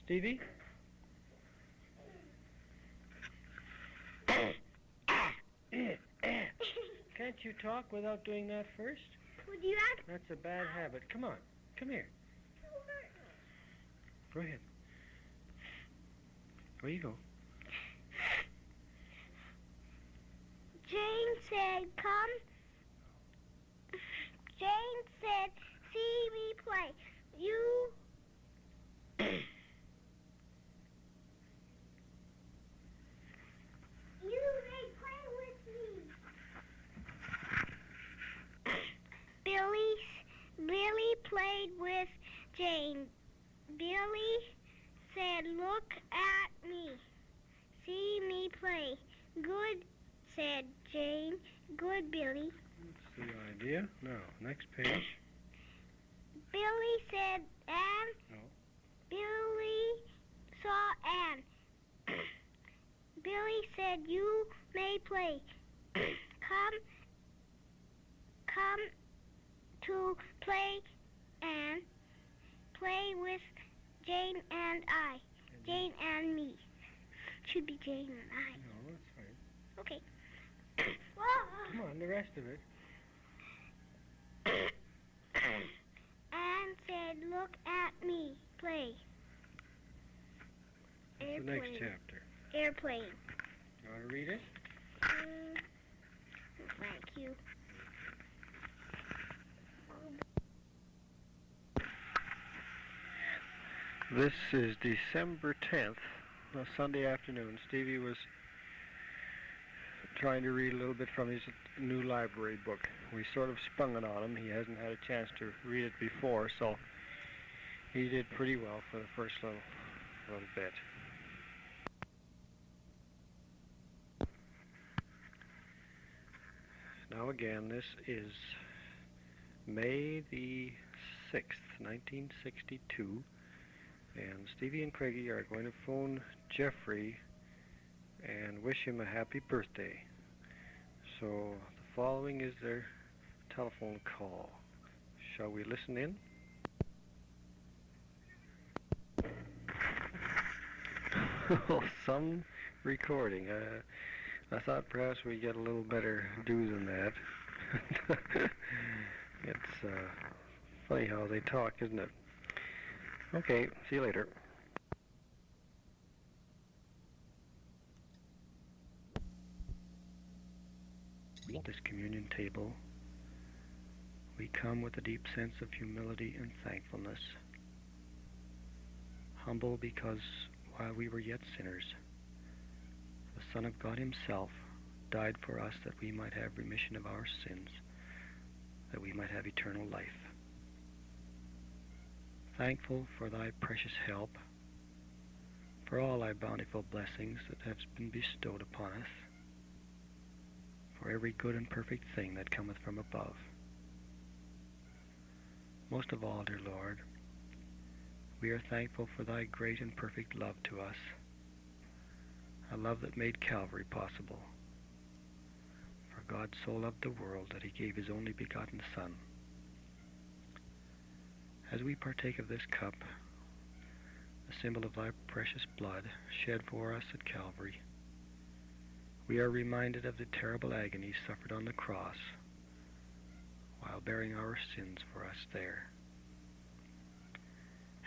[SPEAKER 7] Stevie? Can't you talk without doing that first?
[SPEAKER 2] Would you like?
[SPEAKER 7] That's a bad habit. Come on. Come here. Go ahead. Where you go?
[SPEAKER 2] Jane said, come. Jane said, see me play. You may play with me. Billy played with Jane. Billy said, look at me. See me play. Good, said Jane. Good, Billy.
[SPEAKER 7] That's the idea. Now, next page.
[SPEAKER 2] Billy said, Anne.
[SPEAKER 7] No.
[SPEAKER 2] Billy saw Anne. Billy said, you may play. Come to play, Anne. Play with Jane and I. Jane and me. Should be Jane and I.
[SPEAKER 7] No, that's fine.
[SPEAKER 2] Okay.
[SPEAKER 7] Come on, the rest of it.
[SPEAKER 2] Anne said, look at me. Play.
[SPEAKER 7] That's the next chapter.
[SPEAKER 2] Airplane.
[SPEAKER 7] You want to read it?
[SPEAKER 2] Thank you.
[SPEAKER 7] This is December 10th, a Sunday afternoon. Stevie was trying to read a little bit from his new library book. We sort of sprung it on him. He hasn't had a chance to read it before, so he did pretty well for the first little bit. Now again, this is May the 6th, 1962, and Stevie and Craigie are going to phone Jeffrey and wish him a happy birthday. So the following is their telephone call. Shall we listen in? Oh, some recording. I thought perhaps we'd get a little better do than that. It's funny how they talk, isn't it? Okay, see you later. At this communion table, we come with a deep sense of humility and thankfulness. Humble because while we were yet sinners, the Son of God himself died for us that we might have remission of our sins, that we might have eternal life. Thankful for thy precious help, for all thy bountiful blessings that have been bestowed upon us, for every good and perfect thing that cometh from above. Most of all, dear Lord, we are thankful for thy great and perfect love to us, a love that made Calvary possible. For God so loved the world that he gave his only begotten Son. As we partake of this cup, the symbol of thy precious blood shed for us at Calvary, we are reminded of the terrible agony suffered on the cross while bearing our sins for us there.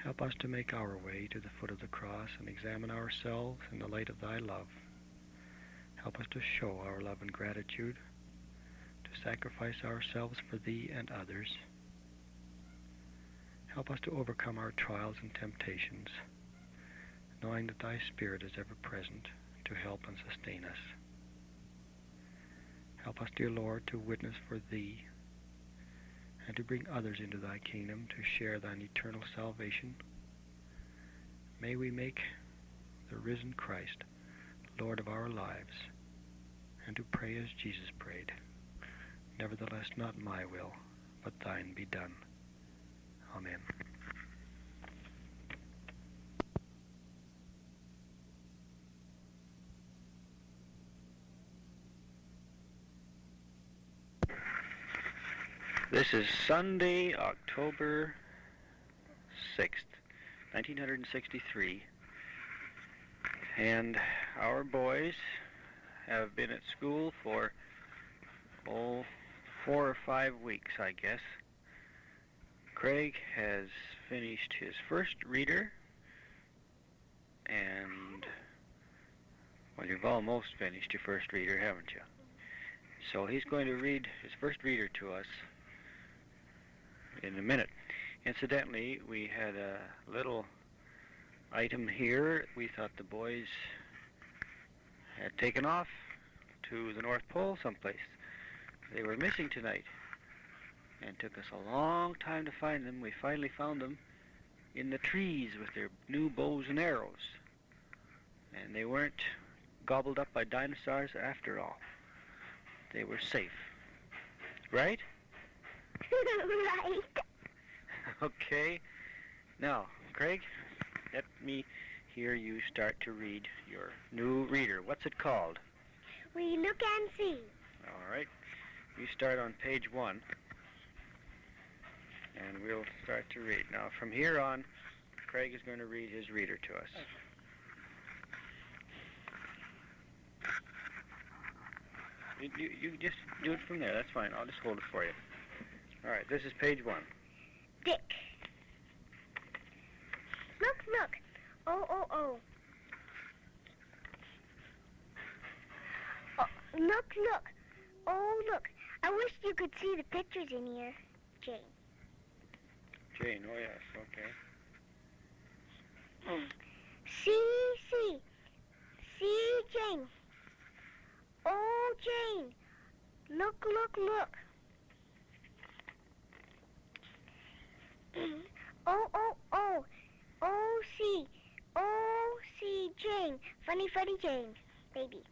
[SPEAKER 7] Help us to make our way to the foot of the cross and examine ourselves in the light of thy love. Help us to show our love and gratitude, to sacrifice ourselves for thee and others. Help us to overcome our trials and temptations, knowing that thy Spirit is ever present to help and sustain us.
[SPEAKER 8] Help us, dear Lord, to witness for Thee and to bring others into Thy kingdom to share Thine eternal salvation. May we make the risen Christ Lord of our lives, and to pray as Jesus prayed. Nevertheless, not my will, but Thine be done. Amen. This is Sunday, October 6th, 1963, and our boys have been at school for, 4 or 5 weeks, I guess. Craig has finished his first reader, and, well, you've almost finished your first reader, haven't you? So he's going to read his first reader to us in a minute. Incidentally, we had a little item here. We thought the boys had taken off to the North Pole someplace. They were missing tonight, and it took us a long time to find them. We finally found them in the trees with their new bows and arrows, and they weren't gobbled up by dinosaurs after all. They were safe, right?
[SPEAKER 2] Right.
[SPEAKER 8] Okay. Now, Craig, let me hear you start to read your new reader. What's it called?
[SPEAKER 2] We look and see.
[SPEAKER 8] All right. You start on page 1, and we'll start to read. Now, from here on, Craig is going to read his reader to us. You just do it from there. That's fine. I'll just hold it for you. All right. This is page 1.
[SPEAKER 2] Dick. Look, look. Oh, oh, oh. Oh, look, look. Oh, look. I wish you could see the pictures in here. Jane.
[SPEAKER 8] Jane, oh yes, okay.
[SPEAKER 2] See. See, Jane. Oh, Jane. Look, look, look. Oh, oh, oh. Oh, see. Oh, see, Jane. Funny, funny Jane. Baby.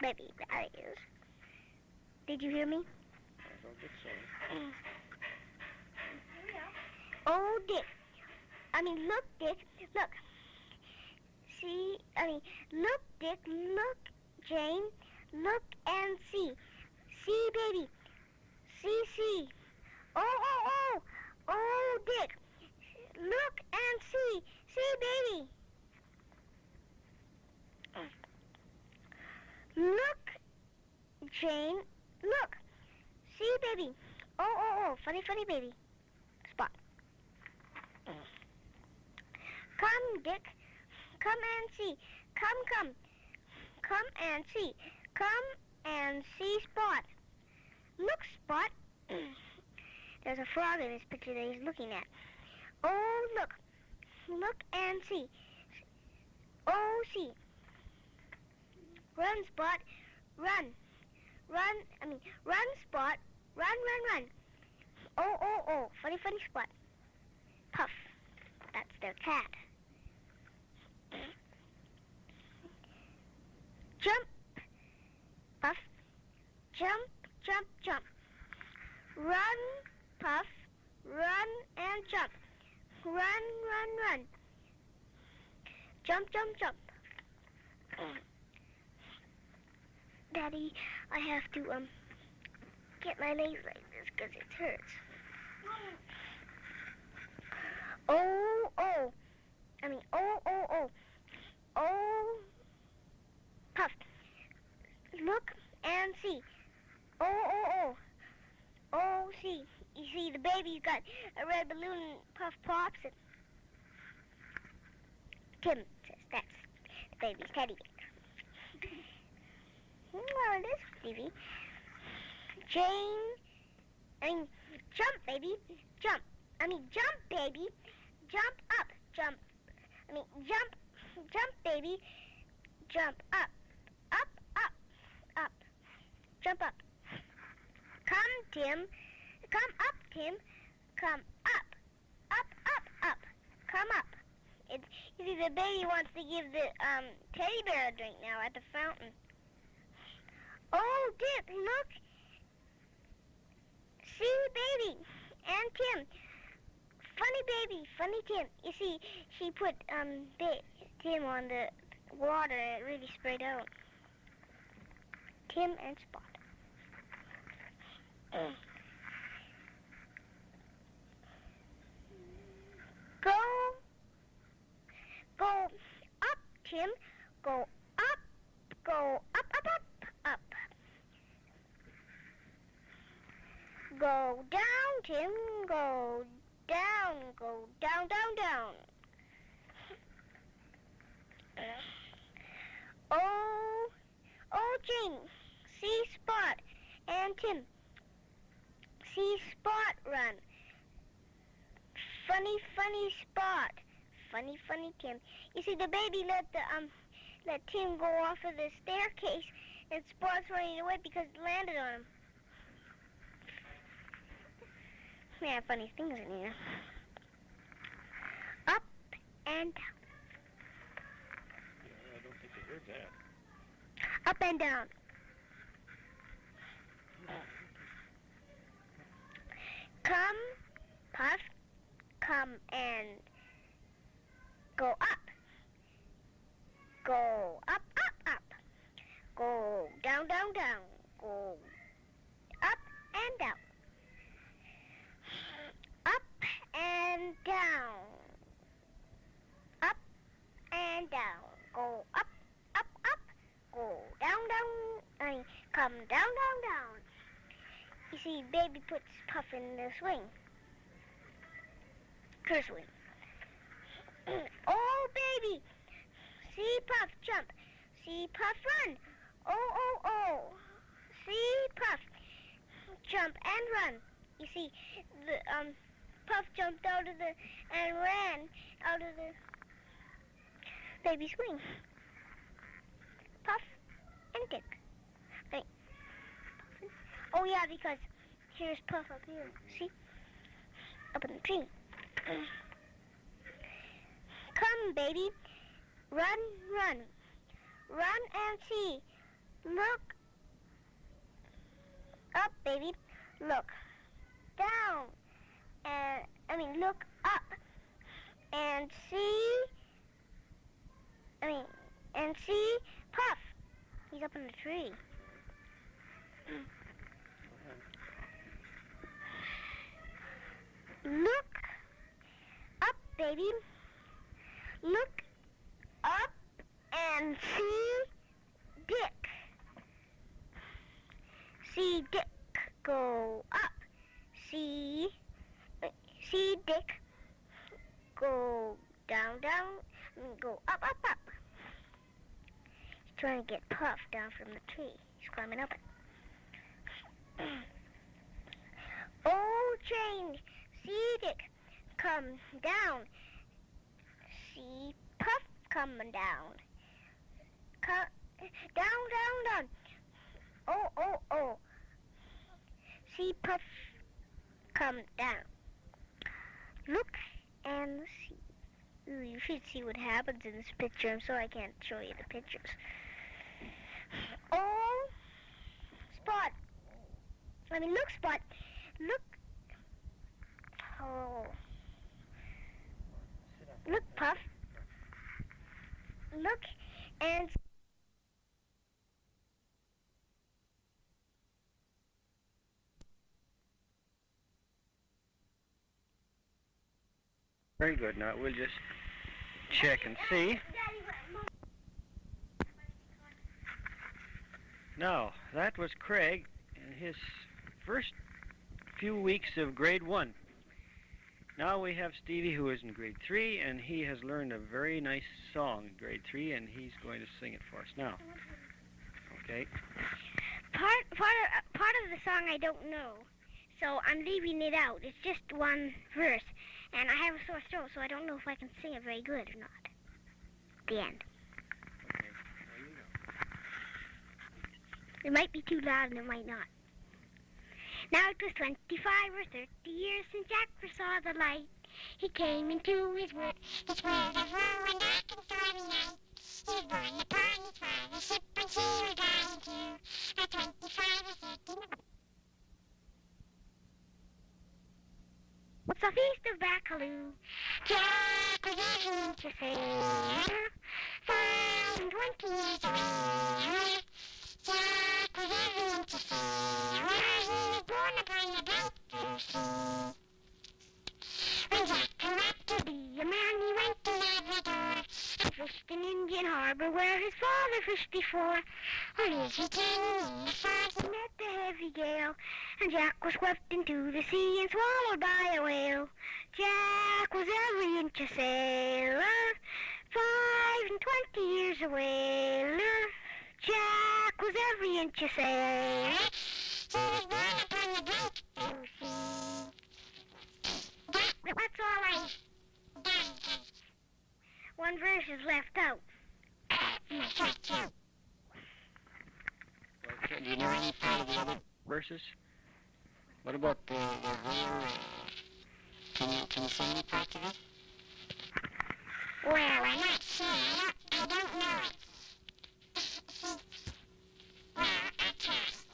[SPEAKER 2] Baby, there it is. Did you hear me?
[SPEAKER 8] I don't think so.
[SPEAKER 2] Oh, Dick. Look, Dick. Look. See, look, Dick. Look, Jane. Look and see. See, baby. See. Oh, oh, oh. Oh, Dick. Look and see. See, baby. Look, Jane. Look. See, baby. Oh, oh, oh. Funny, funny baby. Spot. Come, Dick. Come and see. Come. Come and see. Come and see Spot. Look, Spot. There's a frog in this picture that he's looking at. Oh, look. Look and see. Oh, see. Run, Spot. Run. Run, Spot. Run. Oh, oh, oh. Funny, funny Spot. Puff. That's their cat. Jump. Puff. Jump. Run, Puff. Run and jump. Run. Jump. Daddy, I have to, get my legs like this because it hurts. Oh. Oh. Puff. Look and see. Oh. Oh, see. You see, the baby's got a red balloon and Puff pops and Tim says that's the baby's teddy bear. Well, it is, Stevie. Jane, jump, baby. Jump. Jump, baby. Jump up. Jump, baby. Jump up. Up. jump up. Come, Tim. Come up, Tim. Come up. Up, up, up. Come up. You see, the baby wants to give the teddy bear a drink now at the fountain. Oh, Dick, look. See, baby. And Tim. Funny baby, funny Tim. You see, she put Tim on the water and it really sprayed out. Tim and Spot. Go up, Tim. Go up, up, up, up. Go down, Tim. Go down, down, down. Oh, Jane. See Spot and Tim. See Spot run. Funny Spot. Funny Tim. You see, the baby let Tim go off of the staircase, and Spot's running away because it landed on him. Yeah, funny things in here. Up and down.
[SPEAKER 8] Yeah, I don't think I heard that.
[SPEAKER 2] Up and down. Come, Puff, come and go up. Go up, up, up. Go down, down, down. Go up and down. Up and down. Up and down. Go up, up, up. Go down, down. Come down, down, down. You see, baby puts Puff in the swing. Her swing. Oh, baby. See Puff jump. See Puff run. Oh. See Puff jump and run. You see, the Puff jumped out of and ran out of the baby swing. Puff and Dick. Oh yeah, because here's Puff up here. See? Up in the tree. Come, baby. Run. Run and see. Look up, baby. Look down. Look up. And see. And see Puff. He's up in the tree. Look up, baby. Look up and see Dick. See Dick go up. See Dick go down, go up, up, up. He's trying to get Puff down from the tree. He's climbing up it. Oh, Jane. See Dick come down. See Puff coming down. Down. Oh. See Puff come down. Look and see. Ooh, you should see what happens in this picture. I'm sorry I can't show you the pictures. Oh, Spot. Look, Spot. Look. Oh. Look, Puff. Look and...
[SPEAKER 8] Very good. Now we'll just check and see. Now, that was Craig in his first few weeks of grade 1. Now we have Stevie, who is in grade 3, and he has learned a very nice song in grade 3, and he's going to sing it for us now. Okay?
[SPEAKER 2] Part of the song I don't know, so I'm leaving it out. It's just one verse, and I have a sore throat, so I don't know if I can sing it very good or not. The end.
[SPEAKER 8] Okay. Well, you know.
[SPEAKER 2] It might be too loud and it might not. Now it was 25 or 30 years since Jack first saw the light. He came into his wood. His world was ruined dark and stormy night. He was born upon his father's ship and she was down too. At 25 or 30. What's the feast of Bacaloo? Jack was a winter sailor, 5 and 20 years old. Jack was a winter sailor, he was born upon the great blue sea. When Jack grew up to be a man, he went to Labrador and fished in Indian Harbor where his father fished before. On his return in the fog, he met the heavy gale, and Jack was swept into the sea and swallowed by a whale. Jack was every inch a sailor, 5 and 20 years a whaler. Jack was every inch a sailor. He was born upon the great blue sea. That's all I've done. One verse is left out.
[SPEAKER 8] Okay, do you know any part of the other verses? What about the whole... Can you sing any parts of it?
[SPEAKER 2] Well, I'm not sure. I don't know it. Well, I can't.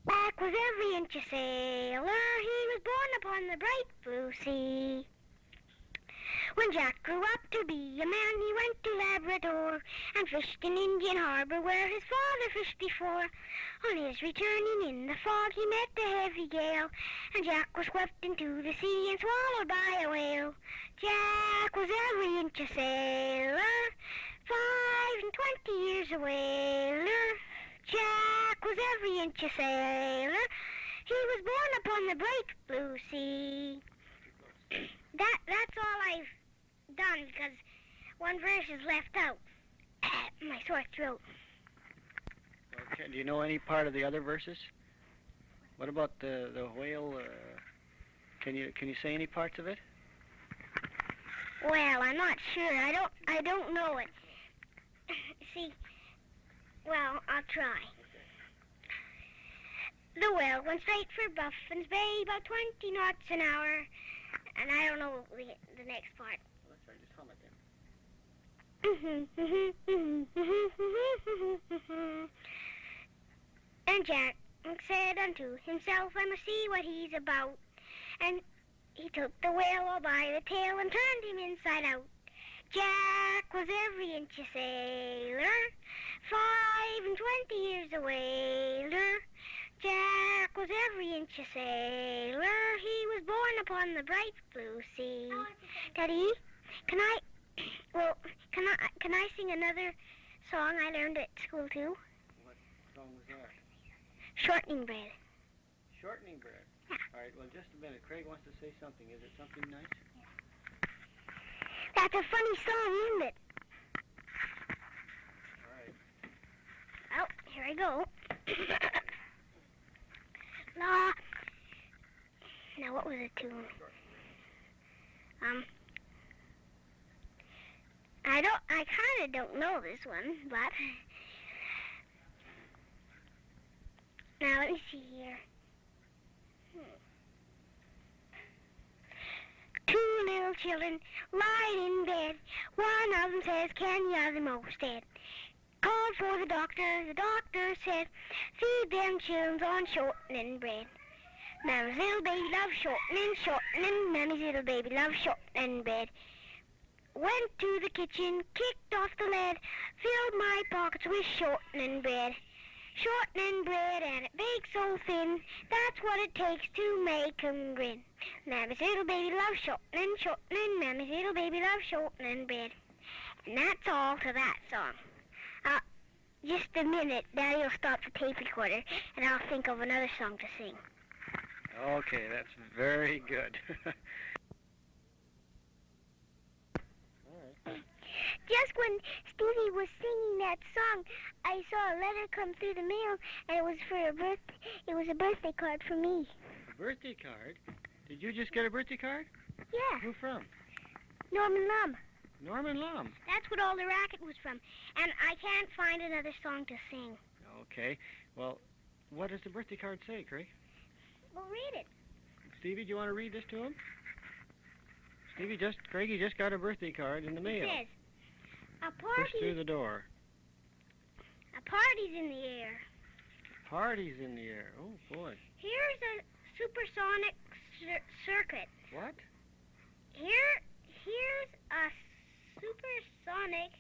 [SPEAKER 2] Jack was every inch a sailor. He was born upon the bright blue sea. When Jack grew up to be a man, he went to Labrador and fished in Indian Harbor where his father fished before. On his returning in the fog, he met the heavy gale, and Jack was swept into the sea and swallowed by a whale. Jack was every inch a sailor, 5 and 20 years a whaler. Jack was every inch a sailor. He was born upon the bright blue sea. That's all I've done because one verse is left out. My sore throat.
[SPEAKER 8] Okay, do you know any part of the other verses? What about the whale? Can you say any parts of it?
[SPEAKER 2] Well, I'm not sure. I don't know it. See, well, I'll try. The whale went straight for Buffin's Bay, about 20 knots an hour, and I don't know the next part.
[SPEAKER 8] Let's try, just hum it then.
[SPEAKER 2] And Jack said unto himself, I must see what he's about. And he took the whale all by the tail and turned him inside out. Jack was every inch a sailor, 5 and 20 years a whaler. Jack was every inch a sailor. He was born upon the bright blue sea. Daddy, can I sing another song I learned at school too?
[SPEAKER 8] What song was that?
[SPEAKER 2] Shortening bread.
[SPEAKER 8] Shortening bread?
[SPEAKER 2] Yeah.
[SPEAKER 8] All right, well, just a minute. Craig wants to say something. Is it something nice?
[SPEAKER 2] That's a funny song, isn't it?
[SPEAKER 8] All right.
[SPEAKER 2] Oh, here I go. La. Now, what was the tune? I kind of don't know this one, but now let me see here. Two little children lying in bed. One of them says, "Can you the most dead?" Called for the doctor. The doctor said, "Feed them children on shortening bread." Mammy's little baby loves shortening. Mammy's little baby loves shortening bread. Went to the kitchen, kicked off the lead, filled my pockets with shortening bread. Shortening bread and it bakes so thin, that's what it takes to make 'em grin. Mammy's little baby loves shortening. Mammy's little baby loves shortening bread. And that's all to that song. Just a minute, Daddy will stop the tape recorder, and I'll think of another song to sing.
[SPEAKER 8] Okay, that's very good.
[SPEAKER 2] Just when Stevie was singing that song, I saw a letter come through the mail, and it was for a birthday. It was a birthday card for me.
[SPEAKER 8] A birthday card? Did you just get a birthday card?
[SPEAKER 2] Yeah.
[SPEAKER 8] Who from?
[SPEAKER 2] Norman Lum.
[SPEAKER 8] Norman Lum.
[SPEAKER 2] That's what all the racket was from. And I can't find another song to sing.
[SPEAKER 8] Okay. Well, what does the birthday card say, Craig?
[SPEAKER 2] Well, read it.
[SPEAKER 8] Stevie, do you want to read this to him? Craigie just got a birthday card in the mail.
[SPEAKER 2] It says,
[SPEAKER 8] Pushed through the door.
[SPEAKER 2] a party's in the air.
[SPEAKER 8] Parties in the air. Oh, boy.
[SPEAKER 2] Here's a supersonic circuit.
[SPEAKER 8] What?
[SPEAKER 2] Here's a supersonic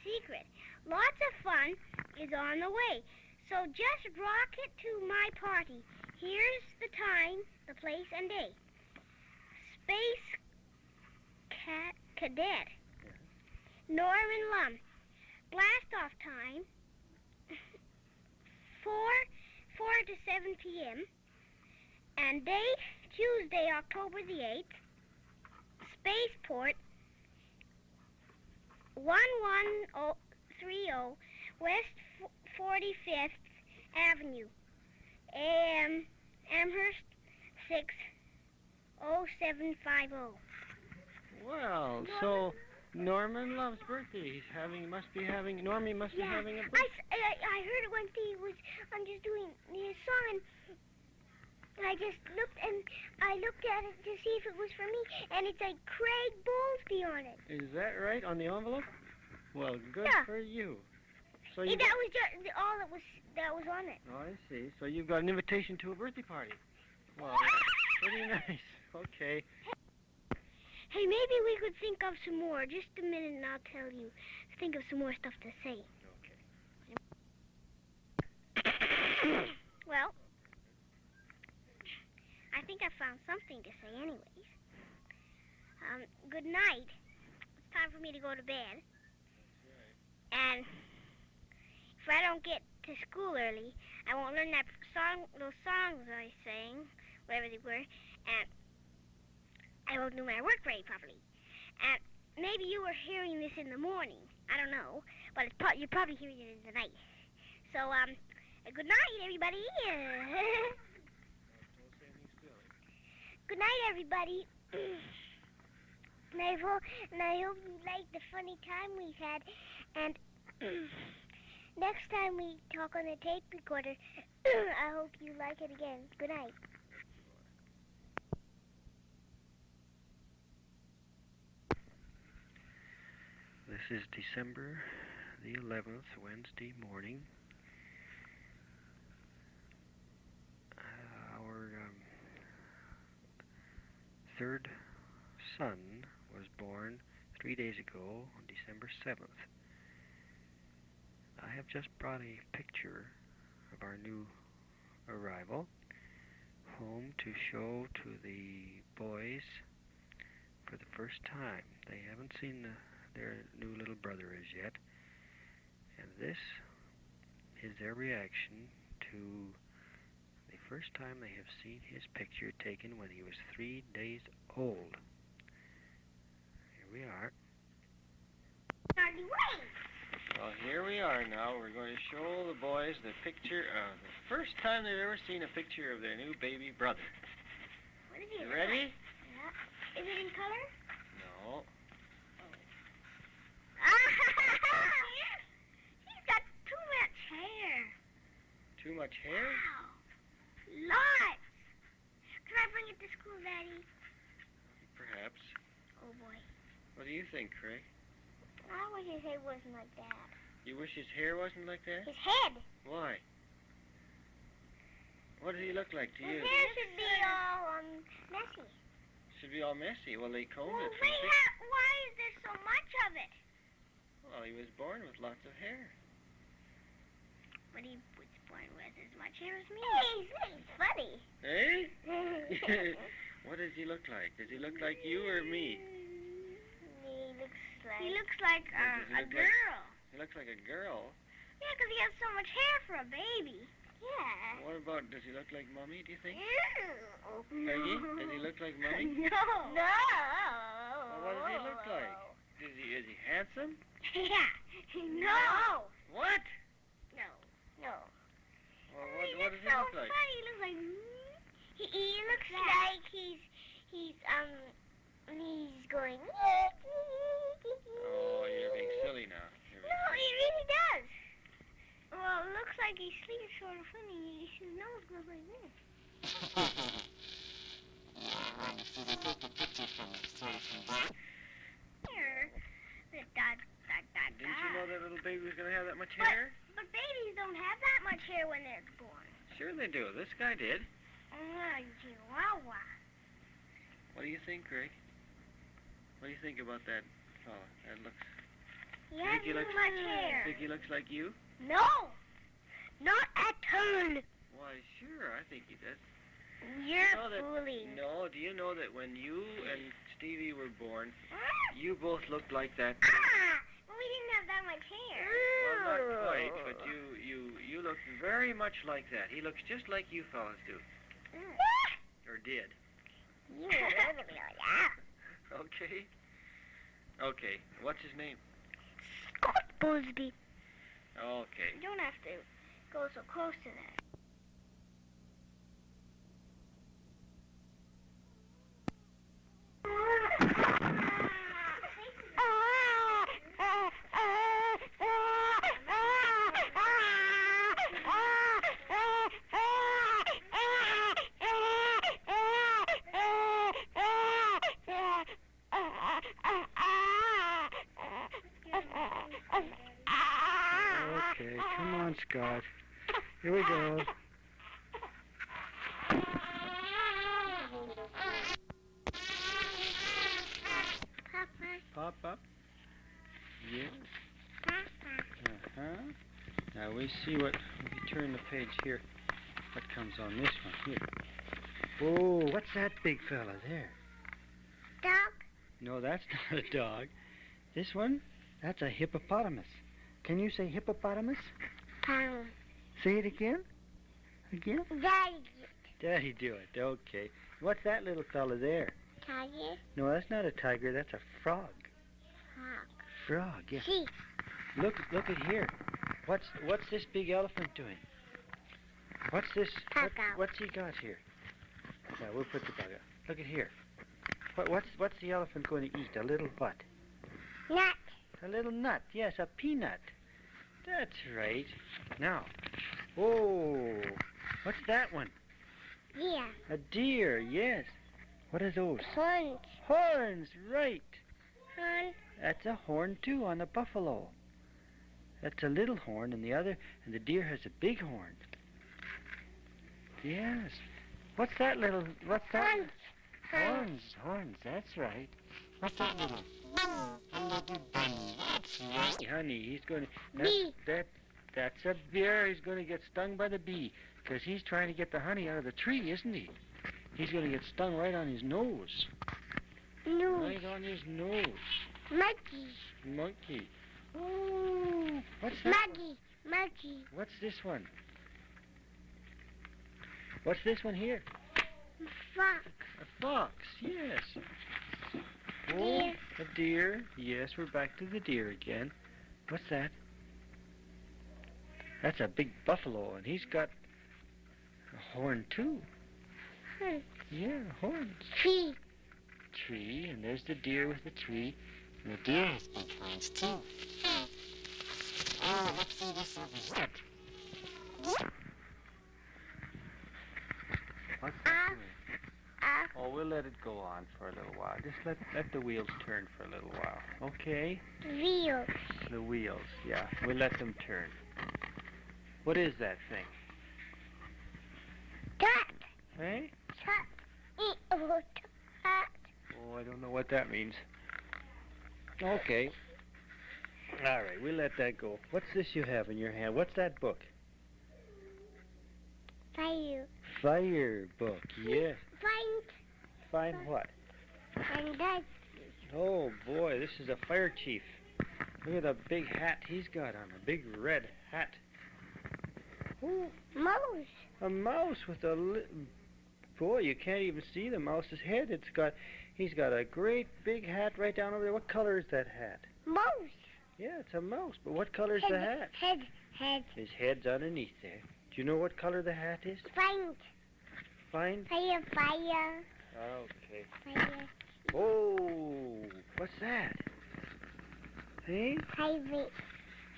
[SPEAKER 2] secret. Lots of fun is on the way. So just rock it to my party. Here's the time, the place, and day. Space Cadet. Norman Lum. Blast off time. 4 to 7 p.m. And date, Tuesday, October the 8th. Spaceport, 1130 West 45th Avenue, Amherst 60750.
[SPEAKER 8] Well, so Norman Lum's birthday. Normie must be having a birthday.
[SPEAKER 2] I heard it when he was just doing his song, and I just looked at it to see if it was for me, and it said Craig Bowlsby on it.
[SPEAKER 8] Is that right, on the envelope? Well, good for you. So
[SPEAKER 2] That was just all that was on it.
[SPEAKER 8] Oh, I see. So you've got an invitation to a birthday party. Well, pretty nice. Okay.
[SPEAKER 2] Hey, maybe we could think of some more. Just a minute, and I'll tell you. Think of some more stuff to say.
[SPEAKER 8] Okay.
[SPEAKER 2] Well, I think I found something to say anyways. Good night. It's time for me to go to bed. And if I don't get to school early, I won't learn those songs I sang, whatever they were, and I won't do my work very properly. And maybe you were hearing this in the morning. I don't know, but you're probably hearing it in the night. So, good night, everybody. Good night, everybody. And I hope you liked the funny time we've had. And next time we talk on the tape recorder, I hope you like it again. Good night.
[SPEAKER 8] This is December the 11th, Wednesday morning. Our third son was born 3 days ago on December 7th. I have just brought a picture of our new arrival home to show to the boys for the first time. They haven't seen their new little brother as yet, and this is their reaction to the first time they have seen his picture taken when he was 3 days old. Here we are. Well, here we are now. We're going to show the boys the picture of the first time they've ever seen a picture of their new baby brother.
[SPEAKER 2] What is he?
[SPEAKER 8] You ready?
[SPEAKER 2] Yeah. Is it in color?
[SPEAKER 8] No.
[SPEAKER 2] He's got too much hair.
[SPEAKER 8] Too much hair?
[SPEAKER 2] Wow. Lots. Can I bring it to school, Daddy?
[SPEAKER 8] Perhaps.
[SPEAKER 2] Oh, boy.
[SPEAKER 8] What do you think, Craig?
[SPEAKER 2] I wish his hair wasn't like that.
[SPEAKER 8] You wish his hair wasn't like that?
[SPEAKER 2] His head.
[SPEAKER 8] Why? What does he look like to you?
[SPEAKER 2] His hair should be all messy.
[SPEAKER 8] Should be all messy. Well, they combed it.
[SPEAKER 2] Why is there so much of it?
[SPEAKER 8] Well, he was born with lots of hair.
[SPEAKER 2] But he was born with as much hair as me. Hey, he's funny.
[SPEAKER 8] Hey? What does he look like? Does he look like you or me?
[SPEAKER 2] He looks like a girl.
[SPEAKER 8] He looks like a girl?
[SPEAKER 2] Yeah, because he has so much hair for a baby. Yeah.
[SPEAKER 8] What about, does he look like Mommy, do you think?
[SPEAKER 2] Ew.
[SPEAKER 8] Peggy, does he look like Mommy?
[SPEAKER 2] No. No.
[SPEAKER 8] Well, what does he look like? Is he handsome?
[SPEAKER 2] Yeah. No.
[SPEAKER 8] What?
[SPEAKER 2] No. No.
[SPEAKER 8] Well, what does he look like?
[SPEAKER 2] Funny. He looks like... He looks like he's going... like he sleeps sort of funny. His nose goes like this. Here.
[SPEAKER 7] Didn't you know that little baby was going to have that much hair?
[SPEAKER 2] But babies don't have that much hair when they're born.
[SPEAKER 7] Sure they do. This guy did.
[SPEAKER 2] Chihuahua.
[SPEAKER 7] What do you think, Greg? What do you think about that fella? That looks...
[SPEAKER 2] He has too much hair.
[SPEAKER 7] Think he looks like you?
[SPEAKER 2] No. Not at all.
[SPEAKER 7] Why, sure, I think he does.
[SPEAKER 2] You're fooling.
[SPEAKER 7] No, do you know that when you and Stevie were born, you both looked like that?
[SPEAKER 2] Well, we didn't have that much hair.
[SPEAKER 7] Well, not quite, but you look very much like that. He looks just like you fellas do. Or did. Okay. Okay, what's his name?
[SPEAKER 2] Scott Bowlsby.
[SPEAKER 7] Okay.
[SPEAKER 2] You don't have to go so close to that.
[SPEAKER 8] Okay, come on, Scott. Here we go. Pop up. Yes. Uh-huh. Now we see what, if we turn the page here, what comes on this one here. Oh, what's that big fella there?
[SPEAKER 2] Dog.
[SPEAKER 8] No, that's not a dog. This one, that's a hippopotamus. Can you say hippopotamus? Say it again? Again?
[SPEAKER 2] Daddy.
[SPEAKER 8] Daddy do it. Okay. What's that little fella there?
[SPEAKER 2] Tiger.
[SPEAKER 8] No, that's not a tiger. That's a frog. Frog, yeah.
[SPEAKER 2] Sheep.
[SPEAKER 8] Look at here. What's this big elephant doing? What's this? What's he got here? Now we'll put the bug up. Look at here. What's the elephant going to eat? A little what?
[SPEAKER 2] Nut.
[SPEAKER 8] A little nut. Yes, a peanut. That's right. Now, oh, what's that one?
[SPEAKER 2] Yeah.
[SPEAKER 8] A deer. Yes. What are those?
[SPEAKER 2] Horns.
[SPEAKER 8] Horns. Right.
[SPEAKER 2] Horn.
[SPEAKER 8] That's a horn too on a buffalo. That's a little horn, and the deer has a big horn. Yes. What's that?
[SPEAKER 2] Horns.
[SPEAKER 8] Horns. That's right. What's that little? Honey, he's going to.
[SPEAKER 2] Bee.
[SPEAKER 8] That's a bear. He's going to get stung by the bee because he's trying to get the honey out of the tree, isn't he? He's going to get stung right on his nose.
[SPEAKER 2] Nose.
[SPEAKER 8] Right on his nose. Monkey. Ooh. What's that?
[SPEAKER 2] Monkey.
[SPEAKER 8] What's this one? What's this one here?
[SPEAKER 2] Fox.
[SPEAKER 8] A fox, yes. Oh,
[SPEAKER 2] Deer.
[SPEAKER 8] a deer. Yes, we're back to the deer again. What's that? That's a big buffalo, and he's got a horn too. Yeah, horns. Tree, and there's the deer with the tree. And the deer has big horns too. Oh, let's see this over here. What's that doing? Oh, we'll let it go on for a little while. Just let the wheels turn for a little while. Okay?
[SPEAKER 2] Wheels.
[SPEAKER 8] The wheels, yeah. We'll let them turn. What is that thing?
[SPEAKER 2] Duck.
[SPEAKER 8] Hey?
[SPEAKER 2] Duck.
[SPEAKER 8] Oh, I don't know what that means. Okay. All right, we'll let that go. What's this you have in your hand? What's that book? Fire book, yes. Find what?
[SPEAKER 2] Find that.
[SPEAKER 8] Oh, boy, this is a fire chief. Look at the big hat he's got on, a big red hat.
[SPEAKER 2] Ooh, mouse.
[SPEAKER 8] A mouse with a boy, you can't even see the mouse's head. He's got a great big hat right down over there. What color is that hat?
[SPEAKER 2] Mouse.
[SPEAKER 8] Yeah, it's a mouse, but what color is the hat?
[SPEAKER 2] Head.
[SPEAKER 8] His head's underneath there. Do you know what color the hat is? Find?
[SPEAKER 2] Fire.
[SPEAKER 8] Okay.
[SPEAKER 2] Fire.
[SPEAKER 8] Oh, what's that? Hey?
[SPEAKER 2] Highway.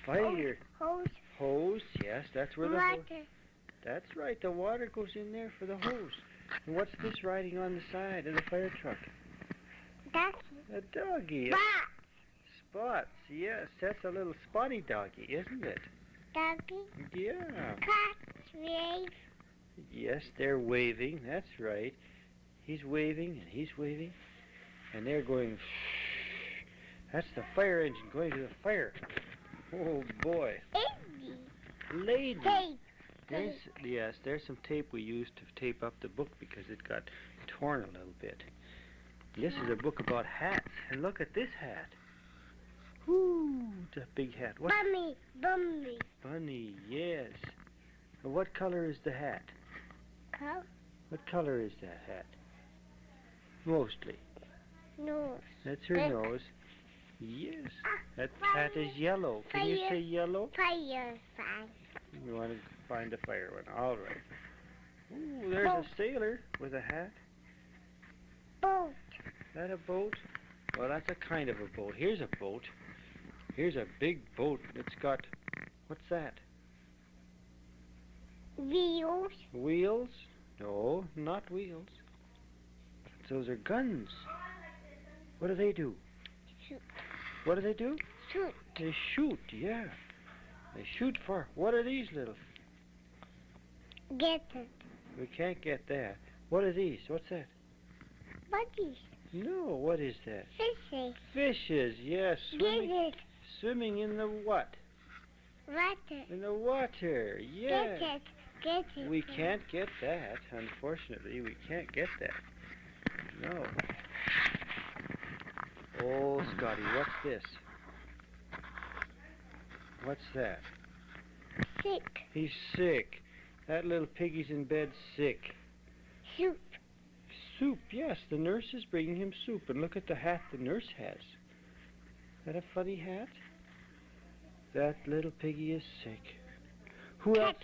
[SPEAKER 8] Fire.
[SPEAKER 2] Hose.
[SPEAKER 7] Hose, yes, that's where the hose.
[SPEAKER 2] Water.
[SPEAKER 7] That's right, the water goes in there for the hose. And what's this riding on the side of the fire truck?
[SPEAKER 2] That's
[SPEAKER 7] A doggy.
[SPEAKER 2] Box.
[SPEAKER 7] Spots, yes, that's a little spotty doggy, isn't it?
[SPEAKER 2] Doggy.
[SPEAKER 7] Yeah.
[SPEAKER 2] Cats wave.
[SPEAKER 7] Yes, they're waving, that's right. He's waving and he's waving. And they're going... That's the fire engine going to the fire. Oh, boy.
[SPEAKER 2] Izzy.
[SPEAKER 7] Lady.
[SPEAKER 2] Tape.
[SPEAKER 7] There's some tape we used to tape up the book because it got torn a little bit. This is a book about hats. And look at this hat. Ooh, the big hat. What?
[SPEAKER 2] Bunny. Bunny.
[SPEAKER 7] Bunny, yes. And what color is the hat?
[SPEAKER 2] Cow.
[SPEAKER 7] What color is that hat? Mostly.
[SPEAKER 2] Nose.
[SPEAKER 7] That's her nose. Yes. That hat is yellow. Can you say yellow?
[SPEAKER 2] Fire sign.
[SPEAKER 7] You want to find a fire one. All right. Ooh, there's a sailor with a hat.
[SPEAKER 2] Boat.
[SPEAKER 7] Is that a boat? Well, that's a kind of a boat. Here's a boat. Here's a big boat. It's got... What's that?
[SPEAKER 2] Wheels.
[SPEAKER 7] Wheels? No, not wheels. Those are guns. What do they do?
[SPEAKER 2] Shoot.
[SPEAKER 7] What do they do?
[SPEAKER 2] Shoot.
[SPEAKER 7] They shoot, yeah. They shoot for... What are these little...
[SPEAKER 2] Get it.
[SPEAKER 7] We can't get that. What are these? What's that?
[SPEAKER 2] Buddies.
[SPEAKER 7] No, what is that?
[SPEAKER 2] Fishes.
[SPEAKER 7] Fishes, yes.
[SPEAKER 2] Get
[SPEAKER 7] Swimming,
[SPEAKER 2] it.
[SPEAKER 7] swimming in the what?
[SPEAKER 2] Water.
[SPEAKER 7] In the water, yes.
[SPEAKER 2] Get it. Get it.
[SPEAKER 7] We can't get that. Unfortunately, we can't get that. No. Oh, Scotty, what's this? What's that?
[SPEAKER 2] Sick.
[SPEAKER 7] He's sick. That little piggy's in bed sick.
[SPEAKER 2] Soup.
[SPEAKER 7] Soup, yes. The nurse is bringing him soup. And look at the hat the nurse has. Is that a funny hat? That little piggy is sick. Who else?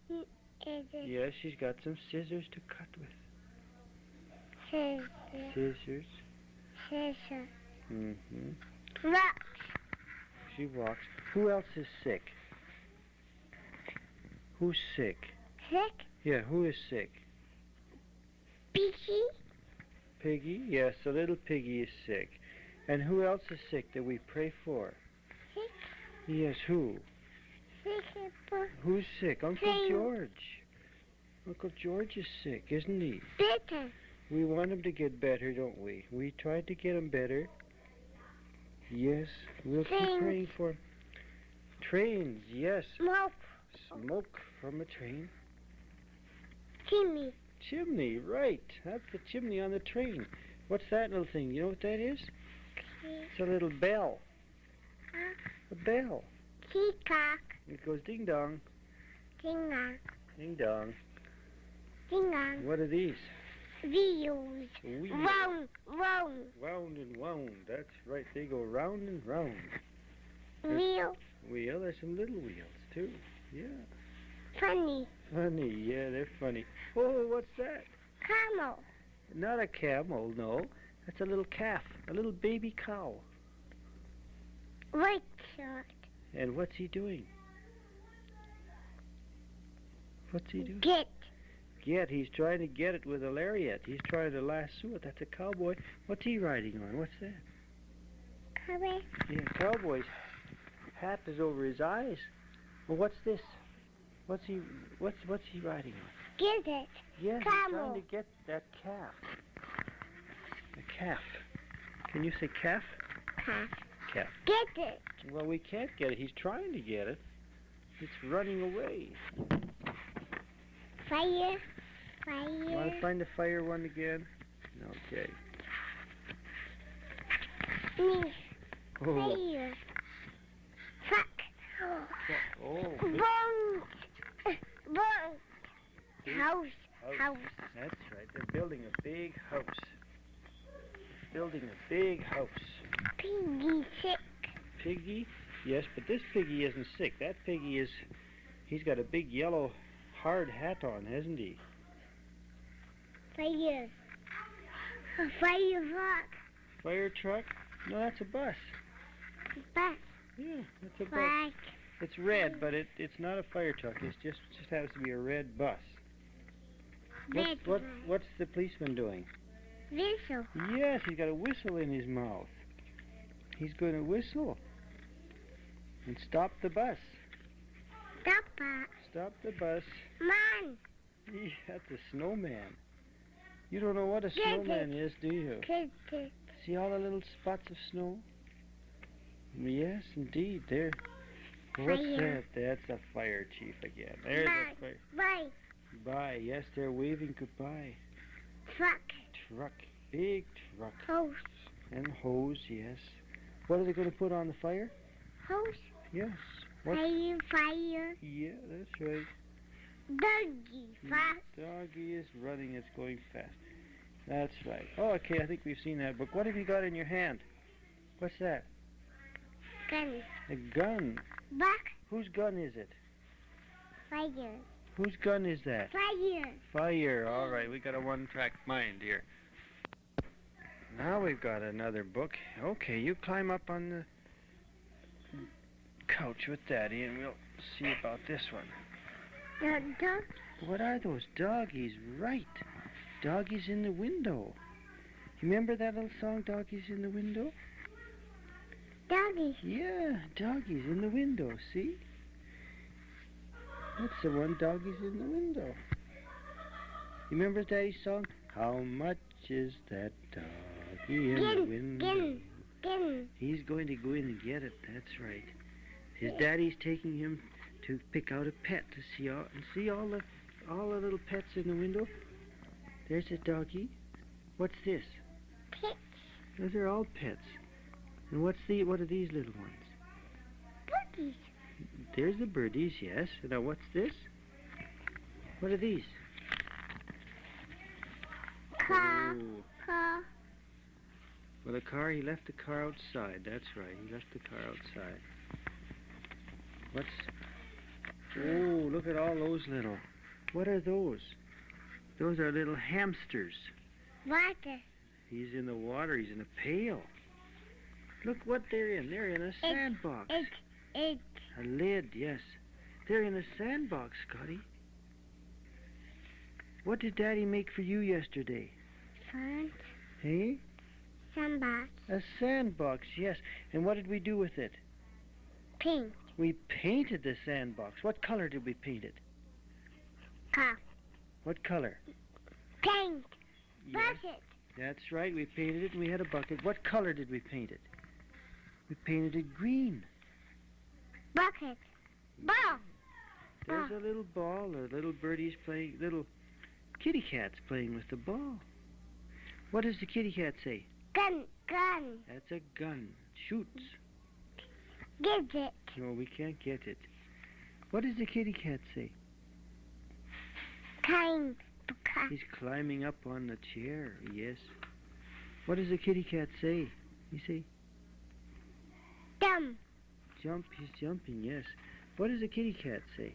[SPEAKER 2] Is it
[SPEAKER 7] Yes, she's got some scissors to cut with.
[SPEAKER 2] scissors?
[SPEAKER 7] Scissors.
[SPEAKER 2] Scissors.
[SPEAKER 7] Mm-hmm.
[SPEAKER 2] Rocks.
[SPEAKER 7] She walks. Who else is sick? Who's sick?
[SPEAKER 2] Sick.
[SPEAKER 7] Yeah, who is sick?
[SPEAKER 2] Piggy.
[SPEAKER 7] Piggy? Yes, the little piggy is sick. And who else is sick that we pray for?
[SPEAKER 2] Sick.
[SPEAKER 7] Yes, who?
[SPEAKER 2] Sick.
[SPEAKER 7] Who's sick? Uncle
[SPEAKER 2] Sing.
[SPEAKER 7] George. Uncle George is sick, isn't he?
[SPEAKER 2] Bitter.
[SPEAKER 7] We want him to get better, don't we? We tried to get him better. Yes, we'll keep
[SPEAKER 2] Sing.
[SPEAKER 7] praying for him. Trains, yes.
[SPEAKER 2] Smoke.
[SPEAKER 7] Smoke from a train.
[SPEAKER 2] Chimney.
[SPEAKER 7] Chimney, right. That's the chimney on the train. What's that little thing? You know what that is? It's a little bell. A bell.
[SPEAKER 2] Peacock.
[SPEAKER 7] It goes ding dong,
[SPEAKER 2] Ding dong.
[SPEAKER 7] ding dong.
[SPEAKER 2] Ding dong.
[SPEAKER 7] What are these?
[SPEAKER 2] Wheels.
[SPEAKER 7] Wheels.
[SPEAKER 2] Round. Round.
[SPEAKER 7] Wound and wound. That's right. They go round and round.
[SPEAKER 2] Wheel.
[SPEAKER 7] Wheel. There's some little wheels too. Yeah.
[SPEAKER 2] Funny.
[SPEAKER 7] Funny. Yeah, they're funny. Oh, what's that?
[SPEAKER 2] Camel.
[SPEAKER 7] Not a camel, no. That's a little calf. A little baby cow.
[SPEAKER 2] White shirt.
[SPEAKER 7] And what's he doing? What's he doing?
[SPEAKER 2] Get.
[SPEAKER 7] Get. He's trying to get it with a lariat. He's trying to lasso it. That's a cowboy. What's he riding on? What's that?
[SPEAKER 2] Cover.
[SPEAKER 7] Yeah, cowboy's hat is over his eyes. Well, what's this? What's he riding on?
[SPEAKER 2] Get it.
[SPEAKER 7] Yeah, he's
[SPEAKER 2] Camel.
[SPEAKER 7] trying to get that calf. The calf. Can you say calf?
[SPEAKER 2] Calf.
[SPEAKER 7] Calf.
[SPEAKER 2] Get it.
[SPEAKER 7] Well, we can't get it. He's trying to get it. It's running away.
[SPEAKER 2] Fire.
[SPEAKER 7] Want to
[SPEAKER 2] Fire.
[SPEAKER 7] find the fire one again? Okay.
[SPEAKER 2] Me.
[SPEAKER 7] Oh,
[SPEAKER 2] Fire. Fuck.
[SPEAKER 7] oh, big
[SPEAKER 2] Bones. Bones. House. House.
[SPEAKER 7] That's right. They're building a big house. Building a big house.
[SPEAKER 2] Piggy sick.
[SPEAKER 7] Piggy? Yes, but this piggy isn't sick. That piggy is... He's got a big yellow hard hat on, hasn't he?
[SPEAKER 2] Fire. A fire truck.
[SPEAKER 7] Fire truck? No, that's a bus.
[SPEAKER 2] Bus.
[SPEAKER 7] Yeah, that's a bus.
[SPEAKER 2] Flag.
[SPEAKER 8] It's red, but it's not a fire truck. It's just happens to be a red bus. What's the policeman doing?
[SPEAKER 2] Whistle.
[SPEAKER 8] Yes, he's got a whistle in his mouth. He's going to whistle and stop the bus.
[SPEAKER 2] Stop it.
[SPEAKER 8] Stop the bus.
[SPEAKER 2] Man.
[SPEAKER 8] That's a snowman. You don't know what a snowman is, do you? See all the little spots of snow? Yes, indeed. There. What's that? That's a fire chief again. There's a fire.
[SPEAKER 2] Bye.
[SPEAKER 8] Bye. Yes, they're waving goodbye.
[SPEAKER 2] Truck.
[SPEAKER 8] Truck. Big truck.
[SPEAKER 2] Hose.
[SPEAKER 8] And hose, yes. What are they going to put on the fire?
[SPEAKER 2] Hose.
[SPEAKER 8] Yes.
[SPEAKER 2] Fire.
[SPEAKER 8] Yeah, that's right.
[SPEAKER 2] Doggy. Fast.
[SPEAKER 8] Doggy is running. It's going fast. That's right. Oh, okay, I think we've seen that book. What have you got in your hand? What's that?
[SPEAKER 2] Gun.
[SPEAKER 8] A gun.
[SPEAKER 2] Back.
[SPEAKER 8] Whose gun is it?
[SPEAKER 2] Fire.
[SPEAKER 8] Whose gun is that?
[SPEAKER 2] Fire.
[SPEAKER 8] Fire. All right, we got a one-track mind here. Now we've got another book. Okay, you climb up on the couch with Daddy, and we'll see about this one.
[SPEAKER 2] Dog.
[SPEAKER 8] What are those? Doggies, right. Doggies in the window. You remember that little song, Doggies in the Window?
[SPEAKER 2] Doggy.
[SPEAKER 8] Yeah, doggies in the window, see? That's the one, Doggies in the Window. You remember Daddy's song? How much is that doggy in the window? He's going to go in and get it, that's right. His daddy's taking him to pick out a pet to see all the little pets in the window. There's a doggy. What's this?
[SPEAKER 2] Pets.
[SPEAKER 8] Those are all pets. And what are these little ones?
[SPEAKER 2] Birdies.
[SPEAKER 8] There's the birdies, yes. Now what's this? What are these?
[SPEAKER 2] Car.
[SPEAKER 8] Oh.
[SPEAKER 2] Car.
[SPEAKER 8] Well, the car, he left the car outside. That's right, he left the car outside. Oh, look at all those little. What are those? Those are little hamsters.
[SPEAKER 2] Water.
[SPEAKER 8] He's in the water. He's in a pail. Look what they're in. They're in a sandbox.
[SPEAKER 2] It's
[SPEAKER 8] A lid, yes. They're in a sandbox, Scotty. What did Daddy make for you yesterday?
[SPEAKER 2] fun.
[SPEAKER 8] Hey?
[SPEAKER 2] Sandbox.
[SPEAKER 8] A sandbox, yes. And what did we do with it?
[SPEAKER 2] Pink.
[SPEAKER 8] We painted the sandbox. What color did we paint it?
[SPEAKER 2] Cup.
[SPEAKER 8] What color?
[SPEAKER 2] Pink.
[SPEAKER 8] Yes,
[SPEAKER 2] Bucket.
[SPEAKER 8] that's right. We painted it and we had a bucket. What color did we paint it? We painted it green.
[SPEAKER 2] Bucket. Ball.
[SPEAKER 8] There's a little ball, or little birdies playing, little kitty cats playing with the ball. What does the kitty cat say?
[SPEAKER 2] Gun. Gun.
[SPEAKER 8] That's a gun. Shoots.
[SPEAKER 2] Get it.
[SPEAKER 8] No, we can't get it. What does the kitty cat say?
[SPEAKER 2] Kind.
[SPEAKER 8] He's climbing up on the chair, yes. What does the kitty cat say? You say?
[SPEAKER 2] Dumb.
[SPEAKER 8] Jump, he's jumping, yes. What does the kitty cat say?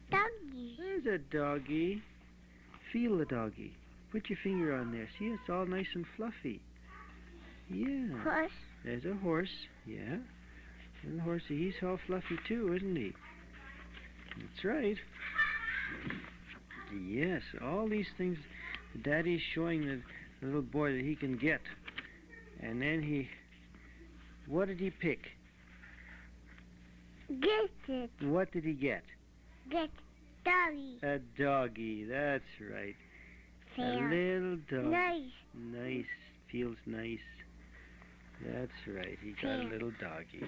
[SPEAKER 2] Doggy.
[SPEAKER 8] There's a doggy. Feel the doggy. Put your finger on there. See, it's all nice and fluffy. Yeah.
[SPEAKER 2] Horse.
[SPEAKER 8] There's a horse, yeah. And the horsey, he's all fluffy too, isn't he? That's right. Yes, all these things Daddy's showing the little boy that he can get. And then what did he pick?
[SPEAKER 2] Get it.
[SPEAKER 8] What did he get?
[SPEAKER 2] Get doggy.
[SPEAKER 8] A doggy, that's right.
[SPEAKER 2] Fair.
[SPEAKER 8] A little dog.
[SPEAKER 2] Nice.
[SPEAKER 8] Nice, feels nice. That's right, he got a little doggy.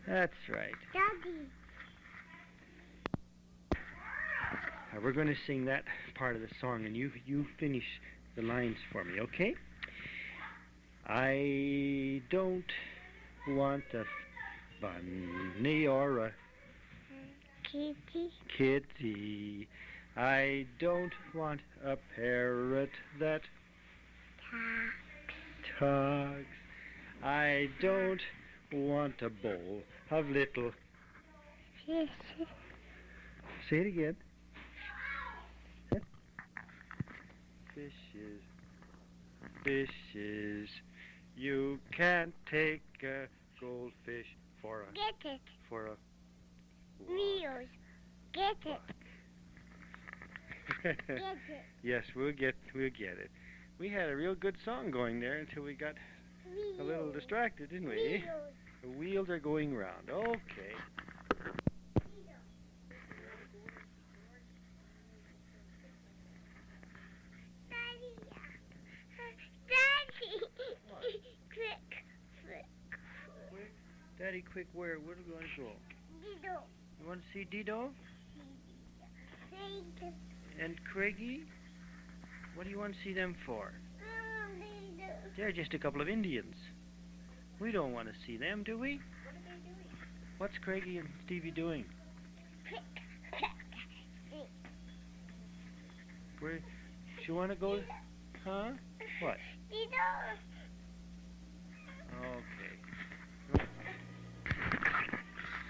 [SPEAKER 8] That's right.
[SPEAKER 2] Doggy.
[SPEAKER 8] Now, we're going to sing that part of the song, and you finish the lines for me, okay? I don't want a bunny or a kitty. I don't want a parrot that talks. I don't want a bowl of little...
[SPEAKER 2] Fish.
[SPEAKER 8] Say it again. Fishes, fishes, you can't take a goldfish for a...
[SPEAKER 2] Get it.
[SPEAKER 8] For a...
[SPEAKER 2] Wheels. Get it. Get it.
[SPEAKER 8] Yes, we'll get it. We had a real good song going there until we got a little distracted, didn't we?
[SPEAKER 2] Wheels.
[SPEAKER 8] The wheels are going round. Okay.
[SPEAKER 2] Daddy. Daddy. Quick.
[SPEAKER 8] Daddy, quick, where do we want to go?
[SPEAKER 2] Dido.
[SPEAKER 8] You want to see Dido
[SPEAKER 2] Dido.
[SPEAKER 8] and Craigie? What do you want to see them for?
[SPEAKER 2] Dido.
[SPEAKER 8] They're just a couple of Indians. We don't want to see them, do we?
[SPEAKER 2] What are they doing?
[SPEAKER 8] What's Craigie and Stevie doing? Where? Do you want to go? Huh? What?
[SPEAKER 2] Dido.
[SPEAKER 8] Okay.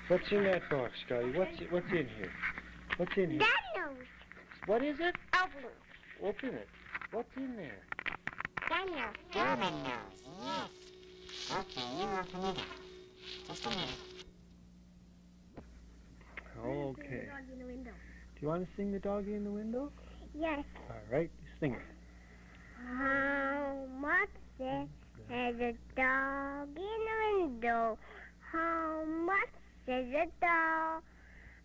[SPEAKER 8] What's in that box, Scotty? What's in here? What's in here?
[SPEAKER 2] Daddy knows.
[SPEAKER 8] What is it?
[SPEAKER 2] Open.
[SPEAKER 8] Open it. What's in there?
[SPEAKER 2] Daddy knows. Daddy knows. Yes. Okay, you open it up. Just a minute.
[SPEAKER 8] Okay.
[SPEAKER 2] Dog in the window.
[SPEAKER 8] Do you want to sing the doggy in the window?
[SPEAKER 2] Yes.
[SPEAKER 8] All right, sing it.
[SPEAKER 2] How much is a dog in the window? How much is a dog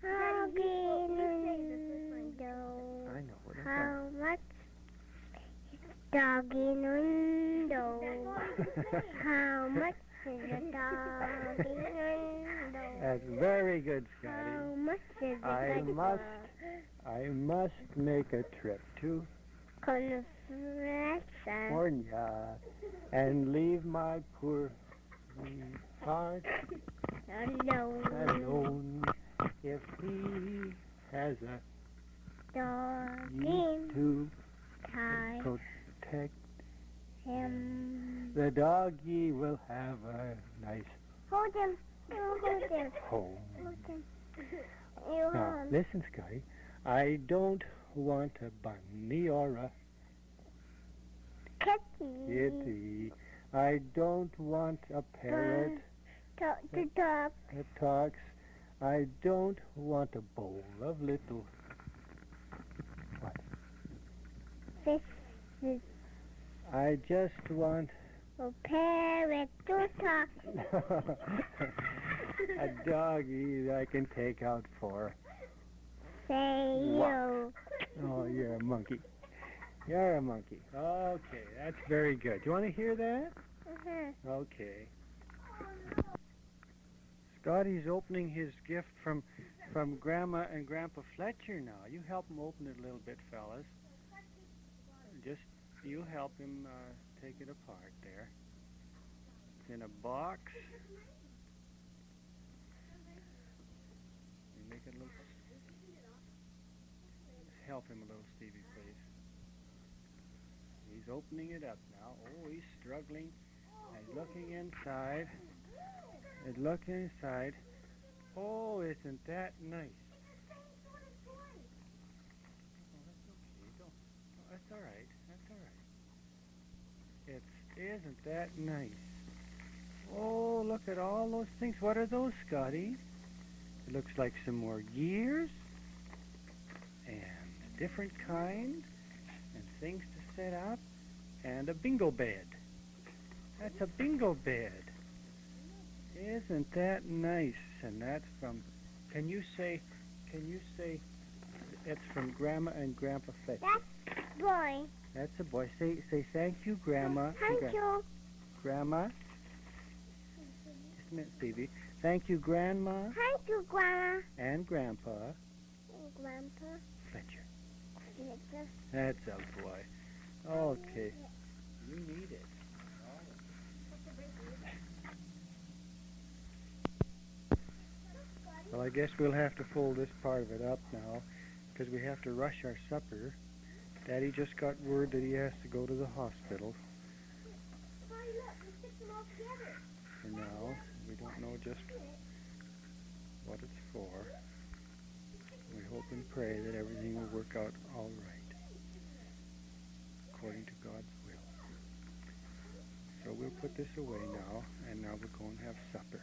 [SPEAKER 2] in the window?
[SPEAKER 8] I know what
[SPEAKER 2] How much is a dog in the window? How much is a dog in the window?
[SPEAKER 8] That's very good, Scotty.
[SPEAKER 2] How much is a dog?
[SPEAKER 8] I must make a trip to
[SPEAKER 2] California
[SPEAKER 8] California and leave my poor heart alone. If he has a
[SPEAKER 2] dog
[SPEAKER 8] need to
[SPEAKER 2] tie
[SPEAKER 8] protect
[SPEAKER 2] him.
[SPEAKER 8] the doggy will have a nice
[SPEAKER 2] Hold him. You hold him.
[SPEAKER 8] home.
[SPEAKER 2] Hold him. You
[SPEAKER 8] Now,
[SPEAKER 2] hold him.
[SPEAKER 8] listen, Scotty. I don't want a bunny or a kitty. I don't want a parrot
[SPEAKER 2] Talk.
[SPEAKER 8] that talks. I don't want a bowl of little
[SPEAKER 2] Fish.
[SPEAKER 8] I just want
[SPEAKER 2] A parrot to talk.
[SPEAKER 8] a doggy that I can take out for.
[SPEAKER 2] Say you.
[SPEAKER 8] Oh, you're a monkey. You're a monkey. Okay, that's very good. Do you want to hear that? Okay. Scotty's opening his gift from Grandma and Grandpa Fletcher now. You help him open it a little bit, fellas. Just, you help him take it apart there. It's in a box. You make it look... Help him a little, Stevie, please. He's opening it up now. Oh, he's struggling. He's looking inside. He's looking inside. Oh, isn't that nice? Oh, that's okay. Oh, that's all right. That's all right. Isn't that nice? Oh, look at all those things. What are those, Scotty? It looks like some more gears and different kinds and things to set up and a bingo bed. That's a bingo bed. Isn't that nice? And that's from, can you say it's from Grandma and Grandpa Fletcher?
[SPEAKER 2] That's boy.
[SPEAKER 8] That's a boy. Say thank you, Grandma.
[SPEAKER 2] Thank you.
[SPEAKER 8] Grandma. Just a minute, Stevie. Thank you, Grandma
[SPEAKER 2] Thank you, Grandma.
[SPEAKER 8] and Grandpa
[SPEAKER 2] Grandpa.
[SPEAKER 8] Fletcher.
[SPEAKER 2] Fletcher.
[SPEAKER 8] That's a boy. Okay. You need it. Well, I guess we'll have to fold this part of it up now because we have to rush our supper. Daddy just got word that he has to go to the hospital. For now, we don't know just what it's for. We hope and pray that everything will work out all right, according to God's will. So we'll put this away now, and now we'll go and have supper.